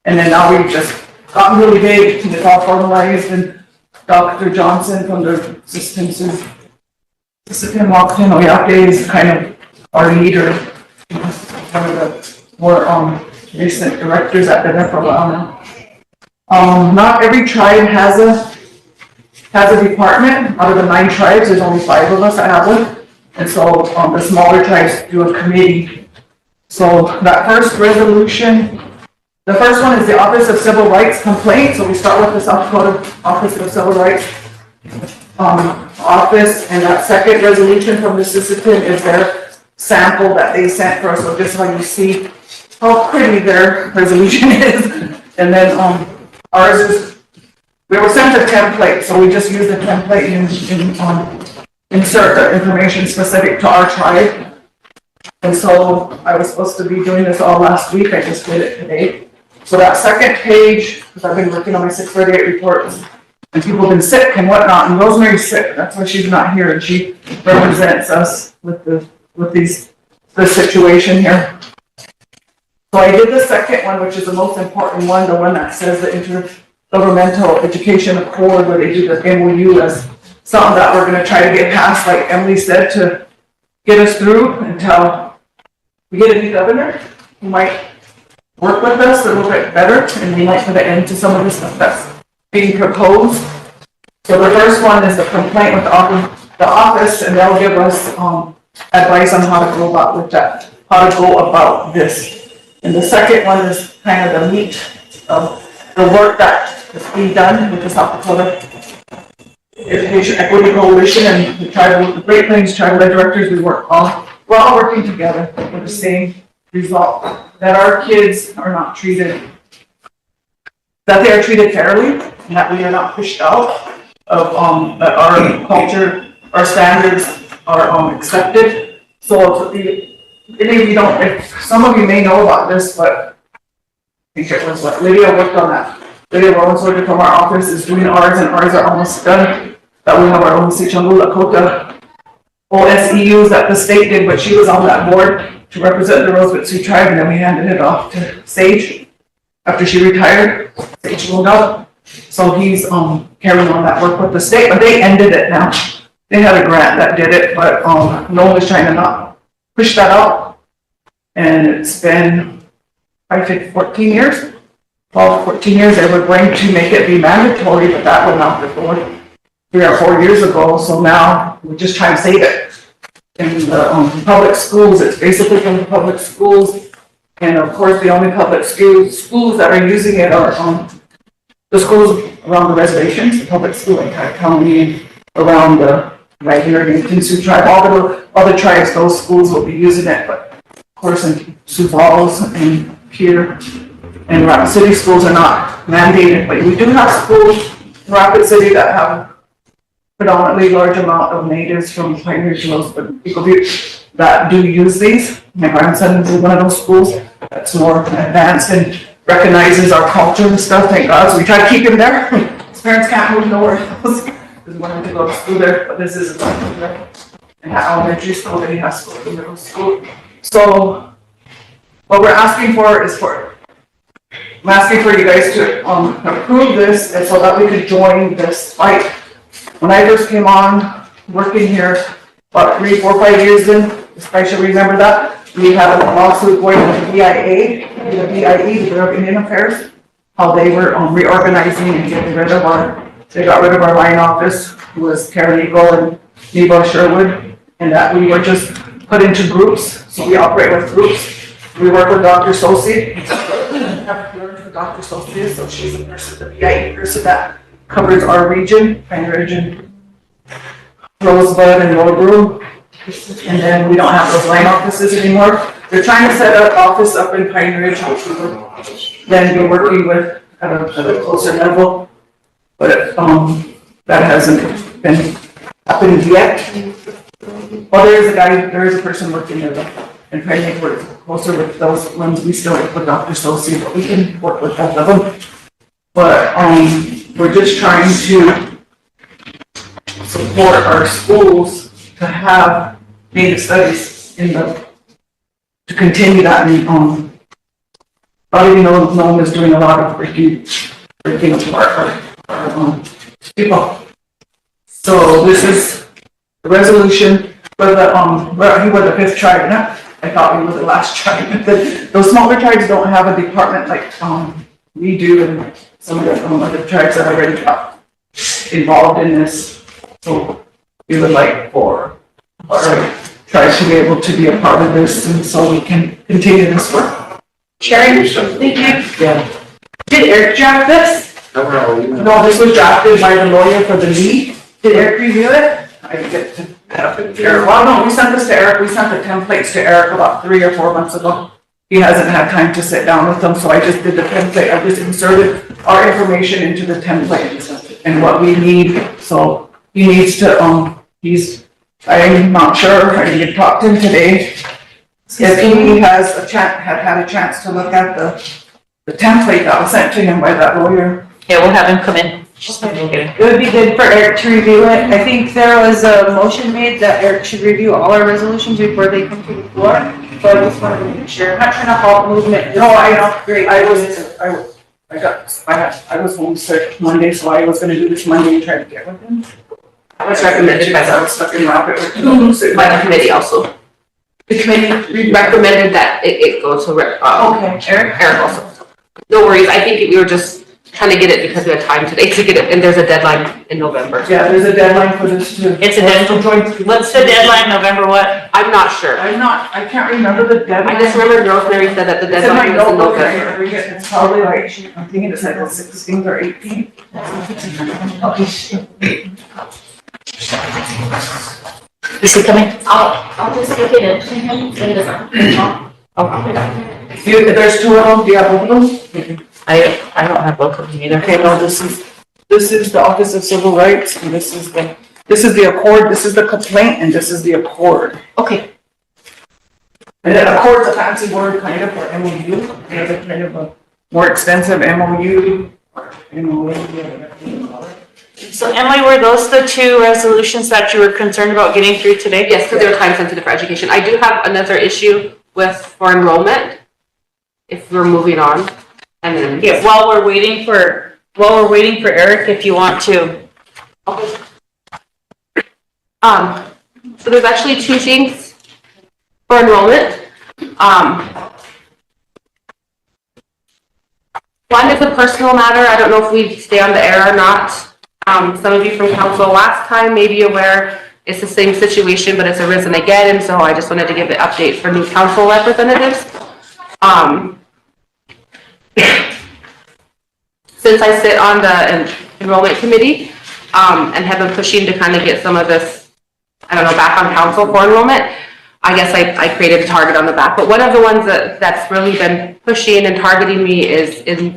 And then now we've just gotten really big, and it's all formalized, and Dr. Johnson from the systems walked in, Oyake is kind of our leader, one of the more recent directors that been there for a while now. Not every tribe has a department. Out of the 9 tribes, there's only 5 of us that have one. And so the smaller tribes do a committee. So that first resolution, the first one is the Office of Civil Rights Complaint. So we start with the South Dakota Office of Civil Rights office, and that second resolution from the Mississippi is their sample that they sent for us. So just so you see how pretty their resolution is. And then ours is, we were sent a template, so we just use the template and insert the information specific to our tribe. And so I was supposed to be doing this all last week. I just did it today. So that second page, because I've been working on my 638 reports, and people have been sick and whatnot, and Rosemary's sick. That's why she's not here, and she represents us with this situation here. So I did the second one, which is the most important one, the one that says the Intergovernmental Education Accord, where they do the MOU as something that we're going to try to get passed, like Emily said, to get us through until we get a new governor who might work with us a little bit better, and we might put an end to some of the stuff that's being proposed. So the first one is the complaint with the office, and they'll give us advice on how to go about this. And the second one is kind of the meat of the work that is being done with the South Dakota Education Equity Coalition and the Great Plains Tribal Ed Directors, we're all working together for the same result, that our kids are not treated, that they are treated fairly, and that we are not pushed out of, that our culture, our standards are accepted. So if some of you may know about this, but I think it was what Lydia worked on that. Lydia Rosebud from our office is doing ours, and ours are almost done. That we have our own Sioux Lakota OSEUs that the state did, but she was on that board to represent the Rosebud Sioux tribe, and then we handed it off to Sage after she retired. Sage moved up, so he's carrying on that work with the state, but they ended it now. They had a grant that did it, but no one was trying to not push that out, and it's been, I think, 14 years. 12, 14 years, they were going to make it be mandatory, but that went out the door 3 or 4 years ago, so now we're just trying to save it. In the public schools, it's basically from the public schools, and of course, the only public schools that are using it are the schools around the reservations, the public school in County County, and around the right here in Sioux tribe, all the other tribes, those schools will be using it, but of course in Sioux Falls and here and Rapid City schools are not mandated, but we do have schools in Rapid City that have predominantly large amount of natives from Pioneer Hills, but people that do use these. My grandson is in one of those schools that's more advanced and recognizes our culture and stuff, thank God, so we try to keep him there. His parents can't move nowhere else, because we want him to go to school there, but this is there. And at elementary school, then he has to go to middle school. So what we're asking for is I'm asking for you guys to approve this, and so that we could join this fight. When I first came on working here, about 3, 4, 5 years in, I should remember that, we had a lawsuit going to the BIA, the Bureau of Indian Affairs, how they were reorganizing and getting rid of they got rid of our line office, who was Karen Eagle and Nebo Sherwood, and that we were just put into groups, so we operate with groups. We work with Dr. Sosi. I've learned who Dr. Sosi is, so she's a person, the BIA person that covers our region, Pine Ridge and Rosebud and Rosebud. And then we don't have those line offices anymore. They're trying to set an office up in Pine Ridge, which we will then be working with at a closer level. But that hasn't been happened yet. Well, there is a person working there and trying to work closer with those ones. We still work with Dr. Sosi, but we can work with both of them. But we're just trying to support our schools to have Native studies to continue that. And probably no one is doing a lot of breaking apart our people. So this is the resolution for he was the 5th tribe, and I thought he was the last tribe. Those smaller tribes don't have a department like we do, and some of the other tribes that already got involved in this. So we would like for our tribes to be able to be a part of this, and so we can continue this work. Sharon, thank you. Yeah. Did Eric draft this? No, this was drafted by the lawyer for the league. Did Eric review it? I didn't get to have it to Eric. Well, no, we sent this to Eric. We sent the templates to Eric about 3 or 4 months ago. He hasn't had time to sit down with them, so I just did the template. I just inserted our information into the template and what we need. So he needs to, I'm not sure, I didn't talk to him today. If he has had a chance to look at the template that was sent to him by that lawyer. Yeah, we'll have him come in. It would be good for Eric to review it. I think there was a motion made that Eric should review all our resolutions before they come to the floor. So I just wanted to make sure, I'm not trying to halt movement. No, I know, great. I was homesick Monday, so I was gonna do this Monday and try to get with him. I was recommended by I was stuck in rapid. my committee also. The committee recommended that it go to, Okay, Eric? Eric also. No worries, I think we were just trying to get it because we had time today to get it, and there's a deadline in November. Yeah, there's a deadline for this too. It's a deadline. What's the deadline, November what? I'm not sure. I can't remember the deadline. I just remember Rosemary said that the It's in my deadline was in notebook, November. it's probably like, I'm thinking it's like the 16th or 18th. Is he coming? I'll just take it in to him, send it on. There's two of them, do you have both of them? I don't have both of them either. Okay, no, this is the Office of Civil Rights, and this is the accord, this is the complaint, and this is the accord. Okay. And then accord's a fancy word kind of for MOU, there's a kind of a more extensive MOU, or MOU, So Emily, were those the two resolutions that you were concerned about getting through today? Yes, because they were time sensitive for education. I do have another issue for enrollment, if we're moving on. And then. Yeah, while we're waiting for Eric, if you want to. Okay. So there's actually two things for enrollment. One is a personal matter. I don't know if we stay on the air or not. Some of you from council last time may be aware it's the same situation, but it's arisen again, and so I just wanted to give an update for new council representatives. Since I sit on the enrollment committee, and have been pushing to kind of get some of this, I don't know, back on council for enrollment, I guess I created a target on the back. But one of the ones that's really been pushing and targeting me is in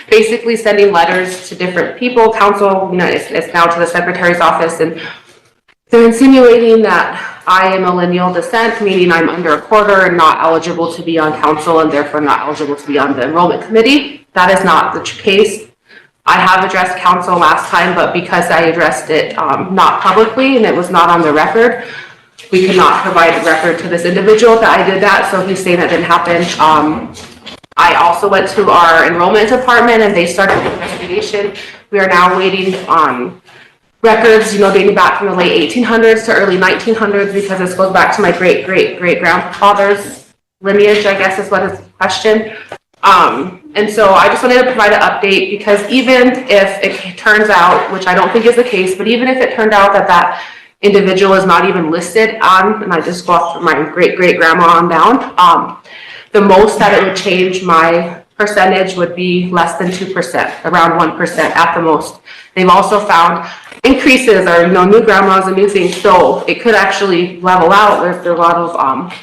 basically sending letters to different people, council, it's now to the secretary's office, and they're insinuating that I am a lineal descent, meaning I'm under a quarter and not eligible to be on council and therefore not eligible to be on the enrollment committee. That is not the case. I have addressed council last time, but because I addressed it not publicly and it was not on the record, we could not provide the record to this individual that I did that, so he's saying that didn't happen. I also went to our enrollment department and they started an investigation. We are now waiting on records, dating back from the late 1800s to early 1900s, because this goes back to my great-great-great-grandfather's lineage, I guess is what his question. And so I just wanted to provide an update, because even if it turns out, which I don't think is the case, but even if it turned out that individual is not even listed on, and I just go off from my great-great-grandma on down, the most that it would change my percentage would be less than 2%, around 1% at the most. They've also found increases or new grandmas and new things, so it could actually level out. There's a lot of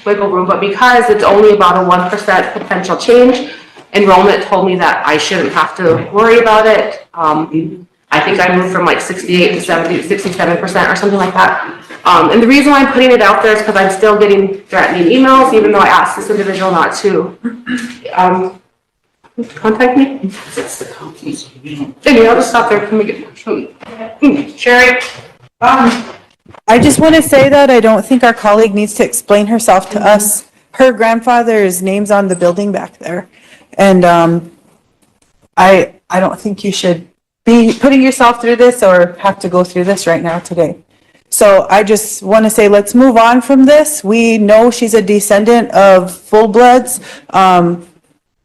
wiggle room, but because it's only about a 1% potential change, enrollment told me that I shouldn't have to worry about it. I think I moved from like 68 to 70, 67% or something like that. And the reason why I'm putting it out there is because I'm still getting threatening emails, even though I asked this individual not to contact me. It's the county's. Anyway, I'll just stop there. Can we get Sherry? I just want to say that I don't think our colleague needs to explain herself to us. Her grandfather's name's on the building back there. And I don't think you should be putting yourself through this or have to go through this right now today. So I just want to say, let's move on from this. We know she's a descendant of full-bloods.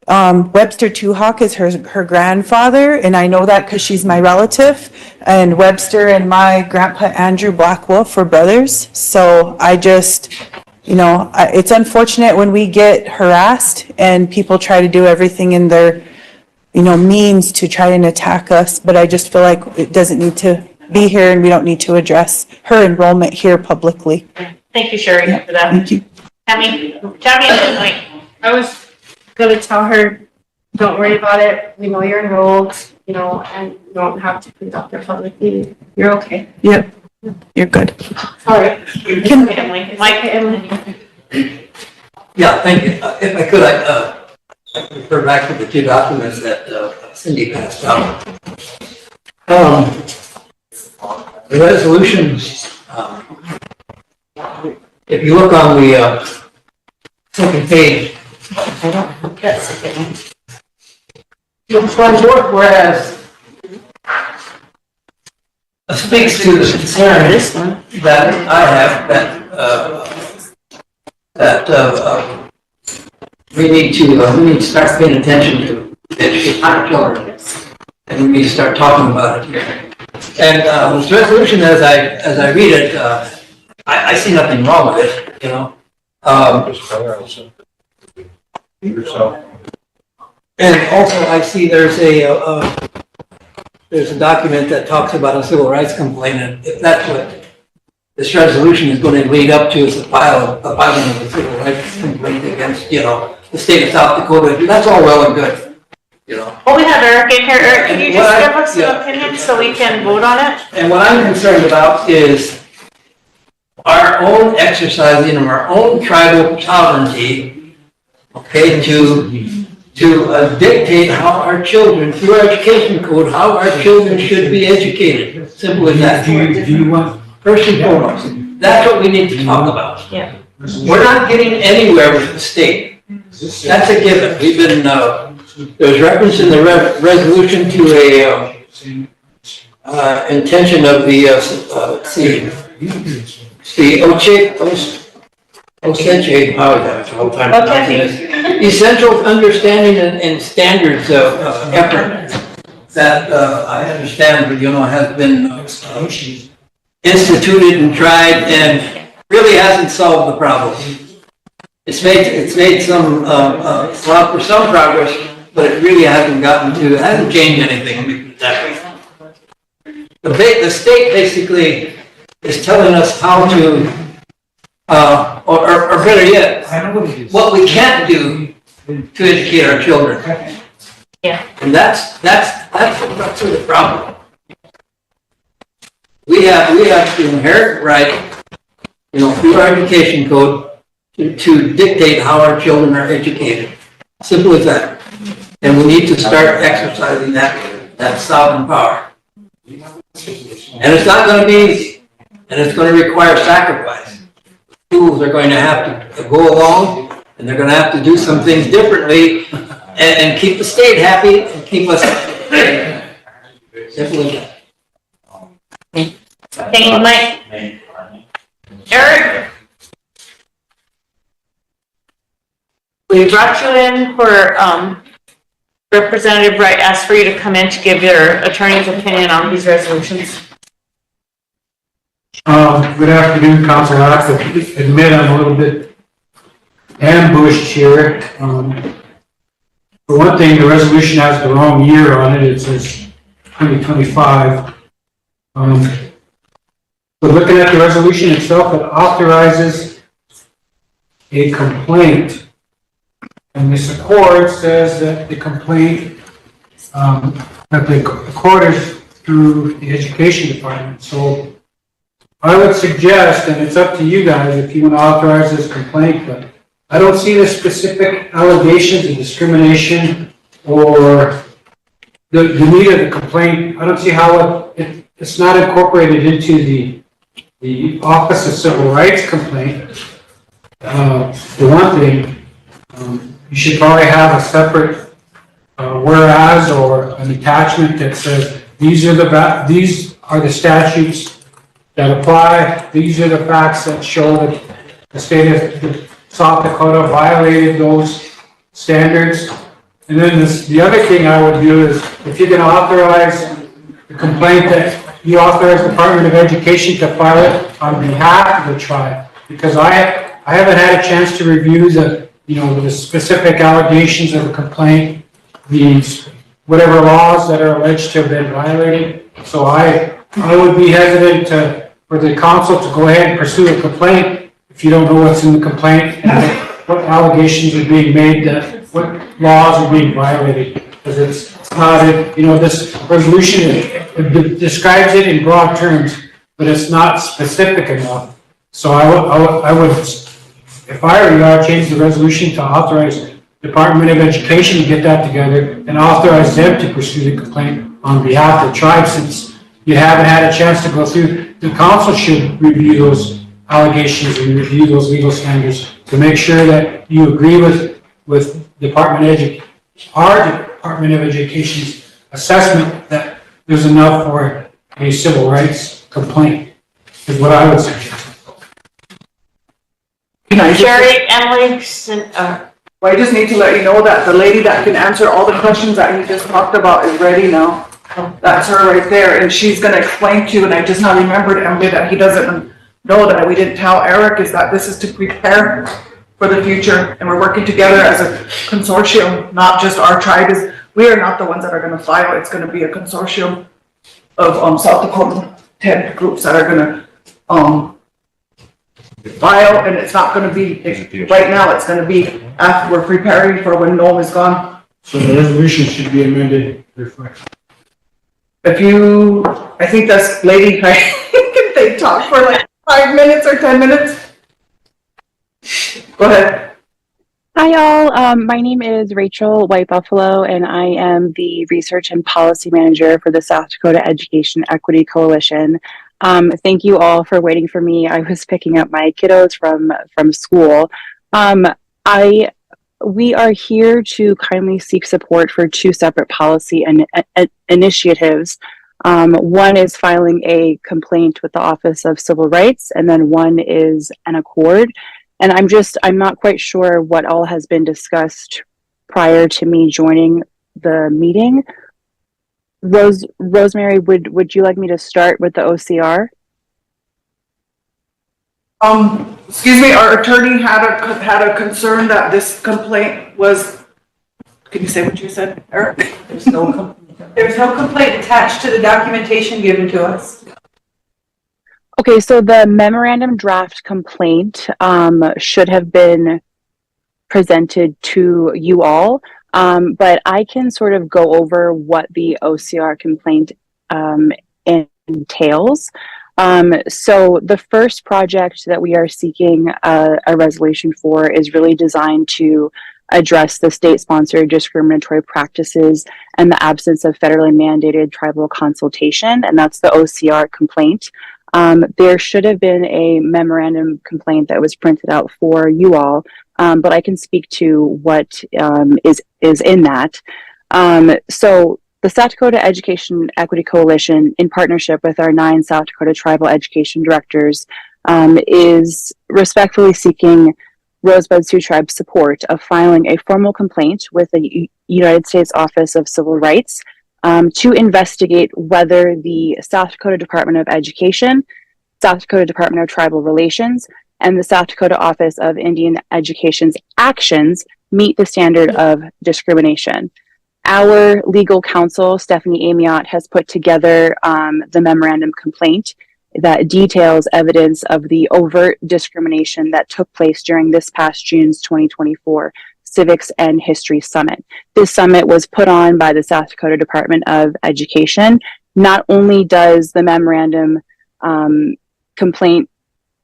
Webster Tuhawk is her grandfather, and I know that because she's my relative. And Webster and my grandpa Andrew Black Wolf were brothers. So I just, it's unfortunate when we get harassed and people try to do everything in their, means to try and attack us. But I just feel like it doesn't need to be here, and we don't need to address her enrollment here publicly. Thank you, Sherry, for that. Thank you. Tammy, I was gonna tell her, don't worry about it, we know you're enrolled, and you don't have to conduct a public meeting, you're okay. Yep, you're good. Sorry. Can- Emily, Mike, Yeah, thank you. If I could, I refer back to the two documents that Cindy passed out. The resolutions, if you look on the second page, whereas speaks to the concern that I have that we need to start paying attention to education our children. and we need to start talking about it here. And this resolution, as I read it, I see nothing wrong with it, you know. And also I see there's a document that talks about a civil rights complaint, and if that's what this resolution is going to lead up to, is a filing of a civil rights complaint against, you know, the state of South Dakota, that's all well and good, you know. Well, we have Eric in here. Eric, can you just What I- give us your opinion so we can vote on it? And what I'm concerned about is our own exercising of our own tribal sovereignty, okay, to dictate how our children, through our education code, how our children should be educated. Simple as that. Do you want? First and foremost, that's what we need to talk about. Yeah. We're not getting anywhere with the state. That's a given. We've been, there's reference in the resolution to a intention of the, essential understanding and standards of effort that I understand, you know, has been instituted and tried and really hasn't solved the problem. It's made some progress, but it really hasn't hasn't changed anything. The state basically is telling us how to, or better yet, what we can't do to educate our children. Yeah. And that's the problem. We have the inherent right, you know, through our education code to dictate how our children are educated. Simple as that. And we need to start exercising that sovereign power. And it's not going to be easy. And it's going to require sacrifice. Schools are going to have to go along, and they're going to have to do some things differently and keep the state happy and keep us happy. Simple as that. Thank you, Mike. Eric? We brought you in for, Representative Wright asked for you to come in to give your attorney's opinion on these resolutions. Good afternoon, Council. I have to admit I'm a little bit ambushed here. For one thing, the resolution has the wrong year on it. It says 2025. But looking at the resolution itself, it authorizes a complaint. And this accord says that the complaint, that the accord is through the education department. So I would suggest, and it's up to you guys if you want to authorize this complaint, but I don't see the specific allegations of discrimination or the need of the complaint. I don't see how it's not incorporated into the Office of Civil Rights complaint. For one thing, you should probably have a separate whereas or an attachment that says these are the statutes that apply. These are the facts that show that the state of South Dakota violated those standards. And then the other thing I would do is if you're going to authorize the complaint, that you authorize the Department of Education to file it on behalf of the tribe, because I haven't had a chance to review the specific allegations of the complaint, whatever laws that are alleged to have been violated. So I would be hesitant for the council to go ahead and pursue a complaint if you don't know what's in the complaint and what allegations are being made, what laws are being violated. Because it's not, this resolution describes it in broad terms, but it's not specific enough. So I would, if I were you, I would change the resolution to authorize Department of Education to get that together and authorize them to pursue the complaint on behalf of the tribe, since you haven't had a chance to go through. The council should review those allegations and review those legal standards to make sure that you agree with our Department of Education's assessment that there's enough for a civil rights complaint, is what I would suggest. Sherry, Emily, Well, I just need to let you know that the lady that can answer all the questions that you just talked about is ready now. That's her right there, and she's gonna explain to you, and I just now remembered, Emily, that he doesn't know that we didn't tell Eric, is that this is to prepare for the future, and we're working together as a consortium, not just our tribe is, we are not the ones that are gonna file, it's gonna be a consortium of, South Dakota 10 groups that are gonna, file, and it's not gonna be, right now, it's gonna be after we're preparing for when Noam is gone. So the resolution should be amended to reflect. If you, I think that's lady, right? Can they talk for like 5 minutes or 10 minutes? Go ahead. Hi, all. My name is Rachel White Buffalo, and I am the Research and Policy Manager for the South Dakota Education Equity Coalition. Thank you all for waiting for me. I was picking up my kiddos from school. We are here to kindly seek support for two separate policy initiatives. One is filing a complaint with the Office of Civil Rights, and then one is an accord. And I'm not quite sure what all has been discussed prior to me joining the meeting. Rosemary, would you like me to start with the OCR? Excuse me, our attorney had a concern that this complaint was, can you say what you said, Eric? There's no complaint attached to the documentation given to us. Okay, so the memorandum draft complaint should have been presented to you all, but I can sort of go over what the OCR complaint entails. So the first project that we are seeking a resolution for is really designed to address the state-sponsored discriminatory practices and the absence of federally mandated tribal consultation, and that's the OCR complaint. There should have been a memorandum complaint that was printed out for you all, but I can speak to what is in that. So the South Dakota Education Equity Coalition, in partnership with our 9 South Dakota tribal education directors, is respectfully seeking Rosebud Sioux Tribe support of filing a formal complaint with the United States Office of Civil Rights to investigate whether the South Dakota Department of Education, South Dakota Department of Tribal Relations, and the South Dakota Office of Indian Education's actions meet the standard of discrimination. Our legal counsel, Stephanie Amiot, has put together the memorandum complaint that details evidence of the overt discrimination that took place during this past June's 2024 Civics and History Summit. This summit was put on by the South Dakota Department of Education. Not only does the memorandum complaint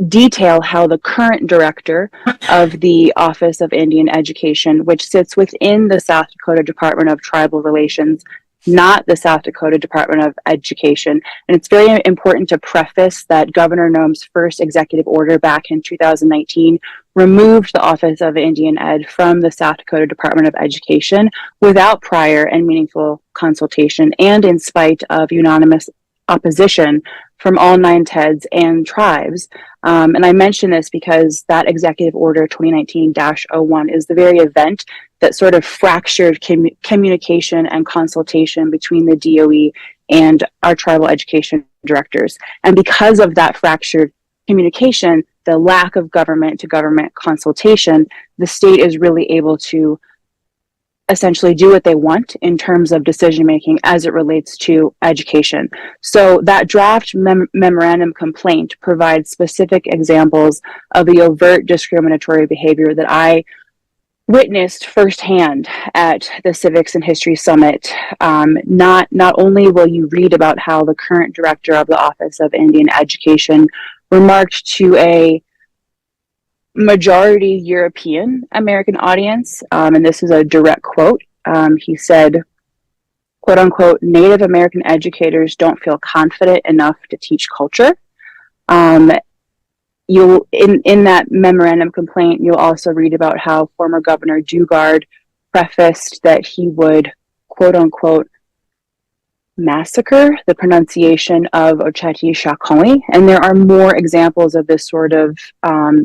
detail how the current director of the Office of Indian Education, which sits within the South Dakota Department of Tribal Relations, not the South Dakota Department of Education. And it's very important to preface that Governor Noem's first executive order back in 2019 removed the Office of Indian Ed from the South Dakota Department of Education without prior and meaningful consultation, and in spite of unanimous opposition from all 9 TEDs and tribes. And I mention this because that Executive Order 2019-01 is the very event that sort of fractured communication and consultation between the DOE and our tribal education directors. And because of that fractured communication, the lack of government to government consultation, the state is really able to essentially do what they want in terms of decision making as it relates to education. So that draft memorandum complaint provides specific examples of the overt discriminatory behavior that I witnessed firsthand at the Civics and History Summit. Not only will you read about how the current director of the Office of Indian Education remarked to a majority European American audience, and this is a direct quote. He said, quote unquote, Native American educators don't feel confident enough to teach culture. You'll in that memorandum complaint, you'll also read about how former Governor Dugard prefaced that he would, quote unquote, massacre the pronunciation of Ocheti Shakoni, and there are more examples of this sort of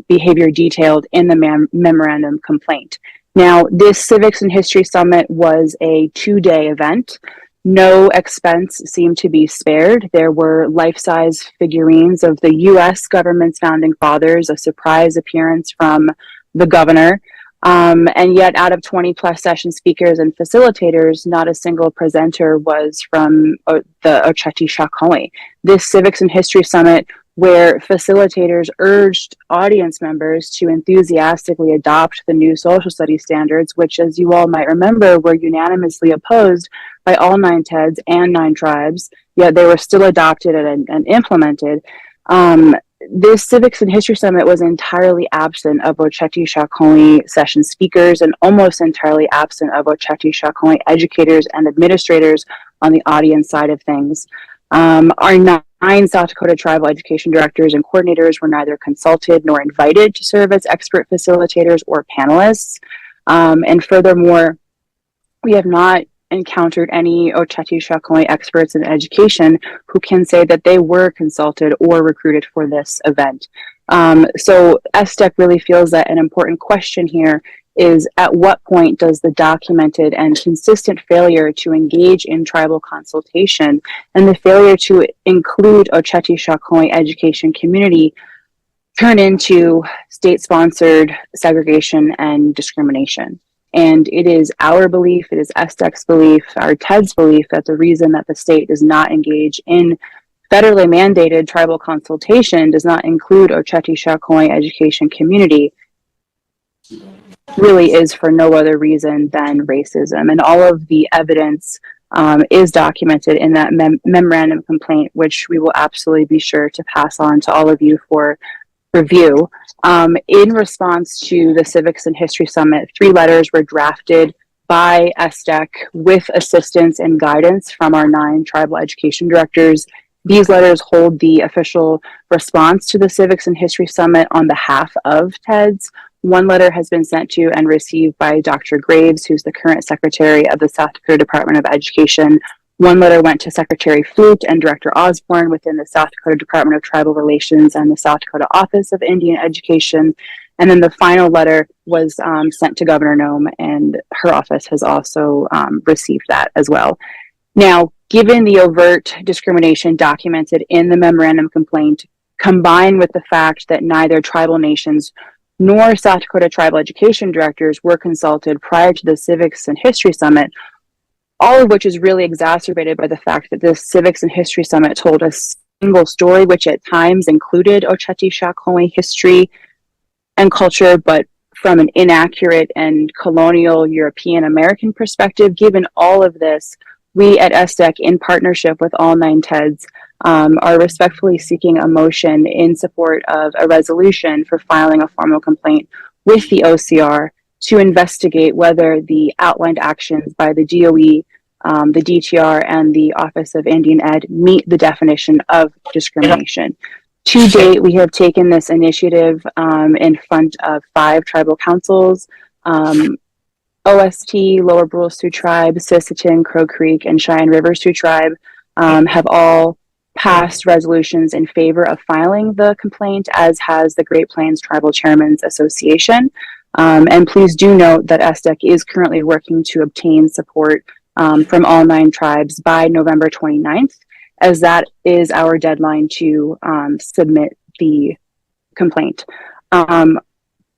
behavior detailed in the memorandum complaint. Now, this Civics and History Summit was a 2-day event. No expense seemed to be spared. There were life-size figurines of the U.S. government's founding fathers, a surprise appearance from the governor, and yet out of 20 plus session speakers and facilitators, not a single presenter was from the Oceti Sakowin. This Civics and History Summit, where facilitators urged audience members to enthusiastically adopt the new social studies standards, which, as you all might remember, were unanimously opposed by all 9 TEDs and 9 tribes, yet they were still adopted and implemented. This Civics and History Summit was entirely absent of Oceti Sakowin session speakers and almost entirely absent of Oceti Sakowin educators and administrators on the audience side of things. Our 9 South Dakota tribal education directors and coordinators were neither consulted nor invited to serve as expert facilitators or panelists. And furthermore, we have not encountered any Oceti Sakowin experts in education who can say that they were consulted or recruited for this event. So SDEC really feels that an important question here is, at what point does the documented and consistent failure to engage in tribal consultation and the failure to include Oceti Sakowin education community turn into state-sponsored segregation and discrimination? And it is our belief, it is SDEC's belief, our TED's belief, that the reason that the state does not engage in federally mandated tribal consultation, does not include Oceti Sakowin education community, really is for no other reason than racism. And all of the evidence is documented in that memorandum complaint, which we will absolutely be sure to pass on to all of you for review. In response to the Civics and History Summit, 3 letters were drafted by SDEC with assistance and guidance from our 9 tribal education directors. These letters hold the official response to the Civics and History Summit on behalf of TEDS. 1 letter has been sent to and received by Dr. Graves, who's the current secretary of the South Dakota Department of Education. 1 letter went to Secretary Flute and Director Osborne within the South Dakota Department of Tribal Relations and the South Dakota Office of Indian Education. And then the final letter was sent to Governor Noem, and her office has also received that as well. Now, given the overt discrimination documented in the memorandum complaint, combined with the fact that neither tribal nations nor South Dakota tribal education directors were consulted prior to the Civics and History Summit, all of which is really exacerbated by the fact that this Civics and History Summit told a single story, which at times included Oceti Sakowin history and culture, but from an inaccurate and colonial European American perspective. Given all of this, we at SDEC, in partnership with all 9 TEDs, are respectfully seeking a motion in support of a resolution for filing a formal complaint with the OCR to investigate whether the outlined actions by the DOE, the DTR, and the Office of Indian Ed meet the definition of discrimination. To date, we have taken this initiative in front of 5 tribal councils, OST, Lower Brule Sioux Tribe, Sisseton, Crow Creek, and Cheyenne River Sioux Tribe have all passed resolutions in favor of filing the complaint, as has the Great Plains Tribal Chairmen's Association. And please do note that SDEC is currently working to obtain support from all 9 tribes by November 29th, as that is our deadline to submit the complaint.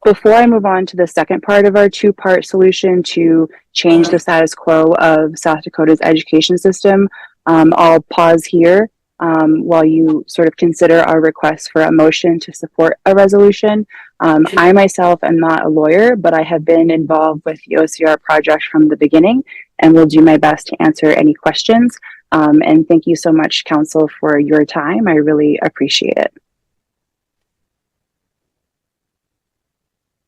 Before I move on to the second part of our 2-part solution to change the status quo of South Dakota's education system, I'll pause here while you sort of consider our request for a motion to support a resolution. I myself am not a lawyer, but I have been involved with the OCR project from the beginning and will do my best to answer any questions. And thank you so much, Council, for your time. I really appreciate it.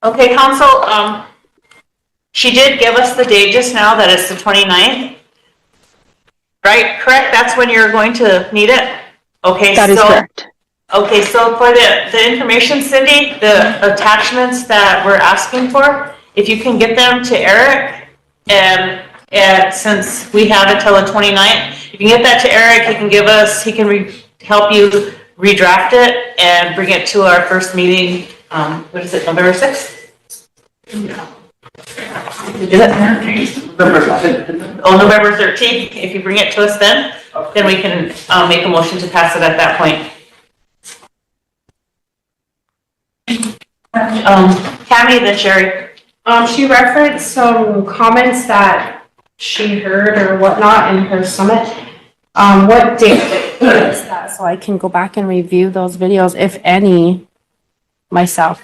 Okay, Council, she did give us the date just now, that it's the 29th. Right, correct? That's when you're going to need it? Okay, that is correct. Okay, so for the information, Cindy, the attachments that we're asking for, if you can get them to Eric, and since we have until the 29th, you can get that to Eric, he can give us, he can help you redraft it and bring it to our first meeting, what is it, November 6th? Is it? November 13th. If you bring it to us then we can make a motion to pass it at that point. Tammy, then Sherry. She referenced some comments that she heard or whatnot in her summit. What date is that? So I can go back and review those videos, if any, myself.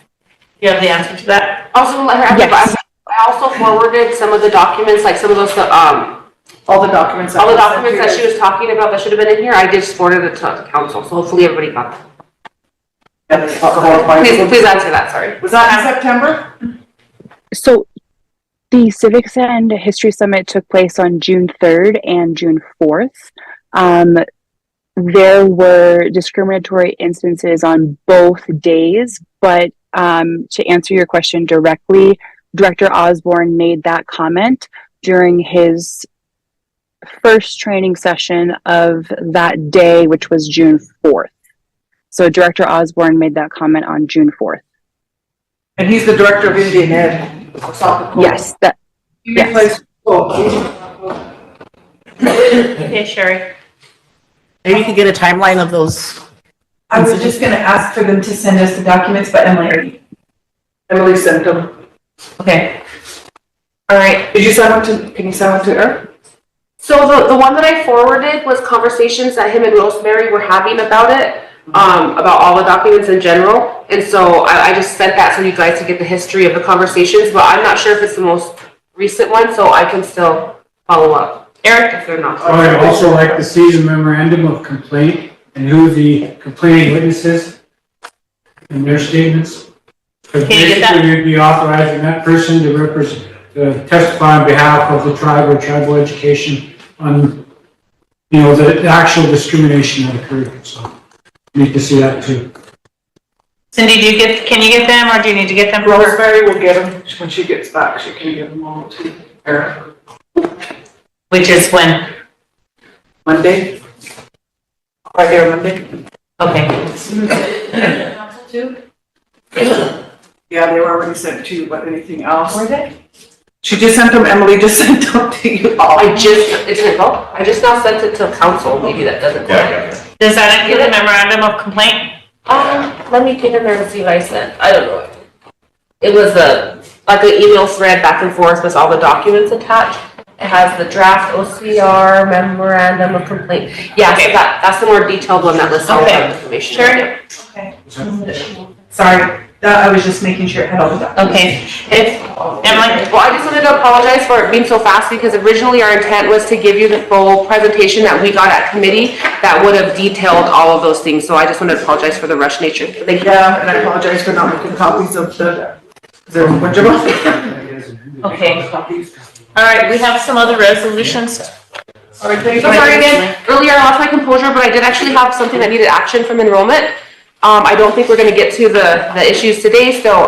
You have the answer to that? Also, let her, Yes. I also forwarded some of the documents, like some of those, All the documents. that she was talking about that should have been in here, I just forwarded it to council, so hopefully everybody got that. Please answer that, sorry. Was that in September? So the Civics and History Summit took place on June 3rd and June 4th. There were discriminatory instances on both days, but to answer your question directly, Director Osborne made that comment during his first training session of that day, which was June 4th. So Director Osborne made that comment on June 4th. And he's the director of Indian Ed. Yes, that. Yes. Okay, Sherry. Maybe you could get a timeline of those. I was just gonna ask for them to send us the documents, but Emily sent them. Okay. All right. Did you send one to, can you send one to her? So the one that I forwarded was conversations that him and Rosemary were having about it, about all the documents in general. And so I just sent that so you guys could get the history of the conversations, but I'm not sure if it's the most recent one, so I can still follow up. Eric, if they're not. I'd also like to see the memorandum of complaint and who the complaining witnesses and their statements. Because basically you'd be authorizing that person to represent, to testify on behalf of the tribe or tribal education on, you know, the actual discrimination that occurred. So you need to see that too. Cindy, can you get them or do you need to get them? Rosemary will get them when she gets back. She can give them all to Eric. Which is when? Monday. Right there, Monday. Okay. Council too? Yeah, they were already sent to you, but anything else? Were they? She just sent them, Emily just sent them to you all. It didn't go? I just now sent it to council, maybe that doesn't go. Does that include a memorandum of complaint? Let me get in there and see what I sent. I don't know. It was like an email thread back and forth with all the documents attached. It has the draft OCR memorandum of complaint. Yeah, so that's the more detailed one that lists all the information. Sure. Okay. Sorry, I was just making sure it had all the documents. Okay. Emily? Well, I just wanted to apologize for it being so fast because originally our intent was to give you the full presentation that we got at committee that would have detailed all of those things. So I just wanted to apologize for the rush nature. Thank you. Yeah, and I apologize for not making copies of the, is there a bunch of them? Okay. All right, we have some other resolutions. So sorry again, earlier I lost my composure, but I did actually have something that needed action from enrollment. I don't think we're gonna get to the issues today, so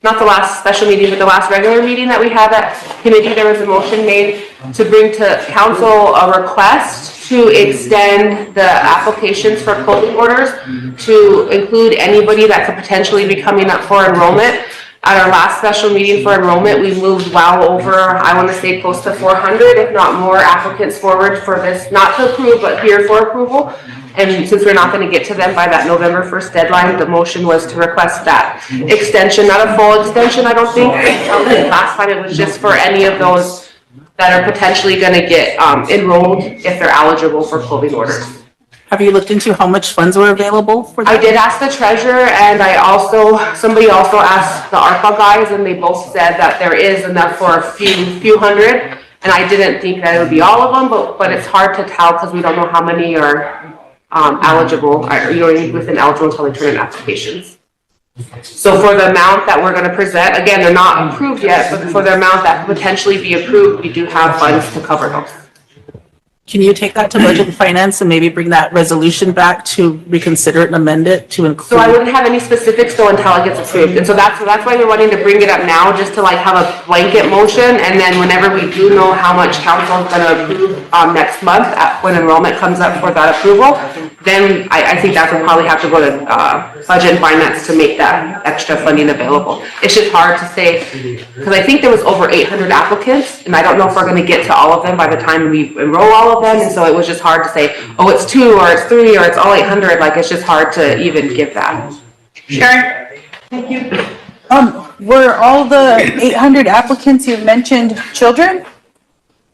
not the last special meeting, but the last regular meeting that we had at committee, there was a motion made to bring to council a request to extend the applications for clothing orders to include anybody that could potentially be coming up for enrollment. At our last special meeting for enrollment, we moved well over, I want to say close to 400, if not more, applicants forward for this, not to approve, but here for approval. And since we're not going to get to them by that November 1st deadline, the motion was to request that extension, not a full extension, I don't think. Last time it was just for any of those that are potentially going to get enrolled if they're eligible for clothing orders. Have you looked into how much funds were available for that? I did ask the treasurer, and somebody also asked the ARPA guys, and they both said that there is enough for a few hundred. And I didn't think that it would be all of them, but it's hard to tell because we don't know how many are eligible, or within eligible until they turn in applications. So for the amount that we're going to present, again, they're not approved yet, but for the amount that could potentially be approved, we do have funds to cover those. Can you take that to Budget and Finance and maybe bring that resolution back to reconsider it and amend it to include? So I wouldn't have any specifics though until it gets approved. And so that's why we're wanting to bring it up now, just to like have a blanket motion. And then whenever we do know how much council is going to approve next month when enrollment comes up for that approval, then I think that would probably have to go to, budget and finance to make that extra funding available. It's just hard to say, because I think there was over 800 applicants, and I don't know if we're gonna get to all of them by the time we enroll all of them, and so it was just hard to say, oh, it's 2, or it's 3, or it's all 800, like, it's just hard to even give that. Sharon? Thank you. Were all the 800 applicants you mentioned children?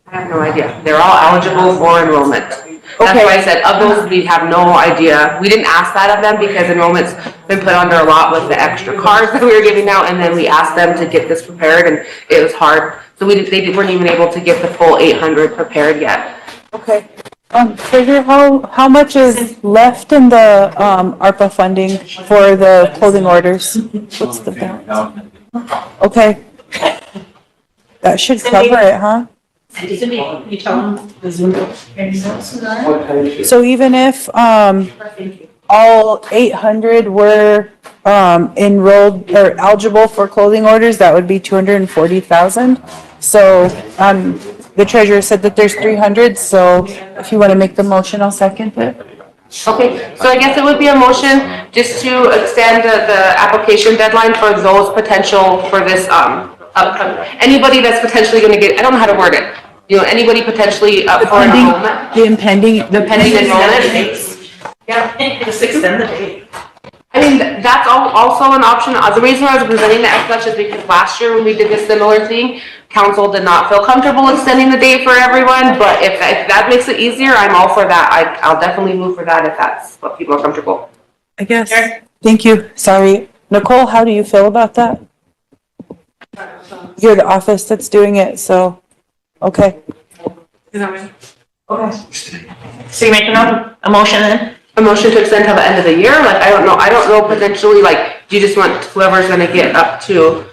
I have no idea. They're all eligible for enrollment. That's why I said, of those, we have no idea. We didn't ask that of them because enrollment's been put under a lot with the extra cards that we were giving out, and then we asked them to get this prepared, and it was hard. So they weren't even able to get the full 800 prepared yet. Okay. Treasurer, how much is left in the, ARPA funding for the clothing orders? What's the balance? Okay. That should cover it, huh? You tell them the Zoom. So even if, all 800 were, enrolled or eligible for clothing orders, that would be 240,000. So, the treasurer said that there's 300, so if you want to make the motion, I'll second it. Okay, so I guess it would be a motion just to extend the application deadline for those potential for this, anybody that's potentially gonna get, I don't know how to word it. You know, anybody potentially up for enrollment. The pending enrollment. Yeah, just extend the date. I mean, that's also an option. The reason I was presenting that as such is because last year when we did a similar thing, council did not feel comfortable extending the date for everyone, but if that makes it easier, I'm all for that. I'll definitely move for that if that's what people are comfortable. I guess. Thank you. Sorry. Nicole, how do you feel about that? You're the office that's doing it, so, okay. Okay. So you making a motion then? A motion to extend till the end of the year? Like, I don't know, potentially, like, do you just want whoever's gonna get up to,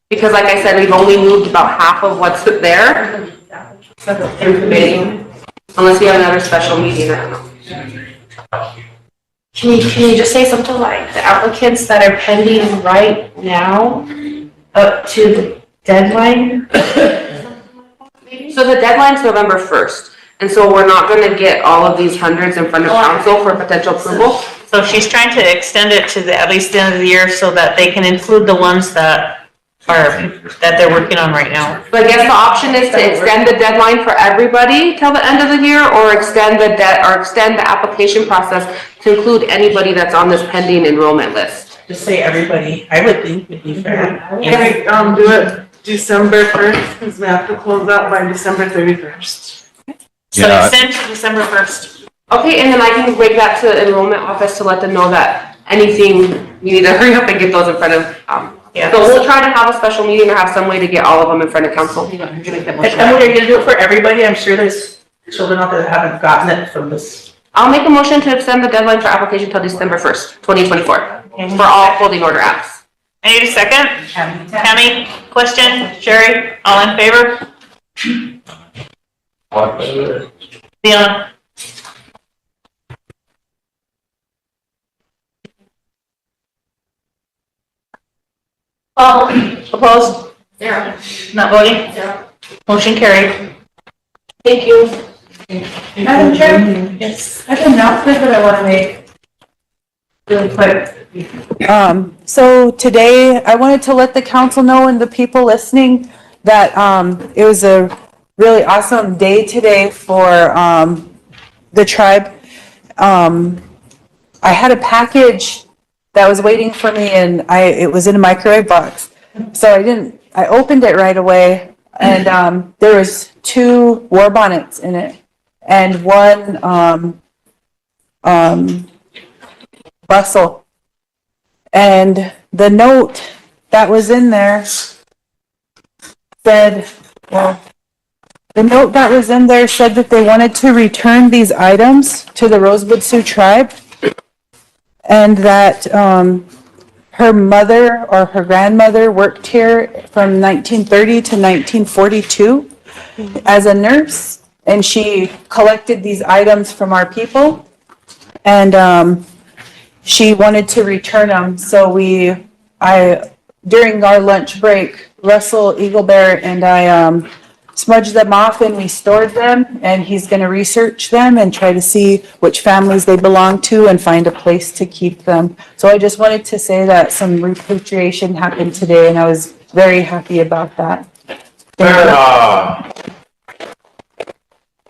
because like I said, we've only moved about half of what's there. Unless we have another special meeting, I don't know. Can you just say something like the applicants that are pending right now up to the deadline? So the deadline's November 1st. And so we're not gonna get all of these hundreds in front of council for potential approval. So she's trying to extend it to at least the end of the year so that they can include the ones that they're working on right now. So I guess the option is to extend the deadline for everybody till the end of the year, or extend the application process to include anybody that's on this pending enrollment list. Just say everybody, I would think would be fair. Can we, do it December 1st, because we have to close out by December 31st. So extend to December 1st. Okay, and then I can bring that to the enrollment office to let them know that anything, we need to hurry up and get those in front of, yeah. So we'll try to have a special meeting or have some way to get all of them in front of council. And when you're gonna do it for everybody, I'm sure there's children out there that haven't gotten it from this. I'll make a motion to extend the deadline for application till December 1st, 2024, for all clothing order apps. I need a second. Tammy, question? Sherry, all in favor? Leon? Opposed? Zero. Not voting? Zero. Motion carried. Thank you. Madam Chair? Yes. I have an announcement that I want to make really quick. So today I wanted to let the council know and the people listening that, it was a really awesome day today for, the tribe. I had a package that was waiting for me and it was in a microwave box. So I opened it right away and, there was 2 war bonnets in it and 1, bustle. And the note that was in there said, that they wanted to return these items to the Rosebud Sioux tribe and that her mother or her grandmother worked here from 1930 to 1942 as a nurse, and she collected these items from our people, and she wanted to return them. So during our lunch break, Russell Eaglebear and I smudged them off and we stored them, and he's gonna research them and try to see which families they belong to and find a place to keep them. So I just wanted to say that some repatriation happened today, and I was very happy about that. There,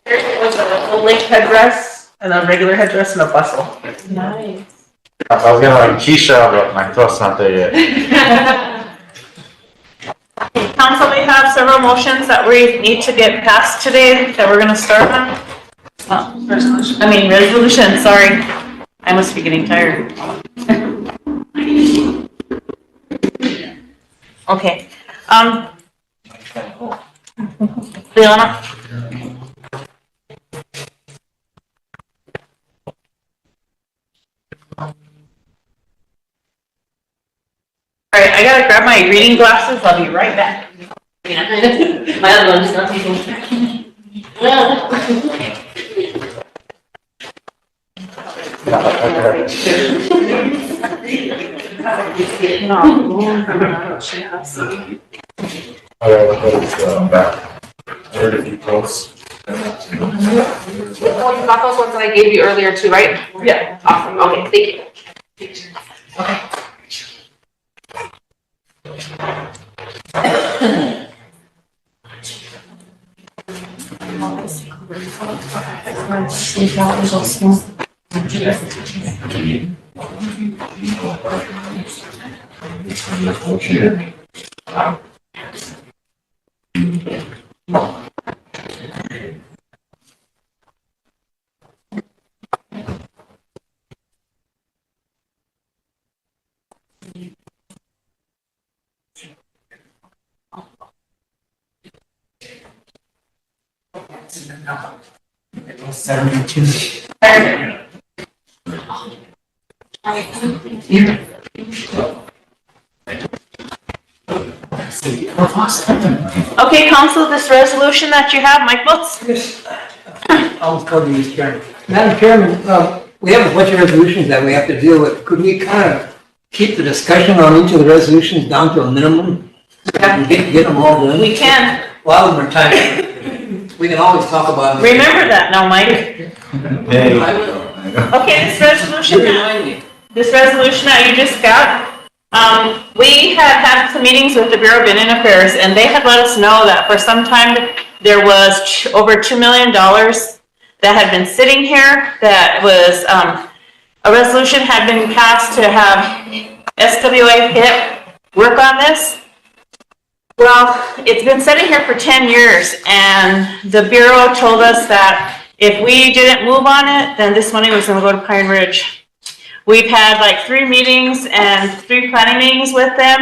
It was a link headdress and a regular headdress and a bustle. Nice. I was gonna like Keisha, but my throat's not there yet. Council, we have several motions that we need to get passed today that we're gonna start on. Resolution, sorry. I must be getting tired. Okay, Leona? All right, I gotta grab my reading glasses. I'll be right back. My other one's not taking. Back. Where did you close? Oh, you got those ones that I gave you earlier too, right? Yeah. Awesome, okay, thank you. Okay, council, this resolution that you have, Mike Boots? I'll tell you, Mr. Chairman. Madam Chairman, we have a bunch of resolutions that we have to deal with. Could we kind of keep the discussion on each of the resolutions down to a minimum? And get them all done? We can. While we're time. We can always talk about it. Remember that now, Mike. Hey. I will. Okay, this resolution that you just got, we had some meetings with the Bureau of Indian Affairs, and they had let us know that for some time there was over $2 million that had been sitting here. That was a resolution had been passed to have SWA HIP work on this. Well, it's been sitting here for 10 years, and the Bureau told us that if we didn't move on it, then this money was going to go to Pine Ridge. We've had like 3 meetings and 3 planning meetings with them,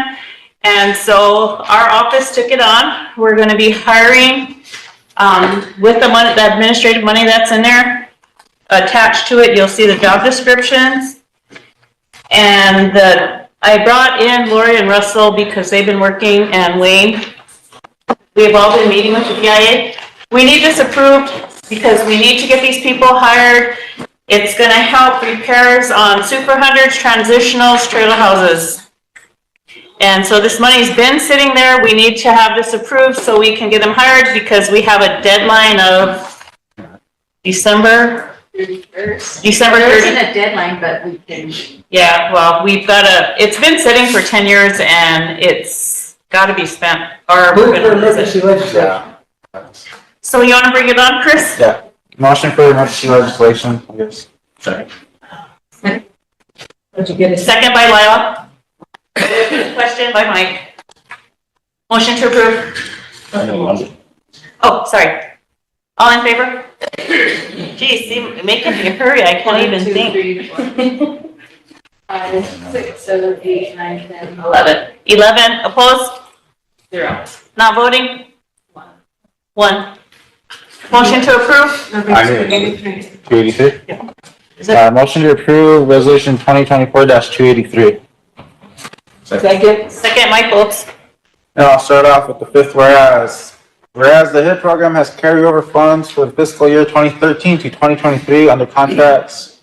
and so our office took it on. We're going to be hiring with the money, the administrative money that's in there attached to it. You'll see the job descriptions, and I brought in Lori and Russell because they've been working, and Wayne. We've all been meeting with the PIA. We need this approved because we need to get these people hired. It's gonna help repairs on super hundreds, transitionals, trailer houses. And so this money's been sitting there. We need to have this approved so we can get them hired because we have a deadline of December 31st. December There 30th. isn't a deadline, but we can. Yeah, well, it's been sitting for 10 years and it's gotta be spent, or we're Move for gonna lose emergency it. legislation. So you wanna bring it on, Chris? Yeah. Motion for emergency legislation, I guess. Sorry. Did you get it? Second by Lila. Question by Mike. Motion to approve. Oh, sorry. All in favor? Geez, see, making me hurry, I can't even think. 5, 6, 7, 8, 9, 10, 11. 11, opposed? 0. Not voting? 1. Motion to approve? 283? Yeah. Is it- Motion to approve resolution 2024-283. Second, Mike votes. And I'll start off with the 5th whereas. Whereas the HIT program has carryover funds for the fiscal year 2013 to 2023 under contracts.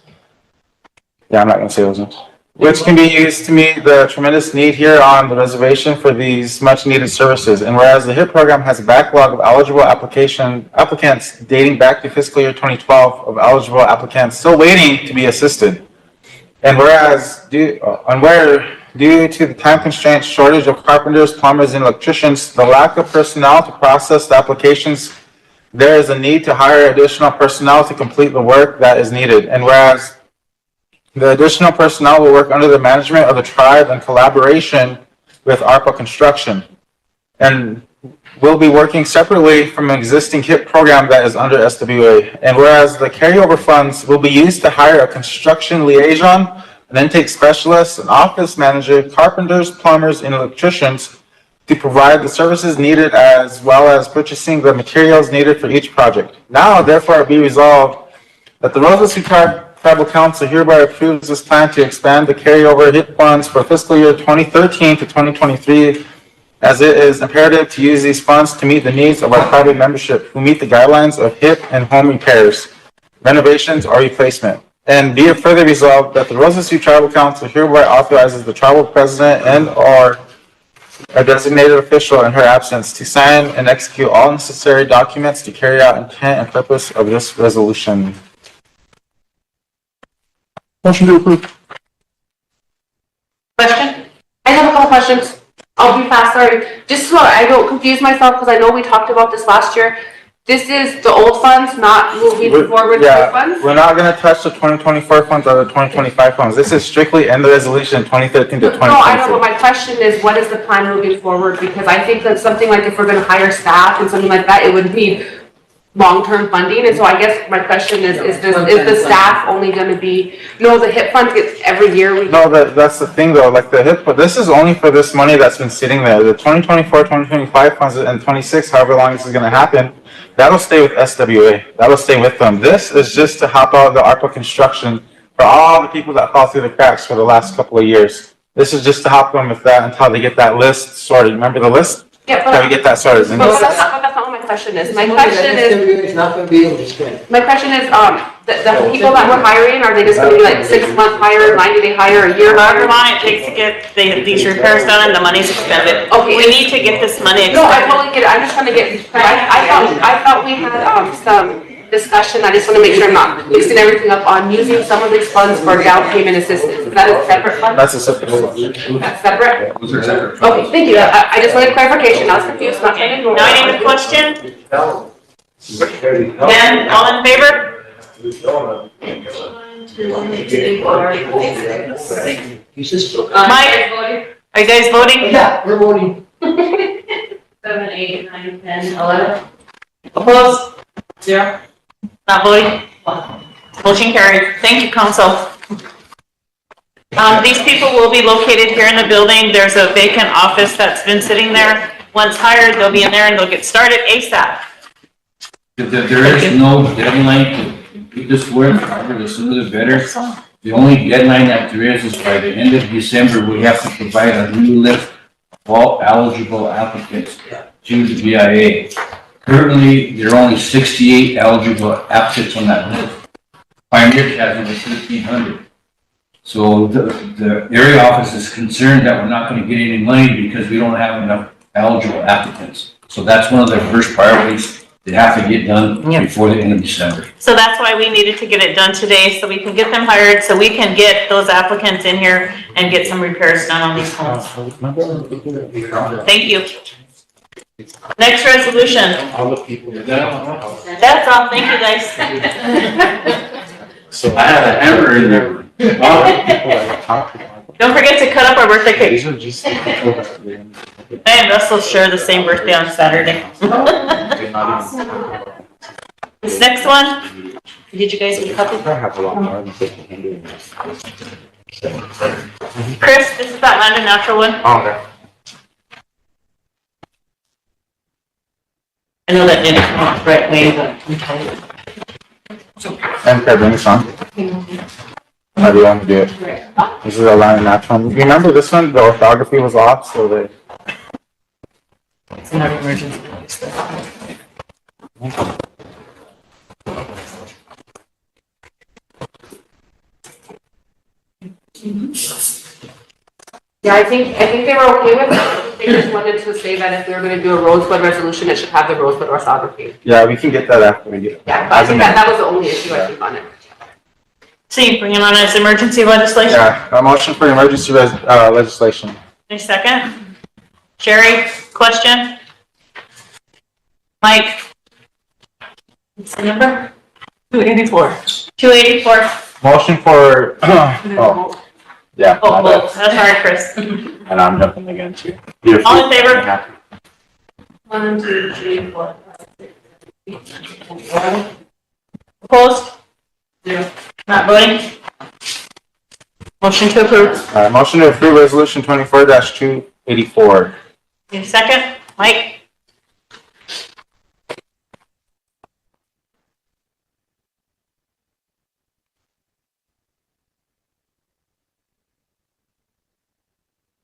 Yeah, I'm not gonna say those names. which can be used to meet the tremendous need here on the reservation for these much needed services. And whereas the HIP program has a backlog of eligible applicants dating back to fiscal year 2012 of eligible applicants still waiting to be assisted. And whereas due to the time constraints, shortage of carpenters, plumbers, and electricians, the lack of personnel to process the applications, there is a need to hire additional personnel to complete the work that is needed. And whereas the additional personnel will work under the management of the tribe in collaboration with ARPA Construction, and will be working separately from an existing HIP program that is under SWA. And whereas the carryover funds will be used to hire a construction liaison, an intake specialist, an office manager, carpenters, plumbers, and electricians to provide the services needed as well as purchasing the materials needed for each project. Now, therefore, be resolved that the Rosebud Tribal Council hereby approves this plan to expand the carryover HIP funds for fiscal year 2013 to 2023, as it is imperative to use these funds to meet the needs of our tribal membership who meet the guidelines of HIP and home repairs, renovations, or replacement. And be it further resolved that the Rosebud Tribal Council hereby authorizes the tribal president and or a designated official in her absence to sign and execute all necessary documents to carry out intent and purpose of this resolution. Motion to approve. Question? I have a couple questions. I'll be fast, sorry. Just so I don't confuse myself, because I know we talked about this last year. This is the old funds, not moving forward with new funds? We're not going to touch the 2024 funds or the 2025 funds. This is strictly in the resolution 2013 to 2024. No, I know, but my question is, what is the plan moving forward? Because I think that something like if we're going to hire staff and something like that, it would need long-term funding. And so I guess my question is the staff only going to be, no, the HIP funds gets every year? No, that's the thing though, like the HIP, this is only for this money that's been sitting there. The 2024, 2025 funds and 26, however long this is going to happen, that'll stay with SWA. That'll stay with them. This is just to help out the ARPA construction for all the people that fall through the cracks for the last couple of years. This is just to help them with that until they get that list sorted. Remember the list? Yeah, Until we get that sorted. but that's not what my question is. My question is, It's not gonna be able to spend. the people that we're hiring, are they just going to be like 6-month hire, 90-day hire, a year However hire? long it takes to get these repairs done and the money's expended. Okay. We need to get this money No, I expended. totally get it. I'm just trying to get, I thought we had, some discussion. I just want to make sure I'm not mixing everything up on using some of these funds for down payment assistance. Is that a separate fund? That's a separate one. That's separate? Those are separate. Okay, thank you. I just wanted clarification. I was confused, not trying to ignore. Now any question? Then, all in favor? Mike, are you guys voting? Yeah, we're voting. 7, 8, 9, 10, 11. Opposed? 0. Not voting? Motion carried. Thank you, council. These people will be located here in the building. There's a vacant office that's been sitting there. Once hired, they'll be in there and they'll get started ASAP. There is no deadline to do this work, however, the sooner the better. The only deadline that there is by the end of December, we have to provide a new list of all eligible applicants to the BIA. Currently, there are only 68 eligible applicants on that list. Pioneer has over 1,300. So the area office is concerned that we're not going to get any money because we don't have enough eligible applicants. So that's one of their first priorities. They have to get done before the end of December. So that's why we needed to get it done today, so we can get them hired, so we can get those applicants in here and get some repairs done on these homes. Thank you. Next resolution. That's all. Thank you, guys. So I had a hammer in there. Don't forget to cut up our birthday cake. I and Russell share the same birthday on Saturday. This next one, did you guys get a copy? Chris, this is that land and natural one. Okay. I know that didn't come out the right way, but I'm tired. And can I bring this on? How do you want to do it? This is a line and natural. Remember this one, the orthography was off, so they. It's not an emergency. Yeah, I think they were okay with it. They just wanted to say that if we were gonna do a Rosebud resolution, it should have the Rosebud orthography. Yeah, we can get that after we get it. Yeah, but I think that was the only issue I think on it. See, bring it on as emergency legislation. Yeah, a motion for emergency legislation. Any second? Sherry, question? Mike? What's the number? 284. 284. Motion for, oh, yeah. Oh, both. That's all right, Chris. And I'm jumping again too. All in favor? 1, 2, 3, 4, 5, 6. Opposed? 0. Not voting? Motion to approve. Motion to approve resolution 24-284. Need a second? Mike?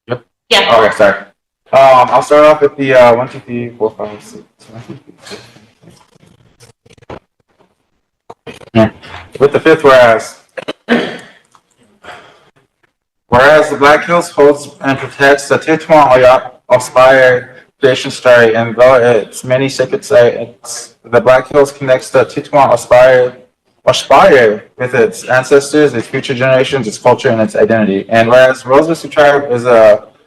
Yep. Yeah. Okay, sorry. I'll start off with the 1, 2, 3, 4, 5, 6. Yeah. With the fifth whereas. Whereas the Black Hills holds and protects the Titwan Oyat Ospire creation story, and though its many sacred sites, the Black Hills connects the Titwan Ospire with its ancestors, its future generations, its culture, and its identity. And whereas Rosebud Sioux tribe is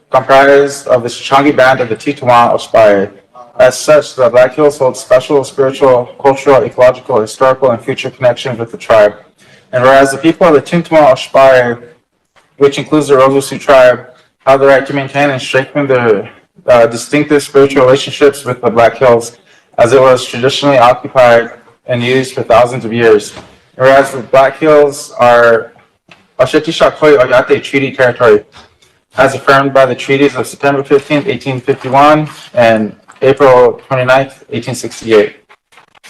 comprised of the Shoshones band of the Titwan Ospire, as such, the Black Hills holds special spiritual, cultural, ecological, historical, and future connections with the tribe. And whereas the people of the Titwan Ospire, which includes the Rosebud Sioux tribe, have the right to maintain and strengthen their distinctive spiritual relationships with the Black Hills, as it was traditionally occupied and used for thousands of years. Whereas the Black Hills are Oshetishakoi Oyate Treaty territory, as affirmed by the treaties of September 15, 1851 and April 29, 1868.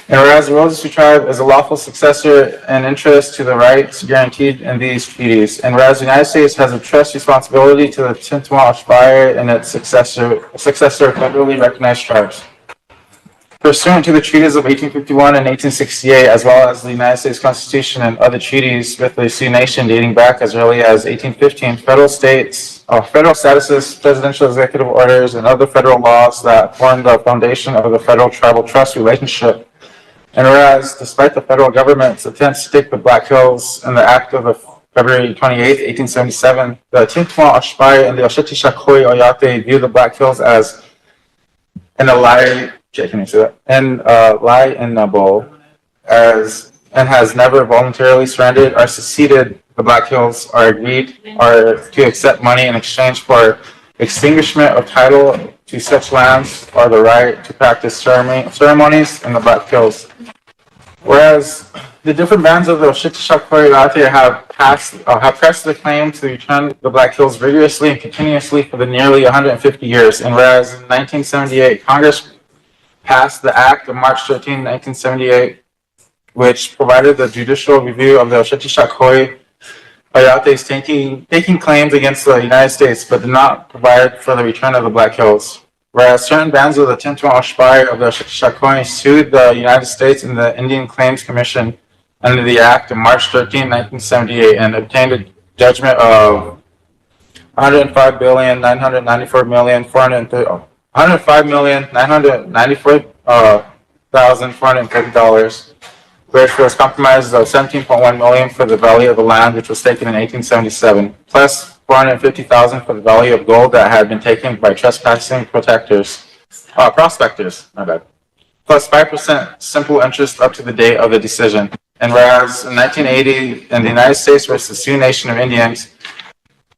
And whereas the Rosebud Sioux tribe is a lawful successor and interest to the rights guaranteed in these treaties, and whereas the United States has a trust responsibility to the Tintwan Ospire and its successor federally recognized tribes. Pursuant to the treaties of 1851 and 1868, as well as the United States Constitution and other treaties with the Sioux Nation dating back as early as 1815, federal statuses, presidential executive orders, and other federal laws that form the foundation of the federal tribal trust relationship. And whereas, despite the federal government's attempts to take the Black Hills in the Act of February 28, 1877, the Tintwan Ospire and the Oshetishakoi Oyate view the Black Hills as inalienable and has never voluntarily surrendered or seceded the Black Hills or agreed or to accept money in exchange for extinguishment of title to such lands or the right to practice ceremonies in the Black Hills. Whereas the different bands of the Oshetishakoi Oyate have pressed the claim to return the Black Hills vigorously and continuously for the nearly 150 years. And whereas in 1978, Congress passed the Act of March 13, 1978, which provided the judicial review of the Oshetishakoi Oyate's taking claims against the United States, but did not provide for the return of the Black Hills. Whereas certain bands of the Tintwan Ospire of the Oshetishakoi sued the United States and the Indian Claims Commission under the Act of March 13, 1978, and obtained a judgment of $105,994,430, which was compromised of $17.1 million for the value of the land, which was taken in 1877, plus $450,000 for the value of gold that had been taken by trespassing prospectors, plus 5% simple interest up to the date of the decision. And whereas in 1980, in the United States versus the Sioux Nation of Indians,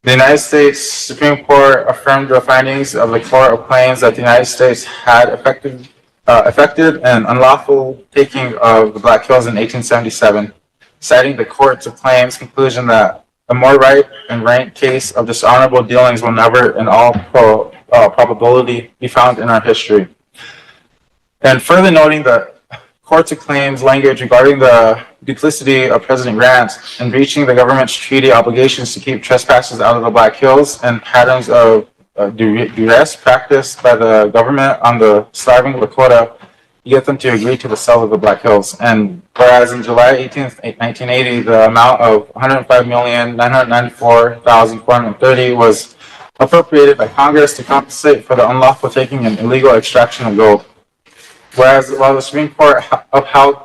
the United States Supreme Court affirmed the findings of the Court of Claims that the United States had effected an unlawful taking of the Black Hills in 1877, citing the Court of Claims' conclusion that a more ripe and rank case of dishonorable dealings will never, in all probability, be found in our history. And further noting the Court of Claims language regarding the duplicity of President Grant in breaching the government's treaty obligations to keep trespassers out of the Black Hills and patterns of duress practiced by the government on the starving Lakota get them to agree to the sale of the Black Hills. And whereas in July 18th, 1980, the amount of $105,994,430 was appropriated by Congress to compensate for the unlawful taking and illegal extraction of gold. Whereas while the Supreme Court upheld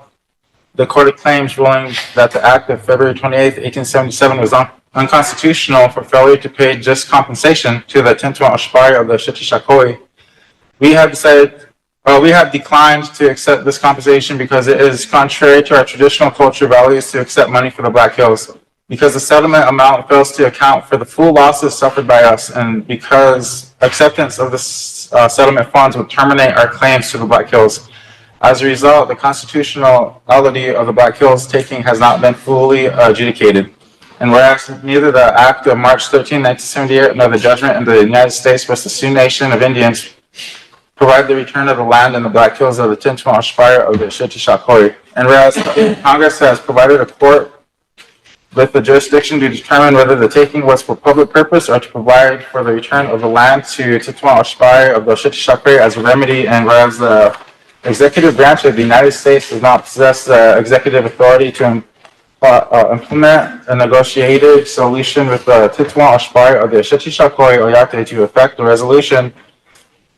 the Court of Claims ruling that the Act of February 28th, 1877 was unconstitutional for failure to pay just compensation to the Tintuan Oshpari of the Shitishakoi, we have declined to accept this compensation because it is contrary to our traditional culture values to accept money for the Black Hills. Because the settlement amount fails to account for the full losses suffered by us, and because acceptance of this settlement funds would terminate our claims to the Black Hills. As a result, the constitutionality of the Black Hills taking has not been fully adjudicated. And whereas neither the Act of March 13, 1978, nor the judgment in the United States versus the Sioux Nation of Indians provide the return of the land in the Black Hills of the Tintuan Oshpari of the Shitishakoi. And whereas Congress has provided a court with the jurisdiction to determine whether the taking was for public purpose or to provide for the return of the land to Tintuan Oshpari of the Shitishakoi as a remedy, and whereas the executive branch of the United States does not possess the executive authority to implement a negotiated solution with the Tintuan Oshpari of the Shitishakoi Oyate to effect the resolution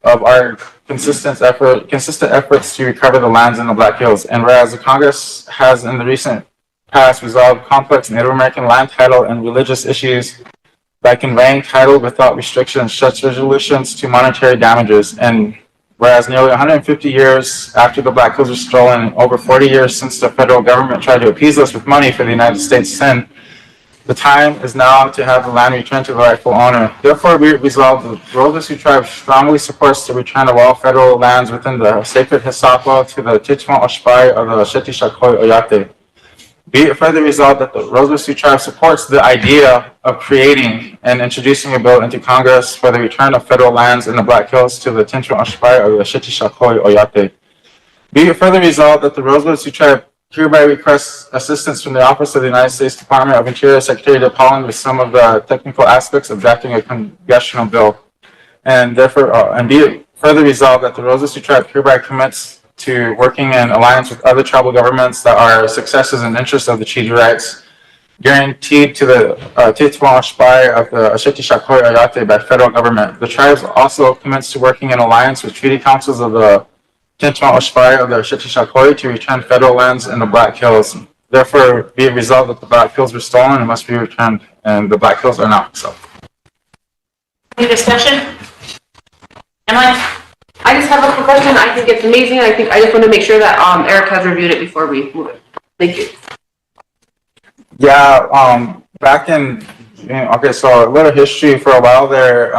of our consistent efforts to recover the lands in the Black Hills. And whereas the Congress has in the recent past resolved complex Native American land title and religious issues by conveying title without restrictions, such resolutions to monetary damages. And whereas nearly 150 years after the Black Hills were stolen, over 40 years since the federal government tried to appease us with money for the United States sin, the time is now to have the land returned to the rightful owner. Therefore, we resolve the Rosebud Sioux tribe strongly supports the return of all federal lands within the sacred Hisapo to the Tintuan Oshpari of the Shitishakoi Oyate. Be it further resolved that the Rosebud Sioux tribe supports the idea of creating and introducing a bill into Congress for the return of federal lands in the Black Hills to the Tintuan Oshpari of the Shitishakoi Oyate. Be it further resolved that the Rosebud Sioux tribe hereby requests assistance from the Office of the United States Department of Interior Secretary DePaulin with some of the technical aspects of drafting a congressional bill. And therefore, and be it further resolved that the Rosebud Sioux tribe hereby commits to working in alliance with other tribal governments that are successes and interests of the treaty rights guaranteed to the Tintuan Oshpari of the Shitishakoi Oyate by federal government. The tribes also commits to working in alliance with treaty councils of the Tintuan Oshpari of the Shitishakoi to return federal lands in the Black Hills. Therefore, be it resolved that the Black Hills were stolen and must be returned, and the Black Hills are not. So, Any discussion? Emily? I just have a quick question. I think it's amazing. I just want to make sure that Eric has reviewed it before we move it. Thank you. yeah, back in, okay, so a little history for a while there.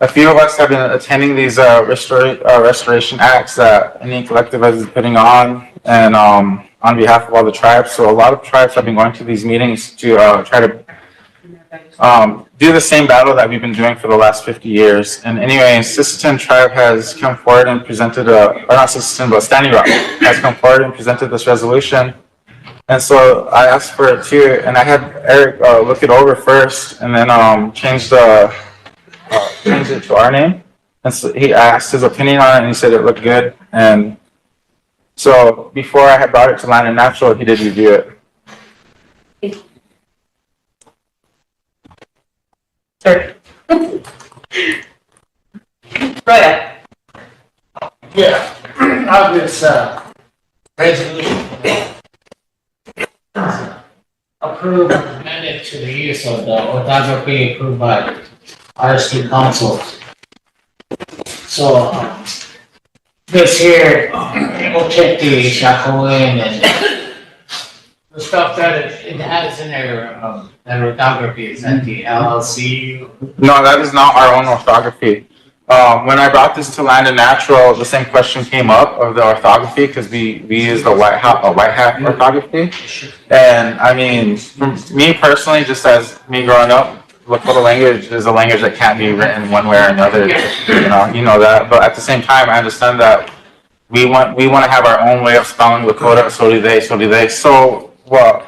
A few of us have been attending these restoration acts that Indian Collective is putting on, and on behalf of all the tribes. So a lot of tribes have been going to these meetings to try to do the same battle that we've been doing for the last 50 years. And anyway, Sisseton tribe has come forward and presented or not Sisseton, but Standing Rock has come forward and presented this resolution. And so I asked for it too, and I had Eric look it over first, and then change it to our name. And so he asked his opinion on it, and he said it looked good. And so before I had brought it to Land and Natural, he did review it. Sir. Right. Yeah, of this resolution. Approved amended to the use of the orthography approved by RST Council. So, this here, we'll check the Shakowin and the stuff that it has in there, that orthography, is that the LLC? No, that is not our own orthography. When I brought this to Land and Natural, the same question came up of the orthography because we use the white hat orthography. And I mean, for me personally, just as me growing up, Lakota language is a language that can't be written one way or another. You know that. But at the same time, I understand that we want to have our own way of spelling Lakota. So do they. So do they. So well,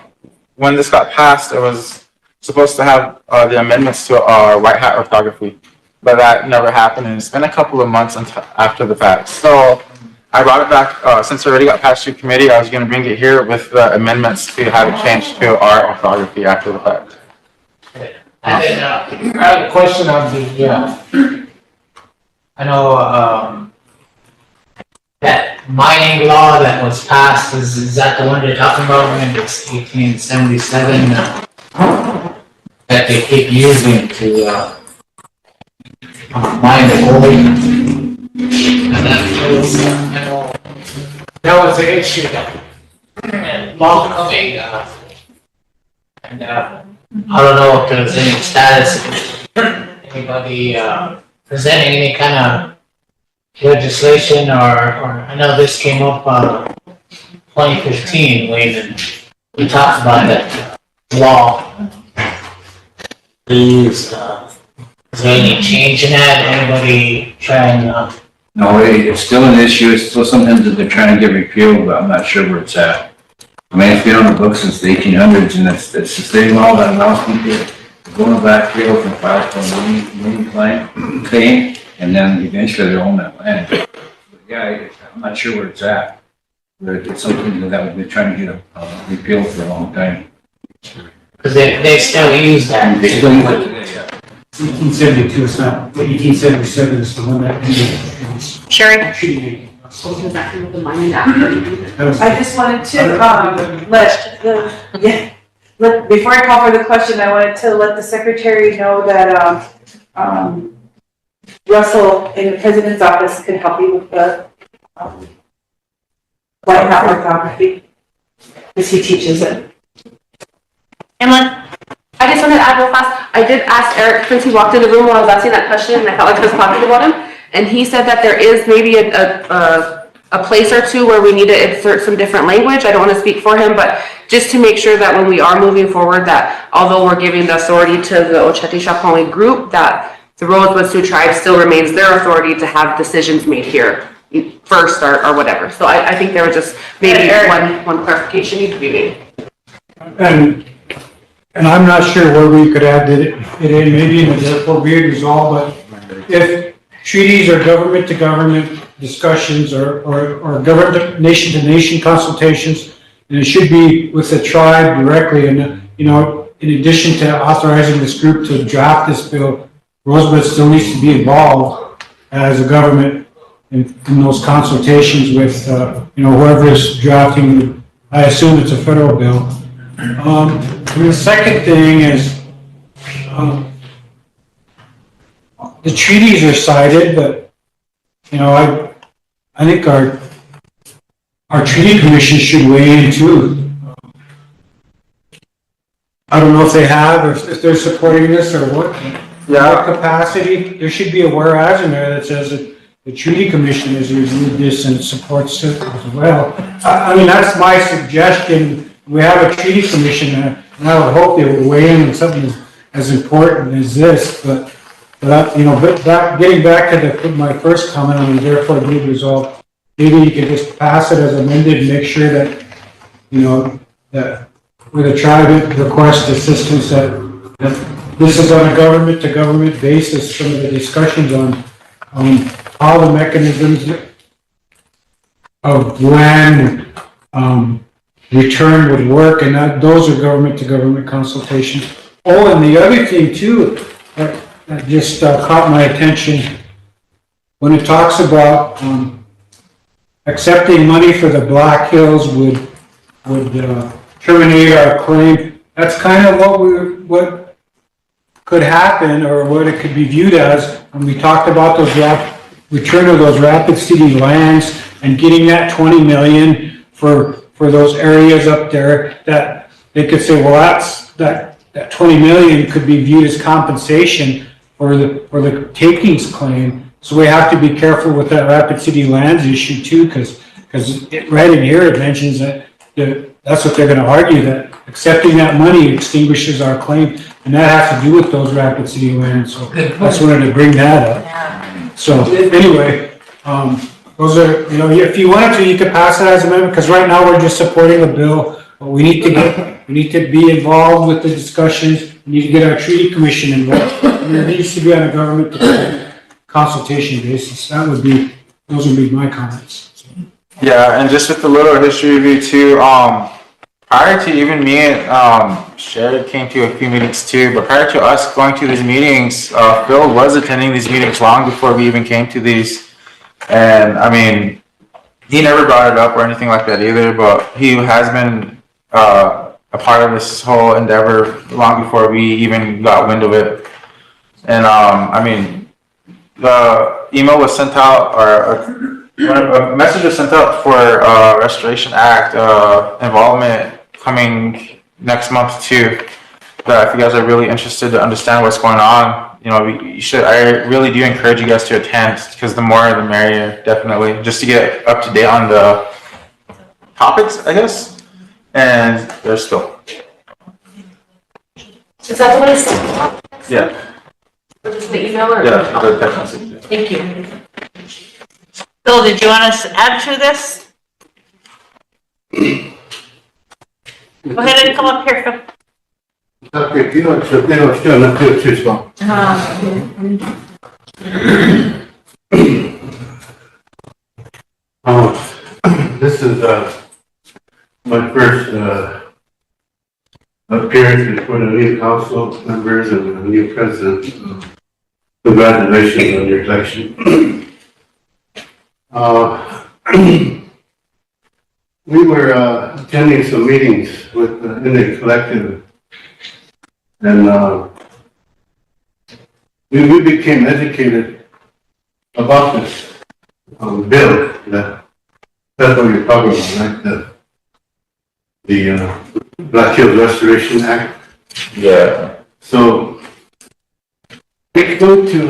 when this got passed, it was supposed to have the amendments to our white hat orthography. But that never happened, and it's been a couple of months after the fact. So I brought it back, since it already got passed through committee, I was gonna bring it here with the amendments to have it changed to our orthography after the fact. And then, I have a question on the, I know, that mining law that was passed, is that the one you're talking about, when it's 1877, that they keep using to, mine the gold? And that was the issue that long coming, and, I don't know if there's any status, anybody, presenting any kind of legislation or I know this came up, 2015, when we talked about that law. Is there any change in that? Anybody trying, No, it's still an issue. It's still something that they're trying to get repealed, but I'm not sure where it's at. I mean, it's been on the books since the 1800s, and it's the same law that allows people to go on the back field and file for a lien claim, and then eventually they own that land. But yeah, I'm not sure where it's at. But it's something that we've been trying to get repealed for a long time. because they still use that. They still use it today, yeah. 1872, it's not, 1877 is the one that. Sherry? I just wanted to, before I call for the question, I wanted to let the secretary know that, Russell in the president's office can help you with the, white hat orthography, because he teaches it. Emma? I just wanted to add real fast, I did ask Eric since he walked in the room while I was asking that question, and I felt like I was talking about him. And he said that there is maybe a place or two where we need to insert some different language. I don't want to speak for him, but just to make sure that when we are moving forward, that although we're giving the authority to the Oceti-Sakowin group, that the Rosebud Sioux tribe still remains their authority to have decisions made here first or whatever. So I think there was just maybe one clarification needs to be made. And I'm not sure where we could add it in, maybe in the therefore be it resolved, but if treaties or government-to-government discussions or government nation-to-nation consultations, and it should be with the tribe directly, and, you know, in addition to authorizing this group to draft this bill, Rosebud still needs to be involved as a government in those consultations with, you know, whoever is drafting. I assume it's a federal bill. And the second thing is, the treaties are cited, but, you know, I think our treaty commission should weigh in too. I don't know if they have, or if they're supporting this or what. What capacity, there should be a whereas in there that says that the treaty commission has reviewed this and supports it as well. I mean, that's my suggestion. We have a treaty commission, and I would hope they would weigh in on something as important as this, but you know, getting back to my first comment on the therefore be resolved, maybe you could just pass it as amended and make sure that, you know, that where the tribe requests assistance, that this is on a government-to-government basis, some of the discussions on how the mechanisms of land return would work, and that those are government-to-government consultations. Oh, and the other thing too, that just caught my attention, when it talks about accepting money for the Black Hills would terminate our claim. That's kind of what could happen, or what it could be viewed as when we talked about those return of those Rapid City lands and getting that 20 million for those areas up there, that they could say, well, that 20 million could be viewed as compensation for the takings claim. So we have to be careful with that Rapid City lands issue too, because right in here it mentions that that's what they're going to argue, that accepting that money extinguishes our claim, and that has to do with those Rapid City lands. So I just wanted to bring that up. So anyway, those are, you know, if you wanted to, you could pass it as amendment, because right now we're just supporting the bill, but we need to be involved with the discussions. We need to get our treaty commission involved, and it needs to be on a government consultation basis. Those would be my comments. Yeah, and just with a little history review too, prior to even me and Sherry came to a few meetings too, but prior to us going to these meetings, Phil was attending these meetings long before we even came to these. And I mean, he never brought it up or anything like that either, but he has been a part of this whole endeavor long before we even got wind of it. And I mean, the email was sent out, or a message was sent out for Restoration Act involvement coming next month too. That if you guys are really interested to understand what's going on, you know, you should. I really do encourage you guys to attend because the more the merrier, definitely, just to get up to date on the topics, I guess. And there's still. Is that the one that's sent? Yeah. Or just the email or? Yeah, the text message. Yeah. Thank you. Phil, did you want us to add to this? Go ahead and come up here, Phil. Okay, you know, still not too strong. This is my first appearance before the new council members and the new president. Congratulations on your election. We were attending some meetings with in the collective, and we became educated about this bill. That's what you're talking about, right? The Black Hills Restoration Act. Yeah. So it's going to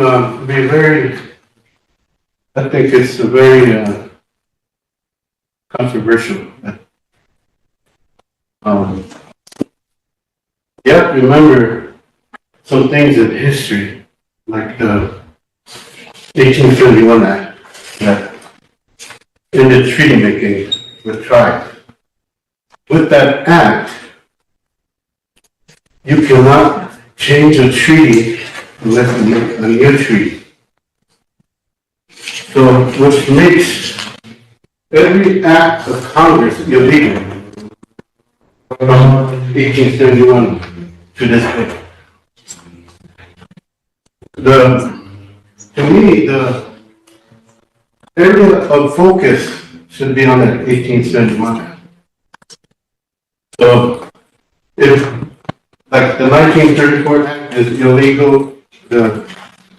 be very. I think it's a very controversial. You have to remember some things in history, like the 1871 Act, that ended treaty making with tribes. With that act, you cannot change a treaty unless you make a new treaty. So, which makes every act of Congress illegal from 1871 to this day. To me, the area of focus should be on that 1871. So, if, like the 1934 Act is illegal, the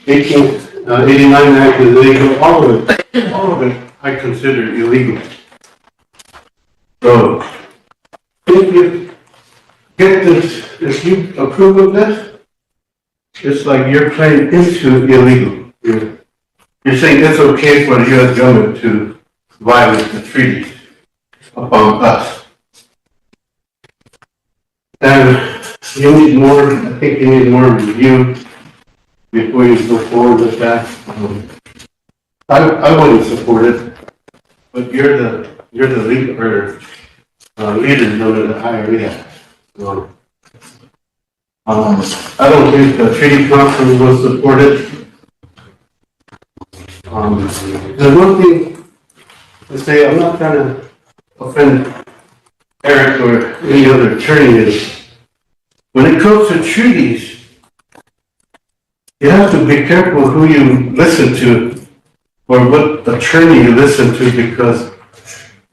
1889 Act is illegal, all of it I consider illegal. So, if you get this, if you approve of this, it's like you're playing into illegal. You're saying it's okay for the U.S. government to violate the treaties upon us. And you need more, I think you need more review before you go forward with that. I wouldn't support it, but you're the leader, leaders under the IRA Act. So, I don't think the treaty council will support it. There's one thing to say, I'm not trying to offend Eric or any other attorney, is when it comes to treaties, you have to be careful who you listen to or what attorney you listen to, because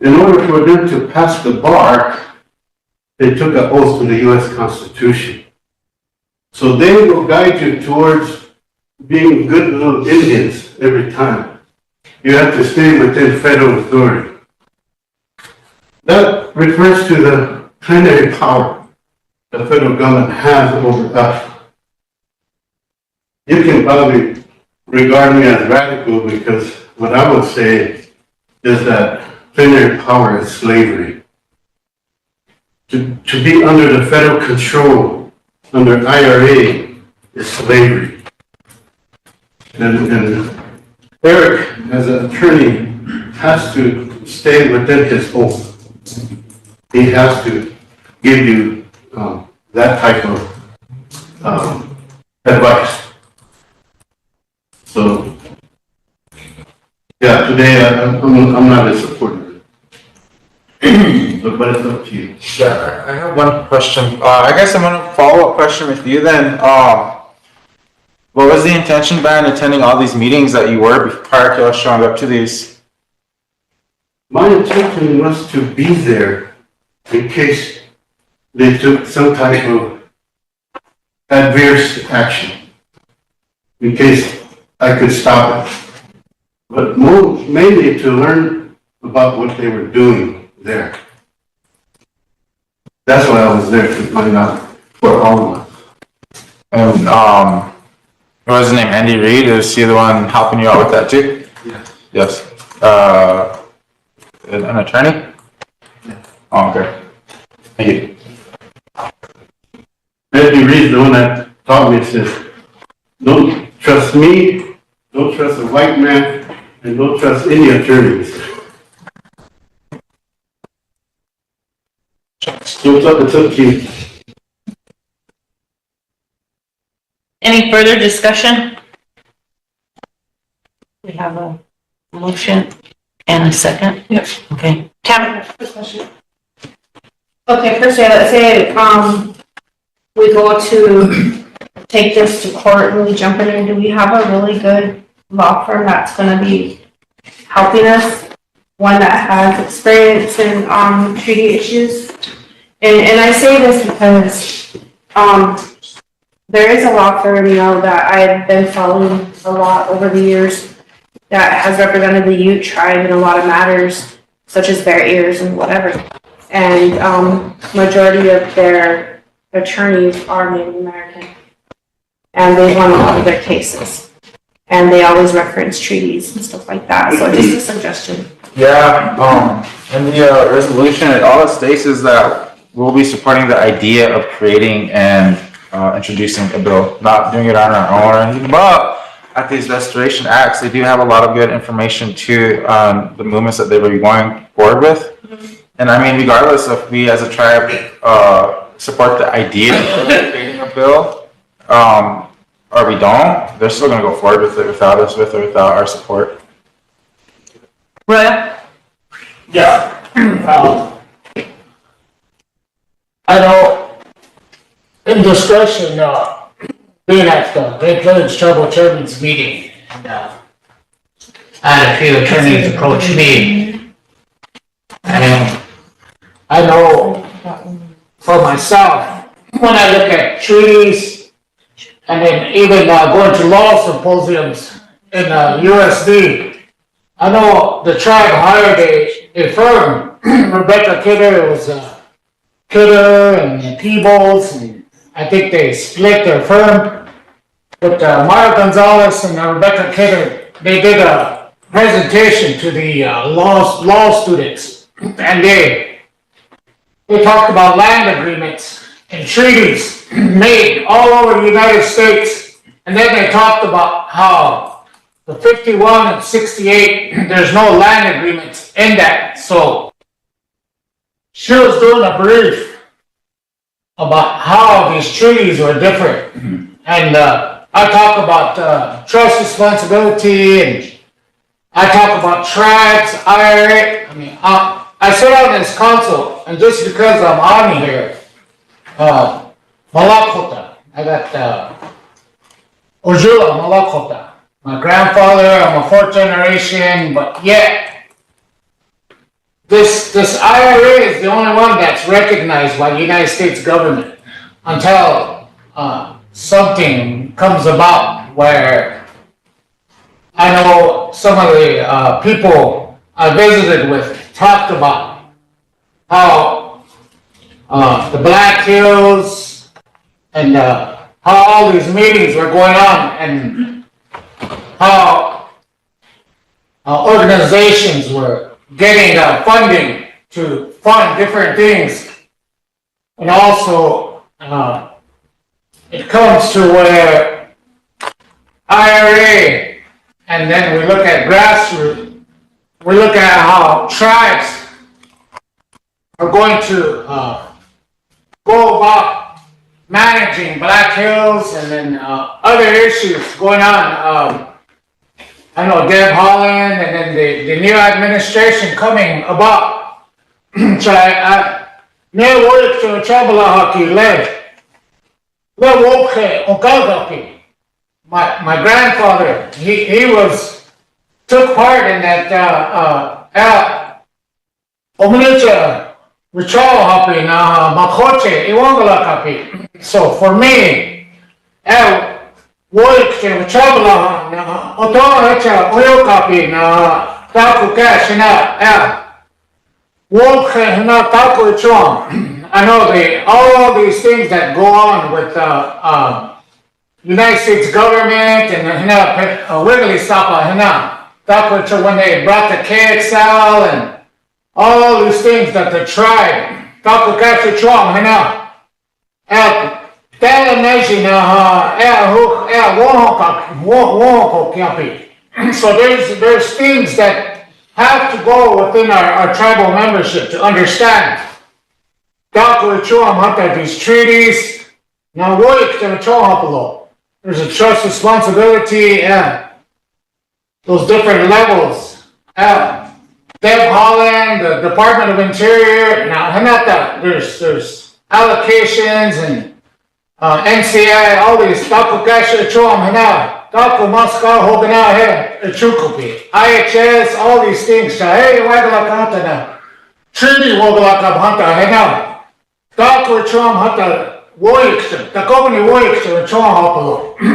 in order for them to pass the bar, they took an oath to the U.S. Constitution. So they will guide you towards being good little Indians every time. You have to stay within federal authority. That refers to the plenary power the federal government has over us. You can probably regard me as radical, because what I would say is that plenary power is slavery. To be under the federal control, under IRA, is slavery. And Eric, as an attorney, has to stay within his oath. He has to give you that type of advice. So, yeah, today I'm not in support of it. But it's up to you. Yeah, I have one question. I guess I'm gonna follow up question with you then. What was the intention behind attending all these meetings that you were prior to us showing up to these? My intention was to be there in case they took some type of adverse action. In case I could stop it. But mainly to learn about what they were doing there. That's why I was there, to find out what all of us. And what was his name? Andy Reid? Is he the one helping you out with that too? Yes. Yes. An attorney? Yeah. Oh, okay. Thank you. Andy Reid's the one that taught me, says, don't trust me, don't trust a white man, and don't trust any attorneys. So it's up to you. Any further discussion? We have a motion and a second? Yep. Okay. Tammy? Okay, first, let's say, we go to take this to court and we jump in, and do we have a really good law firm that's gonna be helping us? One that has experience in, treaty issues? And I say this because, there is a law firm, that I've been following a lot over the years that has represented the Ute tribe in a lot of matters, such as their ears and whatever. And, majority of their attorneys are Native American. And they won a lot of their cases. And they always reference treaties and stuff like that, so just a suggestion. Yeah, in the resolution, all it states is that we'll be supporting the idea of creating and introducing a bill, not doing it on our own or anything, but at these restoration acts, they do have a lot of good information to the movements that they were going forward with. And I mean, regardless if we as a tribe support the idea of creating a bill, or we don't, they're still gonna go forward with it without us, with or without our support. Right. Yeah. I know in discussion, being at the Great Village Tribal Chairman's meeting, and I had a few attorneys approach me. And I know for myself, when I look at treaties, and then even going to law symposiums in USD, I know the tribe hired a firm, Rebecca Kidder, was Kidder and Peebles, and I think they split their firm. But Mara Gonzalez and Rebecca Kidder, they did a presentation to the law students, and they talked about land agreements and treaties made all over the United States, and then they talked about how the 51 and 68, there's no land agreements in that. So she was doing a brief about how these treaties were different. And I talk about trust responsibility, and I talk about tribes, IRA. I mean, I sit on this council, and just because I'm on here, Malakota, I got Ojula Malakota. My grandfather, I'm a fourth generation, but yet, this IRA is the only one that's recognized by the United States government until something comes about where I know some of the people I visited with talked about how the Black Hills and how all these meetings were going on, and how organizations were getting funding to fund different things. And also, it comes to where IRA, and then we look at grassroots, we look at how tribes are going to go about managing Black Hills, and then other issues going on. I know Deb Holland, and then the new administration coming about ne work to trouble hockey lead. Le woke hockey. My grandfather, he took part in that, Omnicha, Wichal hockey, na Makoche, Iwangala hockey. So for me, work to trouble Otohacha, oil copy, na Taku Cash, na, work na Taku Chong. I know all these things that go on with United States government and Wiggly Sapa, when they brought the KXL and all these things that the tribe, so there's things that have to go within our tribal membership to understand. These treaties, now there's a trust responsibility and those different levels. Deb Holland, the Department of Interior, now there's allocations and NCI, all these IHS, all these things. Hey, treaty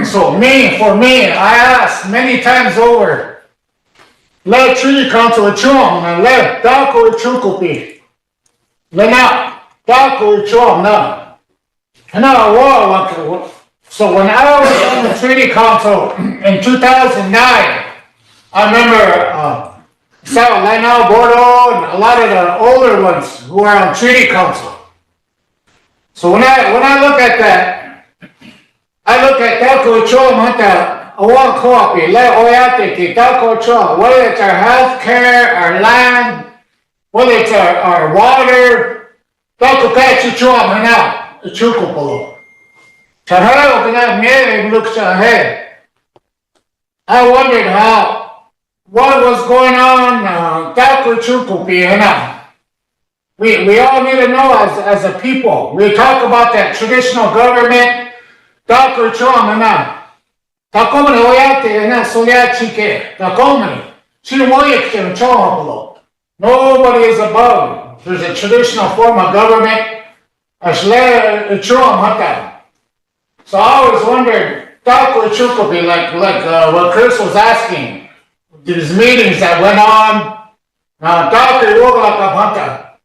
so for me, I asked many times over, let treaty council and let Dako Chukupi. Let now, Dako Chom now. So when I was on the treaty council in 2009, I remember Sal Leno, Bordeaux, and a lot of the older ones who were on treaty council. So when I look at that, I look at Dako Chom Hunter. One copy, let Oyate, Taco Cho, whether it's our health care, our land, whether it's our water, Taco Kachi Chom, and now, the Chukopolo. Tahao cannot merely look ahead. I wondered what was going on, Taco Chukopi, and now. We all need to know as a people. We talk about that traditional government, Taco Chom, and now. Takomani oyate na solyachike. Takomani. Chiwoyeke choholo. Nobody is above. There's a traditional form of government. Ashle chom hata. So I always wondered, Taco Chukobi, like what Chris was asking, these meetings that went on. Taco Yogalaka hata.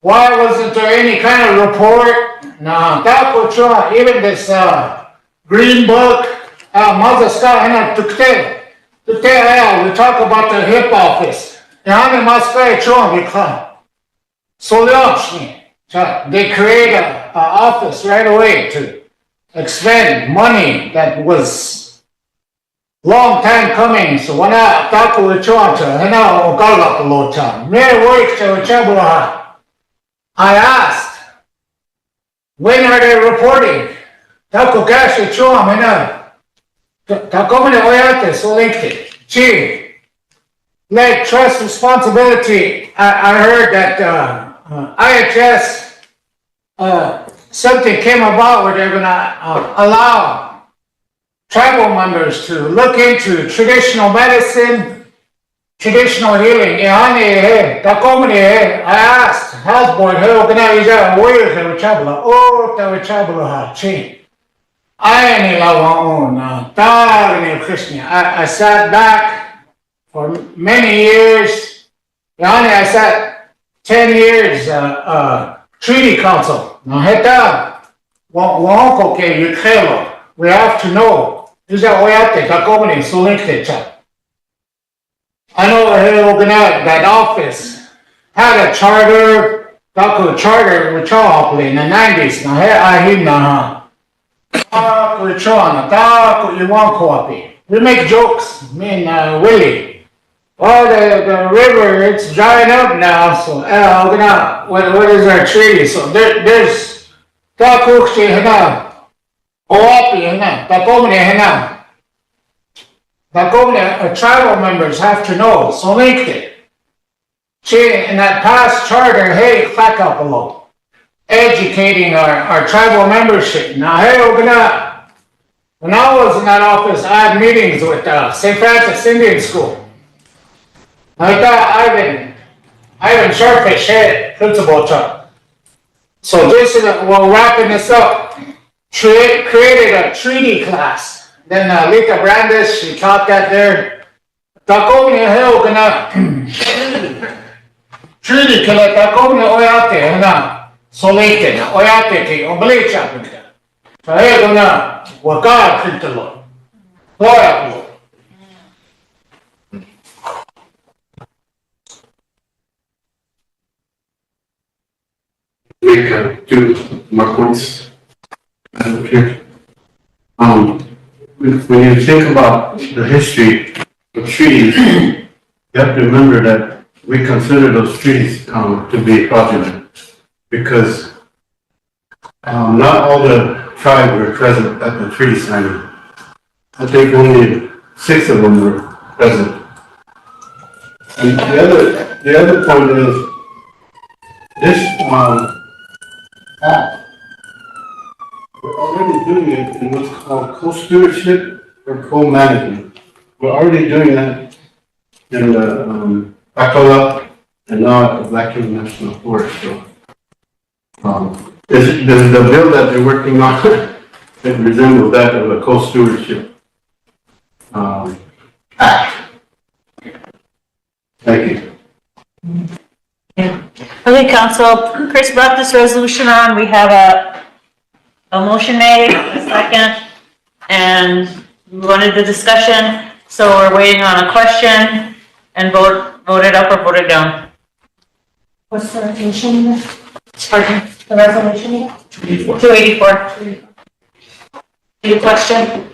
Why wasn't there any kind of report? Taco Chua, even this green book. We talk about the HIP office. They create an office right away to expend money that was long time coming. So when I talk with I asked, when are they reporting? Takomane oyate selected. Chief, like trust responsibility. I heard that IHS something came about where they're gonna allow tribal members to look into traditional medicine, traditional healing. I asked health board, I sat back for many years. I sat 10 years treaty council. We have to know. I know that office had a charter, which all in the 90s. We make jokes, me and Willie. Oh, the river, it's drying up now, so what is our treaty? So there's tribal members have to know, so linked it. See, in that past charter, hey, clack up below, educating our tribal membership. Now, hey, open up. When I was in that office, I had meetings with St. Francis Indian School. I got Ivan Sharpish, head principal Chuck. So this is, we're wrapping this up. Created a treaty class. Then Lita Brandes, she taught that there. Takonia Hill, gonna treaty kila takonia oyate, na solite, oyate ki omblecha pinta. So hey, gonna wakar pintalo. Loya. Make two more points. Here. When you think about the history of treaties, you have to remember that we consider those treaties to be fraudulent because not all the tribes were present at the treaty signing. I think only 6 of them were present. And the other point is this act. We're already doing it in what's called co-stewardship or co-management. We're already doing that in the Pacola and now at the Black Hills National Forest. So, the bill that they're working on, it resembles that of a co-stewardship act. Thank you. Okay, council, Chris brought this resolution on. We have a motion made, a second, and we wanted the discussion, so we're waiting on a question and vote it up or vote it down. What's the resolution? Pardon, the resolution? 284. Any question?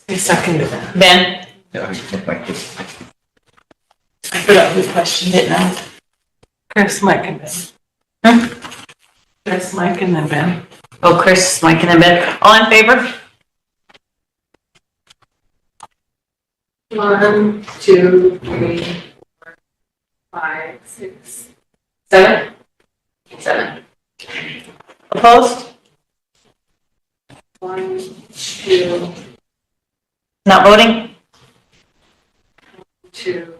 Who seconded that? Ben? Yeah, I look like this. I forgot who questioned it now. Chris, Mike, and Ben. Chris, Mike, and then Ben. Oh, Chris, Mike, and then Ben. All in favor? 1, 2, 3, 4, 5, 6, 7. 7. Opposed? 1, 2, Not voting? 2.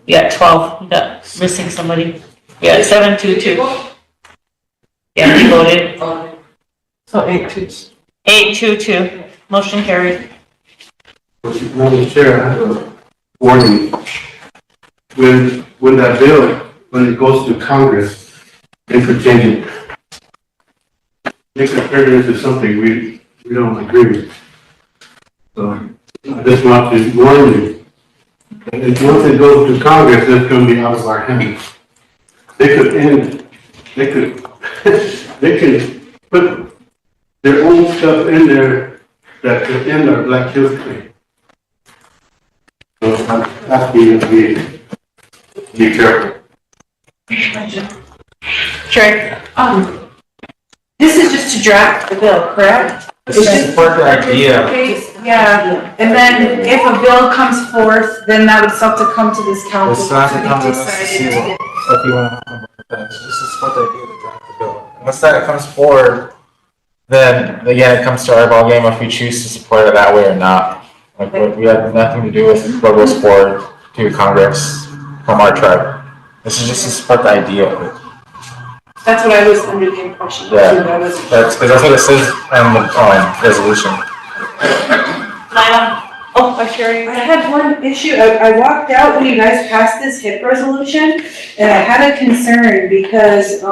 Yeah, 12. You got missing somebody. Yeah, 722. Yeah, we voted. So 8-2. 822. Motion carried. Madam Chair, I have a warning. When that bill, when it goes to Congress, they could change it. They could turn it into something we don't agree with. So I just want to warn you. that if once it goes to Congress, it's going to be out of our hands. They could they could put their own stuff in there that could end our Black Hills claim. So I'm asking you to be careful. Sure. This is just to draft the bill, correct? It's just support the idea. Yeah, and then if a bill comes forth, then that would still have to come to this council. It's not to be come to us to see decided. what you want to have with that. It's just to support the idea to draft the bill. Once that comes forward, then again, it comes to our ballgame if we choose to support it that way or not. Like, we have nothing to do with what goes forward to Congress from our tribe. This is just to support the idea of it. That's what I was under the impression. Yeah, That was- that's what it says in the resolution. I had one issue. I walked out when you guys passed this HIP resolution, and I had a concern because,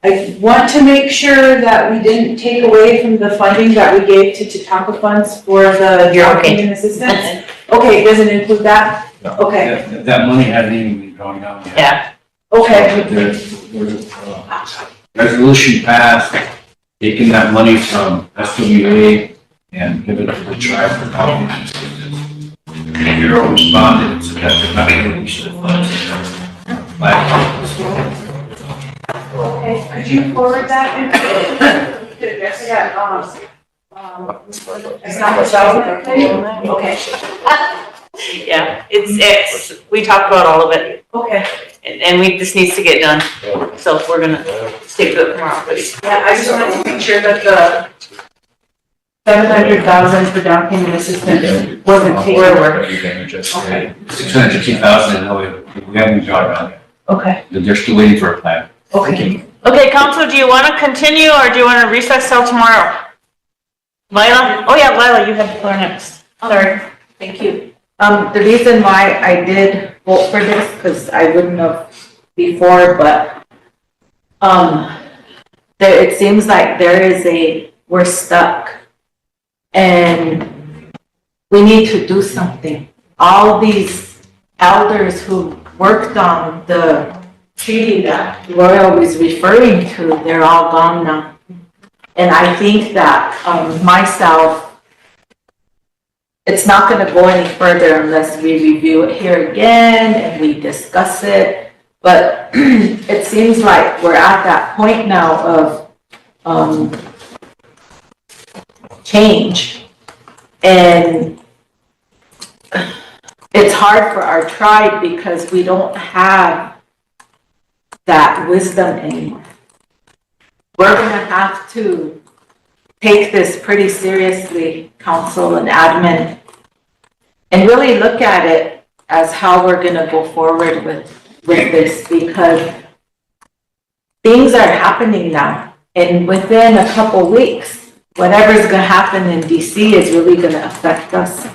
I want to make sure that we didn't take away from the funding that we gave to Chautauqua funds for the drought and assistance. Okay, it doesn't include that? No. Okay, That money hadn't even been drawn out yet. Yeah. okay. Resolution passed, taking that money from SWA and give it to the tribe for Bureau responded to that, they're not going to release the funds. Okay, could you forward that information to Jessica, okay. Yeah, it's, we talked about all of it. Okay. And we, this needs to get done. So we're gonna stick to it tomorrow, but. Yeah, I just wanted to make sure that the 700,000 for down payment assistance wasn't taken. Okay. 650,000, no, we haven't got around it. Okay. They're still waiting for a plan. Okay. Okay, council, do you want to continue or do you want to recess till tomorrow? Lila? Oh yeah, Lila, you have the floor next. Sorry. Thank you. The reason why I did vote for this, because I wouldn't have before, but it seems like we're stuck and we need to do something. All these elders who worked on the treaty that Royal was referring to, they're all gone now. And I think that myself, it's not going to go any further unless we review it here again and we discuss it. But it seems like we're at that point now of change. And it's hard for our tribe because we don't have that wisdom anymore. We're going to have to take this pretty seriously, council and admin, and really look at it as how we're going to go forward with this, because things are happening now, and within a couple weeks, whatever's going to happen in DC is really going to affect us.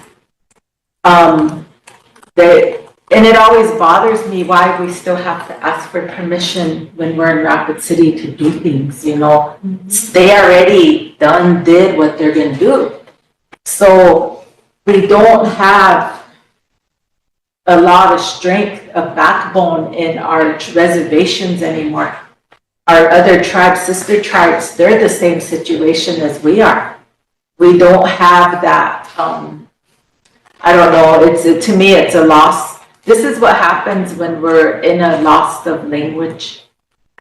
And it always bothers me why we still have to ask for permission when we're in Rapid City to do things, you know. They already did what they're going to do. So we don't have a lot of strength, a backbone in our reservations anymore. Our other tribes, sister tribes, they're the same situation as we are. We don't have that, I don't know, to me it's a loss. This is what happens when we're in a loss of language.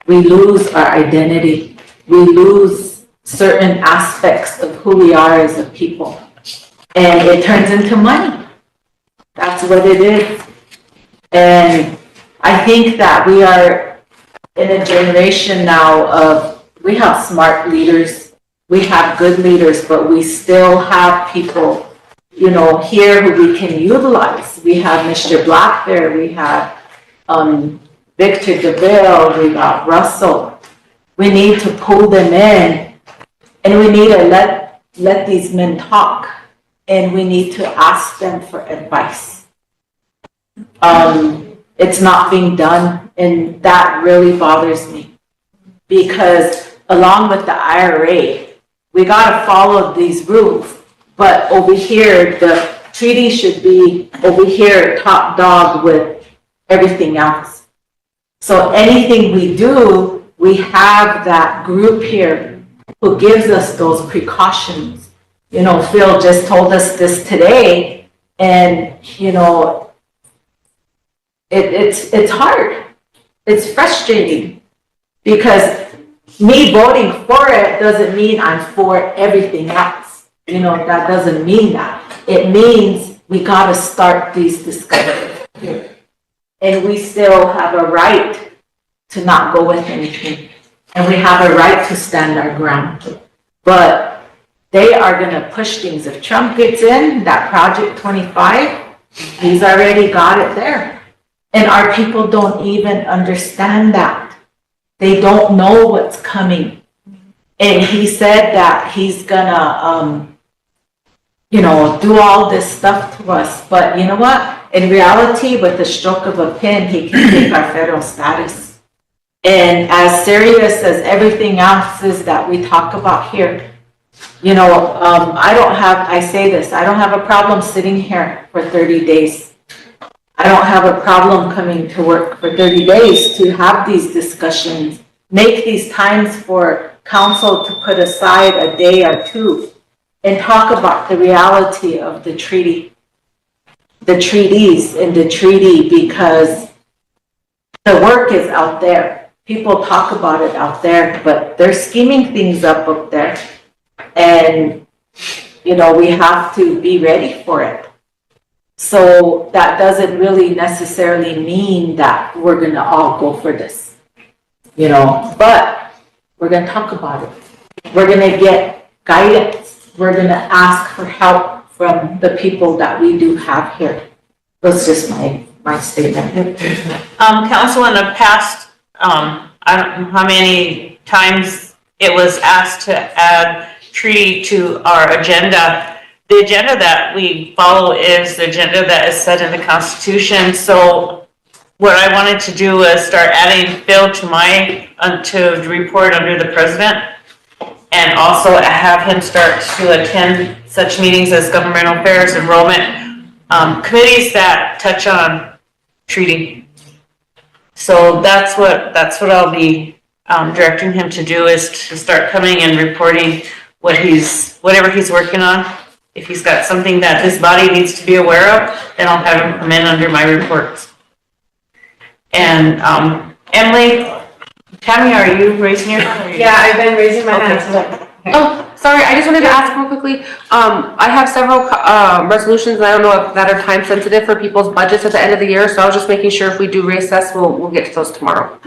We lose our identity. We lose certain aspects of who we are as a people. And it turns into money. That's what it is. And I think that we are in a generation now of, we have smart leaders, we have good leaders, but we still have people, you know, here who we can utilize. We have Mr. Black there, we have Victor DeVille, we got Russell. We need to pull them in, and we need to let these men talk, and we need to ask them for advice. It's not being done, and that really bothers me, because along with the IRA, we gotta follow these rules. But over here, the treaty should be over here, top dog with everything else. So anything we do, we have that group here who gives us those precautions. You know, Phil just told us this today, and you know, it's hard. It's frustrating, because me voting for it doesn't mean I'm for everything else. You know, that doesn't mean that. It means we got to start these discussions here. And we still have a right to not go with anything. And we have a right to stand our ground. But they are going to push things. If Trump gets in, that Project 25, he's already got it there. And our people don't even understand that. They don't know what's coming. And he said that he's gonna, you know, do all this stuff to us. But you know what? In reality, with the stroke of a pen, he can take our federal status. And as serious as everything else is that we talk about here, you know, I say this, I don't have a problem sitting here for 30 days. I don't have a problem coming to work for 30 days to have these discussions, make these times for council to put aside a day or two and talk about the reality of the treaty. the treaties in the treaty because the work is out there. People talk about it out there, but they're scheming things up there. And, you know, we have to be ready for it. So that doesn't really necessarily mean that we're gonna all go for this, you know, but we're gonna talk about it. We're gonna get guidance. We're gonna ask for help from the people that we do have here. That's just my statement. Council, in the past, I don't know how many times it was asked to add treaty to our agenda. The agenda that we follow is the agenda that is set in the Constitution. So what I wanted to do was start adding Phil to report under the president, and also have him start to attend such meetings as governmental affairs, enrollment, committees that touch on treaty. So that's what I'll be directing him to do, is to start coming and reporting whatever he's working on. If he's got something that this body needs to be aware of, then I'll have him come in under my reports. And Emily, Tammy, are you raising your hand? Yeah, I've been raising my hand. Oh, sorry, I just wanted to ask real quickly. I have several resolutions, and I don't know if that are time sensitive for people's budgets at the end of the year, so I was just making sure if we do reassess, we'll get to those tomorrow.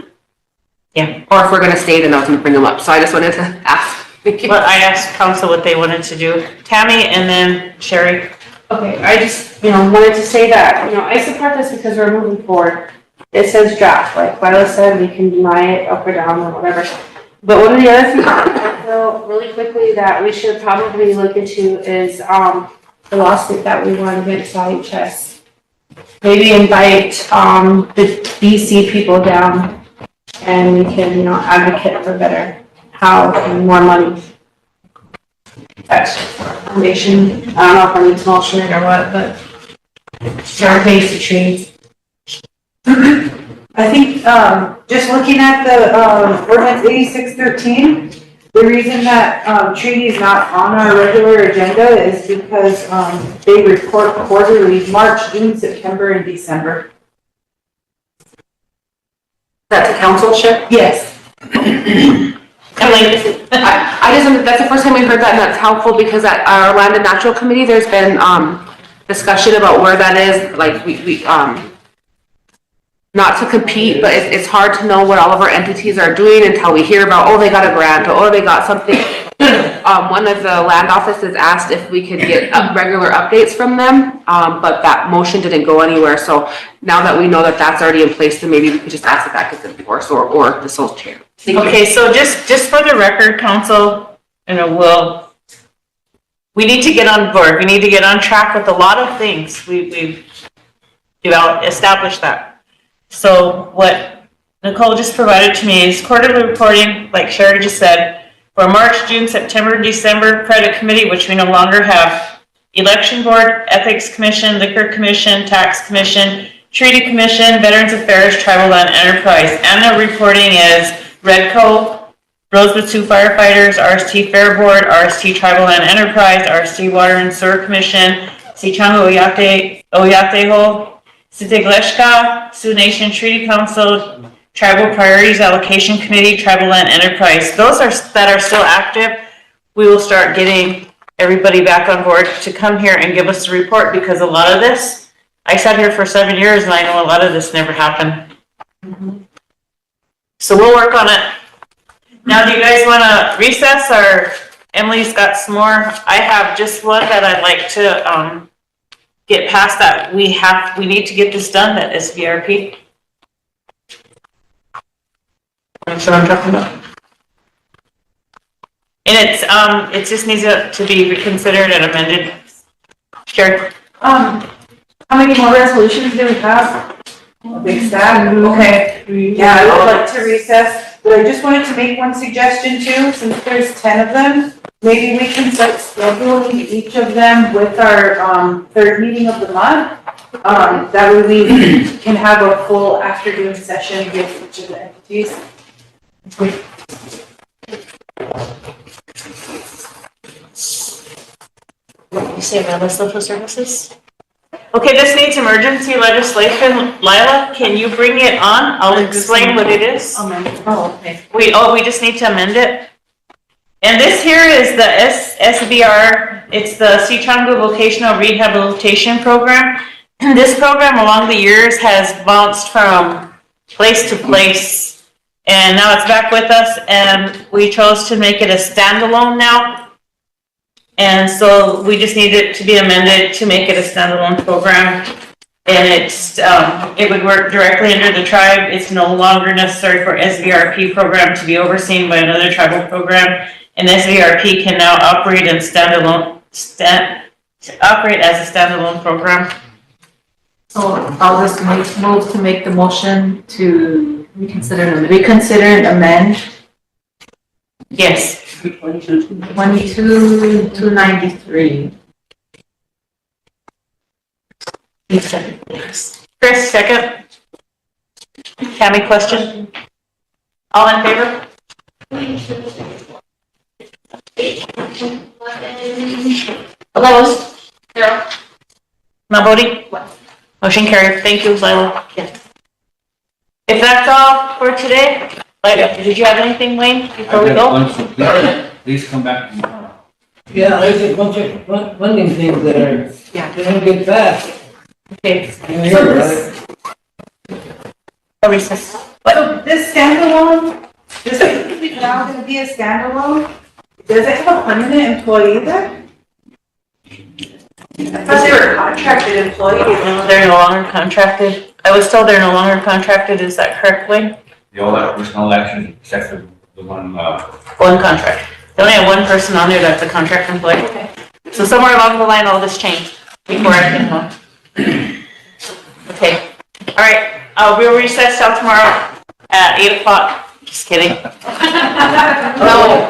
Yeah. Or if we're gonna stay, then I was gonna bring them up, so I just wanted to ask. But I asked council what they wanted to do. Tammy and then Sherry. Okay, I just, wanted to say that, I support this because we're moving forward. It says draft, like Viola said, we can deny it up or down or whatever. But one of the other things I feel really quickly that we should probably look into is, the lawsuit that we won against IHS. Maybe invite, the DC people down and we can, advocate for better health and more money. That's foundation. I don't know if I need to motion it or what, but start pays to trees. I think, just looking at the, ordinance 8613, the reason that, treaty is not on our regular agenda is because, they report quarterly, March, June, September, and December. That's a councilship? Yes. That's the first time we heard that, and that's helpful because at our Land and Natural Committee, there's been, discussion about where that is, like we not to compete, but it's hard to know what all of our entities are doing until we hear about, oh, they got a grant, or they got something. One of the land offices asked if we could get regular updates from them, but that motion didn't go anywhere. So now that we know that that's already in place, then maybe we could just ask if that gets enforced or the sole chair. Okay, so just for the record, council, we need to get on board. We need to get on track with a lot of things. We've established that. So what Nicole just provided to me is quarterly reporting, like Sherry just said, for March, June, September, December, credit committee, which we no longer have, election board, ethics commission, liquor commission, tax commission, treaty commission, veterans affairs, tribal land enterprise. Annual reporting is Redco, Rosebud Sioux firefighters, RST fair board, RST tribal land enterprise, RST water and sewer commission, Sichanga Oyateho, Sidigleshka, Sioux Nation Treaty Council, Tribal Priorities Allocation Committee, Tribal Land Enterprise. Those that are still active, we will start getting everybody back on board to come here and give us a report, because a lot of this, I sat here for 7 years and I know a lot of this never happened. So we'll work on it. Now, do you guys want to recess, or Emily's got some more? I have just one that I'd like to get past that. We need to get this done, that SVRP. That's what I'm talking about. And it just needs to be reconsidered and amended. Sure. How many more resolutions do we have? A big stack? Okay. Yeah, I would like to recess, but I just wanted to make one suggestion too, since there's 10 of them. Maybe we can start scheduling each of them with our, third meeting of the month. That way we can have a full afternoon session with each of the entities. You say Amanda Social Services? Okay, this needs emergency legislation. Lila, can you bring it on? I'll explain what it is. Oh, okay. We just need to amend it. And this here is the SVR. It's the Sioux Vocational Rehabilitation Program. This program along the years has bounced from place to place. And now it's back with us, and we chose to make it a standalone now. And so we just need it to be amended to make it a standalone program. And it would work directly under the tribe. It's no longer necessary for SVRP program to be overseen by another tribal program. And SVRP can now operate in operate as a standalone program. So I'll just move to make the motion to reconsider and amend. Yes. 22-293. Chris, second. Tammy, question? All in favor? Opposed? Zero. Not voting? Motion carried. Thank you, Lila. If that's all for today, did you have anything, Wayne, before we go? Please come back tomorrow. Yeah, there's a bunch of funding things that are, they don't get passed. Okay. So this standalone, this is now gonna be a standalone, does it have a permanent employee there? I thought they were contracted employees. No, they're no longer contracted. I was told they're no longer contracted. Is that correct, Wayne? The all that personal actions, except for the one, One contract. They only have one person on there that's a contract employee. Okay. So somewhere along the line, all this changed before I came home. Okay. All right. We'll recess till tomorrow at 8 o'clock. Just kidding. No.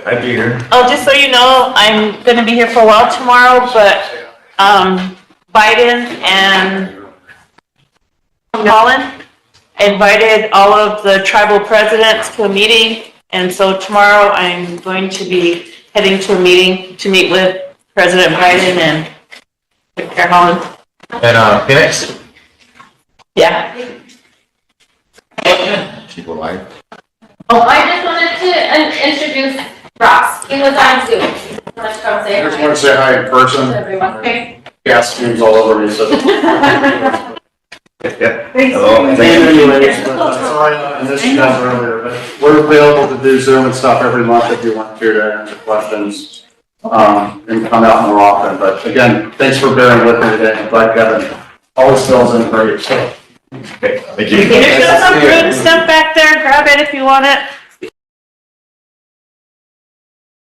I'd be here. Oh, just so you know, I'm gonna be here for a while tomorrow, but, Biden and Holland invited all of the tribal presidents to a meeting. And so tomorrow I'm going to be heading to a meeting to meet with President Biden and Secretary Holland. And, Phoenix? Yeah. People live. Oh, I just wanted to introduce Ross. He was on Zoom. Let's come say I just hi. want to say hi in person. Everyone, okay? Gas fumes all over me, so. Yeah. Hello. Anyways, sorry, I missed you guys earlier, but we're available to do Zoom and stuff every month if you want to answer questions. And come out more often, but again, thanks for bearing with me today. I'm glad Kevin always fills in for you, so. Okay, thank you. There's still some food and stuff back there. Grab it if you want it.